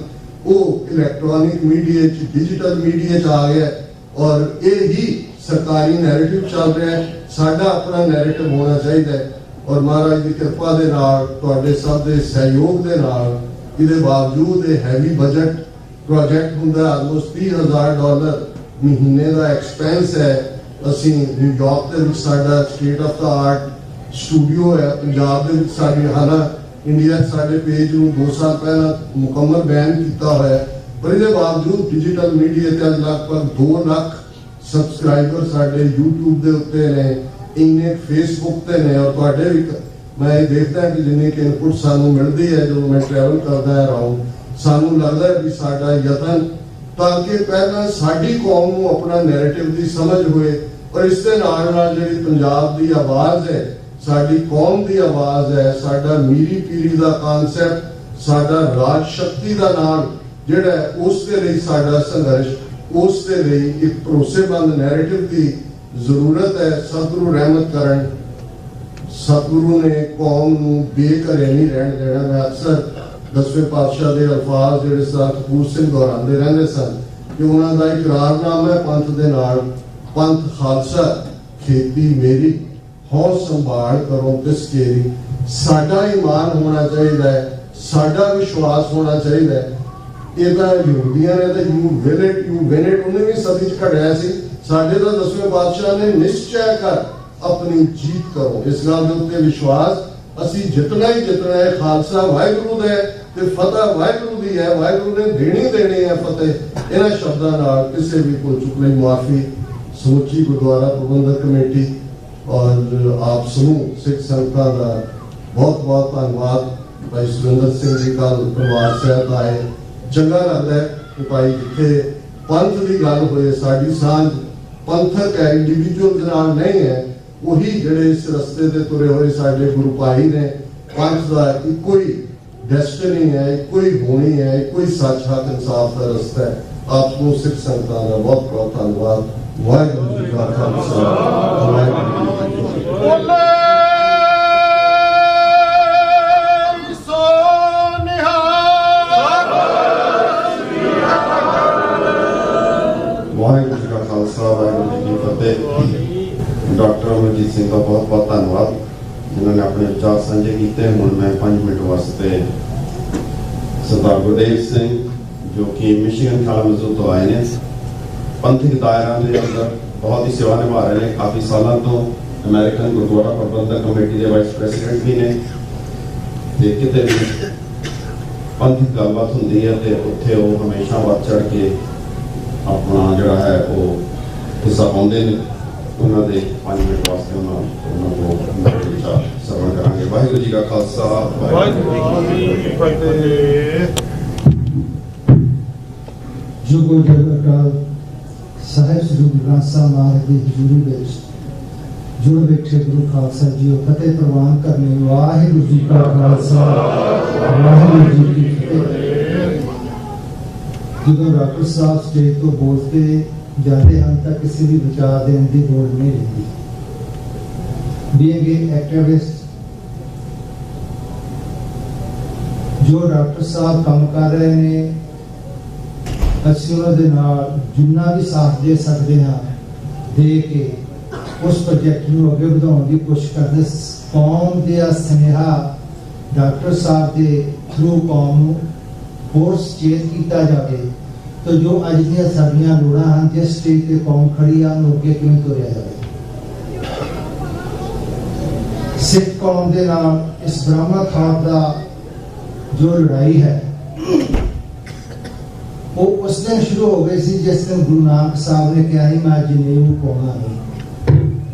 ਉਹ ਇਲੈਕਟ੍ਰੋਨਿਕ ਮੀਡੀਆ 'ਚ, ਡਿਜੀਟਲ ਮੀਡੀਆ 'ਚ ਆ ਗਿਆ ਔਰ ਇਹ ਹੀ ਸਰਕਾਰੀ ਨੈਰੇਟਿਵ ਚੱਲ ਰਿਹਾ ਹੈ। ਸਾਡਾ ਆਪਣਾ ਨੈਰੇਟਿਵ ਹੋਣਾ ਚਾਹੀਦਾ ਹੈ ਔਰ ਮਹਾਰਾਜ ਦੀ ਕਿਰਪਾ ਦੇ ਨਾਲ, ਤੁਹਾਡੇ ਸਭ ਦੇ ਸਹਿਯੋਗ ਦੇ ਨਾਲ, ਇਹਦੇ ਬਾਵਜੂਦ ਇਹ ਹੈਵੀ ਬਜਟ ਪ੍ਰੋਜੈਕਟ ਹੁੰਦਾ, ਆਲਮੋਸਟ $30,000 ਮਹੀਨੇ ਦਾ ਐਕਸਪੈਂਸ ਹੈ। ਅਸੀਂ ਨਿਊਯਾਰਕ ਦੇ ਵਿੱਚ ਸਾਡਾ state of the art studio ਹੈ, ਪੰਜਾਬ ਦੇ ਵਿੱਚ ਸਾਡੀ ਹਾਲਾ ਇੰਡੀਆ ਸਾਡੇ ਪੇਜ ਨੂੰ 2 ਸਾਲ ਪਹਿਲਾਂ ਮੁਕੰਮਲ ਬੈਨ ਕੀਤਾ ਹੋਇਆ, ਪਰ ਇਹਦੇ ਬਾਵਜੂਦ ਡਿਜੀਟਲ ਮੀਡੀਆ ਤੇ ਲਗਭਗ 2 ਲੱਖ ਸਬਸਕ੍ਰਾਈਬਰ ਸਾਡੇ YouTube ਦੇ ਉੱਤੇ ਨੇ, ਇੰਨੇ Facebook ਤੇ ਨੇ। ਔਰ ਤੁਹਾਡੇ ਵੀ ਮੈਂ ਇਹ ਦੇਖਦਾ ਕਿ ਜਿੰਨੀ ਕਿ ਇਨਪੁਟ ਸਾਨੂੰ ਮਿਲਦੀ ਹੈ ਜਦੋਂ ਮੈਂ ਟਰੈਵਲ ਕਰਦਾ ਹਾਂ ਅਰਾਊਂਡ, ਸਾਨੂੰ ਲੱਗਦਾ ਵੀ ਸਾਡਾ ਯਤਨ ਤਾਂ ਕਿ ਪਹਿਲਾਂ ਸਾਡੀ ਕੌਮ ਨੂੰ ਆਪਣਾ ਨੈਰੇਟਿਵ ਦੀ ਸਮਝ ਹੋਏ ਔਰ ਇਸ ਦੇ ਨਾਲ ਨਾਲ ਜਿਹੜੀ ਪੰਜਾਬ ਦੀ ਆਵਾਜ਼ ਹੈ, ਸਾਡੀ ਕੌਮ ਦੀ ਆਵਾਜ਼ ਹੈ, ਸਾਡਾ ਮੀਰੀ ਪੀਰੀ ਦਾ ਕਨਸੈਪਟ, ਸਾਡਾ ਰਾਜ ਸ਼ਕਤੀ ਦਾ ਨਾਮ ਜਿਹੜਾ ਉਸ ਦੇ ਲਈ ਸਾਡਾ ਸੰਘਰਸ਼, ਉਸ ਦੇ ਲਈ ਇੱਕ ਭਰੋਸੇਮੰਦ ਨੈਰੇਟਿਵ ਦੀ ਜ਼ਰੂਰਤ ਹੈ। ਸਤਿਗੁਰੂ ਰਹਿਮਤ ਕਰਨ, ਸਤਿਗੁਰੂ ਨੇ ਕੌਮ ਨੂੰ ਬੇਘਰੇ ਨਹੀਂ ਰਹਿਣ ਦੇਣਾ। ਮੈਂ ਅਕਸਰ 10ਵੇਂ ਪਾਤਸ਼ਾਹ ਦੇ ਅਲਫਾਜ਼ ਜਿਹੜੇ ਸਰਦਾਰ ਕਪੂਰ ਸਿੰਘ ਦੁਹਰਾਉਂਦੇ ਰਹਿੰਦੇ ਸਨ ਕਿ ਉਹਨਾਂ ਦਾ ਇਕਰਾਰਨਾਮਾ ਹੈ ਪੰਥ ਦੇ ਨਾਲ, ਪੰਥ ਖਾਲਸਾ ਖੇਤੀ ਮੇਰੀ, ਹੌ ਸੰਭਾਲ ਕਰੋ ਤਿਸ ਕੇਰੀ। ਸਾਡਾ ਈਮਾਨ ਹੋਣਾ ਚਾਹੀਦਾ ਹੈ, ਸਾਡਾ ਵਿਸ਼ਵਾਸ ਹੋਣਾ ਚਾਹੀਦਾ ਹੈ। ਇਹ ਤਾਂ ਯਹੂਦੀਆਂ ਨੇ ਤਾਂ ਯੂ ਵਿਲ ਇਟ 19ਵੀਂ ਸਦੀ 'ਚ ਘੜਿਆ ਸੀ। ਸਾਡੇ ਤਾਂ 10ਵੇਂ ਪਾਤਸ਼ਾਹ ਨੇ ਨਿਸ਼ਚੈ ਕਰ ਆਪਣੀ ਜੀਤ ਕਰੋ। ਇਸ ਗੱਲ ਦੇ ਉੱਤੇ ਵਿਸ਼ਵਾਸ ਅਸੀਂ ਜਿਤਨਾ ਹੀ ਜਿਤਨਾ ਹੈ। ਖਾਲਸਾ ਵਾਹਿਗੁਰੂ ਦਾ ਤੇ ਫਤਿਹ ਵਾਹਿਗੁਰੂ ਦੀ ਹੈ, ਵਾਹਿਗੁਰੂ ਨੇ ਦੇਣੀ ਹੈ ਫਤਿਹ। ਇਹਨਾਂ ਸ਼ਬਦਾਂ ਨਾਲ ਕਿਸੇ ਵੀ ਭੁੱਲ ਚੁੱਕ ਲਈ ਮਾਫੀ। ਸਮੁੱਚੀ ਗੁਰਦੁਆਰਾ ਪ੍ਰਬੰਧਕ ਕਮੇਟੀ ਔਰ ਆਪ ਸਮੂਹ ਸਿੱਖ ਸੰਗਤਾਂ ਦਾ ਬਹੁਤ ਬਹੁਤ ਧੰਨਵਾਦ। ਭਾਈ ਸੁਰਿੰਦਰ ਸਿੰਘ ਜੀ ਕੱਲ ਪਰਿਵਾਰ ਸਾਹਿਬ ਆਏ, ਚੰਗਾ ਲੱਗਦਾ ਹੈ ਕਿ ਭਾਈ ਜਿੱਥੇ ਪੰਥ ਦੀ ਗੱਲ ਹੋਏ, ਸਾਡੀ ਸਾਂਝ ਪੰਥਕ ਹੈ, ਇੰਡੀਵਿਜੂਅਲ ਦੇ ਨਾਲ ਨਹੀਂ ਹੈ। ਉਹੀ ਜਿਹੜੇ ਇਸ ਰਸਤੇ ਤੇ ਤੁਰੇ ਹੋਏ ਸਾਡੇ ਗੁਰੂ ਭਾਈ ਨੇ, ਪੰਥ ਦਾ ਇੱਕੋ ਹੀ ਡੈਸਟਨੀ ਹੈ, ਇੱਕੋ ਹੀ ਹੋਣੀ ਹੈ, ਇੱਕੋ ਹੀ ਸੱਚ ਹੱਕ ਇਨਸਾਫ ਦਾ ਰਸਤਾ ਹੈ। ਆਪ ਨੂੰ ਸਿੱਖ ਸੰਗਤਾਂ ਦਾ ਬਹੁਤ ਬਹੁਤ ਧੰਨਵਾਦ। ਵਾਹਿਗੁਰੂ ਜੀ ਕਾ ਖਾਲਸਾ, ਵਾਹਿਗੁਰੂ ਜੀ ਕੀ ਫਤਿਹ। ਵਾਹਿਗੁਰੂ ਜੀ ਕਾ ਖਾਲਸਾ, ਵਾਹਿਗੁਰੂ ਜੀ ਕੀ ਫਤਿਹ। ਡਾਕਟਰ ਅਮਰਜੀਤ ਸਿੰਘ ਦਾ ਬਹੁਤ ਬਹੁਤ ਧੰਨਵਾਦ ਜਿਨ੍ਹਾਂ ਨੇ ਆਪਣੇ ਵਿਚਾਰ ਸਾਂਝੇ ਕੀਤੇ। ਹੁਣ ਮੈਂ 5 ਮਿੰਟ ਵਾਸਤੇ ਸਰਦਾਰ ਗੁਰਦੇਵ ਸਿੰਘ ਜੋ ਕਿ ਮਿਸ਼ੀਗਨ ਕਾਲਾਮਜ਼ੂ ਤੋਂ ਆਏ ਨੇ, ਪੰਥਕ ਦਾਇਰਿਆਂ ਦੇ ਅੰਦਰ ਬਹੁਤ ਹੀ ਸੇਵਾ ਨਿਭਾ ਰਹੇ ਨੇ। ਕਾਫੀ ਸਾਲਾਂ ਤੋਂ ਅਮਰੀਕਨ ਗੁਰਦੁਆਰਾ ਪ੍ਰਬੰਧਕ ਕਮੇਟੀ ਦੇ ਵਾਈਸ ਪ੍ਰੈਜ਼ੀਡੈਂਟ ਵੀ ਨੇ ਤੇ ਕਿਤੇ ਵੀ ਪੰਥਕ ਗੱਲਬਾਤ ਹੁੰਦੀ ਹੈ ਤੇ ਉੱਥੇ ਉਹ ਹਮੇਸ਼ਾ ਵੱਧ ਚੜ ਕੇ ਆਪਣਾ ਜਿਹੜਾ ਹੈ ਉਹ ਹਿੱਸਾ ਪਾਉਂਦੇ ਨੇ। ਉਹਨਾਂ ਦੇ 5 ਮਿੰਟ ਵਾਸਤੇ ਉਹਨਾਂ ਕੋਲ ਵਿਚਾਰ ਸਰਵਣ ਕਰਾਂਗੇ। ਵਾਹਿਗੁਰੂ ਜੀ ਕਾ ਖਾਲਸਾ, ਵਾਹਿਗੁਰੂ ਜੀ ਕੀ ਫਤਿਹ। ਜੁਗੋ ਜਗਤਾਲ ਸਾਹਿਬ ਸ੍ਰੀ ਗੁਰੂ ਗ੍ਰੰਥ ਸਾਹਿਬ ਮਹਾਰਾਜ ਦੀ ਹਜ਼ੂਰੀ ਵਿੱਚ ਜੁੜ ਬੈਠੇ ਗੁਰੂ ਖਾਲਸਾ ਜੀਓ, ਫਤਿਹ ਪ੍ਰਵਾਨ ਕਰਨੇ। ਵਾਹਿਗੁਰੂ ਜੀ ਕਾ ਖਾਲਸਾ, ਵਾਹਿਗੁਰੂ ਜੀ ਕੀ ਫਤਿਹ। ਜਦੋਂ ਡਾਕਟਰ ਸਾਹਿਬ ਸਟੇਜ ਤੋਂ ਬੋਲ ਕੇ ਜਾਂਦੇ ਹਨ ਤਾਂ ਕਿਸੇ ਵੀ ਵਿਚਾਰ ਦੇਣ ਦੀ ਲੋੜ ਨਹੀਂ ਰਹਿੰਦੀ। ਬੀਇੰਗ ਏ ਐਕਟਿਵਿਸਟ, ਜੋ ਡਾਕਟਰ ਸਾਹਿਬ ਕੰਮ ਕਰ ਰਹੇ ਨੇ, ਅਸੀਂ ਉਹਨਾਂ ਦੇ ਨਾਲ ਜਿੰਨਾ ਵੀ ਸਾਥ ਦੇ ਸਕਦੇ ਹਾਂ ਦੇ ਕੇ ਉਸ ਪ੍ਰੋਜੈਕਟ ਨੂੰ ਅੱਗੇ ਵਧਾਉਣ ਦੀ ਕੋਸ਼ਿਸ਼ ਕਰਦੇ। ਕੌਮ ਦੇ ਸੁਨੇਹਾ ਡਾਕਟਰ ਸਾਹਿਬ ਦੇ ਥਰੂ ਕੌਮ ਨੂੰ ਹੋਰ ਸੁਚੇਤ ਕੀਤਾ ਜਾਵੇ ਤਾਂ ਜੋ ਅੱਜ ਦੀਆਂ ਸਾਡੀਆਂ ਲੋੜਾਂ ਹਨ, ਜਿਸ ਸਟੇਜ ਤੇ ਕੌਮ ਖੜੀ ਆ, ਉਹਨੂੰ ਅੱਗੇ ਕਿਵੇਂ ਤੋਰਿਆ ਜਾਵੇ। ਸਿੱਖ ਕੌਮ ਦੇ ਨਾਲ ਇਸ ਬ੍ਰਹਮਾ ਖਾਬ ਦਾ ਜੋ ਲੜਾਈ ਹੈ ਉਹ ਉਸ ਦਿਨ ਸ਼ੁਰੂ ਹੋ ਗਈ ਸੀ ਜਿਸ ਦਿਨ ਗੁਰੂ ਨਾਨਕ ਸਾਹਿਬ ਨੇ ਕਿਹਾ ਸੀ ਮੈਂ ਜਨੇਊ ਪਾਉਣਾ ਨਹੀਂ।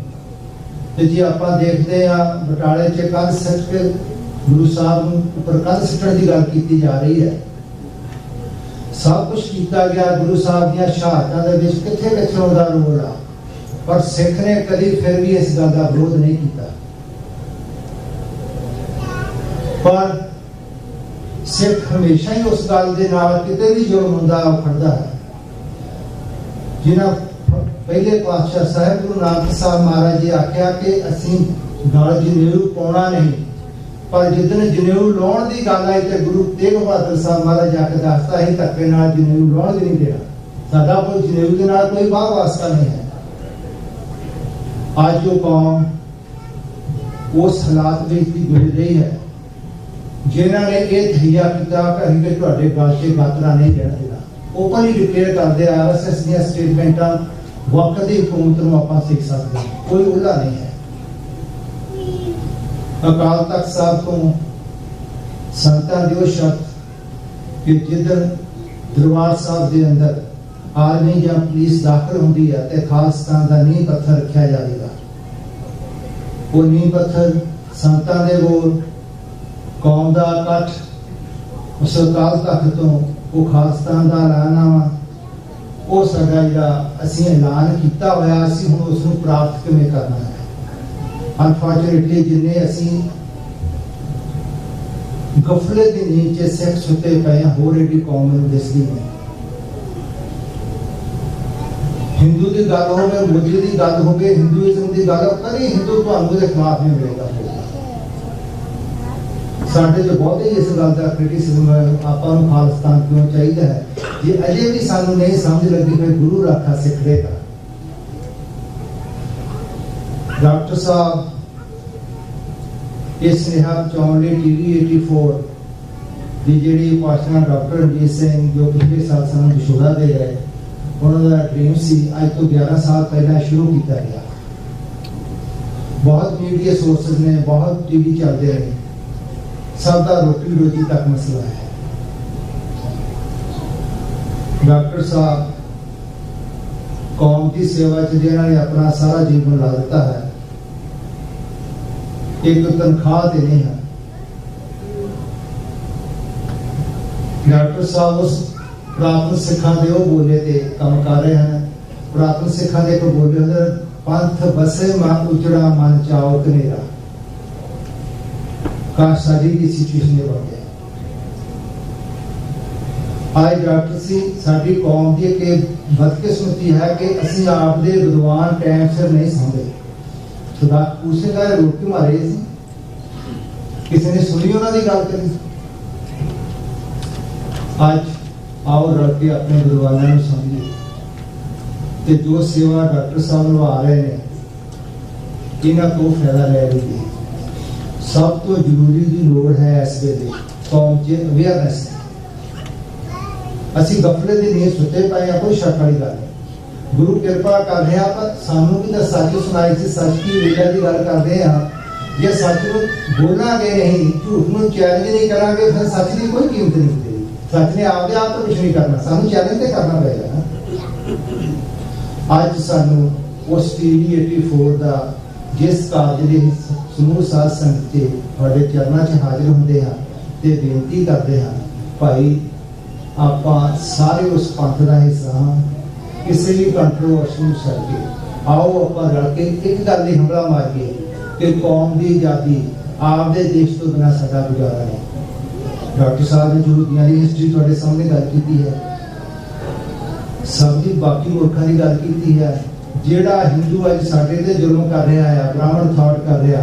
ਤੇ ਜੇ ਆਪਾਂ ਦੇਖਦੇ ਆ ਬਟਾਲੇ 'ਚ ਕੰਧ ਸਿੱਟ ਕੇ ਗੁਰੂ ਸਾਹਿਬ ਨੂੰ ਉੱਪਰ ਕੰਧ ਸਿੱਟਣ ਦੀ ਗੱਲ ਕੀਤੀ ਜਾ ਰਹੀ ਹੈ। ਸਭ ਕੁਝ ਕੀਤਾ ਗਿਆ, ਗੁਰੂ ਸਾਹਿਬ ਦੀਆਂ ਸ਼ਹਾਦਤਾਂ ਦੇ ਵਿੱਚ ਕਿੱਥੇ ਕਿੱਥੇ ਉਹਦਾ ਰੋਲ ਆ, ਪਰ ਸਿੱਖ ਨੇ ਕਦੀ ਫਿਰ ਵੀ ਇਸ ਗੱਲ ਦਾ ਵਿਰੋਧ ਨਹੀਂ ਕੀਤਾ। ਪਰ ਸਿੱਖ ਹਮੇਸ਼ਾ ਹੀ ਉਸ ਗੱਲ ਦੇ ਨਾਲ ਕਿਤੇ ਵੀ ਜੁਰਮ ਹੁੰਦਾ ਉਹ ਖੜਦਾ ਹੈ। ਜਿਨ੍ਹਾਂ ਪਹਿਲੇ ਪਾਤਸ਼ਾਹ ਸਾਹਿਬ ਗੁਰੂ ਨਾਨਕ ਸਾਹਿਬ ਮਹਾਰਾਜ ਜੀ ਆਖਿਆ ਕਿ ਅਸੀਂ ਨਾਲ ਜਨੇਊ ਪਾਉਣਾ ਨਹੀਂ, ਪਰ ਜਿੱਦਣ ਜਨੇਊ ਲਾਉਣ ਦੀ ਗੱਲ ਆਈ ਤੇ ਗੁਰੂ ਤੇਗ ਬਹਾਦਰ ਸਾਹਿਬ ਮਹਾਰਾਜ ਜਾ ਕੇ ਦੱਸਦਾ ਹੀ ਧੱਕੇ ਨਾਲ ਜਨੇਊ ਲਾਉਣ ਦੀ ਨਹੀਂ ਦੇਣਾ। ਸਾਡਾ ਕੋਈ ਜਨੇਊ ਦੇ ਨਾਲ ਕੋਈ ਵਾਹ ਵਾਸਤਾ ਨਹੀਂ ਹੈ। ਅੱਜ ਜੋ ਕੌਮ ਉਸ ਹਾਲਾਤ ਵਿੱਚ ਵੀ ਗੁਜ਼ਰ ਰਹੀ ਹੈ, ਜਿਨ੍ਹਾਂ ਨੇ ਇਹ ਤਹਈਆ ਕੀਤਾ ਕਿ ਤੁਹਾਡੇ ਗੱਲ 'ਚ ਗਾਤਰਾ ਨਹੀਂ ਦੇਣਾ ਦੇਣਾ, ਓਪਨਲੀ ਡਿਕਲੇਅਰ ਕਰਦੇ RSS ਦੀਆਂ ਸਟੇਟਮੈਂਟਾਂ ਵਕਤ ਦੀ ਹਕੂਮਤ ਨੂੰ ਆਪਾਂ ਸਿੱਖ ਸਕਦੇ ਹਾਂ, ਕੋਈ ਉਲਝਾ ਨਹੀਂ ਹੈ। ਅਕਾਲ ਤਖਤ ਸਾਹਿਬ ਤੋਂ ਸੰਤਾਂ ਦੀ ਉਹ ਸ਼ਰਤ ਕਿ ਜਿੱਦਣ ਦਰਬਾਰ ਸਾਹਿਬ ਦੇ ਅੰਦਰ ਆਰਮੀ ਜਾਂ ਪੁਲਿਸ ਦਾਖਲ ਹੁੰਦੀ ਹੈ ਤੇ ਖਾਲਸਤਾਨ ਦਾ ਨੀਂਹ ਪੱਥਰ ਰੱਖਿਆ ਜਾਵੇਗਾ। ਉਹ ਨੀਂਹ ਪੱਥਰ ਸੰਤਾਂ ਦੇ ਬੋਲ, ਕੌਮ ਦਾ ਇਕੱਠ, ਉਸ ਅਕਾਲ ਤਖਤ ਤੋਂ ਉਹ ਖਾਲਸਤਾਨ ਦਾ ਐਲਾਨਨਾਮਾ, ਉਹ ਸਾਡਾ ਜਿਹੜਾ ਅਸੀਂ ਐਲਾਨ ਕੀਤਾ ਹੋਇਆ, ਅਸੀਂ ਹੁਣ ਉਸ ਨੂੰ ਪ੍ਰਾਪਤ ਕਿਵੇਂ ਕਰਨਾ ਹੈ। ਅਨਫੋਰਚੂਨੇਟਲੀ ਜਿੰਨੇ ਅਸੀਂ ਗਫਲੇ ਦੇ ਨੀਚੇ ਸਿੱਖ ਸੁੱਤੇ ਪਏ ਹਾਂ, ਹੋਰ ਏਡੀ ਕੌਮ ਨੂੰ ਦਿਸਦੀ ਨਹੀਂ। ਹਿੰਦੂ ਦੀ ਗੱਲ ਹੋਵੇ, ਬੁੱਧ ਦੀ ਗੱਲ ਹੋਵੇ, ਹਿੰਦੂਇਜ਼ਮ ਦੀ ਗੱਲ ਹੋ, ਕਦੇ ਹਿੰਦੂ ਤੁਹਾਨੂੰ ਦੇ ਖਿਲਾਫ ਨਹੀਂ ਮਿਲੇਗਾ। ਸਾਡੇ ਤੋਂ ਬਹੁਤੇ ਇਸ ਗੱਲ ਦਾ ਕ੍ਰਿਟਿਸਿਜ਼ਮ ਆਪਾਂ ਨੂੰ ਖਾਲਿਸਤਾਨ ਕਿਉਂ ਚਾਹੀਦਾ ਹੈ, ਜੇ ਅਜੇ ਵੀ ਸਾਨੂੰ ਨਹੀਂ ਸਮਝ ਲੱਗੀ ਕਿ ਗੁਰੂ ਰਾਖਾ ਸਿੱਖਦੇ ਦਾ। ਡਾਕਟਰ ਸਾਹਿਬ ਇਸ ਸੁਨੇਹਾ ਪਹੁੰਚਾਉਣ ਲਈ TV 84 ਦੀ ਜਿਹੜੀ ਭਾਸ਼ਣ ਡਾਕਟਰ ਰਣਜੀਤ ਸਿੰਘ ਜੋ ਪਿਛਲੇ ਸਾਲ ਸਾਨੂੰ ਵਿਛੋੜਾ ਦੇ ਗਏ, ਉਹਨਾਂ ਦਾ ਡ੍ਰੀਮ ਸੀ ਅੱਜ ਤੋਂ 11 ਸਾਲ ਪਹਿਲਾਂ ਸ਼ੁਰੂ ਕੀਤਾ ਗਿਆ। ਬਹੁਤ ਮੀਡੀਆ ਸੋਰਸਸ ਨੇ, ਬਹੁਤ TV ਚੱਲਦੇ ਰਹੇ, ਸਭ ਦਾ ਰੋਟੀ ਰੋਜੀ ਤੱਕ ਮਸਲਾ ਹੈ। ਡਾਕਟਰ ਸਾਹਿਬ ਕੌਮ ਦੀ ਸੇਵਾ 'ਚ ਜਿਹਨਾਂ ਨੇ ਆਪਣਾ ਸਾਰਾ ਜੀਵਨ ਲਾ ਦਿੱਤਾ ਹੈ, ਇੱਕ ਤਨਖਾਹ ਤੇ ਨਹੀਂ ਹੈ। ਡਾਕਟਰ ਸਾਹਿਬ ਉਸ ਪੁਰਾਤਨ ਸਿੱਖਾਂ ਦੇ ਉਹ ਬੋਲੇ ਤੇ ਕੰਮ ਕਰ ਰਹੇ ਹਨ। ਪੁਰਾਤਨ ਸਿੱਖਾਂ ਦੇ ਇੱਕ ਬੋਲੇ ਹੁੰਦੇ, ਪੰਥ ਬਸੇ ਮਨ ਉਜੜਾ ਮਨ ਚਾਓ ਕਨੇਰਾ। ਕਾਸ਼ ਸਾਡੀ ਦੀ ਸਿਚੁਏਸ਼ਨ ਇਹ ਬਣ ਜਾਏ। ਅੱਜ ਡਾਕਟਰ ਸੀ ਸਾਡੀ ਕੌਮ ਦੀ ਇੱਕ ਬਦਕਿਸਮਤੀ ਹੈ ਕਿ ਅਸੀਂ ਆਪ ਦੇ ਵਿਦਵਾਨ ਟਾਈਮ ਸਿਰ ਨਹੀਂ ਸੁਣਦੇ। ਖੁਦਾ ਪੁੱਛੇਗਾ ਰੋਟੀ ਮਾਰੇ ਸੀ, ਕਿਸੇ ਨੇ ਸੁਣੀ ਉਹਨਾਂ ਦੀ ਗੱਲ ਕਰੀ। ਅੱਜ ਆਓ ਰਲ ਕੇ ਆਪਣੇ ਵਿਦਵਾਨਾਂ ਨੂੰ ਸਮਝੀਏ ਤੇ ਜੋ ਸੇਵਾ ਡਾਕਟਰ ਸਾਹਿਬ ਨਿਭਾ ਰਹੇ ਨੇ ਇਹਨਾਂ ਤੋਂ ਫਾਇਦਾ ਲੈ ਲਈਏ। ਸਭ ਤੋਂ ਜ਼ਰੂਰੀ ਦੀ ਲੋੜ ਹੈ ਇਸ ਵੇਲੇ ਕੌਮ 'ਚ ਅਵੇਅਰਨੈਸ। ਅਸੀਂ ਗਫਲੇ ਦੀ ਨੀਂਦ ਸੁੱਤੇ ਪਏ ਆ, ਕੋਈ ਸ਼ੱਕ ਵਾਲੀ ਗੱਲ ਨਹੀਂ। ਗੁਰੂ ਕਿਰਪਾ ਕਰ ਰਿਹਾ, ਪਰ ਸਾਨੂੰ ਵੀ ਤਾਂ ਸੱਚ ਸੁਣਾਈ ਸੀ, ਸੱਚ ਦੀ ਵੇਲਾ ਦੀ ਗੱਲ ਕਰਦੇ ਆ। ਜੇ ਸੱਚ ਨੂੰ ਬੋਲਾਂਗੇ ਨਹੀਂ, ਝੂਠ ਨੂੰ ਚੈਲੰਜ ਨਹੀਂ ਕਰਾਂਗੇ, ਫਿਰ ਸੱਚ ਦੀ ਕੋਈ ਕੀਮਤ ਨਹੀਂ ਹੁੰਦੀ। ਸੱਚ ਨੇ ਆਪਦੇ ਆਪ ਤੋਂ ਕੁਝ ਨਹੀਂ ਕਰਨਾ, ਸਾਨੂੰ ਚੈਲੰਜ ਤੇ ਕਰਨਾ ਪਏਗਾ ਨਾ। ਅੱਜ ਸਾਨੂੰ ਉਸ TV 84 ਦਾ ਜਿਸ ਕਾਰਜ ਦੇ ਸਮੂਹ ਸਾਧ ਸੰਗਤ ਤੇ ਤੁਹਾਡੇ ਚਰਨਾਂ 'ਚ ਹਾਜ਼ਰ ਹੁੰਦੇ ਹਾਂ ਤੇ ਬੇਨਤੀ ਕਰਦੇ ਹਾਂ, ਭਾਈ ਆਪਾਂ ਸਾਰੇ ਉਸ ਪੰਥ ਦਾ ਹਿੱਸਾ ਹਾਂ। ਕਿਸੇ ਵੀ ਕੰਟਰੋਵਰਸੀ ਨੂੰ ਛੱਡ ਕੇ ਆਓ ਆਪਾਂ ਰਲ ਕੇ ਇੱਕ ਗੱਲ ਦੀ ਹਮਲਾ ਮਾਰੀਏ ਕਿ ਕੌਮ ਦੀ ਆਜ਼ਾਦੀ ਆਪਦੇ ਦੇਸ਼ ਤੋਂ ਬਿਨਾਂ ਸਾਡਾ ਗੁਜ਼ਾਰਾ ਨਹੀਂ। ਡਾਕਟਰ ਸਾਹਿਬ ਨੇ ਜੋ ਦੁਨੀਆ ਦੀ ਹਿਸਟਰੀ ਤੁਹਾਡੇ ਸਾਹਮਣੇ ਗੱਲ ਕੀਤੀ ਹੈ, सब की बाकी मुल्कों की गल की है। ਜਿਹੜਾ ਹਿੰਦੂ ਅੱਜ ਸਾਡੇ ਤੇ ਜ਼ੁਲਮ ਕਰ ਰਿਹਾ ਹੈ, ਬ੍ਰਾਹਮਣ ਥਾਟ ਕਰ ਰਿਹਾ,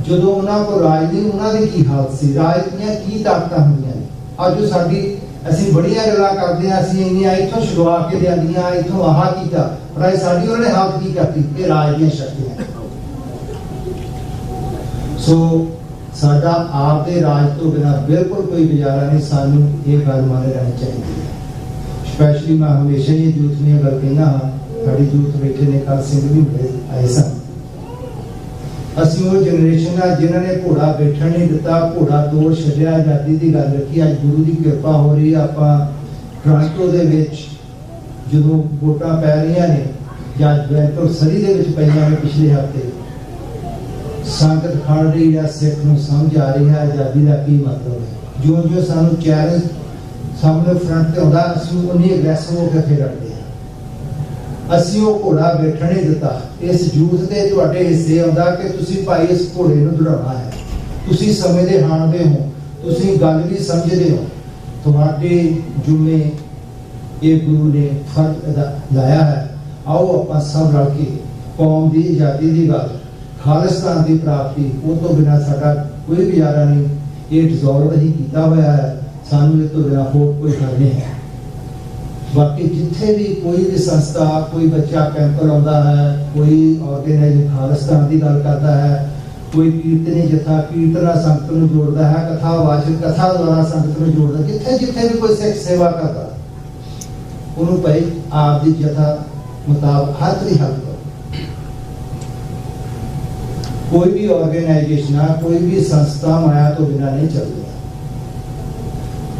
ਜਦੋਂ ਉਹਨਾਂ ਕੋਲ ਰਾਜ ਨਹੀਂ, ਉਹਨਾਂ ਦੀ ਕੀ ਹਾਲਤ ਸੀ, ਰਾਜ ਦੀਆਂ ਕੀ ਤਾਕਤਾਂ ਹੁੰਦੀਆਂ ਨੇ। ਅੱਜ ਜੋ ਸਾਡੀ ਅਸੀਂ ਬੜੀਆਂ ਗੱਲਾਂ ਕਰਦੇ ਹਾਂ, ਅਸੀਂ ਇੰਨੀਆਂ ਇੱਥੋਂ ਸ਼ੁਰੂਆ ਕੇ ਲਿਆਂਦੀਆਂ, ਇੱਥੋਂ ਆਹ ਕੀਤਾ, ਪਰ ਅੱਜ ਸਾਡੀ ਉਹਨਾਂ ਨੇ ਹਾਲਤ ਕੀ ਕਰਤੀ, ਇਹ ਰਾਜ ਦੀਆਂ ਸ਼ਕਤੀਆਂ। ਸੋ ਸਾਡਾ ਆਪ ਦੇ ਰਾਜ ਤੋਂ ਬਿਨਾਂ ਬਿਲਕੁਲ ਕੋਈ ਗੁਜ਼ਾਰਾ ਨਹੀਂ, ਸਾਨੂੰ ਇਹ ਗੱਲ ਮੰਨ ਲੈਣੀ ਚਾਹੀਦੀ ਹੈ। ਸਪੈਸ਼ਲੀ ਮੈਂ ਹਮੇਸ਼ਾ ਹੀ ਯੂਥ ਦੀਆਂ ਗੱਲ ਕਹਿੰਦਾ ਹਾਂ, ਸਾਡੀ ਯੂਥ ਬੈਠੇ ਨੇ, ਕੱਲ ਸਿੰਘ ਵੀ ਮਿਲੇ ਆਏ ਸਨ। ਅਸੀਂ ਉਹ ਜਨਰੇਸ਼ਨ ਆ ਜਿਨ੍ਹਾਂ ਨੇ ਘੋੜਾ ਬੈਠਣ ਨਹੀਂ ਦਿੱਤਾ, ਘੋੜਾ ਤੋੜ ਛੱਡਿਆ, ਆਜ਼ਾਦੀ ਦੀ ਗੱਲ ਰੱਖੀ। ਅੱਜ ਗੁਰੂ ਦੀ ਕਿਰਪਾ ਹੋ ਰਹੀ ਆ, ਆਪਾਂ ਟੋਰਾਂਟੋ ਦੇ ਵਿੱਚ ਜਦੋਂ ਵੋਟਾਂ ਪੈ ਰਹੀਆਂ ਨੇ, ਜਾਂ ਬੈਂਟੋ ਸਰੀ ਦੇ ਵਿੱਚ ਪਈਆਂ ਨੇ ਪਿਛਲੇ ਹਫ਼ਤੇ, ਸੰਗਤ ਖੜ ਰਹੀ ਆ, ਸਿੱਖ ਨੂੰ ਸਮਝ ਆ ਰਹੀ ਹੈ ਆਜ਼ਾਦੀ ਦਾ ਕੀ ਮਤਲਬ ਹੈ। ਜਿਉਂ ਜਿਉਂ ਸਾਨੂੰ ਚੈਲੰਜ ਸਾਹਮਣੇ ਫਰੰਟ ਤੇ ਆਉਂਦਾ, ਅਸੀਂ ਉਨੀ ਅਗਰੈਸਿਵ ਹੋ ਕੇ ਫਿਰ ਲੜਦੇ ਹਾਂ। ਅਸੀਂ ਉਹ ਘੋੜਾ ਬੈਠਣ ਨਹੀਂ ਦਿੱਤਾ। ਇਸ ਯੂਥ ਦੇ ਤੁਹਾਡੇ ਹਿੱਸੇ ਆਉਂਦਾ ਕਿ ਤੁਸੀਂ ਭਾਈ ਇਸ ਘੋੜੇ ਨੂੰ ਦੌੜਾਉਣਾ ਹੈ। ਤੁਸੀਂ ਸਮੇਂ ਦੇ ਹਾਣਦੇ ਹੋ, ਤੁਸੀਂ ਗੱਲ ਵੀ ਸਮਝਦੇ ਹੋ, ਤੁਹਾਡੇ ਜੁਮੇ ਇਹ ਗੁਰੂ ਨੇ ਫਰਜ਼ ਲਾਇਆ ਹੈ। ਆਓ ਆਪਾਂ ਸਭ ਰਲ ਕੇ ਕੌਮ ਦੀ ਆਜ਼ਾਦੀ ਦੀ ਗੱਲ, ਖਾਲਿਸਤਾਨ ਦੀ ਪ੍ਰਾਪਤੀ, ਉਹ ਤੋਂ ਬਿਨਾਂ ਸਾਡਾ ਕੋਈ ਗੁਜ਼ਾਰਾ ਨਹੀਂ। ਇਹ ਡਿਜ਼ੋਲਵ ਹੀ ਕੀਤਾ ਹੋਇਆ ਹੈ, ਸਾਨੂੰ ਇਹ ਤੋਂ ਬਿਨਾਂ ਹੋਰ ਕੋਈ ਹੱਲ ਨਹੀਂ ਹੈ। ਬਾਕੀ ਜਿੱਥੇ ਵੀ ਕੋਈ ਵੀ ਸੰਸਥਾ, ਕੋਈ ਬੱਚਾ ਕੈਂਪ ਲਾਉਂਦਾ ਹੈ, ਕੋਈ ਆਰਗੇਨਾਈਜ਼ ਖਾਲਿਸਤਾਨ ਦੀ ਗੱਲ ਕਰਦਾ ਹੈ, ਕੋਈ ਕੀਰਤਨੀ ਜਥਾ ਕੀਰਤਨਾ ਸੰਗਤ ਨੂੰ ਜੋੜਦਾ ਹੈ, ਕਥਾ ਵਾਚਕ ਕਥਾ ਦੁਆਰਾ ਸੰਗਤ ਨੂੰ ਜੋੜਦਾ, ਜਿੱਥੇ ਜਿੱਥੇ ਵੀ ਕੋਈ ਸਿੱਖ ਸੇਵਾ ਕਰਦਾ, ਉਹਨੂੰ ਭਾਈ ਆਪ ਦੀ ਜਥਾ ਮੁਤਾਬਕ ਹਰ ਤਰੀ ਹੱਲ ਕਰੋ। ਕੋਈ ਵੀ ਆਰਗੇਨਾਈਜੇਸ਼ਨ, ਕੋਈ ਵੀ ਸੰਸਥਾ ਮਾਇਆ ਤੋਂ ਬਿਨਾਂ ਨਹੀਂ ਚੱਲਦੀ।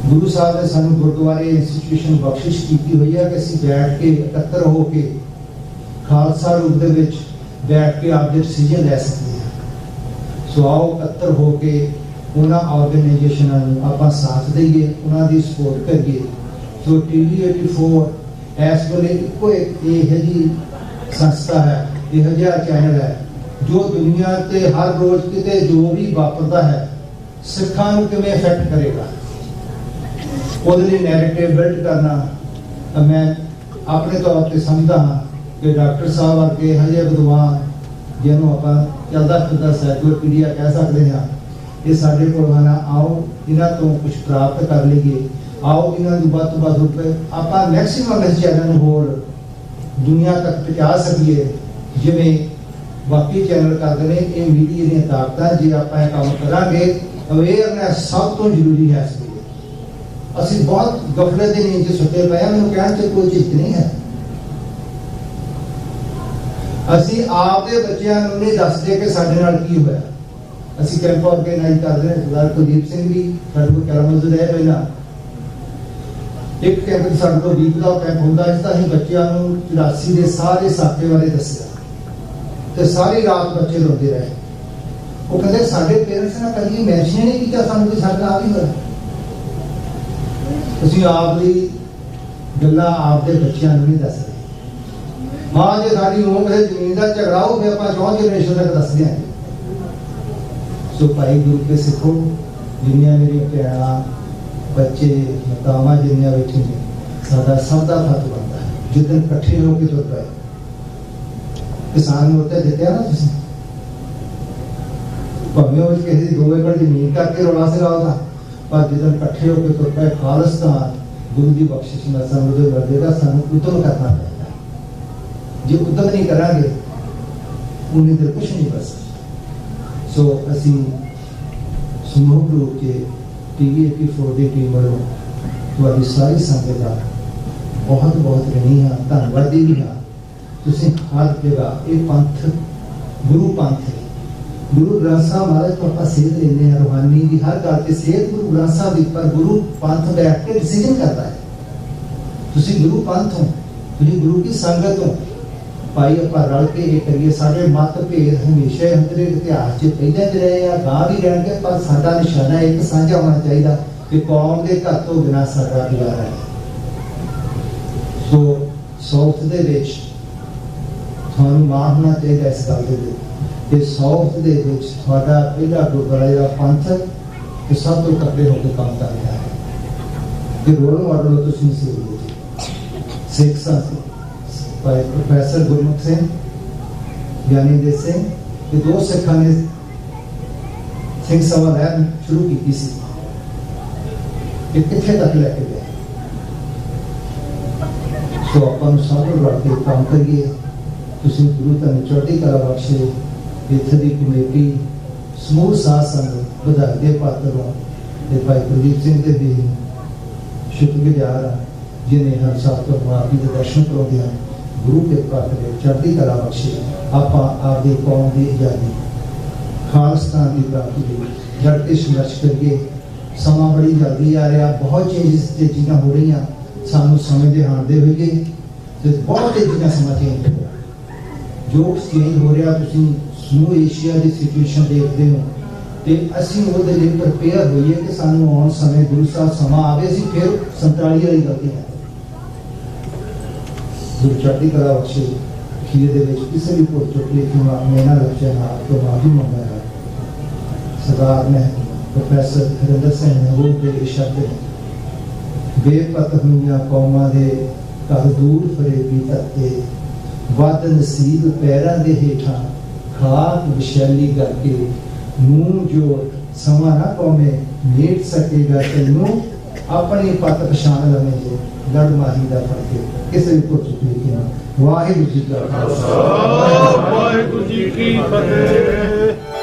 ਗੁਰੂ ਸਾਹਿਬ ਨੇ ਸਾਨੂੰ ਗੁਰਦੁਆਰੇ ਇੰਸਟੀਟਿਊਸ਼ਨ ਬਖਸ਼ਿਸ਼ ਕੀਤੀ ਹੋਈ ਹੈ ਕਿ ਅਸੀਂ ਬੈਠ ਕੇ ਇਕੱਤਰ ਹੋ ਕੇ ਖਾਲਸਾ ਰੂਪ ਦੇ ਵਿੱਚ ਬੈਠ ਕੇ ਆਪਦੇ ਡਿਸੀਜਨ ਲੈ ਸਕਦੇ ਹਾਂ। ਸੋ ਆਓ ਇਕੱਤਰ ਹੋ ਕੇ ਉਹਨਾਂ ਆਰਗੇਨਾਈਜੇਸ਼ਨਾਂ ਨੂੰ ਆਪਾਂ ਸਾਥ ਦੇਈਏ, ਉਹਨਾਂ ਦੀ ਸਪੋਰਟ ਕਰੀਏ। ਸੋ TV 84 ਇਸ ਵੇਲੇ ਇੱਕੋ ਇੱਕ ਇਹੋ ਜਿਹੀ ਸੰਸਥਾ ਹੈ, ਇਹੋ ਜਿਹਾ ਚੈਨਲ ਹੈ ਜੋ ਦੁਨੀਆ ਤੇ ਹਰ ਰੋਜ਼ ਕਿਤੇ ਜੋ ਵੀ ਵਾਪਰਦਾ ਹੈ, ਸਿੱਖਾਂ ਨੂੰ ਕਿਵੇਂ ਇਫੈਕਟ ਕਰੇਗਾ, ਉਹਦੇ ਲਈ ਨੈਰੇਟਿਵ ਬਿਲਡ ਕਰਨਾ। ਮੈਂ ਆਪਣੇ ਤੌਰ ਤੇ ਸਮਝਦਾ ਹਾਂ ਕਿ ਡਾਕਟਰ ਸਾਹਿਬ ਵਰਗੇ ਹਜੇ ਵਿਦਵਾਨ, ਜਿਹਨੂੰ ਆਪਾਂ ਚੱਲਦਾ ਫਿਰਦਾ ਸਾਈਕਲੋਪੀਡੀਆ ਕਹਿ ਸਕਦੇ ਹਾਂ, ਇਹ ਸਾਡੇ ਕੋਲ ਹਨ। ਆਓ ਇਹਨਾਂ ਤੋਂ ਕੁਝ ਪ੍ਰਾਪਤ ਕਰ ਲਈਏ, ਆਓ ਇਹਨਾਂ ਨੂੰ ਵੱਧ ਤੋਂ ਵੱਧ ਰੁਪਏ ਆਪਾਂ ਮੈਕਸਿਮਮ ਇਸ ਚੈਨਲ ਨੂੰ ਹੋਰ ਦੁਨੀਆ ਤੱਕ ਪਹੁੰਚਾ ਸਕੀਏ, ਜਿਵੇਂ ਬਾਕੀ ਚੈਨਲ ਕਰਦੇ ਨੇ। ਇਹ ਮੀਡੀਆ ਦੀਆਂ ਤਾਕਤਾਂ, ਜੇ ਆਪਾਂ ਇਹ ਕੰਮ ਕਰਾਂਗੇ, ਅਵੇਅਰਨੈਸ ਸਭ ਤੋਂ ਜ਼ਰੂਰੀ ਹੈ। ਅਸੀਂ ਬਹੁਤ ਗਫਲੇ ਦੇ ਨੀਚੇ ਸੁੱਤੇ ਪਏ ਹਾਂ, ਮੈਨੂੰ ਕਹਿਣ 'ਚ ਕੋਈ ਚੀਜ਼ ਨਹੀਂ ਹੈ। ਅਸੀਂ ਆਪ ਦੇ ਬੱਚਿਆਂ ਨੂੰ ਨਹੀਂ ਦੱਸਦੇ ਕਿ ਸਾਡੇ ਨਾਲ ਕੀ ਹੋਇਆ। ਅਸੀਂ ਕੈਂਪ ਆਰਗੇਨਾਈਜ਼ ਕਰਦੇ ਹਾਂ। ਸਰਦਾਰ ਕੁਲਦੀਪ ਸਿੰਘ ਵੀ ਸਾਡੇ ਕੋਲ ਕੈਂਪ ਹੈ ਪਹਿਲਾਂ। ਇੱਕ ਕੈਂਪ ਸਾਡੇ ਕੋਲ ਵੀਕ ਦਾ ਕੈਂਪ ਹੁੰਦਾ, ਇਸ ਦਾ ਅਸੀਂ ਬੱਚਿਆਂ ਨੂੰ 84 ਦੇ ਸਾਰੇ ਸਾਕੇ ਬਾਰੇ ਦੱਸਿਆ ਤੇ ਸਾਰੀ ਰਾਤ ਬੱਚੇ ਰੋਂਦੇ ਰਹੇ। ਉਹ ਕਹਿੰਦੇ ਸਾਡੇ ਪੇਰੈਂਟਸ ਨੇ ਕਦੀ ਮੈਂਸ਼ਨ ਨਹੀਂ ਕੀਤਾ ਸਾਨੂੰ ਕਿ ਸਾਡਾ ਆ ਵੀ ਹੋਇਆ। ਅਸੀਂ ਆਪ ਦੀ ਗੱਲਾਂ ਆਪ ਦੇ ਬੱਚਿਆਂ ਨੂੰ ਨਹੀਂ ਦੱਸ ਰਹੇ। ਮਾਂ ਜੇ ਸਾਡੀ ਉਹ ਕਿਸੇ ਜ਼ਮੀਨ ਦਾ ਝਗੜਾ ਹੋ ਗਿਆ, ਆਪਾਂ 4 ਜਨਰੇਸ਼ਨ ਤੱਕ ਦੱਸਦੇ ਹਾਂ। ਸੋ ਭਾਈ ਗੁਰੂ ਕੇ ਸਿੱਖੋ, ਜਿੰਨੀਆਂ ਮੇਰੀਆਂ ਭੈਣਾਂ, ਬੱਚੇ, ਮਾਤਾਵਾਂ ਜਿੰਨੀਆਂ ਬੈਠੇ ਨੇ, ਸਾਡਾ ਸਭ ਦਾ ਫਰਜ਼ ਬਣਦਾ ਹੈ ਜਿੱਦਣ ਇਕੱਠੇ ਹੋ ਕੇ ਤੁਰ ਪਏ। ਕਿਸਾਨ ਨੂੰ ਉੱਤੇ ਦਿੱਤੇ ਨਾ ਤੁਸੀਂ, ਭਾਵੇਂ ਉਹ ਕਿਸੇ ਦੀ 2 ਏਕੜ ਜ਼ਮੀਨ ਕਰਕੇ ਰੌਲਾ ਸਿਰਾਉਂਦਾ, ਪਰ ਜਦੋਂ ਇਕੱਠੇ ਹੋ ਕੇ ਤੁਰ ਪਏ, ਖਾਲਿਸਤਾਨ ਗੁਰੂ ਦੀ ਬਖਸ਼ਿਸ਼ ਨਾਲ ਸਾਨੂੰ ਜੋ ਲੱਗੇਗਾ, ਸਾਨੂੰ ਉਦਮ ਕਰਨਾ ਪਏਗਾ। ਜੇ ਉਦਮ ਨਹੀਂ ਕਰਾਂਗੇ, ਉਨੀ ਦੇਰ ਕੁਛ ਨਹੀਂ ਬਸ। ਸੋ ਅਸੀਂ ਸਮੂਹ ਰੂਪ ਕੇ TV 84 ਦੀ ਟੀਮ ਵੱਲੋਂ ਤੁਹਾਡੀ ਸਾਰੀ ਸੰਗਤ ਦਾ ਬਹੁਤ ਬਹੁਤ ਰਣੀ ਹਾਂ, ਧੰਨਵਾਦੀ ਵੀ ਹਾਂ। ਤੁਸੀਂ ਹਰ ਜਗ੍ਹਾ ਇਹ ਪੰਥ ਗੁਰੂ ਪੰਥ ਹੈ। ਗੁਰੂ ਗ੍ਰੰਥ ਸਾਹਿਬ ਮਹਾਰਾਜ ਤੋਂ ਆਪਾਂ ਸੇਧ ਲੈਂਦੇ ਹਾਂ, ਰੂਹਾਨੀ ਦੀ ਹਰ ਗੱਲ ਤੇ ਸੇਧ ਗੁਰੂ ਗ੍ਰੰਥ ਸਾਹਿਬ ਦੀ, ਪਰ ਗੁਰੂ ਪੰਥ ਬੈਠ ਕੇ ਡਿਸੀਜਨ ਕਰਦਾ ਹੈ। ਤੁਸੀਂ ਗੁਰੂ ਪੰਥ ਹੋ, ਤੁਸੀਂ ਗੁਰੂ ਦੀ ਸੰਗਤ ਹੋ। ਭਾਈ ਆਪਾਂ ਰਲ ਕੇ ਇਹ ਕਰੀਏ। ਸਾਡੇ ਮਤ ਭੇਦ ਹਮੇਸ਼ਾ ਅੰਦਰੇ ਇਤਿਹਾਸ 'ਚ ਪਹਿਲਾਂ ਚ ਰਹੇ ਆ, ਗਾਂ ਵੀ ਰਹਿਣਗੇ, ਪਰ ਸਾਡਾ ਨਿਸ਼ਾਨਾ ਇੱਕ ਸਾਂਝਾ ਹੋਣਾ ਚਾਹੀਦਾ ਕਿ ਕੌਮ ਦੇ ਘਰ ਤੋਂ ਬਿਨਾਂ ਸਾਡਾ ਗੁਜ਼ਾਰਾ ਹੈ। ਸੋ ਸਾਊਥ ਦੇ ਵਿੱਚ ਤੁਹਾਨੂੰ ਮਾਣ ਹੋਣਾ ਚਾਹੀਦਾ ਇਸ ਗੱਲ ਦੇ ਵਿੱਚ ਕਿ ਸਾਊਥ ਦੇ ਵਿੱਚ ਤੁਹਾਡਾ ਪਹਿਲਾ ਗੁਰਦੁਆਰਾ ਜਿਹੜਾ ਪੰਥ ਤੇ ਸਭ ਤੋਂ ਇਕੱਠੇ ਹੋ ਕੇ ਕੰਮ ਕਰ ਰਿਹਾ ਹੈ। ਕਿ ਰੋਲ ਮਾਡਲ ਤੁਸੀਂ ਨਸੀਬ ਹੋ। ਸਿੱਖ ਸੰਤ ਭਾਈ ਪ੍ਰੋਫੈਸਰ ਗੁਰਮੁਖ ਸਿੰਘ, ਗਿਆਨੀ ਦੇ ਸਿੰਘ, ਇਹ ਦੋ ਸਿੱਖਾਂ ਨੇ ਸਿੰਘ ਸਭਾ ਲੈਣ ਸ਼ੁਰੂ ਕੀਤੀ ਸੀ। ਇਹ ਕਿੱਥੇ ਤੱਕ ਲੈ ਕੇ ਗਏ? ਸੋ ਆਪਾਂ ਨੂੰ ਸਭ ਨੂੰ ਰਲ ਕੇ ਕੰਮ ਕਰੀਏ। ਤੁਸੀਂ ਗੁਰੂ ਤੁਹਾਨੂੰ ਚੜ੍ਹਦੀ ਕਲਾ ਬਖਸ਼ੇ। ਇੱਥੇ ਦੀ ਕਮੇਟੀ ਸਮੂਹ ਸਾਧ ਸੰਗਤ ਵਧਾਈ ਦੇ ਪਾਤਰ ਹੋ ਤੇ ਭਾਈ ਕੁਲਦੀਪ ਸਿੰਘ ਦੇ ਵੀ ਸ਼ੁਕਰਗੁਜ਼ਾਰ ਹਾਂ, ਜਿਨੇ ਹਰ ਸਾਲ ਤੋਂ ਮਾਪੀ ਦੇ ਦਰਸ਼ਨ ਕਰਾਉਂਦੇ ਹਨ। ਗੁਰੂ ਕੇ ਪਾਤਰ ਚੜ੍ਹਦੀ ਕਲਾ ਬਖਸ਼ੇ। ਆਪਾਂ ਆਪਦੀ ਕੌਮ ਦੀ ਆਜ਼ਾਦੀ, ਖਾਲਿਸਤਾਨ ਦੀ ਪ੍ਰਾਪਤੀ ਲਈ ਡਟ ਕੇ ਸੰਘਰਸ਼ ਕਰੀਏ। ਸਮਾਂ ਬੜੀ ਜਲਦੀ ਆ ਰਿਹਾ, ਬਹੁਤ ਚੇਂਜਸ ਤੇ ਚੀਜ਼ਾਂ ਹੋ ਰਹੀਆਂ, ਸਾਨੂੰ ਸਮੇਂ ਦੇ ਹਾਣਦੇ ਹੋਈਏ ਤੇ ਬਹੁਤ ਚੀਜ਼ਾਂ ਸਮਾਂ ਚੇਂਜ ਹੋ ਰਿਹਾ। ਜੋ ਚੇਂਜ ਹੋ ਰਿਹਾ, ਤੁਸੀਂ ਸਮੂਹ ਏਸ਼ੀਆ ਦੀ ਸਿਚੁਏਸ਼ਨ ਦੇਖਦੇ ਹੋ ਤੇ ਅਸੀਂ ਉਹਦੇ ਲਈ ਪ੍ਰਪੇਅਰ ਹੋਈਏ ਕਿ ਸਾਨੂੰ ਆਉਣ ਸਮੇਂ ਗੁਰੂ ਸਾਹਿਬ ਸਮਾਂ ਆਵੇ, ਅਸੀਂ ਫਿਰ 47 ਵਾਲੀ ਗਲਤੀ ਹੈ। ਗੁਰੂ ਚੜ੍ਹਦੀ ਕਲਾ ਬਖਸ਼ੇ। ਅਖੀਰ ਦੇ ਵਿੱਚ ਕਿਸੇ ਵੀ ਭੁੱਲ ਚੁੱਕ ਲਈ ਕਿ ਮੈਂ ਨਾ ਲੱਭਿਆ ਨਾ ਤੋਂ ਮਾਫੀ ਮੰਗਦਾ ਹੈ। ਸਰਦਾਰ ਨੇ ਪ੍ਰੋਫੈਸਰ ਹਰਿੰਦਰ ਸਿੰਘ ਨਹਿਰੂ ਦੇ ਸ਼ਬਦ ਨੇ, ਬੇਪਤ ਹੋਈਆਂ ਕੌਮਾਂ ਦੇ ਘਰ ਦੂਰ ਫਰੇਬੀ ਧਰਤੇ, ਵੱਧ ਨਸੀਬ ਪੈਰਾਂ ਦੇ ਹੇਠਾਂ ਖਾਕ ਵਿਸ਼ੈਲੀ ਕਰਕੇ, ਨੂੰ ਜੋ ਸਮਾਂ ਨਾ ਕੌਮੇ ਮੇਟ ਸਕੇਗਾ ਤੈਨੂੰ, ਆਪਣੀ ਪਤ ਪਛਾਣ ਲਵੇਂ ਜੇ ਲੜ ਮਾਹੀ ਦਾ ਫਰਕ ਕਿਸੇ ਵੀ ਪੁੱਛ ਕੇ। ਵਾਹਿਗੁਰੂ ਜੀ ਕਾ ਖਾਲਸਾ, ਵਾਹਿਗੁਰੂ ਜੀ ਕੀ ਫਤਿਹ।